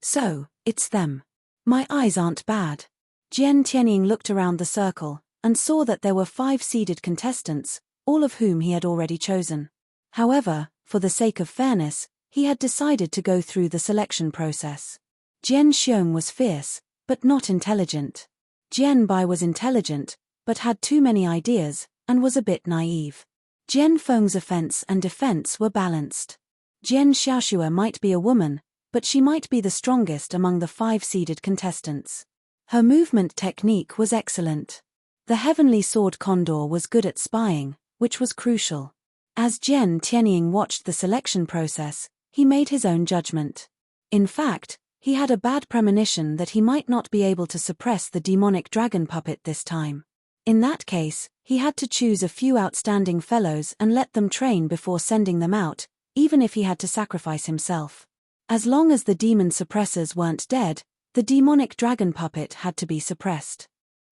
So, it's them. My eyes aren't bad. Jian Tianying looked around the circle, and saw that there were 5 seeded contestants, all of whom he had already chosen. However, for the sake of fairness, he had decided to go through the selection process. Zhen Xiong was fierce, but not intelligent. Zhen Bai was intelligent, but had too many ideas, and was a bit naive. Zhen Feng's offense and defense were balanced. Zhen Xiaoxue might be a woman, but she might be the strongest among the 5 seeded contestants. Her movement technique was excellent. The Heavenly Sword Condor was good at spying, which was crucial. As Jian Tianying watched the selection process, he made his own judgment. In fact, he had a bad premonition that he might not be able to suppress the demonic dragon puppet this time. In that case, he had to choose a few outstanding fellows and let them train before sending them out, even if he had to sacrifice himself. As long as the demon suppressors weren't dead, the demonic dragon puppet had to be suppressed.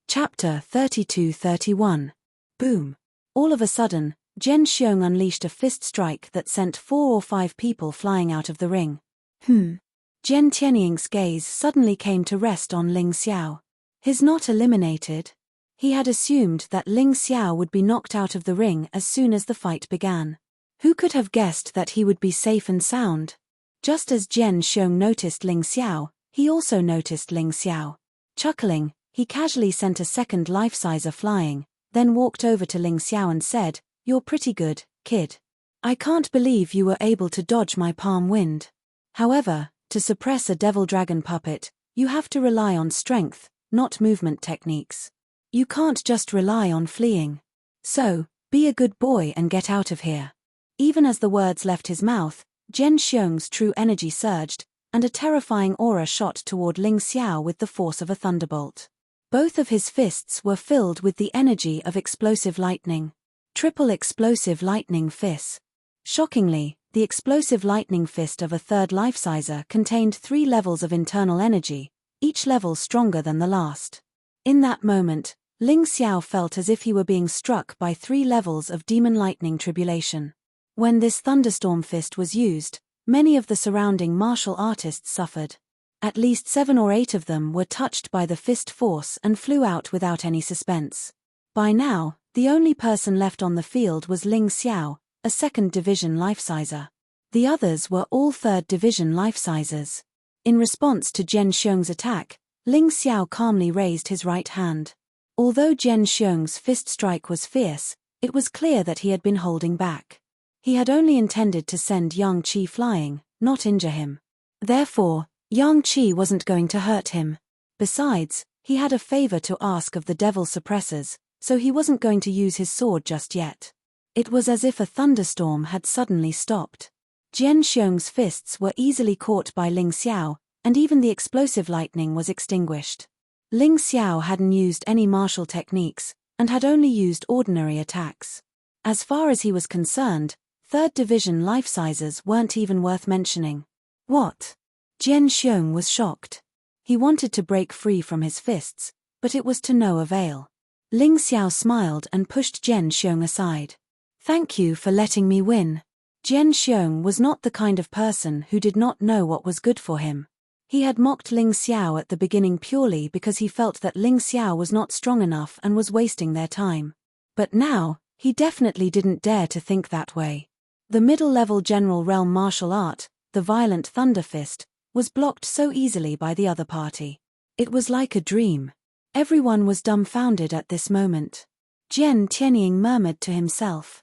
Chapter 32-31. Boom. All of a sudden, Zhen Xiong unleashed a fist strike that sent 4 or 5 people flying out of the ring. Zhen Tianying's gaze suddenly came to rest on Ling Xiao. He's not eliminated. He had assumed that Ling Xiao would be knocked out of the ring as soon as the fight began. Who could have guessed that he would be safe and sound? Just as Zhen Xiong noticed Ling Xiao, he also noticed Ling Xiao. Chuckling, he casually sent a second life-sizer flying, then walked over to Ling Xiao and said, "You're pretty good, kid. I can't believe you were able to dodge my palm wind. However, to suppress a devil dragon puppet, you have to rely on strength, not movement techniques. You can't just rely on fleeing. So, be a good boy and get out of here." Even as the words left his mouth, Zhen Xiong's true energy surged, and a terrifying aura shot toward Ling Xiao with the force of a thunderbolt. Both of his fists were filled with the energy of explosive lightning. Triple explosive lightning fist. Shockingly, the explosive lightning fist of a 3rd life-sizer contained 3 levels of internal energy, each level stronger than the last. In that moment, Ling Xiao felt as if he were being struck by 3 levels of demon lightning tribulation. When this thunderstorm fist was used, many of the surrounding martial artists suffered. At least 7 or 8 of them were touched by the fist force and flew out without any suspense. By now, the only person left on the field was Ling Xiao, a 2nd Division life-sizer. The others were all 3rd Division life-sizers. In response to Zhen Xiong's attack, Ling Xiao calmly raised his right hand. Although Zhen Xiong's fist strike was fierce, it was clear that he had been holding back. He had only intended to send Yang Qi flying, not injure him. Therefore, Yang Qi wasn't going to hurt him. Besides, he had a favor to ask of the devil suppressors, so he wasn't going to use his sword just yet. It was as if a thunderstorm had suddenly stopped. Jian Xiong's fists were easily caught by Ling Xiao, and even the explosive lightning was extinguished. Ling Xiao hadn't used any martial techniques, and had only used ordinary attacks. As far as he was concerned, 3rd Division life-sizers weren't even worth mentioning. What? Jian Xiong was shocked. He wanted to break free from his fists, but it was to no avail. Ling Xiao smiled and pushed Jian Xiong aside. Thank you for letting me win. Jian Xiong was not the kind of person who did not know what was good for him. He had mocked Ling Xiao at the beginning purely because he felt that Ling Xiao was not strong enough and was wasting their time. But now, he definitely didn't dare to think that way. The middle-level general realm martial art, the violent Thunder Fist, was blocked so easily by the other party. It was like a dream. Everyone was dumbfounded at this moment. Jian Tianying murmured to himself.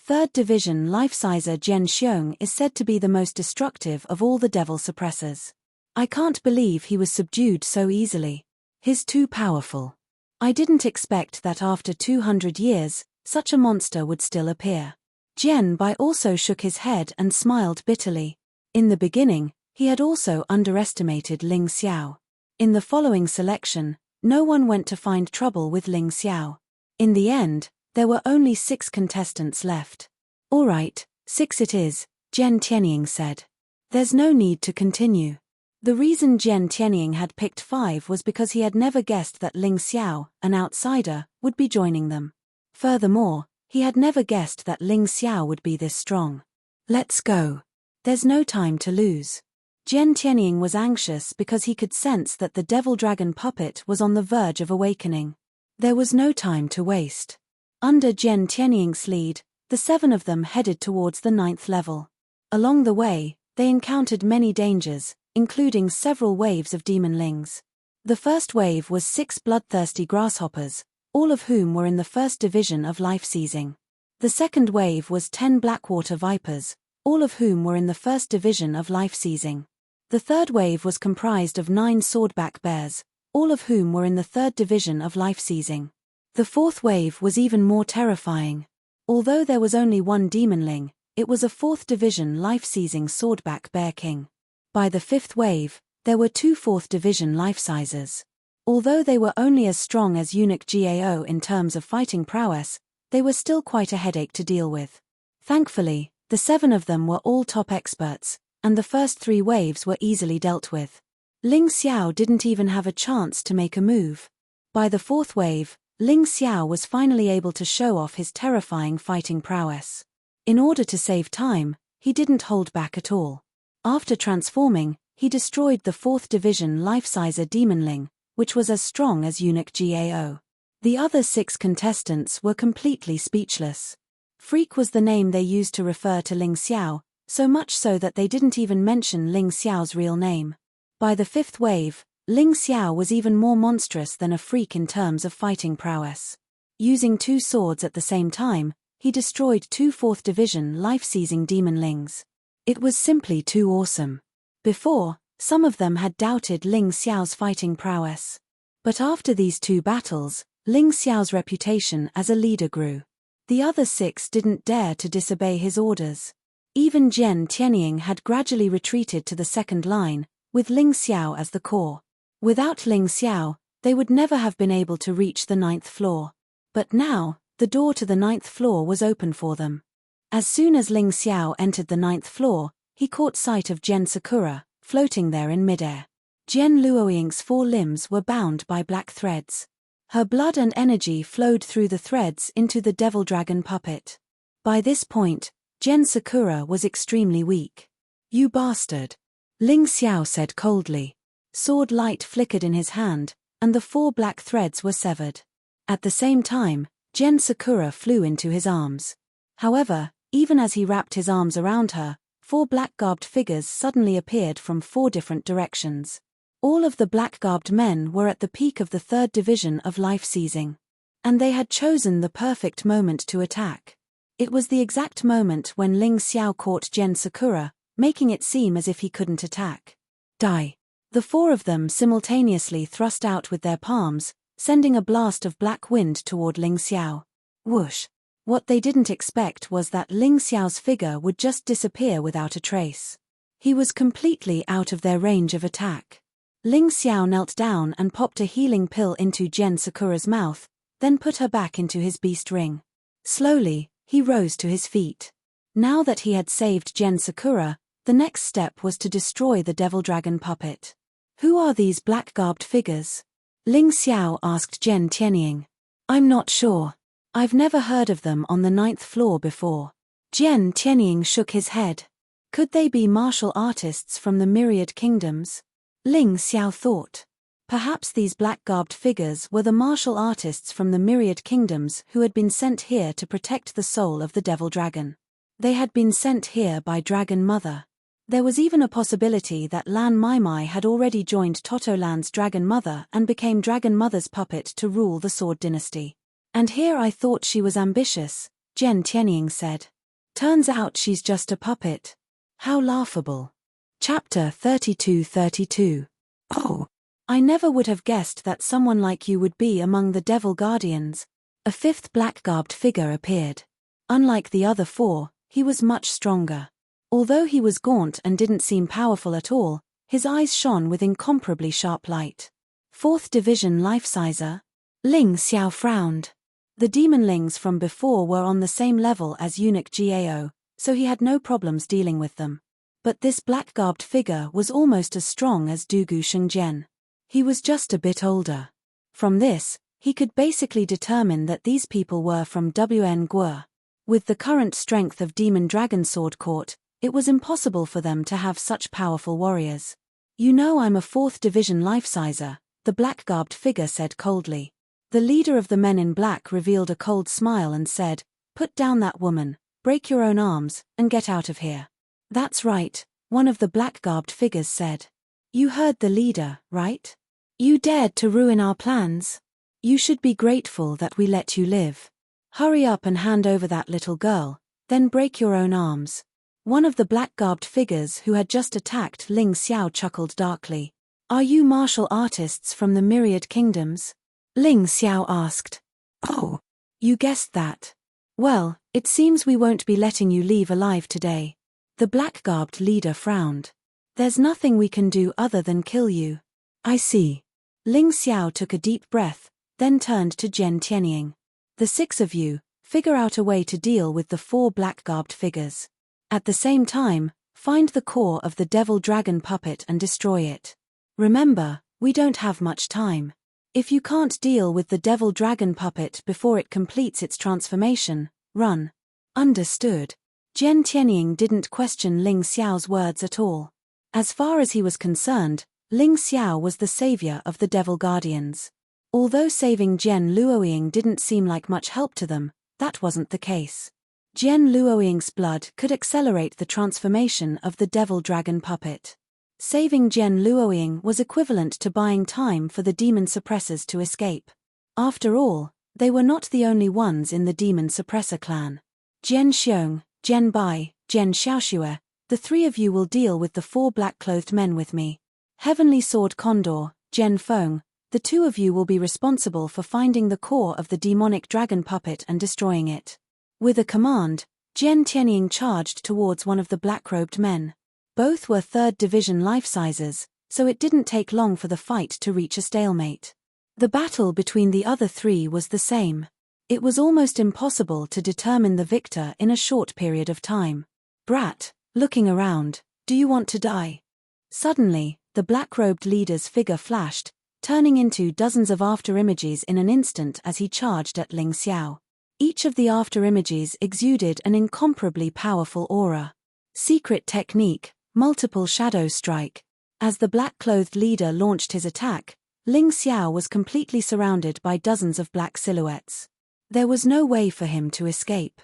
3rd Division life-sizer Jian Xiong is said to be the most destructive of all the devil suppressors. I can't believe he was subdued so easily. He's too powerful. I didn't expect that after 200 years, such a monster would still appear. Jian Bai also shook his head and smiled bitterly. In the beginning, he had also underestimated Ling Xiao. In the following selection, no one went to find trouble with Ling Xiao. In the end, there were only 6 contestants left. All right, 6 it is, Jian Tianying said. There's no need to continue. The reason Jian Tianying had picked 5 was because he had never guessed that Ling Xiao, an outsider, would be joining them. Furthermore, he had never guessed that Ling Xiao would be this strong. Let's go. There's no time to lose. Jian Tianying was anxious because he could sense that the devil dragon puppet was on the verge of awakening. There was no time to waste. Under Jian Tianying's lead, the 7 of them headed towards the 9th level. Along the way, they encountered many dangers, including several waves of demonlings. The first wave was 6 bloodthirsty grasshoppers, all of whom were in the 1st Division of life-seizing. The second wave was 10 blackwater vipers, all of whom were in the 1st Division of life-seizing. The third wave was comprised of 9 swordback bears, all of whom were in the 3rd Division of life-seizing. The fourth wave was even more terrifying. Although there was only 1 demonling, it was a 4th Division life-seizing swordback bear king. By the 5th wave, there were 2 4th Division life-sizers. Although they were only as strong as Eunuch Gao in terms of fighting prowess, they were still quite a headache to deal with. Thankfully, the 7 of them were all top experts, and the first 3 waves were easily dealt with. Ling Xiao didn't even have a chance to make a move. By the 4th wave, Ling Xiao was finally able to show off his terrifying fighting prowess. In order to save time, he didn't hold back at all. After transforming, he destroyed the 4th Division life-sizer demonling, which was as strong as Eunuch Gao. The other 6 contestants were completely speechless. Freak was the name they used to refer to Ling Xiao, so much so that they didn't even mention Ling Xiao's real name. By the 5th wave, Ling Xiao was even more monstrous than a freak in terms of fighting prowess. Using 2 swords at the same time, he destroyed 2 4th Division life-seizing demonlings. It was simply too awesome. Before, some of them had doubted Ling Xiao's fighting prowess. But after these 2 battles, Ling Xiao's reputation as a leader grew. The other 6 didn't dare to disobey his orders. Even Jian Tianying had gradually retreated to the 2nd line, with Ling Xiao as the core. Without Ling Xiao, they would never have been able to reach the 9th floor. But now, the door to the 9th floor was open for them. As soon as Ling Xiao entered the 9th floor, he caught sight of Jian Sakura, floating there in midair. Jian Luoying's 4 limbs were bound by black threads. Her blood and energy flowed through the threads into the devil dragon puppet. By this point, Jian Sakura was extremely weak. "You bastard," Ling Xiao said coldly. Sword light flickered in his hand, and the 4 black threads were severed. At the same time, Jian Sakura flew into his arms. However, even as he wrapped his arms around her, 4 black-garbed figures suddenly appeared from 4 different directions. All of the black-garbed men were at the peak of the 3rd Division of life-seizing. And they had chosen the perfect moment to attack. It was the exact moment when Ling Xiao caught Jian Sakura, making it seem as if he couldn't attack. Die. The 4 of them simultaneously thrust out with their palms, sending a blast of black wind toward Ling Xiao. Whoosh! What they didn't expect was that Ling Xiao's figure would just disappear without a trace. He was completely out of their range of attack. Ling Xiao knelt down and popped a healing pill into Gen Sakura's mouth, then put her back into his beast ring. Slowly, he rose to his feet. Now that he had saved Gen Sakura, the next step was to destroy the devil dragon puppet. Who are these black-garbed figures? Ling Xiao asked Gen Tianying. I'm not sure. I've never heard of them on the 9th floor before. Gen Tianying shook his head. Could they be martial artists from the Myriad Kingdoms? Ling Xiao thought. Perhaps these black-garbed figures were the martial artists from the Myriad Kingdoms who had been sent here to protect the soul of the devil dragon. They had been sent here by Dragon Mother. There was even a possibility that Lan Maimai had already joined Totolan's Dragon Mother and became Dragon Mother's puppet to rule the Sword Dynasty. And here I thought she was ambitious, Gen Tianying said. Turns out she's just a puppet. How laughable. Chapter 32-32. Oh, I never would have guessed that someone like you would be among the Devil Guardians. A fifth black-garbed figure appeared. Unlike the other four, he was much stronger. Although he was gaunt and didn't seem powerful at all, his eyes shone with incomparably sharp light. 4th Division Life-Sizer? Ling Xiao frowned. The demonlings from before were on the same level as Eunuch Gao, so he had no problems dealing with them. But this black-garbed figure was almost as strong as Dugu Shengjian. He was just a bit older. From this, he could basically determine that these people were from WN Guo. With the current strength of Demon Dragon Sword Court, it was impossible for them to have such powerful warriors. You know I'm a 4th Division Life-Sizer, the black-garbed figure said coldly. The leader of the men in black revealed a cold smile and said, Put down that woman, break your own arms, and get out of here. That's right, one of the black-garbed figures said. You heard the leader, right? You dared to ruin our plans. You should be grateful that we let you live. Hurry up and hand over that little girl, then break your own arms. One of the black-garbed figures who had just attacked Ling Xiao chuckled darkly. Are you martial artists from the Myriad Kingdoms? Ling Xiao asked. Oh, you guessed that. Well, it seems we won't be letting you leave alive today. The black-garbed leader frowned. There's nothing we can do other than kill you. I see. Ling Xiao took a deep breath, then turned to Gen Tianying. The 6 of you, figure out a way to deal with the 4 black-garbed figures. At the same time, find the core of the devil dragon puppet and destroy it. Remember, we don't have much time. If you can't deal with the devil dragon puppet before it completes its transformation, run. Understood. Gen Tianying didn't question Ling Xiao's words at all. As far as he was concerned, Ling Xiao was the savior of the Devil Guardians. Although saving Gen Luoying didn't seem like much help to them, that wasn't the case. Gen Luoying's blood could accelerate the transformation of the devil dragon puppet. Saving Gen Luoying was equivalent to buying time for the demon suppressors to escape. After all, they were not the only ones in the demon suppressor clan. Gen Xiong, Gen Bai, Gen Xiaoxue, the 3 of you will deal with the 4 black-clothed men with me. Heavenly Sword Condor, Gen Feng, the 2 of you will be responsible for finding the core of the demonic dragon puppet and destroying it. With a command, Gen Tianying charged towards one of the black-robed men. Both were 3rd Division Life-Sizers, so it didn't take long for the fight to reach a stalemate. The battle between the other 3 was the same. It was almost impossible to determine the victor in a short period of time. Brat, looking around, do you want to die? Suddenly, the black-robed leader's figure flashed, turning into dozens of after-images in an instant as he charged at Ling Xiao. Each of the after-images exuded an incomparably powerful aura. Secret technique, multiple shadow strike. As the black-clothed leader launched his attack, Ling Xiao was completely surrounded by dozens of black silhouettes. There was no way for him to escape.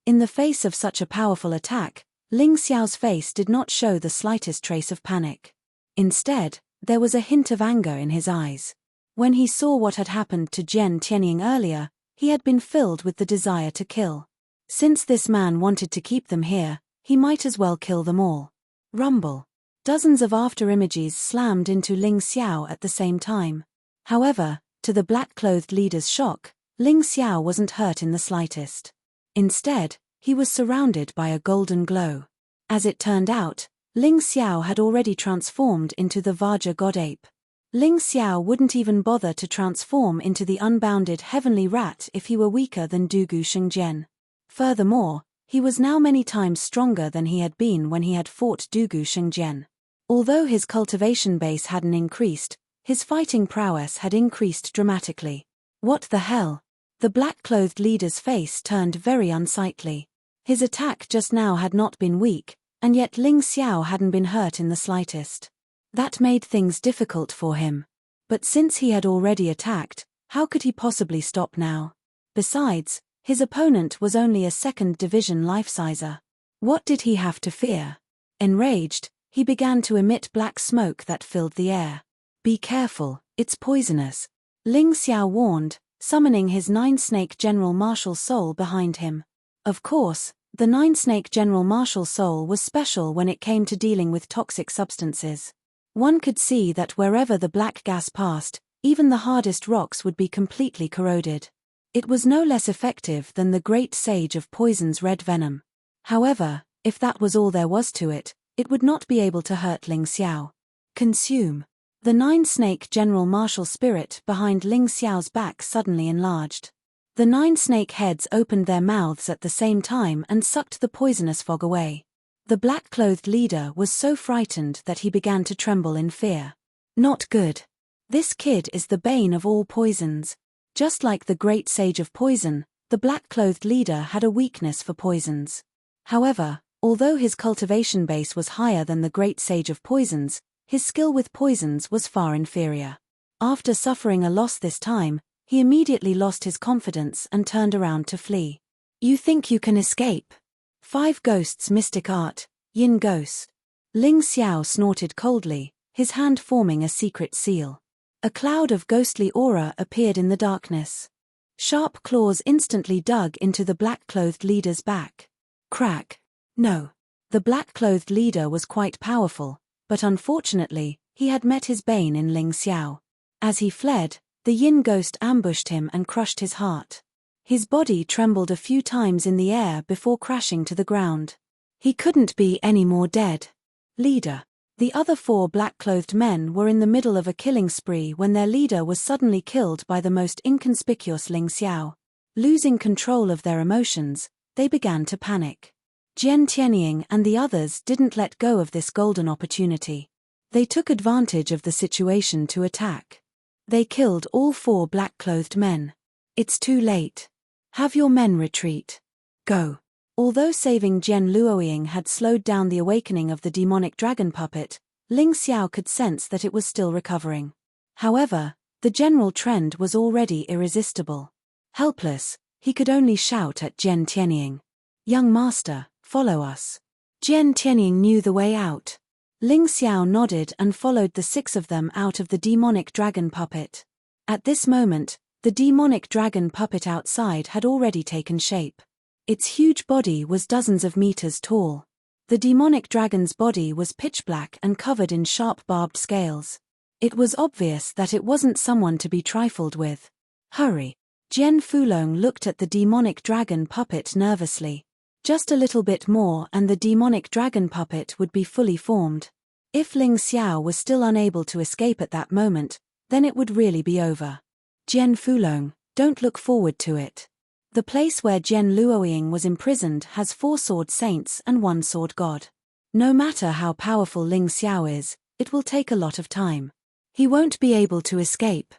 In the face of such a powerful attack, Ling Xiao's face did not show the slightest trace of panic. Instead, there was a hint of anger in his eyes. When he saw what had happened to Gen Tianying earlier, he had been filled with the desire to kill. Since this man wanted to keep them here, he might as well kill them all. Rumble. Dozens of after-images slammed into Ling Xiao at the same time. However, To the black-clothed leader's shock, Ling Xiao wasn't hurt in the slightest. Instead, he was surrounded by a golden glow. As it turned out, Ling Xiao had already transformed into the Vajra god-ape. Ling Xiao wouldn't even bother to transform into the unbounded heavenly rat if he were weaker than Dugu Shengjian. Furthermore, he was now many times stronger than he had been when he had fought Dugu Shengjian. Although his cultivation base hadn't increased, his fighting prowess had increased dramatically. What the hell? The black-clothed leader's face turned very unsightly. His attack just now had not been weak, and yet Ling Xiao hadn't been hurt in the slightest. That made things difficult for him. But since he had already attacked, how could he possibly stop now? Besides, his opponent was only a second-division life-sizer. What did he have to fear? Enraged, he began to emit black smoke that filled the air. Be careful, it's poisonous, Ling Xiao warned, summoning his nine-snake general martial soul behind him. Of course, the nine-snake general martial soul was special when it came to dealing with toxic substances. One could see that wherever the black gas passed, even the hardest rocks would be completely corroded. It was no less effective than the great sage of poison's red venom. However, if that was all there was to it, it would not be able to hurt Ling Xiao. Consume. The nine-snake general martial spirit behind Ling Xiao's back suddenly enlarged. The nine snake heads opened their mouths at the same time and sucked the poisonous fog away. The black-clothed leader was so frightened that he began to tremble in fear. Not good. This kid is the bane of all poisons. Just like the great sage of poison, the black-clothed leader had a weakness for poisons. However, although his cultivation base was higher than the great sage of poisons, his skill with poisons was far inferior. After suffering a loss this time, he immediately lost his confidence and turned around to flee. You think you can escape? 5 Ghosts Mystic Art, Yin Ghost. Ling Xiao snorted coldly, his hand forming a secret seal. A cloud of ghostly aura appeared in the darkness. Sharp claws instantly dug into the black-clothed leader's back. Crack. No. The black-clothed leader was quite powerful, but unfortunately, he had met his bane in Ling Xiao. As he fled, the Yin Ghost ambushed him and crushed his heart. His body trembled a few times in the air before crashing to the ground. He couldn't be any more dead. Leader. The other 4 black-clothed men were in the middle of a killing spree when their leader was suddenly killed by the most inconspicuous Ling Xiao. Losing control of their emotions, they began to panic. Jian Tianying and the others didn't let go of this golden opportunity. They took advantage of the situation to attack. They killed all 4 black-clothed men. It's too late. Have your men retreat. Go. Although saving Jian Luoying had slowed down the awakening of the demonic dragon puppet, Ling Xiao could sense that it was still recovering. However, the general trend was already irresistible. Helpless, he could only shout at Jian Tianying. Young master, follow us. Jian Tianying knew the way out. Ling Xiao nodded and followed the 6 of them out of the demonic dragon puppet. At this moment, the demonic dragon puppet outside had already taken shape. Its huge body was dozens of meters tall. The demonic dragon's body was pitch black and covered in sharp barbed scales. It was obvious that it wasn't someone to be trifled with. Hurry. Jian Fulong looked at the demonic dragon puppet nervously. Just a little bit more and the demonic dragon puppet would be fully formed. If Ling Xiao was still unable to escape at that moment, then it would really be over. Jian Fulong, don't look forward to it. The place where Jian Luoying was imprisoned has 4 sword saints and 1 sword god. No matter how powerful Ling Xiao is, it will take a lot of time. He won't be able to escape.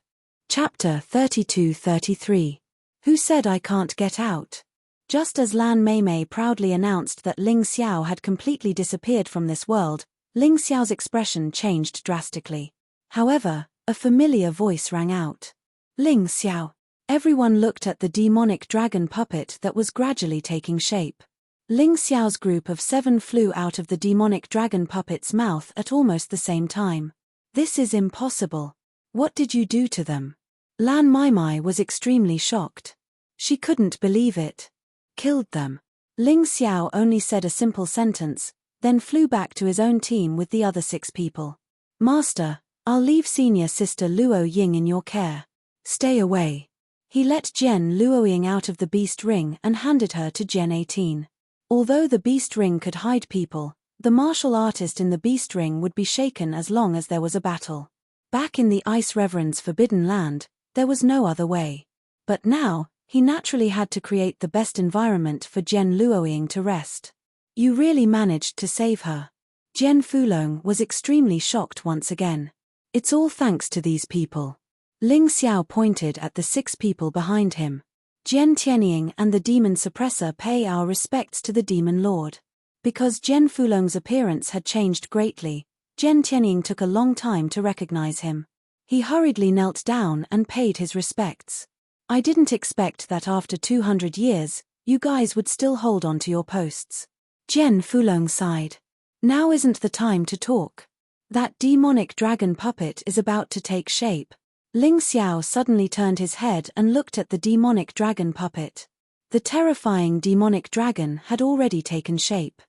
Chapter 32-33. Who said I can't get out? Just as Lan Meimei proudly announced that Ling Xiao had completely disappeared from this world, Ling Xiao's expression changed drastically. However, a familiar voice rang out. Ling Xiao. Everyone looked at the demonic dragon puppet that was gradually taking shape. Ling Xiao's group of 7 flew out of the demonic dragon puppet's mouth at almost the same time. This is impossible. What did you do to them? Lan Meimei was extremely shocked. She couldn't believe it. Killed them. Ling Xiao only said a simple sentence, then flew back to his own team with the other 6 people. Master, I'll leave senior sister Luo Ying in your care. Stay away. He let Gen Luoying out of the beast ring and handed her to Gen 18. Although the beast ring could hide people, the martial artist in the beast ring would be shaken as long as there was a battle. Back in the Ice Reverend's forbidden land, there was no other way. But now, he naturally had to create the best environment for Gen Luoying to rest. You really managed to save her. Gen Fulong was extremely shocked once again. It's all thanks to these people. Ling Xiao pointed at the 6 people behind him. Gen Tianying and the demon suppressor pay our respects to the demon lord. Because Gen Fulong's appearance had changed greatly, Gen Tianying took a long time to recognize him. He hurriedly knelt down and paid his respects. I didn't expect that after 200 years, you guys would still hold on to your posts. Gen Fulong sighed. Now isn't the time to talk. That demonic dragon puppet is about to take shape. Ling Xiao suddenly turned his head and looked at the demonic dragon puppet. The terrifying demonic dragon had already taken shape.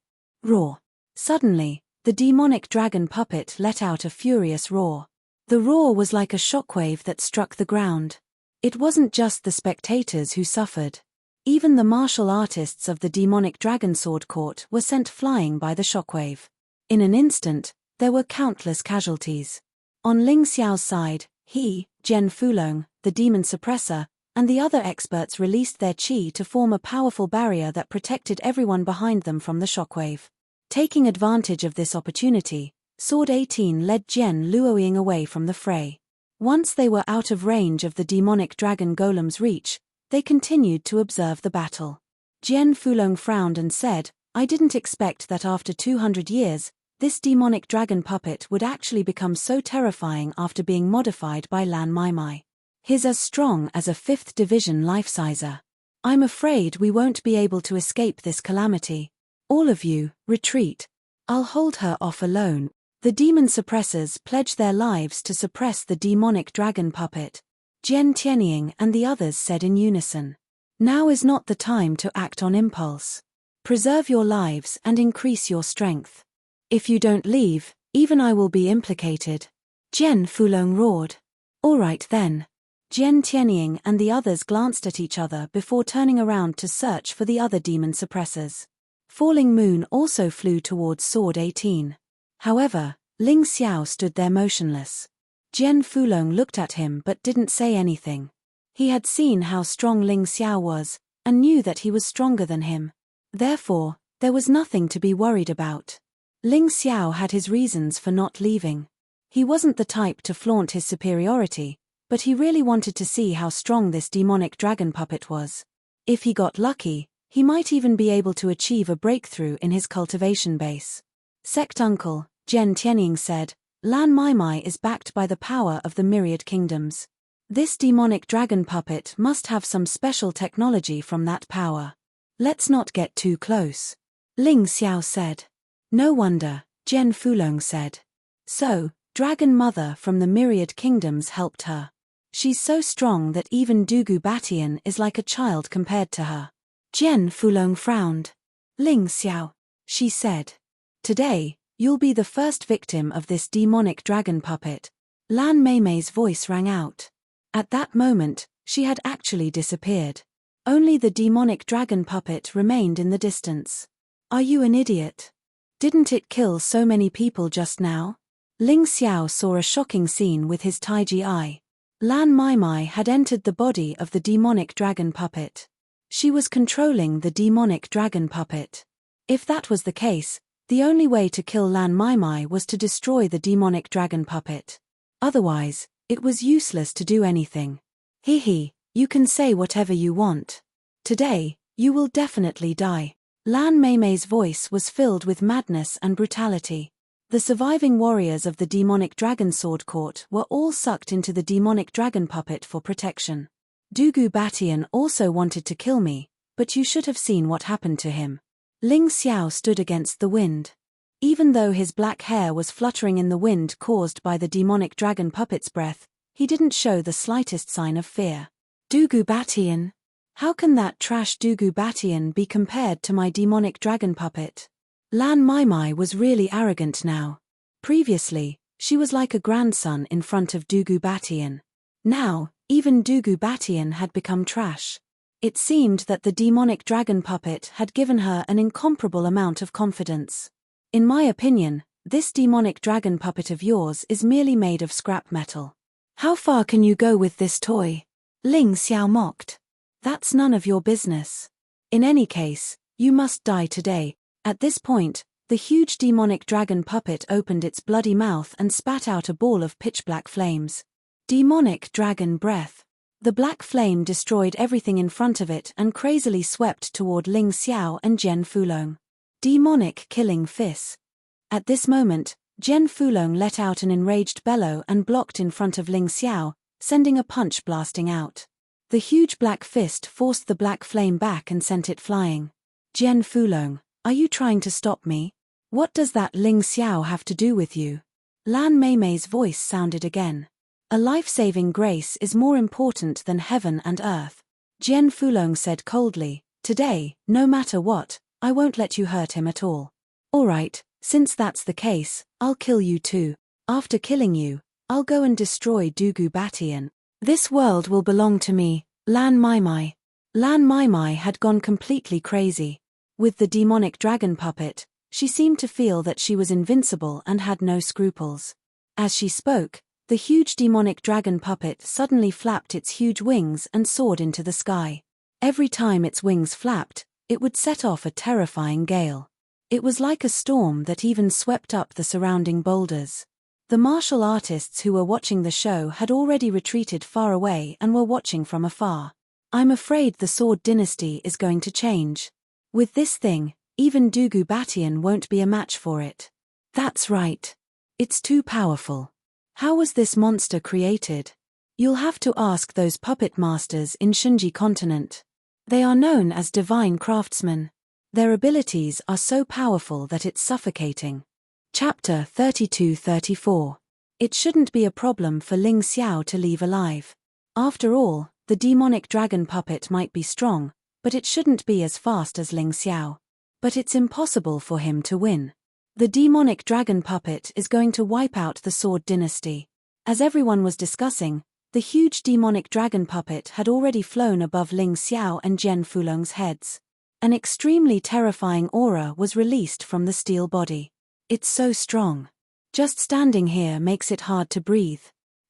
Roar. Suddenly, the demonic dragon puppet let out a furious roar. The roar was like a shockwave that struck the ground. It wasn't just the spectators who suffered. Even the martial artists of the demonic dragon sword court were sent flying by the shockwave. In an instant, there were countless casualties. On Ling Xiao's side, he, Gen Fulong, the demon suppressor, and the other experts released their qi to form a powerful barrier that protected everyone behind them from the shockwave. Taking advantage of this opportunity, Sword 18 led Gen Luoying away from the fray. Once they were out of range of the demonic dragon golem's reach, they continued to observe the battle. Gen Fulong frowned and said, I didn't expect that after 200 years, this demonic dragon puppet would actually become so terrifying after being modified by Lan Maimai. He's as strong as a 5th division life-sizer. I'm afraid we won't be able to escape this calamity. All of you, retreat. I'll hold her off alone. The demon suppressors pledge their lives to suppress the demonic dragon puppet. Gen Tianying and the others said in unison. Now is not the time to act on impulse. Preserve your lives and increase your strength. If you don't leave, even I will be implicated. Gen Fulong roared. All right then. Gen Tianying and the others glanced at each other before turning around to search for the other demon suppressors. Falling Moon also flew towards Sword 18. However, Ling Xiao stood there motionless. Gen Fulong looked at him but didn't say anything. He had seen how strong Ling Xiao was, and knew that he was stronger than him. Therefore, there was nothing to be worried about. Ling Xiao had his reasons for not leaving. He wasn't the type to flaunt his superiority, but he really wanted to see how strong this demonic dragon puppet was. If he got lucky, he might even be able to achieve a breakthrough in his cultivation base. Sect Uncle, Gen Tianying said, Lan Maimai is backed by the power of the myriad kingdoms. This demonic dragon puppet must have some special technology from that power. Let's not get too close. Ling Xiao said. No wonder, Gen Fulong said. So, Dragon Mother from the myriad kingdoms helped her. She's so strong that even Dugu Batian is like a child compared to her. Gen Fulong frowned. Ling Xiao, she said. Today, you'll be the first victim of this demonic dragon puppet. Lan Meimei's voice rang out. At that moment, she had actually disappeared. Only the demonic dragon puppet remained in the distance. Are you an idiot? Didn't it kill so many people just now? Ling Xiao saw a shocking scene with his Taiji eye. Lan Maimai had entered the body of the demonic dragon puppet. She was controlling the demonic dragon puppet. If that was the case, the only way to kill Lan Maimai was to destroy the demonic dragon puppet. Otherwise, it was useless to do anything. Hee, you can say whatever you want. Today, you will definitely die. Lan Meimei's voice was filled with madness and brutality. The surviving warriors of the demonic dragon sword court were all sucked into the demonic dragon puppet for protection. Dugu Batian also wanted to kill me, but you should have seen what happened to him. Ling Xiao stood against the wind. Even though his black hair was fluttering in the wind caused by the demonic dragon puppet's breath, he didn't show the slightest sign of fear. Dugu Batian? How can that trash Dugu Batian be compared to my demonic dragon puppet? Lan Maimai was really arrogant now. Previously, she was like a grandson in front of Dugu Batian. Now, Even Dugu Batian had become trash. It seemed that the demonic dragon puppet had given her an incomparable amount of confidence. In my opinion, this demonic dragon puppet of yours is merely made of scrap metal. How far can you go with this toy? Ling Xiao mocked. That's none of your business. In any case, you must die today. At this point, the huge demonic dragon puppet opened its bloody mouth and spat out a ball of pitch-black flames. Demonic dragon breath. The black flame destroyed everything in front of it and crazily swept toward Ling Xiao and Jian Fulong. Demonic killing fist. At this moment, Jian Fulong let out an enraged bellow and blocked in front of Ling Xiao, sending a punch blasting out. The huge black fist forced the black flame back and sent it flying. Jian Fulong, are you trying to stop me? What does that Ling Xiao have to do with you? Lan Meimei's voice sounded again. A life-saving grace is more important than heaven and earth. Jian Fulong said coldly, today, no matter what, I won't let you hurt him at all. All right, since that's the case, I'll kill you too. After killing you, I'll go and destroy Dugu Batian. This world will belong to me, Lan Meimei. Lan Meimei had gone completely crazy. With the demonic dragon puppet, she seemed to feel that she was invincible and had no scruples. As she spoke, the huge demonic dragon puppet suddenly flapped its huge wings and soared into the sky. Every time its wings flapped, it would set off a terrifying gale. It was like a storm that even swept up the surrounding boulders. The martial artists who were watching the show had already retreated far away and were watching from afar. I'm afraid the Sword Dynasty is going to change. With this thing, even Dugu Batian won't be a match for it. That's right. It's too powerful. How was this monster created? You'll have to ask those puppet masters in Shunji continent. They are known as divine craftsmen. Their abilities are so powerful that it's suffocating. Chapter 32-34. It shouldn't be a problem for Ling Xiao to leave alive. After all, the demonic dragon puppet might be strong, but it shouldn't be as fast as Ling Xiao. But it's impossible for him to win. The demonic dragon puppet is going to wipe out the Sword Dynasty. As everyone was discussing, the huge demonic dragon puppet had already flown above Ling Xiao and Jian Fulong's heads. An extremely terrifying aura was released from the steel body. It's so strong. Just standing here makes it hard to breathe.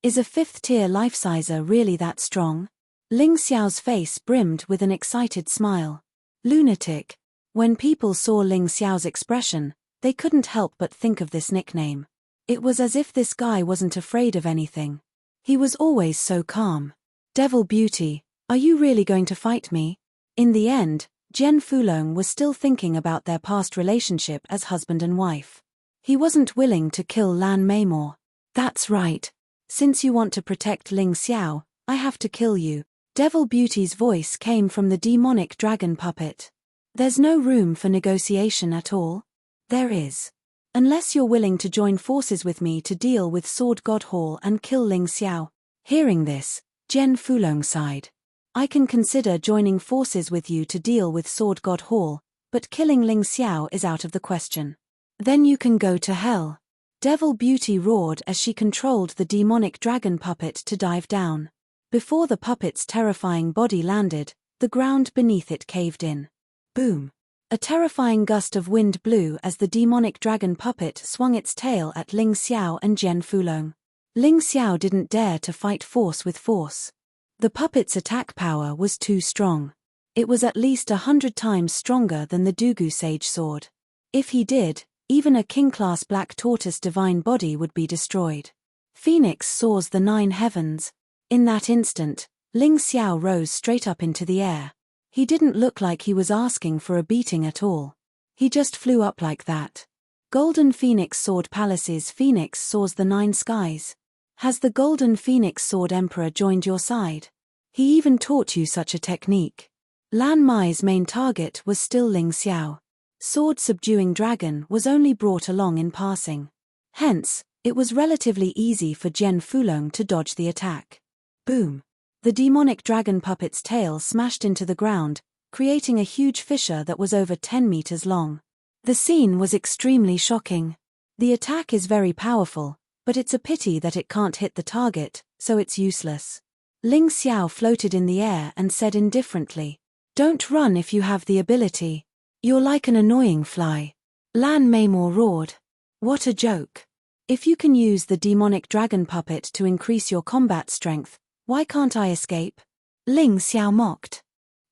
Is a fifth-tier life-sizer really that strong? Ling Xiao's face brimmed with an excited smile. Lunatic. When people saw Ling Xiao's expression, they couldn't help but think of this nickname. It was as if this guy wasn't afraid of anything. He was always so calm. Devil Beauty, are you really going to fight me? In the end, Jian Fulong was still thinking about their past relationship as husband and wife. He wasn't willing to kill Lan Meimei. That's right. Since you want to protect Ling Xiao, I have to kill you. Devil Beauty's voice came from the demonic dragon puppet. There's no room for negotiation at all. There is. Unless you're willing to join forces with me to deal with Sword God Hall and kill Ling Xiao. Hearing this, Jian Fulong sighed. I can consider joining forces with you to deal with Sword God Hall, but killing Ling Xiao is out of the question. Then you can go to hell. Devil Beauty roared as she controlled the demonic dragon puppet to dive down. Before the puppet's terrifying body landed, the ground beneath it caved in. Boom. A terrifying gust of wind blew as the demonic dragon puppet swung its tail at Ling Xiao and Jian Fulong. Ling Xiao didn't dare to fight force with force. The puppet's attack power was too strong. It was at least 100 times stronger than the Dugu Sage Sword. If he did, even a king-class black tortoise divine body would be destroyed. Phoenix soars the 9 heavens. In that instant, Ling Xiao rose straight up into the air. He didn't look like he was asking for a beating at all. He just flew up like that. Golden Phoenix Sword Palace's Phoenix soars the 9 skies. Has the Golden Phoenix Sword Emperor joined your side? He even taught you such a technique. Lan Mei's main target was still Ling Xiao. Sword Subduing Dragon was only brought along in passing. Hence, it was relatively easy for Jian Fulong to dodge the attack. Boom. The demonic dragon puppet's tail smashed into the ground, creating a huge fissure that was over 10 meters long. The scene was extremely shocking. The attack is very powerful, but it's a pity that it can't hit the target, so it's useless. Ling Xiao floated in the air and said indifferently, "Don't run if you have the ability. You're like an annoying fly." Lan Meimor roared. "What a joke. If you can use the demonic dragon puppet to increase your combat strength, why can't I escape?" Ling Xiao mocked.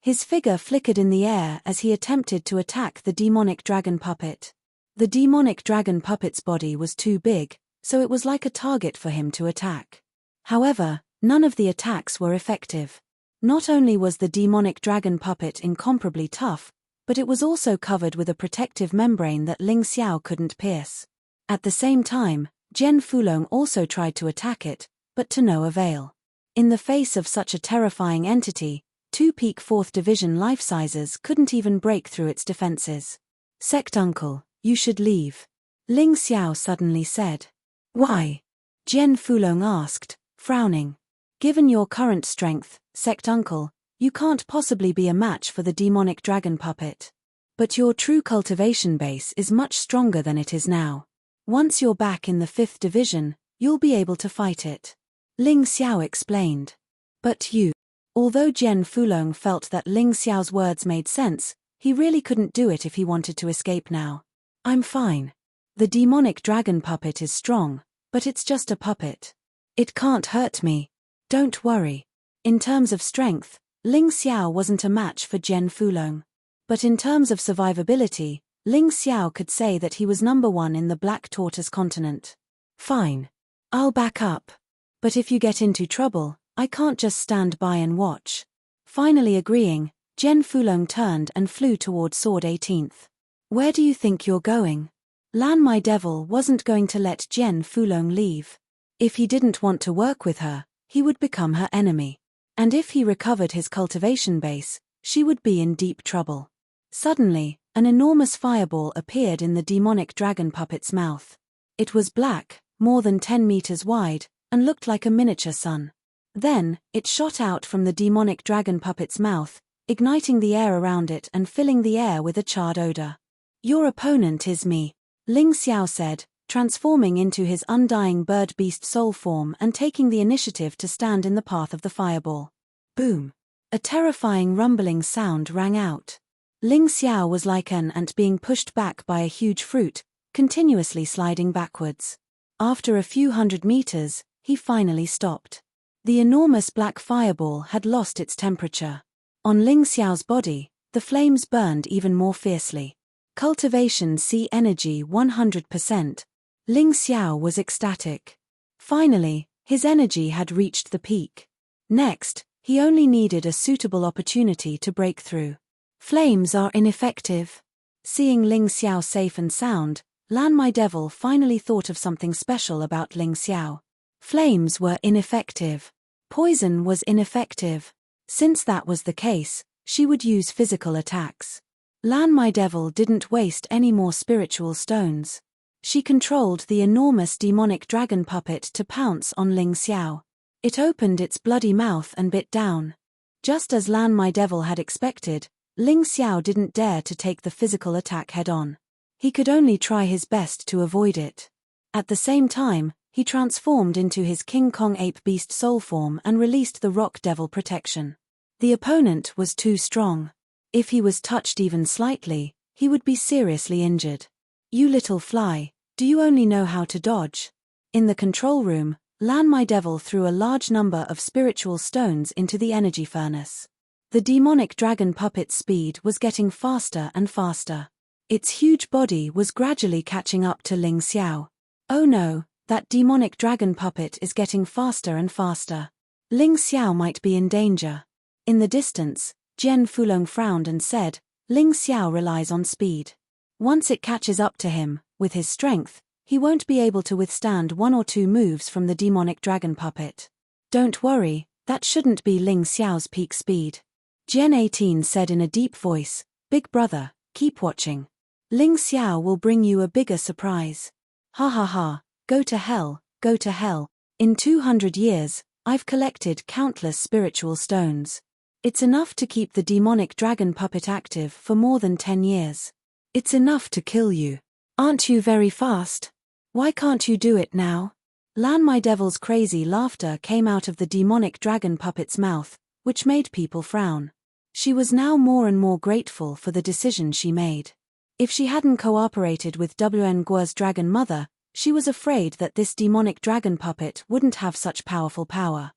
His figure flickered in the air as he attempted to attack the demonic dragon puppet. The demonic dragon puppet's body was too big, so it was like a target for him to attack. However, none of the attacks were effective. Not only was the demonic dragon puppet incomparably tough, but it was also covered with a protective membrane that Ling Xiao couldn't pierce. At the same time, Jian Fulong also tried to attack it, but to no avail. In the face of such a terrifying entity, two peak 4th Division life-sizers couldn't even break through its defenses. "Sect uncle, you should leave," Ling Xiao suddenly said. "Why?" Jian Fulong asked, frowning. "Given your current strength, Sect uncle, you can't possibly be a match for the demonic dragon puppet. But your true cultivation base is much stronger than it is now. Once you're back in the 5th Division, you'll be able to fight it," Ling Xiao explained. "But you..." Although Jian Fulong felt that Ling Xiao's words made sense, he really couldn't do it if he wanted to escape now. "I'm fine. The demonic dragon puppet is strong, but it's just a puppet. It can't hurt me. Don't worry." In terms of strength, Ling Xiao wasn't a match for Jian Fulong. But in terms of survivability, Ling Xiao could say that he was number 1 in the Black Tortoise continent. "Fine. I'll back up. But if you get into trouble, I can't just stand by and watch." Finally agreeing, Jian Fulong turned and flew toward Sword 18th. "Where do you think you're going?" Lan My Devil wasn't going to let Jian Fulong leave. If he didn't want to work with her, he would become her enemy. And if he recovered his cultivation base, she would be in deep trouble. Suddenly, an enormous fireball appeared in the demonic dragon puppet's mouth. It was black, more than 10 meters wide, and looked like a miniature sun. Then, it shot out from the demonic dragon puppet's mouth, igniting the air around it and filling the air with a charred odor. "Your opponent is me," Ling Xiao said, transforming into his undying bird-beast soul form and taking the initiative to stand in the path of the fireball. Boom! A terrifying rumbling sound rang out. Ling Xiao was like an ant being pushed back by a huge fruit, continuously sliding backwards. After a few hundred meters, he finally stopped. The enormous black fireball had lost its temperature. On Ling Xiao's body, the flames burned even more fiercely. Cultivation C energy 100%. Ling Xiao was ecstatic. Finally, his energy had reached the peak. Next, he only needed a suitable opportunity to break through. Flames are ineffective. Seeing Ling Xiao safe and sound, Lan My Devil finally thought of something special about Ling Xiao. Flames were ineffective. Poison was ineffective. Since that was the case, she would use physical attacks. Lan My Devil didn't waste any more spiritual stones. She controlled the enormous demonic dragon puppet to pounce on Ling Xiao. It opened its bloody mouth and bit down. Just as Lan My Devil had expected, Ling Xiao didn't dare to take the physical attack head-on. He could only try his best to avoid it. At the same time, he transformed into his King Kong ape beast soul form and released the rock devil protection. The opponent was too strong. If he was touched even slightly, he would be seriously injured. "You little fly, do you only know how to dodge?" In the control room, Lan My Devil threw a large number of spiritual stones into the energy furnace. The demonic dragon puppet's speed was getting faster and faster. Its huge body was gradually catching up to Ling Xiao. "Oh no, that demonic dragon puppet is getting faster and faster. Ling Xiao might be in danger." In the distance, Jian Fulong frowned and said, "Ling Xiao relies on speed. Once it catches up to him, with his strength, he won't be able to withstand 1 or 2 moves from the demonic dragon puppet." "Don't worry, that shouldn't be Ling Xiao's peak speed," Jian 18 said in a deep voice. "Big brother, keep watching. Ling Xiao will bring you a bigger surprise." "Ha ha ha, go to hell, go to hell. In 200 years, I've collected countless spiritual stones. It's enough to keep the demonic dragon puppet active for more than 10 years. It's enough to kill you. Aren't you very fast? Why can't you do it now?" Lan my devil's crazy laughter came out of the demonic dragon puppet's mouth, which made people frown. She was now more and more grateful for the decision she made. If she hadn't cooperated with Wen Guo's dragon mother, she was afraid that this demonic dragon puppet wouldn't have such powerful power.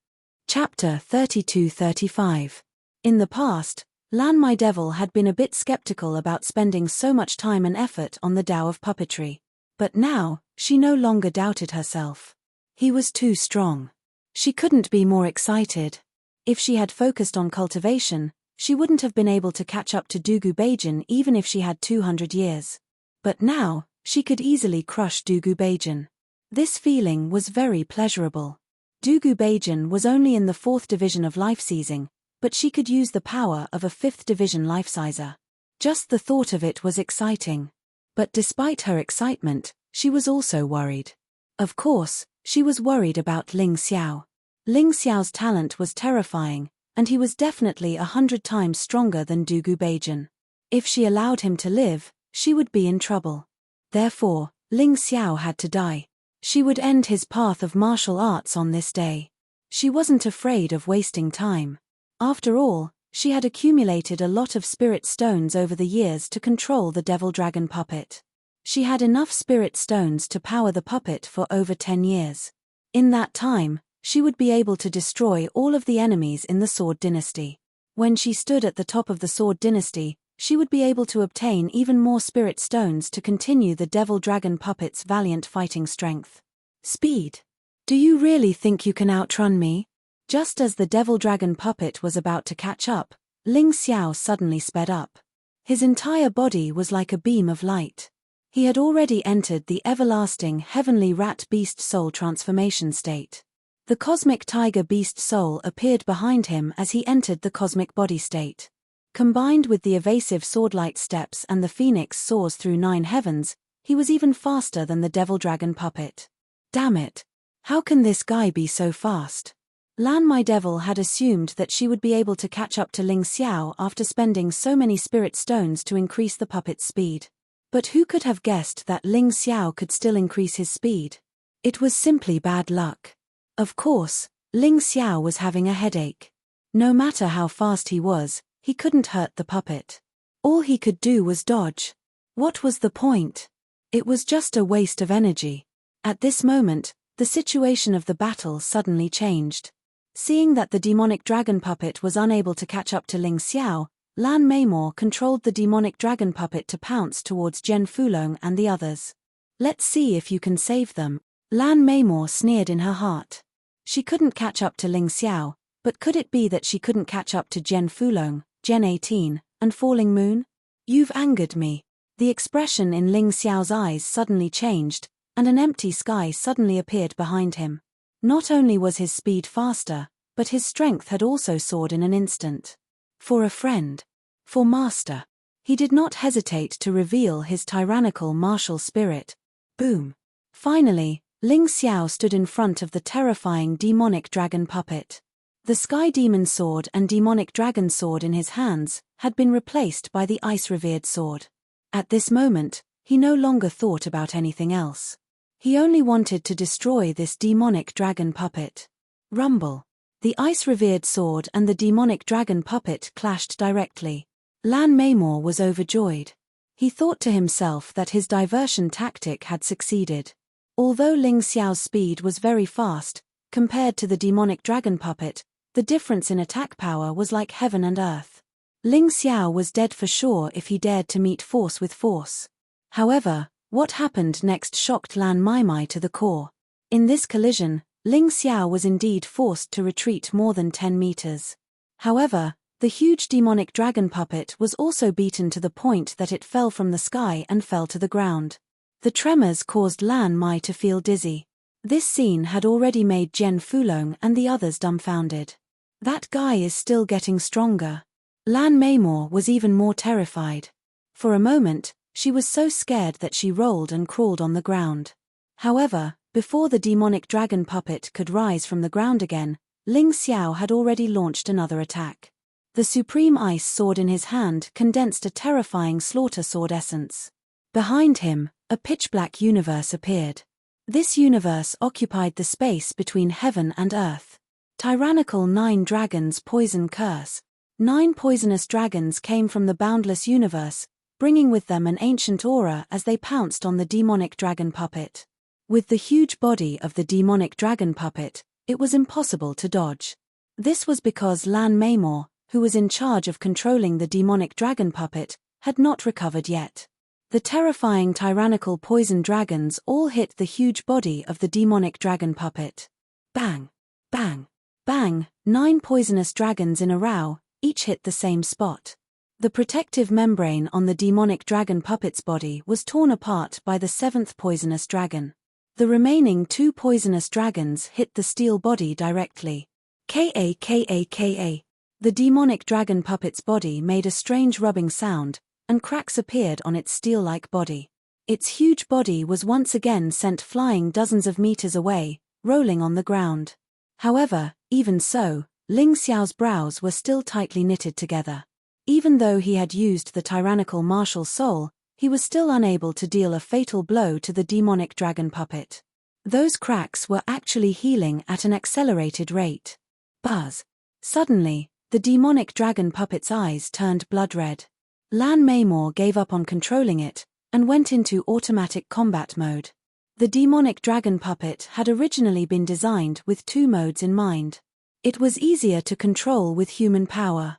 Chapter 32-35. In the past, Lan my devil had been a bit skeptical about spending so much time and effort on the Tao of puppetry. But now, she no longer doubted herself. He was too strong. She couldn't be more excited. If she had focused on cultivation, she wouldn't have been able to catch up to Dugu Beijing even if she had 200 years. But now, she could easily crush Dugu Beijing. This feeling was very pleasurable. Dugu Beijing was only in the 4th division of life-seizing, but she could use the power of a 5th division life-sizer. Just the thought of it was exciting. But despite her excitement, she was also worried. Of course, she was worried about Ling Xiao. Ling Xiao's talent was terrifying, and he was definitely 100 times stronger than Dugu Beijing. If she allowed him to live, she would be in trouble. Therefore, Ling Xiao had to die. She would end his path of martial arts on this day. She wasn't afraid of wasting time. After all, she had accumulated a lot of spirit stones over the years to control the devil dragon puppet. She had enough spirit stones to power the puppet for over 10 years. In that time, she would be able to destroy all of the enemies in the Sword Dynasty. When she stood at the top of the Sword Dynasty, she would be able to obtain even more spirit stones to continue the devil dragon puppet's valiant fighting strength. Speed. Do you really think you can outrun me? Just as the devil dragon puppet was about to catch up, Ling Xiao suddenly sped up. His entire body was like a beam of light. He had already entered the everlasting heavenly rat beast soul transformation state. The cosmic tiger beast soul appeared behind him as he entered the cosmic body state. Combined with the evasive swordlight steps and the phoenix soars through 9 heavens, he was even faster than the devil dragon puppet. Damn it! How can this guy be so fast? Lan my devil had assumed that she would be able to catch up to Ling Xiao after spending so many spirit stones to increase the puppet's speed. But who could have guessed that Ling Xiao could still increase his speed? It was simply bad luck. Of course, Ling Xiao was having a headache. No matter how fast he was, he couldn't hurt the puppet. All he could do was dodge. What was the point? It was just a waste of energy. At this moment, the situation of the battle suddenly changed. Seeing that the demonic dragon puppet was unable to catch up to Ling Xiao, Lan Meimor controlled the demonic dragon puppet to pounce towards Zhen Fulong and the others. Let's see if you can save them, Lan Meimor sneered in her heart. She couldn't catch up to Ling Xiao, but could it be that she couldn't catch up to Zhen Fulong, Gen 18, and Falling Moon? You've angered me. The expression in Ling Xiao's eyes suddenly changed, and an empty sky suddenly appeared behind him. Not only was his speed faster, but his strength had also soared in an instant. For a friend. For master. He did not hesitate to reveal his tyrannical martial spirit. Boom. Finally, Ling Xiao stood in front of the terrifying demonic dragon puppet. The sky demon sword and demonic dragon sword in his hands had been replaced by the ice-revered sword. At this moment, he no longer thought about anything else. He only wanted to destroy this demonic dragon puppet. Rumble. The ice-revered sword and the demonic dragon puppet clashed directly. Lan Meimor was overjoyed. He thought to himself that his diversion tactic had succeeded. Although Ling Xiao's speed was very fast, compared to the demonic dragon puppet, the difference in attack power was like heaven and earth. Ling Xiao was dead for sure if he dared to meet force with force. However, what happened next shocked Lan Meimor to the core. In this collision, Ling Xiao was indeed forced to retreat more than 10 meters. However, the huge demonic dragon puppet was also beaten to the point that it fell from the sky and fell to the ground. The tremors caused Lan Mai to feel dizzy. This scene had already made Zhen Fulong and the others dumbfounded. That guy is still getting stronger. Lan Meimor was even more terrified. For a moment, she was so scared that she rolled and crawled on the ground. However, before the demonic dragon puppet could rise from the ground again, Ling Xiao had already launched another attack. The supreme ice sword in his hand condensed a terrifying slaughter sword essence. Behind him, a pitch-black universe appeared. This universe occupied the space between heaven and earth. Tyrannical 9 dragons poison curse. 9 poisonous dragons came from the boundless universe, bringing with them an ancient aura as they pounced on the demonic dragon puppet. With the huge body of the demonic dragon puppet, it was impossible to dodge. This was because Lan Maymor, who was in charge of controlling the demonic dragon puppet, had not recovered yet. The terrifying tyrannical poison dragons all hit the huge body of the demonic dragon puppet. Bang! Bang! Bang! 9 poisonous dragons in a row, each hit the same spot. The protective membrane on the demonic dragon puppet's body was torn apart by the 7th poisonous dragon. The remaining 2 poisonous dragons hit the steel body directly. Ka. The demonic dragon puppet's body made a strange rubbing sound, and cracks appeared on its steel-like body. Its huge body was once again sent flying dozens of meters away, rolling on the ground. However, even so, Ling Xiao's brows were still tightly knitted together. Even though he had used the tyrannical martial soul, he was still unable to deal a fatal blow to the demonic dragon puppet. Those cracks were actually healing at an accelerated rate. Buzz! Suddenly, the demonic dragon puppet's eyes turned blood red. Lan Maymor gave up on controlling it, and went into automatic combat mode. The demonic dragon puppet had originally been designed with 2 modes in mind. It was easier to control with human power.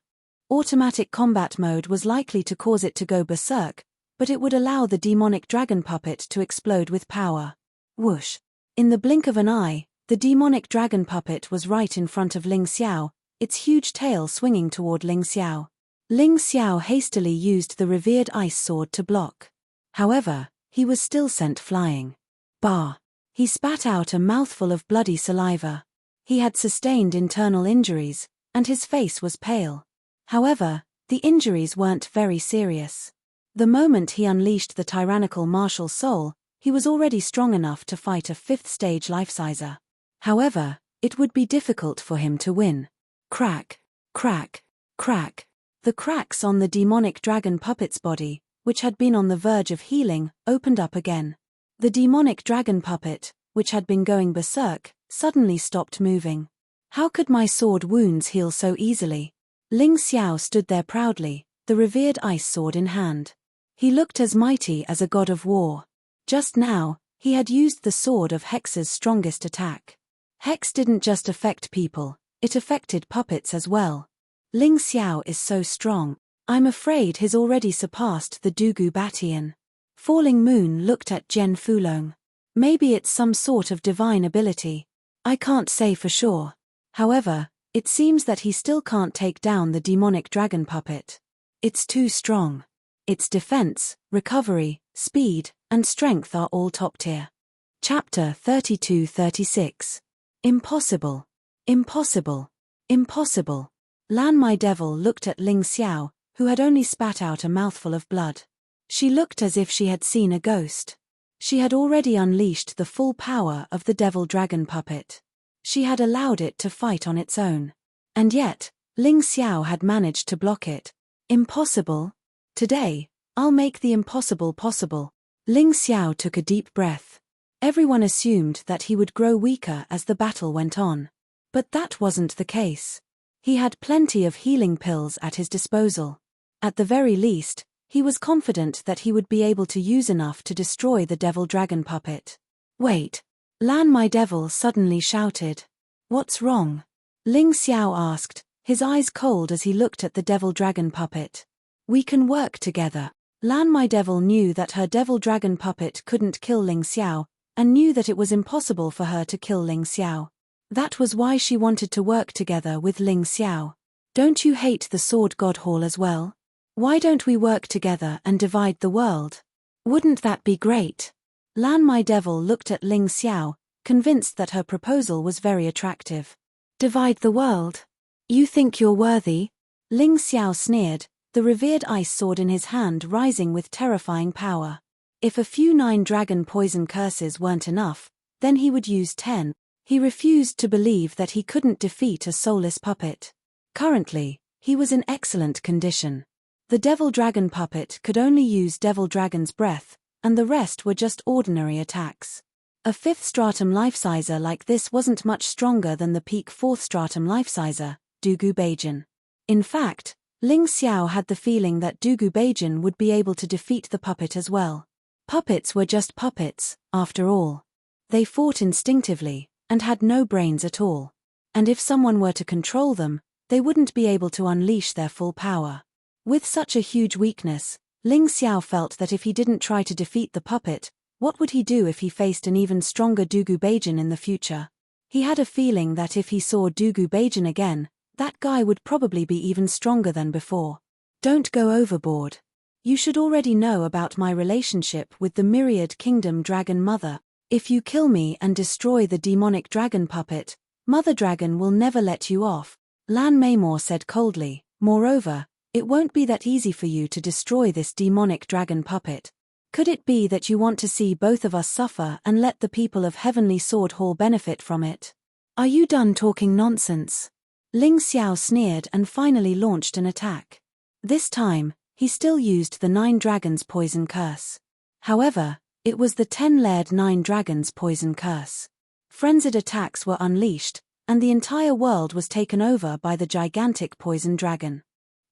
Automatic combat mode was likely to cause it to go berserk, but it would allow the demonic dragon puppet to explode with power. Whoosh! In the blink of an eye, the demonic dragon puppet was right in front of Ling Xiao, its huge tail swinging toward Ling Xiao. Ling Xiao hastily used the revered ice sword to block. However, he was still sent flying. Bah! He spat out a mouthful of bloody saliva. He had sustained internal injuries, and his face was pale. However, the injuries weren't very serious. The moment he unleashed the tyrannical martial soul, he was already strong enough to fight a 5th-stage life-sizer. However, it would be difficult for him to win. Crack! Crack! Crack! The cracks on the demonic dragon puppet's body, which had been on the verge of healing, opened up again. The demonic dragon puppet, which had been going berserk, suddenly stopped moving. How could my sword wounds heal so easily? Ling Xiao stood there proudly, the revered ice sword in hand. He looked as mighty as a god of war. Just now, he had used the sword of Hex's strongest attack. Hex didn't just affect people, it affected puppets as well. Ling Xiao is so strong. I'm afraid he's already surpassed the Dugu Batian. Falling Moon looked at Jian Fulong. Maybe it's some sort of divine ability. I can't say for sure. However, it seems that he still can't take down the demonic dragon puppet. It's too strong. Its defense, recovery, speed, and strength are all top tier. Chapter 32-36. Impossible. Impossible. Impossible. Lan My Devil looked at Ling Xiao, who had only spat out a mouthful of blood. She looked as if she had seen a ghost. She had already unleashed the full power of the devil dragon puppet. She had allowed it to fight on its own. And yet, Ling Xiao had managed to block it. Impossible? Today, I'll make the impossible possible. Ling Xiao took a deep breath. Everyone assumed that he would grow weaker as the battle went on. But that wasn't the case. He had plenty of healing pills at his disposal. At the very least, he was confident that he would be able to use enough to destroy the devil dragon puppet. Wait! Lan My Devil suddenly shouted. What's wrong? Ling Xiao asked, his eyes cold as he looked at the devil dragon puppet. We can work together. Lan My Devil knew that her devil dragon puppet couldn't kill Ling Xiao, and knew that it was impossible for her to kill Ling Xiao. That was why she wanted to work together with Ling Xiao. Don't you hate the Sword God Hall as well? Why don't we work together and divide the world? Wouldn't that be great? Lan My Devil looked at Ling Xiao, convinced that her proposal was very attractive. Divide the world? You think you're worthy? Ling Xiao sneered, the revered ice sword in his hand rising with terrifying power. If a few 9 dragon poison curses weren't enough, then he would use 10. He refused to believe that he couldn't defeat a soulless puppet. Currently, he was in excellent condition. The devil dragon puppet could only use devil dragon's breath, and the rest were just ordinary attacks. A fifth stratum life-sizer like this wasn't much stronger than the peak fourth stratum life-sizer, Dugu Beijing. In fact, Ling Xiao had the feeling that Dugu Beijing would be able to defeat the puppet as well. Puppets were just puppets, after all. They fought instinctively, and had no brains at all. And if someone were to control them, they wouldn't be able to unleash their full power. With such a huge weakness, Ling Xiao felt that if he didn't try to defeat the puppet, what would he do if he faced an even stronger Dugu Beijing in the future? He had a feeling that if he saw Dugu Beijing again, that guy would probably be even stronger than before. Don't go overboard. You should already know about my relationship with the Myriad Kingdom Dragon Mother. If you kill me and destroy the demonic dragon puppet, Mother Dragon will never let you off, Lan Meimor said coldly. Moreover, it won't be that easy for you to destroy this demonic dragon puppet. Could it be that you want to see both of us suffer and let the people of Heavenly Sword Hall benefit from it? Are you done talking nonsense? Ling Xiao sneered and finally launched an attack. This time, he still used the 9 Dragons Poison Curse. However, it was the 10-layered 9 Dragons Poison Curse. Frenzied attacks were unleashed, and the entire world was taken over by the gigantic poison dragon.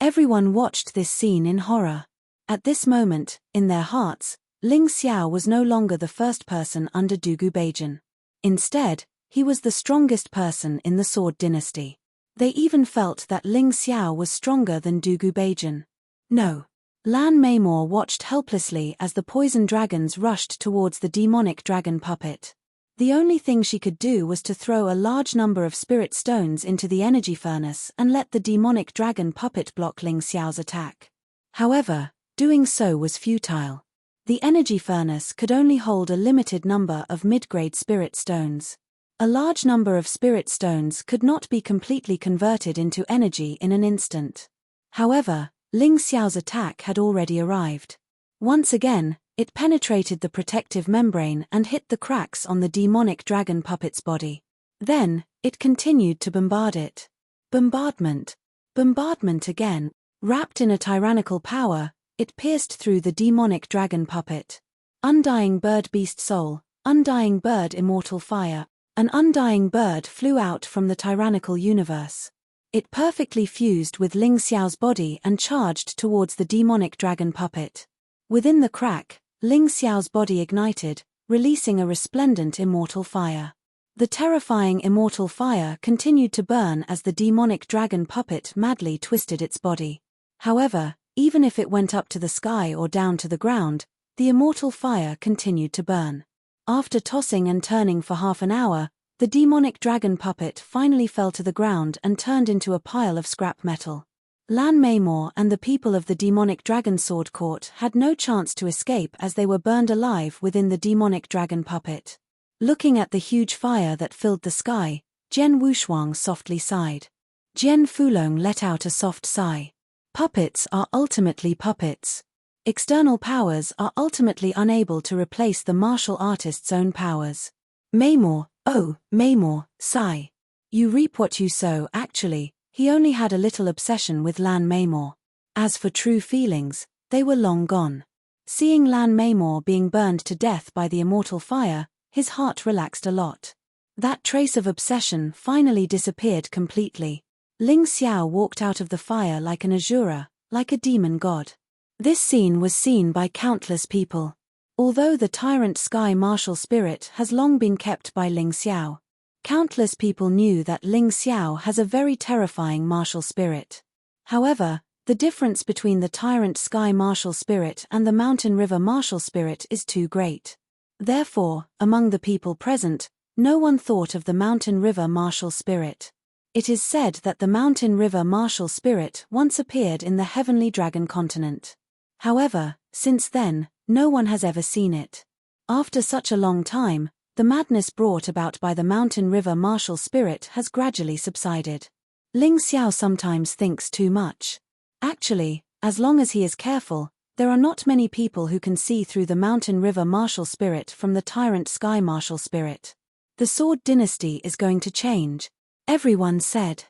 Everyone watched this scene in horror. At this moment, in their hearts, Ling Xiao was no longer the first person under Dugu Beijing. Instead, he was the strongest person in the Sword Dynasty. They even felt that Ling Xiao was stronger than Dugu Beijing. No. Lan Meimor watched helplessly as the poison dragons rushed towards the demonic dragon puppet. The only thing she could do was to throw a large number of spirit stones into the energy furnace and let the demonic dragon puppet block Ling Xiao's attack. However, doing so was futile. The energy furnace could only hold a limited number of mid-grade spirit stones. A large number of spirit stones could not be completely converted into energy in an instant. However, Ling Xiao's attack had already arrived. Once again, it penetrated the protective membrane and hit the cracks on the demonic dragon puppet's body. Then, it continued to bombard it. Bombardment. Bombardment again. Wrapped in a tyrannical power, it pierced through the demonic dragon puppet. Undying bird beast soul, undying bird immortal fire. An undying bird flew out from the tyrannical universe. It perfectly fused with Ling Xiao's body and charged towards the demonic dragon puppet. Within the crack, Ling Xiao's body ignited, releasing a resplendent immortal fire. The terrifying immortal fire continued to burn as the demonic dragon puppet madly twisted its body. However, even if it went up to the sky or down to the ground, the immortal fire continued to burn. After tossing and turning for half an hour, the demonic dragon puppet finally fell to the ground and turned into a pile of scrap metal. Lan Meimor and the people of the demonic dragon sword court had no chance to escape as they were burned alive within the demonic dragon puppet. Looking at the huge fire that filled the sky, Jian Wushuang softly sighed. Jian Fulong let out a soft sigh. Puppets are ultimately puppets. External powers are ultimately unable to replace the martial artist's own powers. Meimor, oh, Meimor, sigh. You reap what you sow. Actually, he only had a little obsession with Lan Meimor. As for true feelings, they were long gone. Seeing Lan Meimor being burned to death by the immortal fire, his heart relaxed a lot. That trace of obsession finally disappeared completely. Ling Xiao walked out of the fire like an Asura, like a demon god. This scene was seen by countless people. Although the Tyrant Sky Martial Spirit has long been kept by Ling Xiao, countless people knew that Ling Xiao has a very terrifying martial spirit. However, the difference between the Tyrant Sky Martial Spirit and the Mountain River Martial Spirit is too great. Therefore, among the people present, no one thought of the Mountain River Martial Spirit. It is said that the Mountain River Martial Spirit once appeared in the Heavenly Dragon continent. However, since then, no one has ever seen it. After such a long time, the madness brought about by the Mountain River Martial Spirit has gradually subsided. Ling Xiao sometimes thinks too much. Actually, as long as he is careful, there are not many people who can see through the Mountain River Martial Spirit from the Tyrant Sky Martial Spirit. The Sword Dynasty is going to change, everyone said.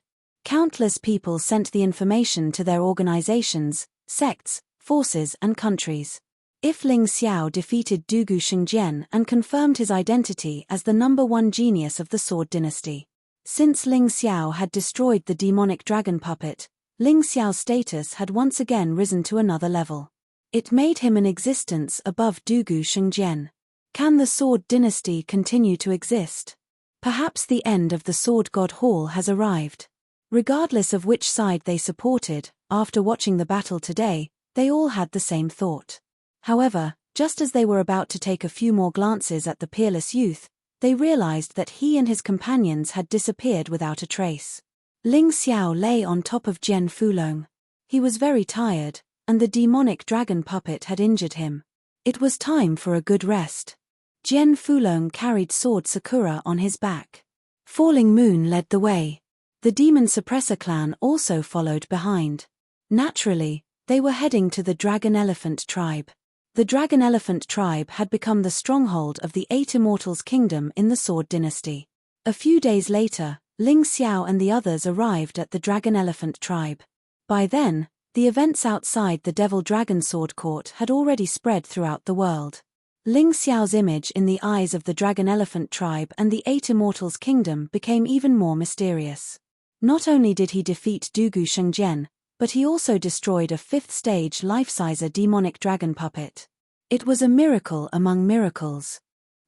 Countless people sent the information to their organizations, sects, forces and countries. If Ling Xiao defeated Dugu Shengjian and confirmed his identity as the #1 genius of the Sword Dynasty. Since Ling Xiao had destroyed the demonic dragon puppet, Ling Xiao's status had once again risen to another level. It made him an existence above Dugu Shengjian. Can the Sword Dynasty continue to exist? Perhaps the end of the Sword God Hall has arrived. Regardless of which side they supported, after watching the battle today, they all had the same thought. However, just as they were about to take a few more glances at the peerless youth, they realized that he and his companions had disappeared without a trace. Ling Xiao lay on top of Jian Fulong. He was very tired, and the demonic dragon puppet had injured him. It was time for a good rest. Jian Fulong carried Sword Sakura on his back. Falling Moon led the way. The Demon Suppressor clan also followed behind. Naturally, they were heading to the Dragon Elephant tribe. The Dragon Elephant tribe had become the stronghold of the 8 Immortals Kingdom in the Sword Dynasty. A few days later, Ling Xiao and the others arrived at the Dragon Elephant tribe. By then, the events outside the Devil Dragon Sword Court had already spread throughout the world. Ling Xiao's image in the eyes of the Dragon Elephant tribe and the 8 Immortals Kingdom became even more mysterious. Not only did he defeat Dugu Shengjian, but he also destroyed a 5th-stage life-sizer demonic dragon puppet. It was a miracle among miracles.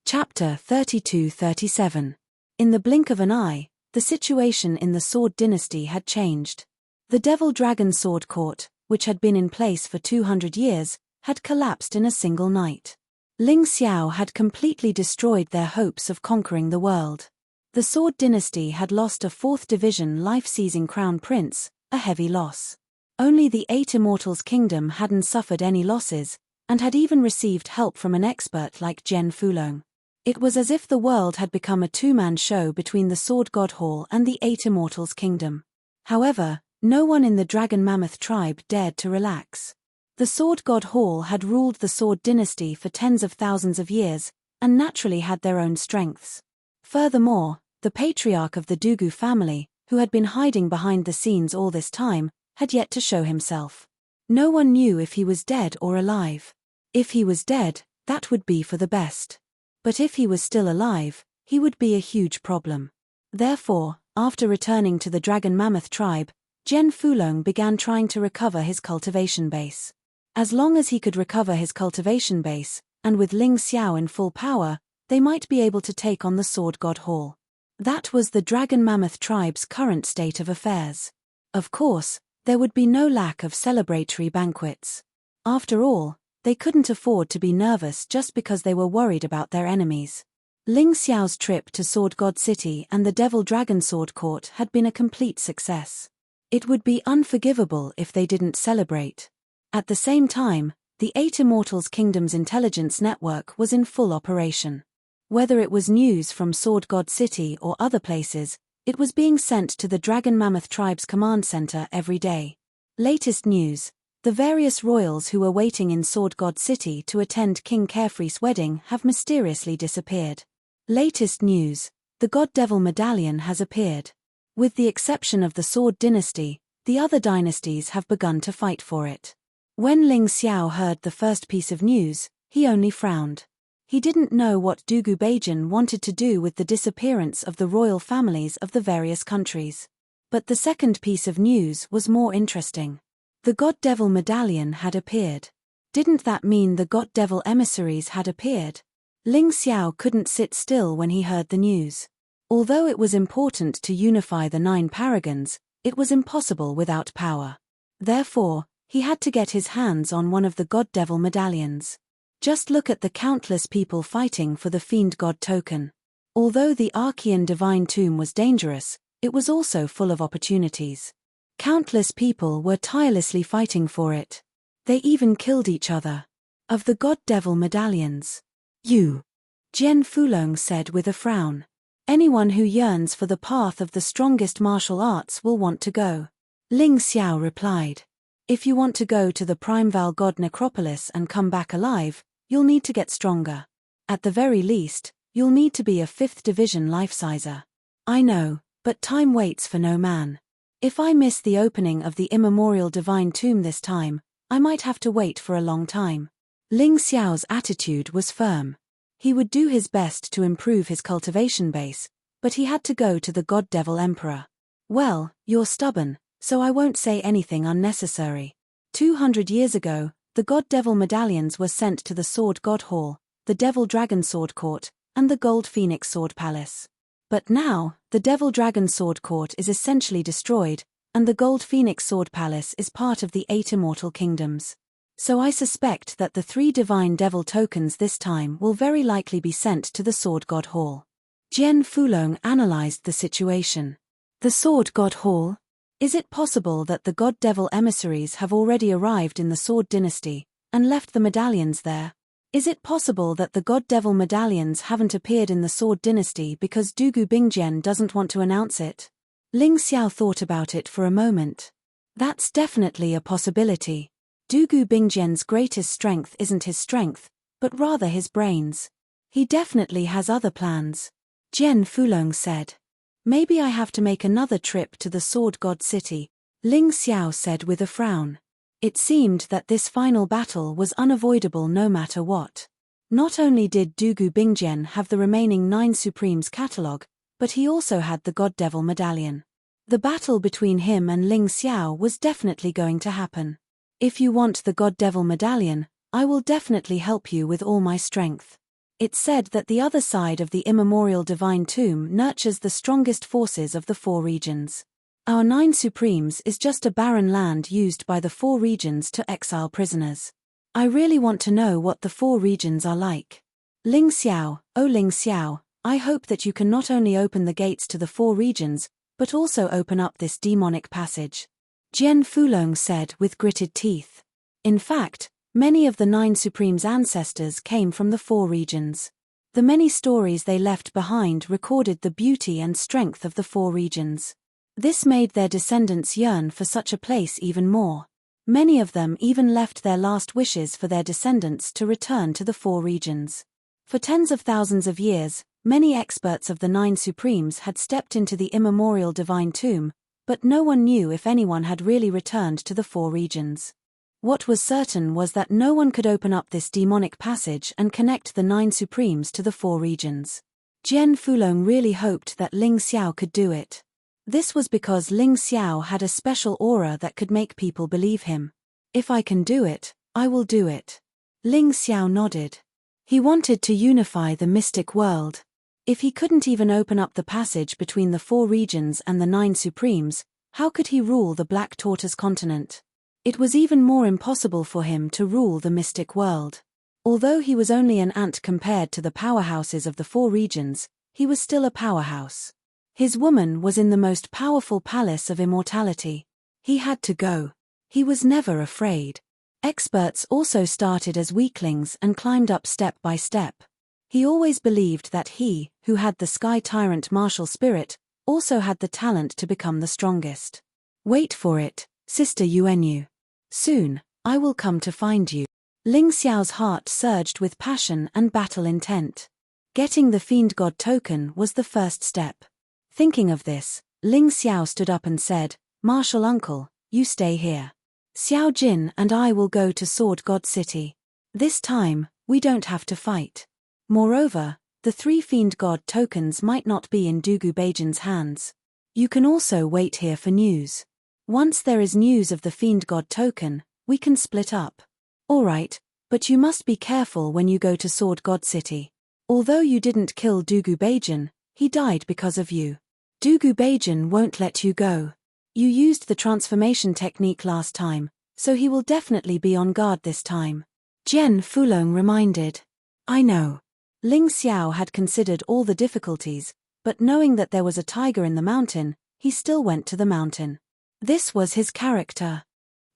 Chapter 32-37. In the blink of an eye, the situation in the Sword Dynasty had changed. The Devil Dragon Sword Court, which had been in place for 200 years, had collapsed in a single night. Ling Xiao had completely destroyed their hopes of conquering the world. The Sword Dynasty had lost a 4th Division life-seizing crown prince, a heavy loss. Only the 8 Immortals Kingdom hadn't suffered any losses, and had even received help from an expert like Jian Fulong. It was as if the world had become a two-man show between the Sword God Hall and the 8 Immortals Kingdom. However, no one in the Dragon Mammoth tribe dared to relax. The Sword God Hall had ruled the Sword Dynasty for tens of thousands of years, and naturally had their own strengths. Furthermore, the patriarch of the Dugu family, who had been hiding behind the scenes all this time, had yet to show himself. No one knew if he was dead or alive. If he was dead, that would be for the best. But if he was still alive, he would be a huge problem. Therefore, after returning to the Dragon Mammoth tribe, Jian Fulong began trying to recover his cultivation base. As long as he could recover his cultivation base, and with Ling Xiao in full power, they might be able to take on the Sword God Hall. That was the Dragon Mammoth tribe's current state of affairs. Of course, there would be no lack of celebratory banquets. After all, they couldn't afford to be nervous just because they were worried about their enemies. Ling Xiao's trip to Sword God City and the Devil Dragon Sword Court had been a complete success. It would be unforgivable if they didn't celebrate. At the same time, the 8 Immortals Kingdom's intelligence network was in full operation. Whether it was news from Sword God City or other places, it was being sent to the Dragon Mammoth tribe's command center every day. Latest news: the various royals who were waiting in Sword God City to attend King Carefree's wedding have mysteriously disappeared. Latest news: the God Devil Medallion has appeared. With the exception of the Sword Dynasty, the other dynasties have begun to fight for it. When Ling Xiao heard the first piece of news, he only frowned. He didn't know what Dugu Beijing wanted to do with the disappearance of the royal families of the various countries. But the second piece of news was more interesting. The God Devil Medallion had appeared. Didn't that mean the God Devil emissaries had appeared? Ling Xiao couldn't sit still when he heard the news. Although it was important to unify the 9 paragons, it was impossible without power. Therefore, he had to get his hands on one of the God Devil medallions. Just look at the countless people fighting for the Fiend God token. Although the Archean Divine Tomb was dangerous, it was also full of opportunities. Countless people were tirelessly fighting for it. They even killed each other. Of the God Devil medallions, Jian Fulong said with a frown. Anyone who yearns for the path of the strongest martial arts will want to go. Ling Xiao replied. If you want to go to the Primeval God Necropolis and come back alive, you'll need to get stronger. At the very least, you'll need to be a 5th Division life-sizer. I know, but time waits for no man. If I miss the opening of the immemorial Divine Tomb this time, I might have to wait for a long time. Ling Xiao's attitude was firm. He would do his best to improve his cultivation base, but he had to go to the God Devil Emperor. Well, you're stubborn, so I won't say anything unnecessary. 200 years ago, the God Devil medallions were sent to the Sword God Hall, the Devil Dragon Sword Court, and the Gold Phoenix Sword Palace. But now, the Devil Dragon Sword Court is essentially destroyed, and the Gold Phoenix Sword Palace is part of the 8 Immortal Kingdoms. So I suspect that the 3 Divine Devil tokens this time will very likely be sent to the Sword God Hall. Jian Fulong analyzed the situation. The Sword God Hall? Is it possible that the God Devil emissaries have already arrived in the Sword Dynasty, and left the medallions there? Is it possible that the God Devil medallions haven't appeared in the Sword Dynasty because Dugu Bingjian doesn't want to announce it? Ling Xiao thought about it for a moment. That's definitely a possibility. Dugu Bingjian's greatest strength isn't his strength, but rather his brains. He definitely has other plans. Jian Fulong said. Maybe I have to make another trip to the Sword God City, Ling Xiao said with a frown. It seemed that this final battle was unavoidable no matter what. Not only did Dugu Bingjian have the remaining 9 Supremes catalogue, but he also had the God Devil medallion. The battle between him and Ling Xiao was definitely going to happen. If you want the God Devil medallion, I will definitely help you with all my strength. It's said that the other side of the immemorial divine tomb nurtures the strongest forces of the 4 regions. Our 9 Supremes is just a barren land used by the 4 regions to exile prisoners. I really want to know what the 4 regions are like. Ling Xiao, oh Ling Xiao, I hope that you can not only open the gates to the 4 regions, but also open up this demonic passage. Jian Fulong said with gritted teeth. In fact, many of the 9 Supremes' ancestors came from the 4 regions. The many stories they left behind recorded the beauty and strength of the 4 regions. This made their descendants yearn for such a place even more. Many of them even left their last wishes for their descendants to return to the 4 regions. For tens of thousands of years, many experts of the 9 Supremes had stepped into the immemorial divine tomb, but no one knew if anyone had really returned to the 4 regions. What was certain was that no one could open up this demonic passage and connect the 9 Supremes to the 4 regions. Jian Fulong really hoped that Ling Xiao could do it. This was because Ling Xiao had a special aura that could make people believe him. If I can do it, I will do it. Ling Xiao nodded. He wanted to unify the mystic world. If he couldn't even open up the passage between the 4 regions and the 9 Supremes, how could he rule the Black Tortoise continent? It was even more impossible for him to rule the mystic world. Although he was only an ant compared to the powerhouses of the 4 regions, he was still a powerhouse. His woman was in the most powerful palace of immortality. He had to go. He was never afraid. Experts also started as weaklings and climbed up step by step. He always believed that he, who had the Sky Tyrant martial spirit, also had the talent to become the strongest. Wait for it, Sister Yuanyu. Soon, I will come to find you. Ling Xiao's heart surged with passion and battle intent. Getting the Fiend God token was the first step. Thinking of this, Ling Xiao stood up and said, Martial Uncle, you stay here. Xiao Jin and I will go to Sword God City. This time, we don't have to fight. Moreover, the 3 Fiend God tokens might not be in Dugu Beijan's hands. You can also wait here for news. Once there is news of the Fiend God token, we can split up. Alright, but you must be careful when you go to Sword God City. Although you didn't kill Dugu Beijan, he died because of you. Dugu Beijan won't let you go. You used the transformation technique last time, so he will definitely be on guard this time. Jian Fulong reminded. I know. Ling Xiao had considered all the difficulties, but knowing that there was a tiger in the mountain, he still went to the mountain. This was his character.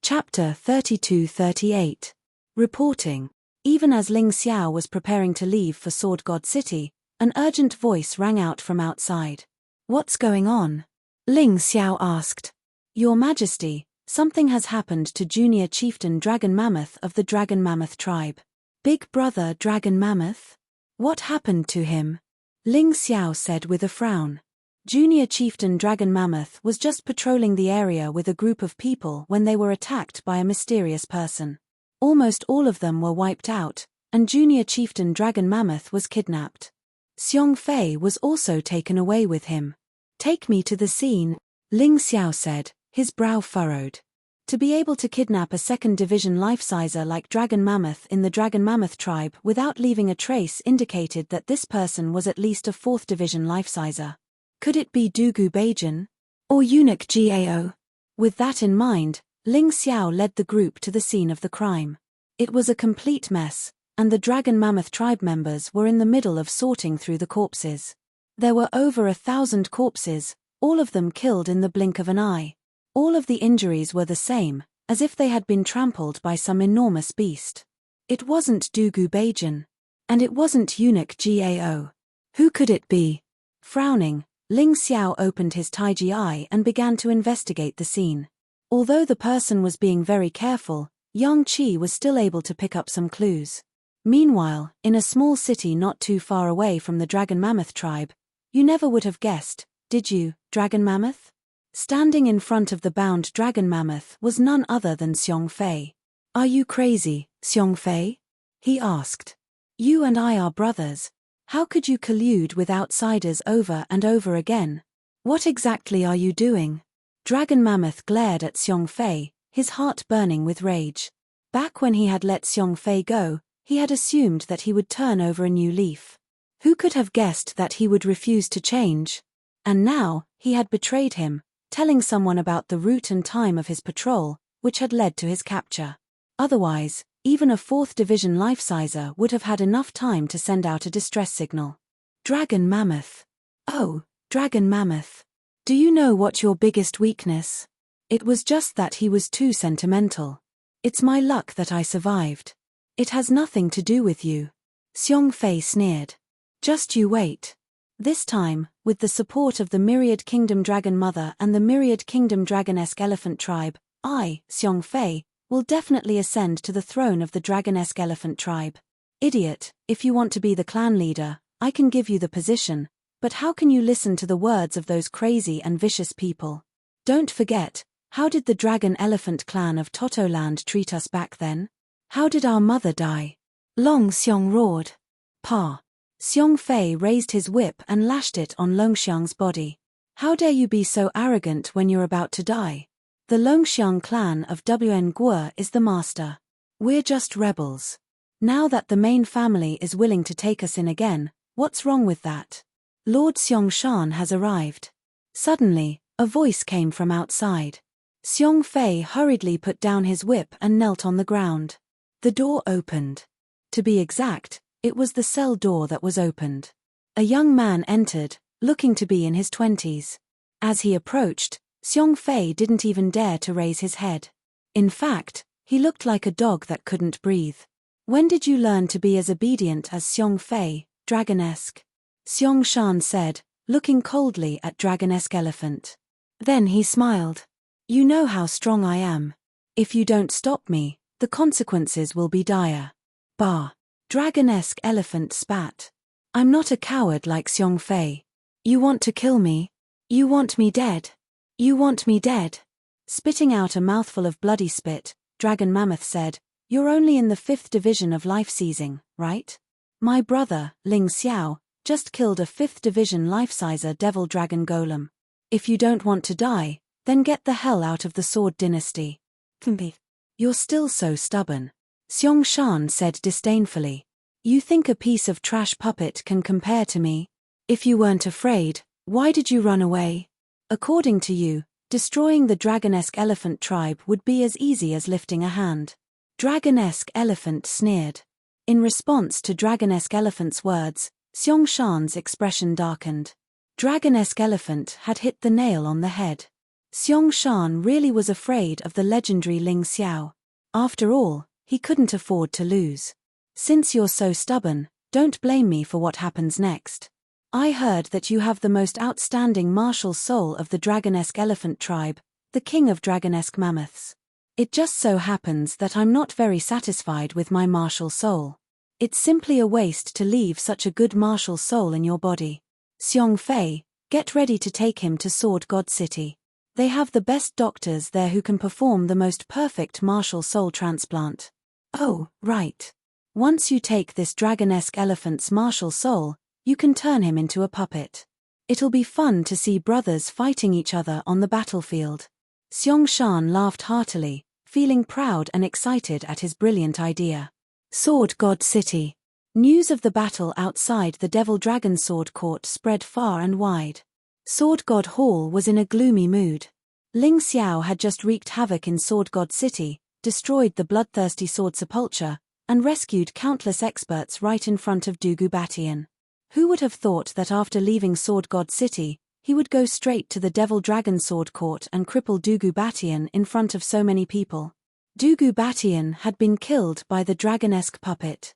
Chapter 32-38. Reporting. Even as Ling Xiao was preparing to leave for Sword God City, an urgent voice rang out from outside. What's going on? Ling Xiao asked. Your Majesty, something has happened to Junior Chieftain Dragon Mammoth of the Dragon Mammoth tribe. Big Brother Dragon Mammoth? What happened to him? Ling Xiao said with a frown. Junior Chieftain Dragon Mammoth was just patrolling the area with a group of people when they were attacked by a mysterious person. Almost all of them were wiped out, and junior chieftain Dragon Mammoth was kidnapped. Xiong Fei was also taken away with him. "Take me to the scene," Ling Xiao said, his brow furrowed. To be able to kidnap a second division life-sizer like Dragon Mammoth in the Dragon Mammoth tribe without leaving a trace indicated that this person was at least a fourth division life-sizer. Could it be Dugu Beijing? Or eunuch Gao? With that in mind, Ling Xiao led the group to the scene of the crime. It was a complete mess, and the Dragon Mammoth tribe members were in the middle of sorting through the corpses. There were over 1,000 corpses, all of them killed in the blink of an eye. All of the injuries were the same, as if they had been trampled by some enormous beast. It wasn't Dugu Beijing. And it wasn't eunuch Gao. Who could it be? Frowning, Ling Xiao opened his Taiji eye and began to investigate the scene. Although the person was being very careful, Yang Qi was still able to pick up some clues. Meanwhile, in a small city not too far away from the Dragon Mammoth tribe, you never would have guessed, did you, Dragon Mammoth? Standing in front of the bound Dragon Mammoth was none other than Xiong Fei. "Are you crazy, Xiong Fei?" he asked. "You and I are brothers. How could you collude with outsiders over and over again? What exactly are you doing?" Dragon Mammoth glared at Xiong Fei, his heart burning with rage. Back when he had let Xiong Fei go, he had assumed that he would turn over a new leaf. Who could have guessed that he would refuse to change? And now, he had betrayed him, telling someone about the route and time of his patrol, which had led to his capture. Otherwise, even a 4th Division life-sizer would have had enough time to send out a distress signal. Dragon Mammoth. "Oh, Dragon Mammoth. Do you know what your biggest weakness?" It was just that he was too sentimental. "It's my luck that I survived. It has nothing to do with you." Xiong Fei sneered. "Just you wait. This time, with the support of the Myriad Kingdom Dragon Mother and the Myriad Kingdom Dragonesque Elephant Tribe, I, Xiong Fei, will definitely ascend to the throne of the Dragonesque Elephant Tribe. Idiot, if you want to be the clan leader, I can give you the position, but how can you listen to the words of those crazy and vicious people? Don't forget, how did the Dragon Elephant clan of Totoland treat us back then? How did our mother die?" Long Xiong roared. "Pa." Xiong Fei raised his whip and lashed it on Longxiang's body. "How dare you be so arrogant when you're about to die? The Longxiang clan of Wn Guo is the master. We're just rebels. Now that the main family is willing to take us in again, what's wrong with that? Lord Xiangshan has arrived." Suddenly, a voice came from outside. Xiong Fei hurriedly put down his whip and knelt on the ground. The door opened. To be exact, it was the cell door that was opened. A young man entered, looking to be in his 20s. As he approached, Xiong Fei didn't even dare to raise his head. In fact, he looked like a dog that couldn't breathe. "When did you learn to be as obedient as Xiong Fei, Dragonesque?" Xiong Shan said, looking coldly at Dragonesque Elephant. Then he smiled. "You know how strong I am. If you don't stop me, the consequences will be dire." Bah! Dragonesque Elephant spat. "I'm not a coward like Xiong Fei. You want to kill me? You want me dead? You want me dead?" Spitting out a mouthful of bloody spit, Dragon Mammoth said, "You're only in the 5th Division of life-seizing, right? My brother, Ling Xiao, just killed a 5th Division life-sizer Devil Dragon Golem. If you don't want to die, then get the hell out of the Sword Dynasty." "You're still so stubborn," Xiong Shan said disdainfully. "You think a piece of trash puppet can compare to me? If you weren't afraid, why did you run away? According to you, destroying the Dragonesque Elephant tribe would be as easy as lifting a hand." Dragonesque Elephant sneered. In response to Dragonesque Elephant's words, Xiong Shan's expression darkened. Dragonesque Elephant had hit the nail on the head. Xiong Shan really was afraid of the legendary Ling Xiao. After all, he couldn't afford to lose. "Since you're so stubborn, don't blame me for what happens next. I heard that you have the most outstanding martial soul of the Dragonesque Elephant tribe, the king of Dragonesque Mammoths. It just so happens that I'm not very satisfied with my martial soul. It's simply a waste to leave such a good martial soul in your body. Xiong Fei, get ready to take him to Sword God City. They have the best doctors there who can perform the most perfect martial soul transplant." Oh, right. Once you take this dragonesque elephant's martial soul, you can turn him into a puppet. It'll be fun to see brothers fighting each other on the battlefield. Xiong Shan laughed heartily, feeling proud and excited at his brilliant idea. Sword God City. News of the battle outside the Devil Dragon Sword Court spread far and wide. Sword God Hall was in a gloomy mood. Ling Xiao had just wreaked havoc in Sword God City, destroyed the bloodthirsty sword sepulchre, and rescued countless experts right in front of Dugu Batian. Who would have thought that after leaving Sword God City, he would go straight to the Devil Dragon Sword Court and cripple Dugu Batian in front of so many people? Dugu Batian had been killed by the dragonesque puppet.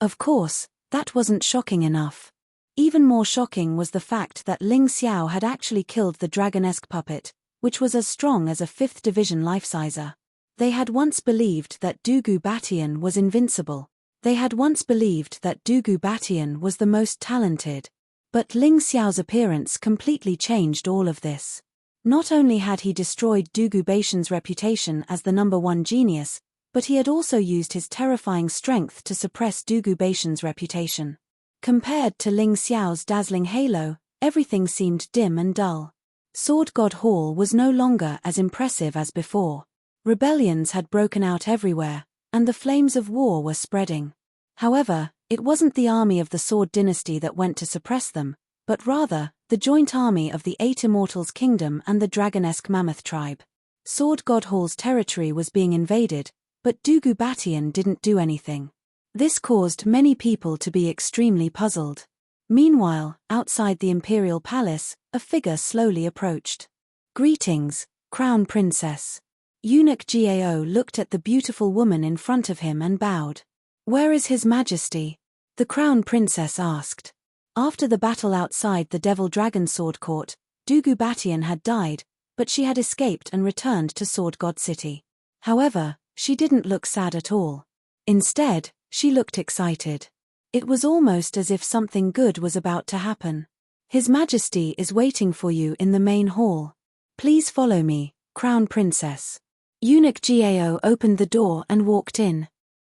Of course, that wasn't shocking enough. Even more shocking was the fact that Ling Xiao had actually killed the dragonesque puppet, which was as strong as a 5th division life-sizer. They had once believed that Dugu Batian was invincible. They had once believed that Dugu Batian was the most talented. But Ling Xiao's appearance completely changed all of this. Not only had he destroyed Dugu Batian's reputation as the #1 genius, but he had also used his terrifying strength to suppress Dugu Batian's reputation. Compared to Ling Xiao's dazzling halo, everything seemed dim and dull. Sword God Hall was no longer as impressive as before. Rebellions had broken out everywhere, and the flames of war were spreading. However, it wasn't the army of the Sword Dynasty that went to suppress them, but rather, the joint army of the 8 Immortals Kingdom and the dragonesque Mammoth tribe. Sword God Hall's territory was being invaded, but Dugu Batian didn't do anything. This caused many people to be extremely puzzled. Meanwhile, outside the Imperial Palace, a figure slowly approached. "Greetings, Crown Princess." Eunuch Gao looked at the beautiful woman in front of him and bowed. "Where is His Majesty?" the Crown Princess asked. After the battle outside the Devil Dragon Sword Court, Dugu Batian had died, but she had escaped and returned to Sword God City. However, she didn't look sad at all. Instead, she looked excited. It was almost as if something good was about to happen. "His Majesty is waiting for you in the main hall. Please follow me, Crown Princess." Eunuch Gao opened the door and walked in.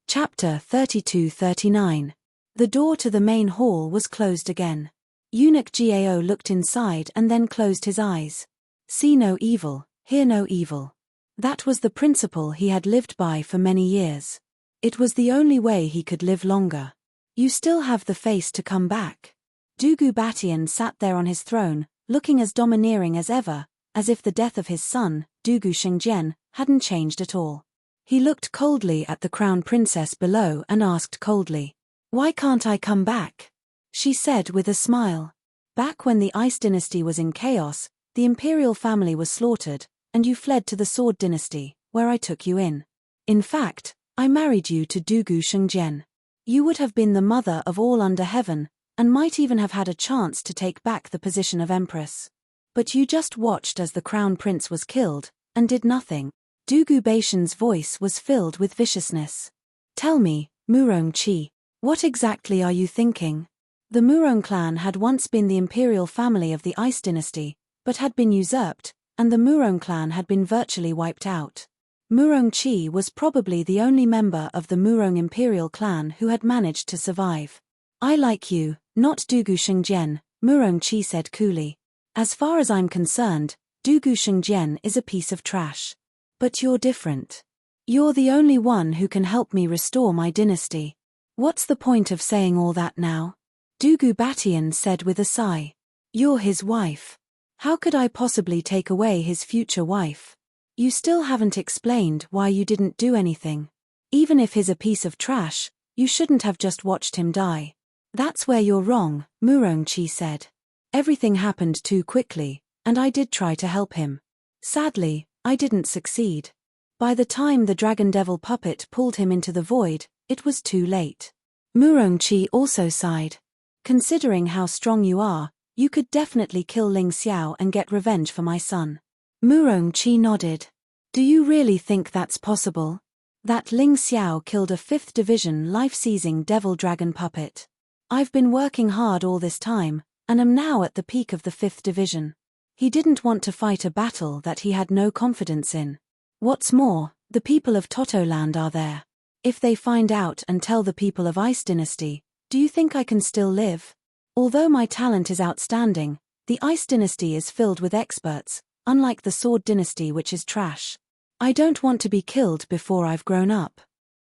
Chapter 32-39. The door to the main hall was closed again. Eunuch Gao looked inside and then closed his eyes. See no evil, hear no evil. That was the principle he had lived by for many years. It was the only way he could live longer. "You still have the face to come back." Dugu Batian sat there on his throne, looking as domineering as ever, as if the death of his son, Dugu Shengjian, hadn't changed at all. He looked coldly at the Crown Princess below and asked coldly, "Why can't I come back?" She said with a smile. "Back when the Ice Dynasty was in chaos, the imperial family was slaughtered, and you fled to the Sword Dynasty, where I took you in. In fact, I married you to Dugu Shengjian. You would have been the mother of all under heaven, and might even have had a chance to take back the position of Empress. But you just watched as the Crown Prince was killed, and did nothing." Dugu Batian's voice was filled with viciousness. "Tell me, Murong Qi, what exactly are you thinking?" The Murong clan had once been the imperial family of the Ice Dynasty, but had been usurped, and the Murong clan had been virtually wiped out. Murong Qi was probably the only member of the Murong imperial clan who had managed to survive. "I like you, not Dugu Shengjian," Murong Qi said coolly. "As far as I'm concerned, Dugu Shengjian is a piece of trash. But you're different. You're the only one who can help me restore my dynasty." "What's the point of saying all that now?" Dugu Batian said with a sigh. "You're his wife. How could I possibly take away his future wife? You still haven't explained why you didn't do anything. Even if he's a piece of trash, you shouldn't have just watched him die." "That's where you're wrong," Murong Qi said. "Everything happened too quickly, and I did try to help him. Sadly, I didn't succeed. By the time the Dragon Devil puppet pulled him into the void, it was too late." Murong Qi also sighed. "Considering how strong you are, you could definitely kill Ling Xiao and get revenge for my son." Murong Qi nodded. "Do you really think that's possible? That Ling Xiao killed a 5th division life-seizing devil dragon puppet? I've been working hard all this time, and am now at the peak of the 5th division. He didn't want to fight a battle that he had no confidence in. What's more, the people of Totoland are there. If they find out and tell the people of Ice Dynasty, do you think I can still live? Although my talent is outstanding, the Ice Dynasty is filled with experts, unlike the Sword Dynasty, which is trash. I don't want to be killed before I've grown up.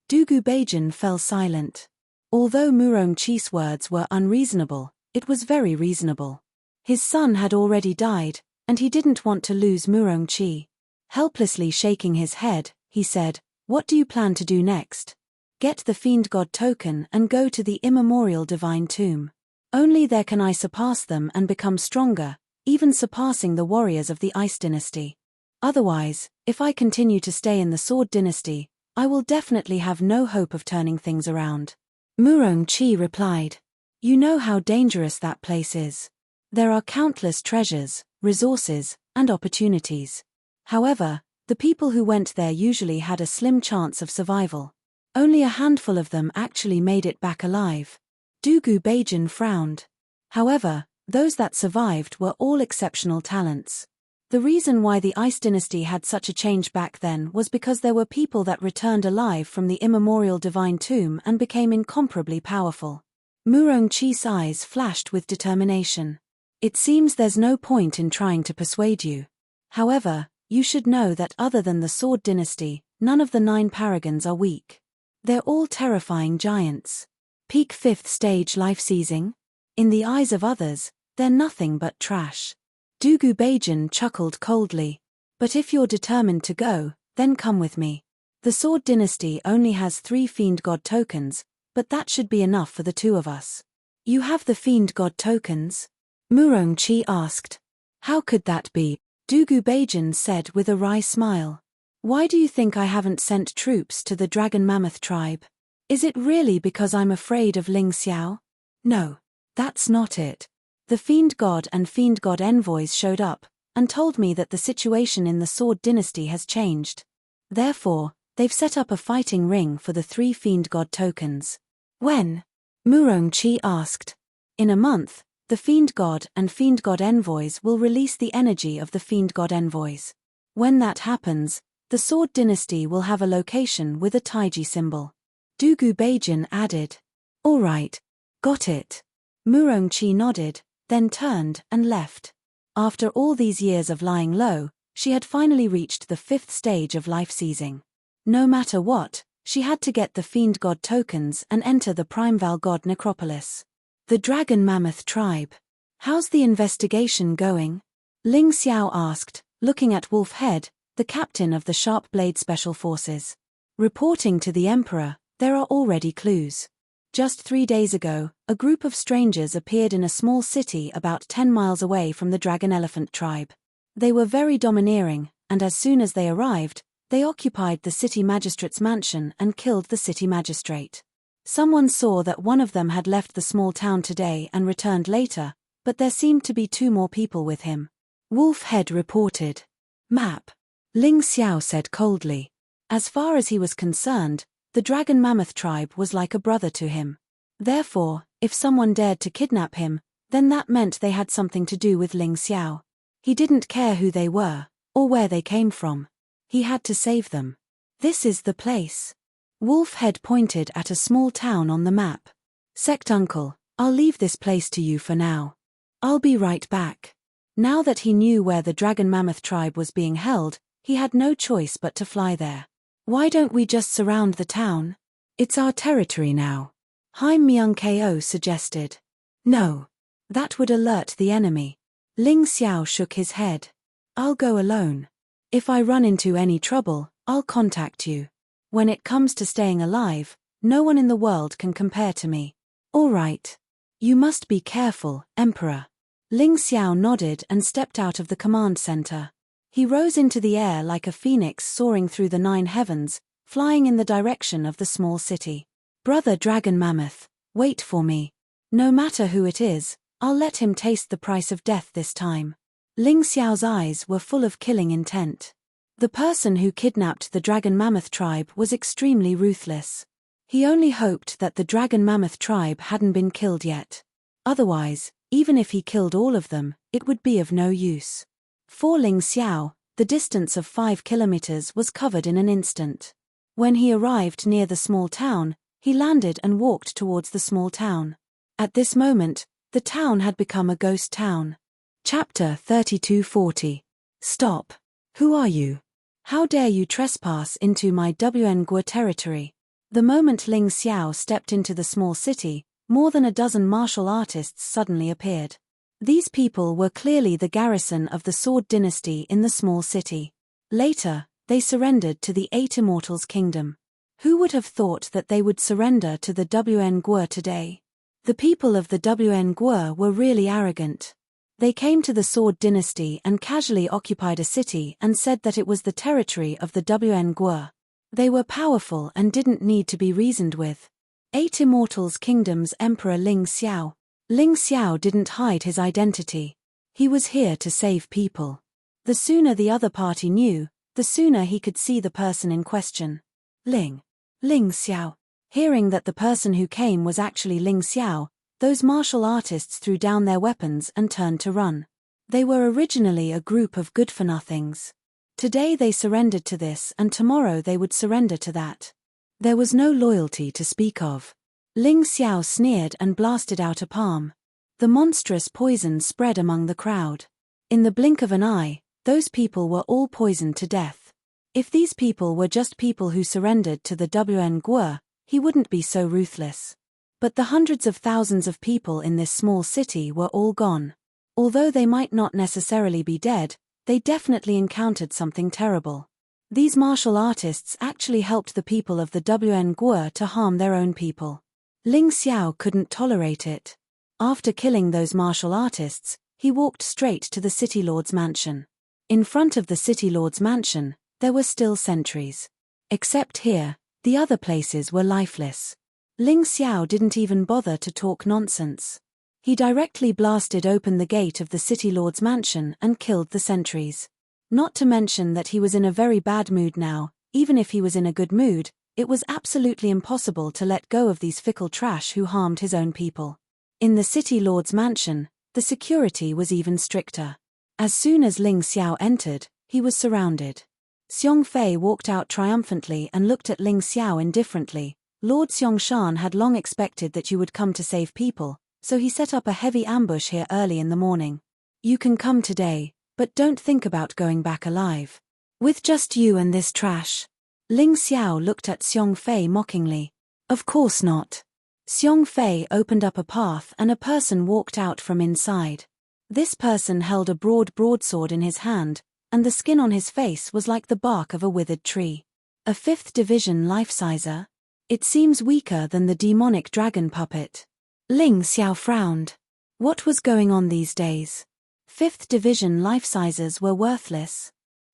Dugu Bajin fell silent. Although Murongchi's words were unreasonable, it was very reasonable. His son had already died, and he didn't want to lose Murongchi. Helplessly shaking his head, he said, "What do you plan to do next?" "Get the Fiend God token and go to the immemorial divine tomb. Only there can I surpass them and become stronger, even surpassing the warriors of the Ice Dynasty. Otherwise, if I continue to stay in the Sword Dynasty, I will definitely have no hope of turning things around." Murongchi replied, "You know how dangerous that place is. There are countless treasures, resources, and opportunities. However, the people who went there usually had a slim chance of survival. Only a handful of them actually made it back alive." Dugu Bajin frowned. However, those that survived were all exceptional talents. The reason why the Ice Dynasty had such a change back then was because there were people that returned alive from the immemorial divine tomb and became incomparably powerful. Murongchi's eyes flashed with determination. "It seems there's no point in trying to persuade you. However, you should know that other than the Sword Dynasty, none of the 9 paragons are weak. They're all terrifying giants. Peak 5th stage life-seizing? In the eyes of others, they're nothing but trash." Dugu Bajin chuckled coldly. "But if you're determined to go, then come with me. The Sword Dynasty only has 3 Fiend God tokens, but that should be enough for the 2 of us." "You have the Fiend God tokens?" Murongchi asked. "How could that be?" Dugu Bajin said with a wry smile. "Why do you think I haven't sent troops to the Dragon Mammoth tribe? Is it really because I'm afraid of Ling Xiao? No, that's not it. The Fiend God and Fiend God envoys showed up, and told me that the situation in the Sword Dynasty has changed. Therefore, they've set up a fighting ring for the 3 Fiend God tokens." "When?" Murongchi asked. "In a month, the Fiend God and Fiend God envoys will release the energy of the Fiend God envoys. When that happens, the Sword Dynasty will have a location with a Taiji symbol." Dugu Bajin added. "All right. Got it." Murongchi nodded, then turned and left. After all these years of lying low, she had finally reached the 5th stage of life-seizing. No matter what, she had to get the Fiend God tokens and enter the Primeval God necropolis. The Dragon Mammoth tribe. "How's the investigation going?" Ling Xiao asked, looking at Wolf Head, the captain of the Sharp Blade Special Forces. "Reporting to the Emperor, there are already clues. Just 3 days ago, a group of strangers appeared in a small city about 10 miles away from the Dragon Elephant tribe. They were very domineering, and as soon as they arrived, they occupied the city magistrate's mansion and killed the city magistrate. Someone saw that one of them had left the small town today and returned later, but there seemed to be 2 more people with him." Wolf Head reported. "Map," Ling Xiao said coldly. As far as he was concerned, the Dragon Mammoth tribe was like a brother to him. Therefore, if someone dared to kidnap him, then that meant they had something to do with Ling Xiao. He didn't care who they were, or where they came from. He had to save them. "This is the place." Wolf Head pointed at a small town on the map. "Sectuncle, I'll leave this place to you for now. I'll be right back." Now that he knew where the Dragon Mammoth tribe was being held, he had no choice but to fly there. "Why don't we just surround the town? It's our territory now," Haim Myung-ko suggested. "No. That would alert the enemy." Ling Xiao shook his head. "I'll go alone. If I run into any trouble, I'll contact you. When it comes to staying alive, no one in the world can compare to me." "All right. You must be careful, Emperor." Ling Xiao nodded and stepped out of the command center. He rose into the air like a phoenix soaring through the 9 heavens, flying in the direction of the small city. "Brother Dragon Mammoth, wait for me. No matter who it is, I'll let him taste the price of death this time." Ling Xiao's eyes were full of killing intent. The person who kidnapped the Dragon Mammoth tribe was extremely ruthless. He only hoped that the Dragon Mammoth tribe hadn't been killed yet. Otherwise, even if he killed all of them, it would be of no use. For Ling Xiao, the distance of 5 kilometers was covered in an instant. When he arrived near the small town, he landed and walked towards the small town. At this moment, the town had become a ghost town. Chapter 3240. Stop. Who are you? How dare you trespass into my Nguo territory? The moment Ling Xiao stepped into the small city, more than a dozen martial artists suddenly appeared. These people were clearly the garrison of the Sword Dynasty in the small city. Later, they surrendered to the Eight Immortals' kingdom. Who would have thought that they would surrender to the Nguo today? The people of the Nguo were really arrogant. They came to the Sword Dynasty and casually occupied a city and said that it was the territory of the Nguo. They were powerful and didn't need to be reasoned with. Eight Immortals' Kingdom's Emperor Ling Xiao. Ling Xiao didn't hide his identity. He was here to save people. The sooner the other party knew, the sooner he could see the person in question. Ling Xiao. Hearing that the person who came was actually Ling Xiao, those martial artists threw down their weapons and turned to run. They were originally a group of good-for-nothings. Today they surrendered to this and tomorrow they would surrender to that. There was no loyalty to speak of. Ling Xiao sneered and blasted out a palm. The monstrous poison spread among the crowd. In the blink of an eye, those people were all poisoned to death. If these people were just people who surrendered to the Nguo, he wouldn't be so ruthless. But the hundreds of thousands of people in this small city were all gone. Although they might not necessarily be dead, they definitely encountered something terrible. These martial artists actually helped the people of the Nguo to harm their own people. Ling Xiao couldn't tolerate it. After killing those martial artists, he walked straight to the city lord's mansion. In front of the city lord's mansion, there were still sentries. Except here, the other places were lifeless. Ling Xiao didn't even bother to talk nonsense. He directly blasted open the gate of the city lord's mansion and killed the sentries. Not to mention that he was in a very bad mood now. Even if he was in a good mood, it was absolutely impossible to let go of these fickle trash who harmed his own people. In the city lord's mansion, the security was even stricter. As soon as Ling Xiao entered, he was surrounded. Xiong Fei walked out triumphantly and looked at Ling Xiao indifferently. Lord Xiangshan had long expected that you would come to save people, so he set up a heavy ambush here early in the morning. You can come today, but don't think about going back alive. With just you and this trash. Ling Xiao looked at Xiong Fei mockingly. Of course not. Xiong Fei opened up a path and a person walked out from inside. This person held a broadsword in his hand, and the skin on his face was like the bark of a withered tree. A 5th division life-sizer? It seems weaker than the demonic dragon puppet. Ling Xiao frowned. What was going on these days? 5th division life-sizers were worthless.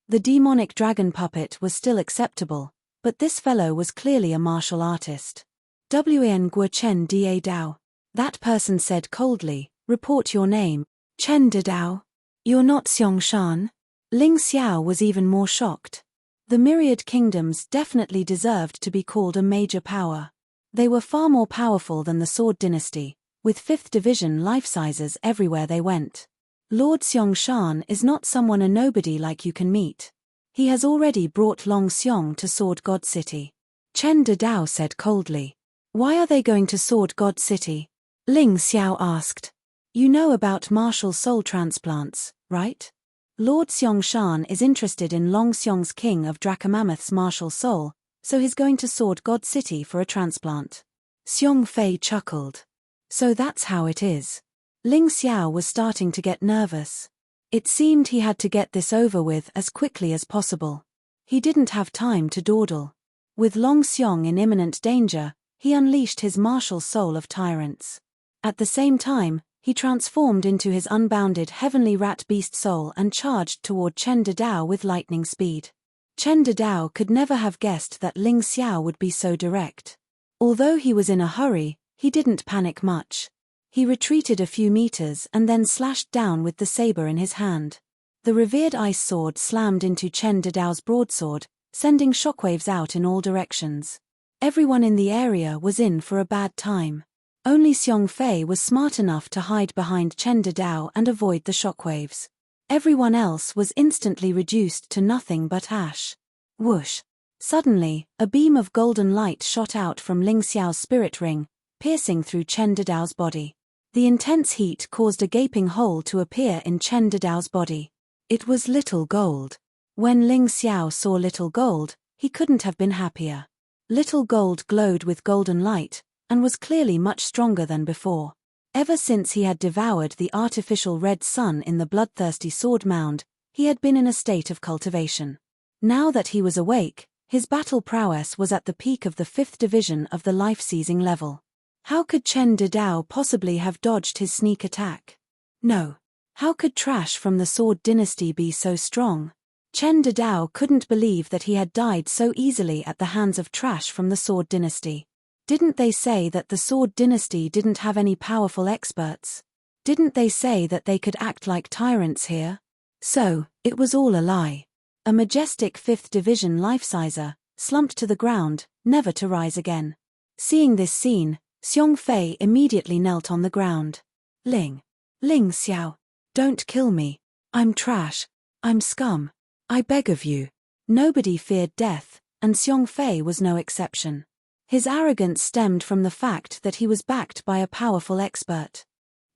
The demonic dragon puppet was still acceptable, but this fellow was clearly a martial artist. Wan Guo Chen Da Dao. That person said coldly, report your name. Chen Da Dao. You're not Xiangshan? Ling Xiao was even more shocked. The myriad kingdoms definitely deserved to be called a major power. They were far more powerful than the Sword Dynasty, with 5th division life-sizers everywhere they went. Lord Xiangshan is not someone a nobody like you can meet. He has already brought Long Xiong to Sword God City. Chen Da Dao said coldly. Why are they going to Sword God City? Ling Xiao asked. You know about martial soul transplants, right? Lord Xiangshan is interested in Long Xiong's king of Dracomammoth's martial soul, so he's going to Sword God City for a transplant. Xiong Fei chuckled. So that's how it is. Ling Xiao was starting to get nervous. It seemed he had to get this over with as quickly as possible. He didn't have time to dawdle. With Long Xiong in imminent danger, he unleashed his martial soul of tyrants. At the same time, he transformed into his unbounded heavenly rat beast soul and charged toward Chen Da Dao with lightning speed. Chen Da Dao could never have guessed that Ling Xiao would be so direct. Although he was in a hurry, he didn't panic much. He retreated a few meters and then slashed down with the saber in his hand. The revered ice sword slammed into Chen Da Dao's broadsword, sending shockwaves out in all directions. Everyone in the area was in for a bad time. Only Xiong Fei was smart enough to hide behind Chen Da Dao and avoid the shockwaves. Everyone else was instantly reduced to nothing but ash. Whoosh! Suddenly, a beam of golden light shot out from Ling Xiao's spirit ring, piercing through Chen Dedao's body. The intense heat caused a gaping hole to appear in Chen Dedao's body. It was Little Gold. When Ling Xiao saw Little Gold, he couldn't have been happier. Little Gold glowed with golden light, and was clearly much stronger than before. Ever since he had devoured the artificial red sun in the bloodthirsty sword mound, he had been in a state of cultivation. Now that he was awake, his battle prowess was at the peak of the 5th division of the life-seizing level. How could Chen Dedao possibly have dodged his sneak attack? No. How could trash from the Sword Dynasty be so strong? Chen Dedao couldn't believe that he had died so easily at the hands of trash from the Sword Dynasty. Didn't they say that the Sword Dynasty didn't have any powerful experts? Didn't they say that they could act like tyrants here? So, it was all a lie. A majestic 5th division life-sizer, slumped to the ground, never to rise again. Seeing this scene, Xiong Fei immediately knelt on the ground. Ling Xiao, don't kill me. I'm trash. I'm scum. I beg of you. Nobody feared death, and Xiong Fei was no exception. His arrogance stemmed from the fact that he was backed by a powerful expert.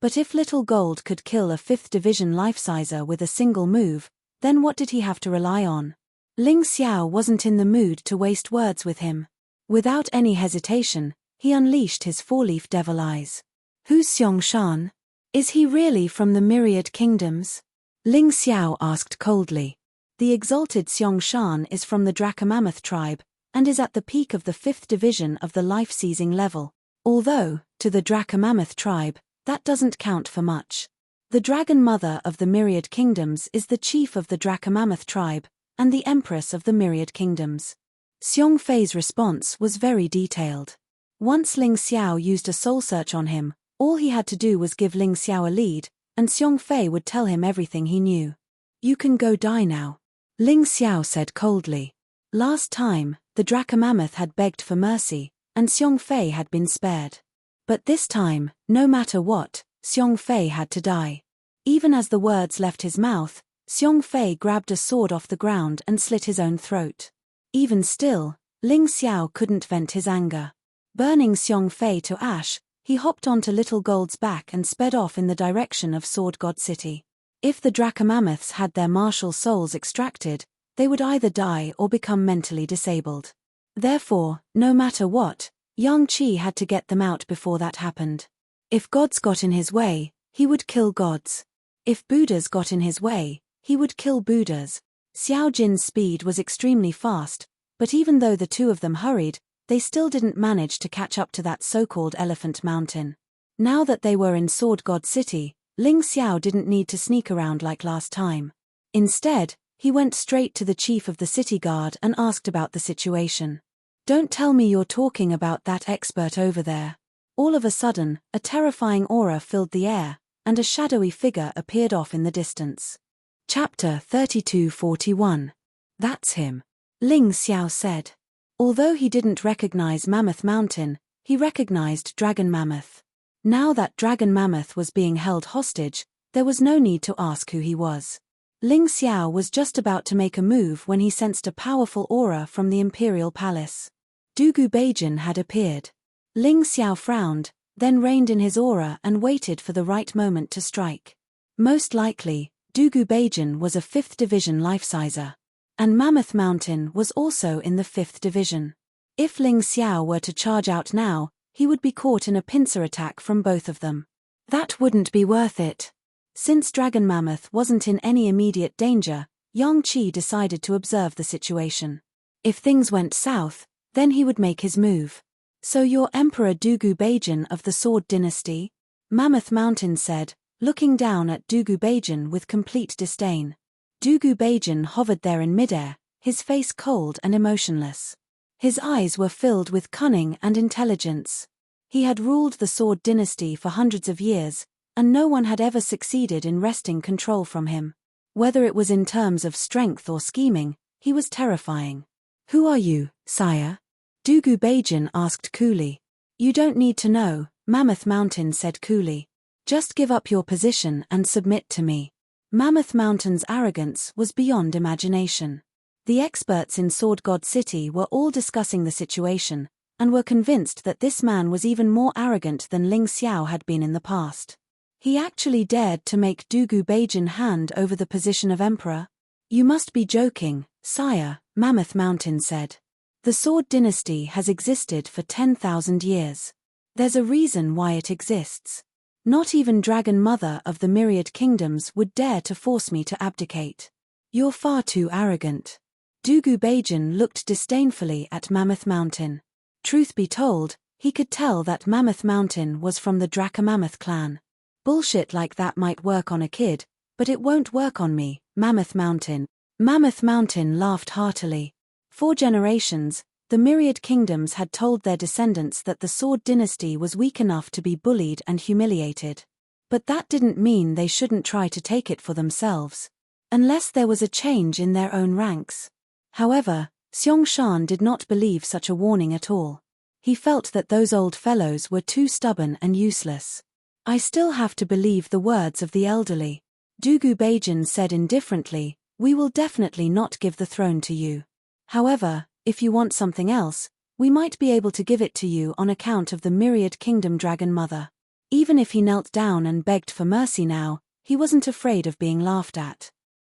But if Little Gold could kill a 5th division life-sizer with a single move, then what did he have to rely on? Ling Xiao wasn't in the mood to waste words with him. Without any hesitation, he unleashed his 4-leaf devil eyes. Who's Xiong Shan? Is he really from the Myriad Kingdoms? Ling Xiao asked coldly. The exalted Xiong Shan is from the Dracomammoth tribe, and is at the peak of the 5th division of the life-seizing level. Although, to the Dracomammoth tribe, that doesn't count for much. The Dragon Mother of the Myriad Kingdoms is the chief of the Dracomammoth tribe, and the Empress of the Myriad Kingdoms. Xiong Fei's response was very detailed. Once Ling Xiao used a soul search on him, all he had to do was give Ling Xiao a lead, and Xiong Fei would tell him everything he knew. You can go die now, Ling Xiao said coldly. Last time, the Dracomammoth had begged for mercy, and Xiong Fei had been spared. But this time, no matter what, Xiong Fei had to die. Even as the words left his mouth, Xiong Fei grabbed a sword off the ground and slit his own throat. Even still, Ling Xiao couldn't vent his anger. Burning Xiong Fei to ash, he hopped onto Little Gold's back and sped off in the direction of Sword God City. If the Dracomammoths had their martial souls extracted, they would either die or become mentally disabled. Therefore, no matter what, Yang Qi had to get them out before that happened. If gods got in his way, he would kill gods. If Buddhas got in his way, he would kill Buddhas. Xiao Jin's speed was extremely fast, but even though the two of them hurried, they still didn't manage to catch up to that so-called Elephant Mountain. Now that they were in Sword God City, Ling Xiao didn't need to sneak around like last time. Instead, he went straight to the chief of the city guard and asked about the situation. Don't tell me you're talking about that expert over there. All of a sudden, a terrifying aura filled the air, and a shadowy figure appeared off in the distance. Chapter 3241. That's him, Ling Xiao said. Although he didn't recognize Mammoth Mountain, he recognized Dragon Mammoth. Now that Dragon Mammoth was being held hostage, there was no need to ask who he was. Ling Xiao was just about to make a move when he sensed a powerful aura from the Imperial Palace. Dugu Beijing had appeared. Ling Xiao frowned, then reined in his aura and waited for the right moment to strike. Most likely, Dugu Beijing was a 5th division life-sizer. And Mammoth Mountain was also in the 5th division. If Ling Xiao were to charge out now, he would be caught in a pincer attack from both of them. That wouldn't be worth it. Since Dragon Mammoth wasn't in any immediate danger, Yang Qi decided to observe the situation. If things went south, then he would make his move. So you're Emperor Dugu Beijing of the Sword Dynasty? Mammoth Mountain said, looking down at Dugu Beijing with complete disdain. Dugu Beijing hovered there in midair, his face cold and emotionless. His eyes were filled with cunning and intelligence. He had ruled the Sword Dynasty for hundreds of years, and no one had ever succeeded in wresting control from him. Whether it was in terms of strength or scheming, he was terrifying. Who are you, sire? Dugu Beijing asked coolly. You don't need to know, Mammoth Mountain said coolly. Just give up your position and submit to me. Mammoth Mountain's arrogance was beyond imagination. The experts in Sword God City were all discussing the situation, and were convinced that this man was even more arrogant than Ling Xiao had been in the past. He actually dared to make Dugu Beijing hand over the position of emperor? You must be joking, sire, Mammoth Mountain said. The Sword Dynasty has existed for 10,000 years. There's a reason why it exists. Not even Dragon Mother of the Myriad Kingdoms would dare to force me to abdicate. You're far too arrogant. Dugu Beijing looked disdainfully at Mammoth Mountain. Truth be told, he could tell that Mammoth Mountain was from the Draca-Mammoth clan. Bullshit like that might work on a kid, but it won't work on me, Mammoth Mountain. Mammoth Mountain laughed heartily. For generations, the Myriad Kingdoms had told their descendants that the Sword Dynasty was weak enough to be bullied and humiliated. But that didn't mean they shouldn't try to take it for themselves. Unless there was a change in their own ranks. However, Xiong did not believe such a warning at all. He felt that those old fellows were too stubborn and useless. I still have to believe the words of the elderly. Dugu Beijing said indifferently, we will definitely not give the throne to you. However, if you want something else, we might be able to give it to you on account of the Myriad Kingdom Dragon Mother. Even if he knelt down and begged for mercy now, he wasn't afraid of being laughed at.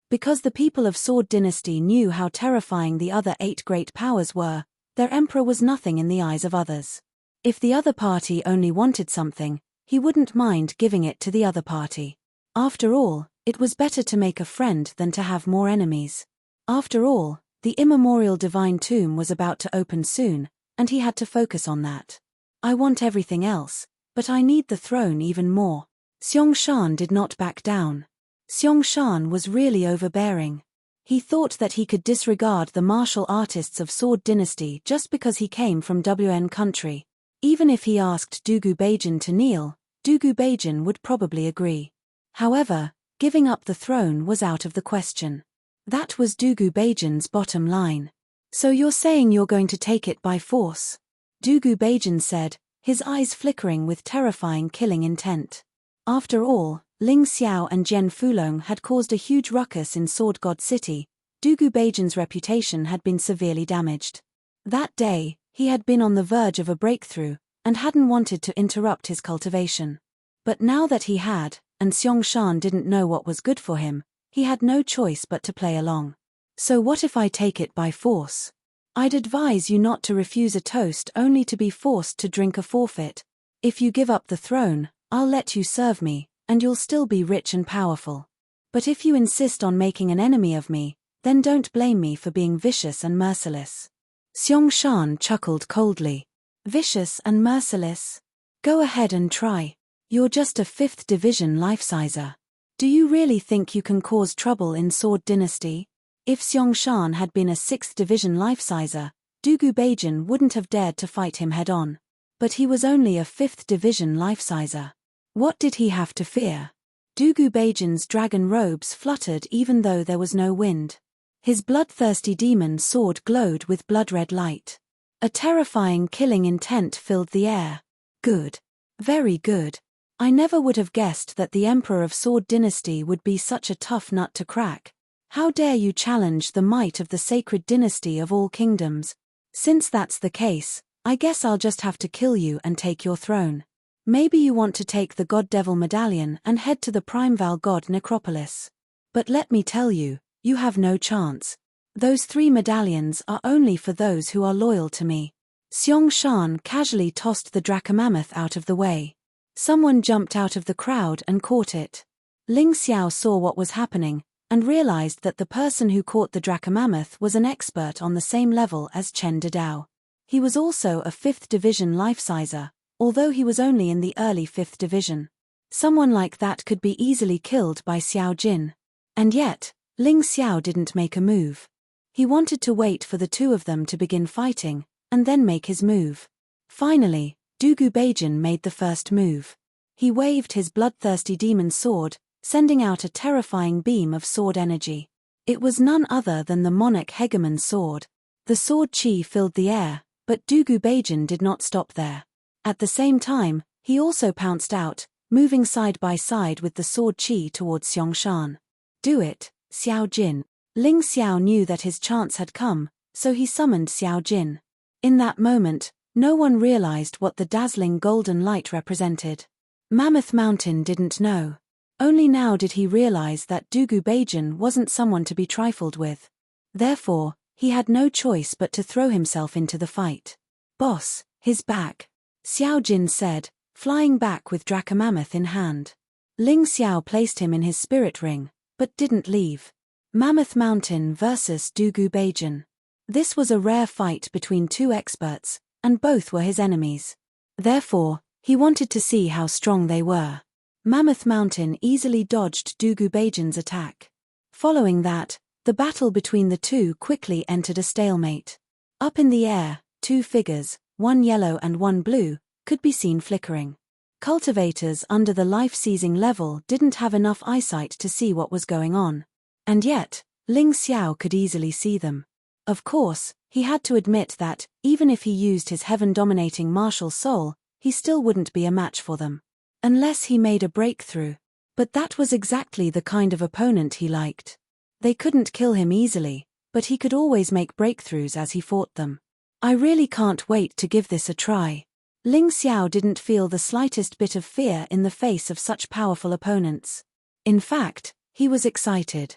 Because the people of Sword Dynasty knew how terrifying the other 8 great powers were, their emperor was nothing in the eyes of others. If the other party only wanted something, he wouldn't mind giving it to the other party. After all, it was better to make a friend than to have more enemies. After all, the immemorial divine tomb was about to open soon, and he had to focus on that. I want everything else, but I need the throne even more. Xiong did not back down. Xiong was really overbearing. He thought that he could disregard the martial artists of Sword Dynasty just because he came from WN country. Even if he asked Dugu Beijing to kneel, Dugu Beijing would probably agree. However, giving up the throne was out of the question. That was Dugu Beijing's bottom line. So you're saying you're going to take it by force? Dugu Beijing said, his eyes flickering with terrifying killing intent. After all, Ling Xiao and Jian Fulong had caused a huge ruckus in Sword God City. Dugu Beijing's reputation had been severely damaged. That day, he had been on the verge of a breakthrough, and hadn't wanted to interrupt his cultivation. But now that he had, and Xiong didn't know what was good for him, he had no choice but to play along. So what if I take it by force? I'd advise you not to refuse a toast only to be forced to drink a forfeit. If you give up the throne, I'll let you serve me, and you'll still be rich and powerful. But if you insist on making an enemy of me, then don't blame me for being vicious and merciless. Xiong chuckled coldly. Vicious and merciless? Go ahead and try. You're just a 5th division life-sizer. Do you really think you can cause trouble in Sword Dynasty? If Xiong had been a 6th division life-sizer, Dugu Beijing wouldn't have dared to fight him head-on. But he was only a 5th division life-sizer. What did he have to fear? Dugu Beijing's dragon robes fluttered even though there was no wind. His bloodthirsty demon sword glowed with blood-red light. A terrifying killing intent filled the air. Good. Very good. I never would have guessed that the Emperor of Sword Dynasty would be such a tough nut to crack. How dare you challenge the might of the sacred dynasty of all kingdoms? Since that's the case, I guess I'll just have to kill you and take your throne. Maybe you want to take the God-Devil medallion and head to the Primeval God necropolis. But let me tell you, you have no chance. Those 3 medallions are only for those who are loyal to me. Xiong casually tossed the Draca-Mammoth out of the way. Someone jumped out of the crowd and caught it. Ling Xiao saw what was happening, and realized that the person who caught the Draca-Mammoth was an expert on the same level as Chen Dedao. He was also a 5th division life-sizer, although he was only in the early 5th division. Someone like that could be easily killed by Xiao Jin. And yet, Ling Xiao didn't make a move. He wanted to wait for the 2 of them to begin fighting, and then make his move. Finally, Dugu Beijing made the first move. He waved his bloodthirsty demon sword, sending out a terrifying beam of sword energy. It was none other than the monarch hegemon sword. The sword chi filled the air, but Dugu Beijing did not stop there. At the same time, he also pounced out, moving side by side with the sword chi towards Xiong. Do it, Xiao Jin. Ling Xiao knew that his chance had come, so he summoned Xiao Jin. In that moment, no one realized what the dazzling golden light represented. Mammoth Mountain didn't know. Only now did he realize that Dugu Beijing wasn't someone to be trifled with. Therefore, he had no choice but to throw himself into the fight. "Boss, his back," Xiao Jin said, flying back with Dracomammoth in hand. Ling Xiao placed him in his spirit ring, but didn't leave. Mammoth Mountain versus Dugu Beijing. This was a rare fight between two experts, and both were his enemies. Therefore, he wanted to see how strong they were. Mammoth Mountain easily dodged Dugu Beijing's attack. Following that, the battle between the two quickly entered a stalemate. Up in the air, two figures, one yellow and one blue, could be seen flickering. Cultivators under the life-seizing level didn't have enough eyesight to see what was going on. And yet, Ling Xiao could easily see them. Of course, he had to admit that, even if he used his heaven-dominating martial soul, he still wouldn't be a match for them. Unless he made a breakthrough. But that was exactly the kind of opponent he liked. They couldn't kill him easily, but he could always make breakthroughs as he fought them. "I really can't wait to give this a try." Ling Xiao didn't feel the slightest bit of fear in the face of such powerful opponents. In fact, he was excited.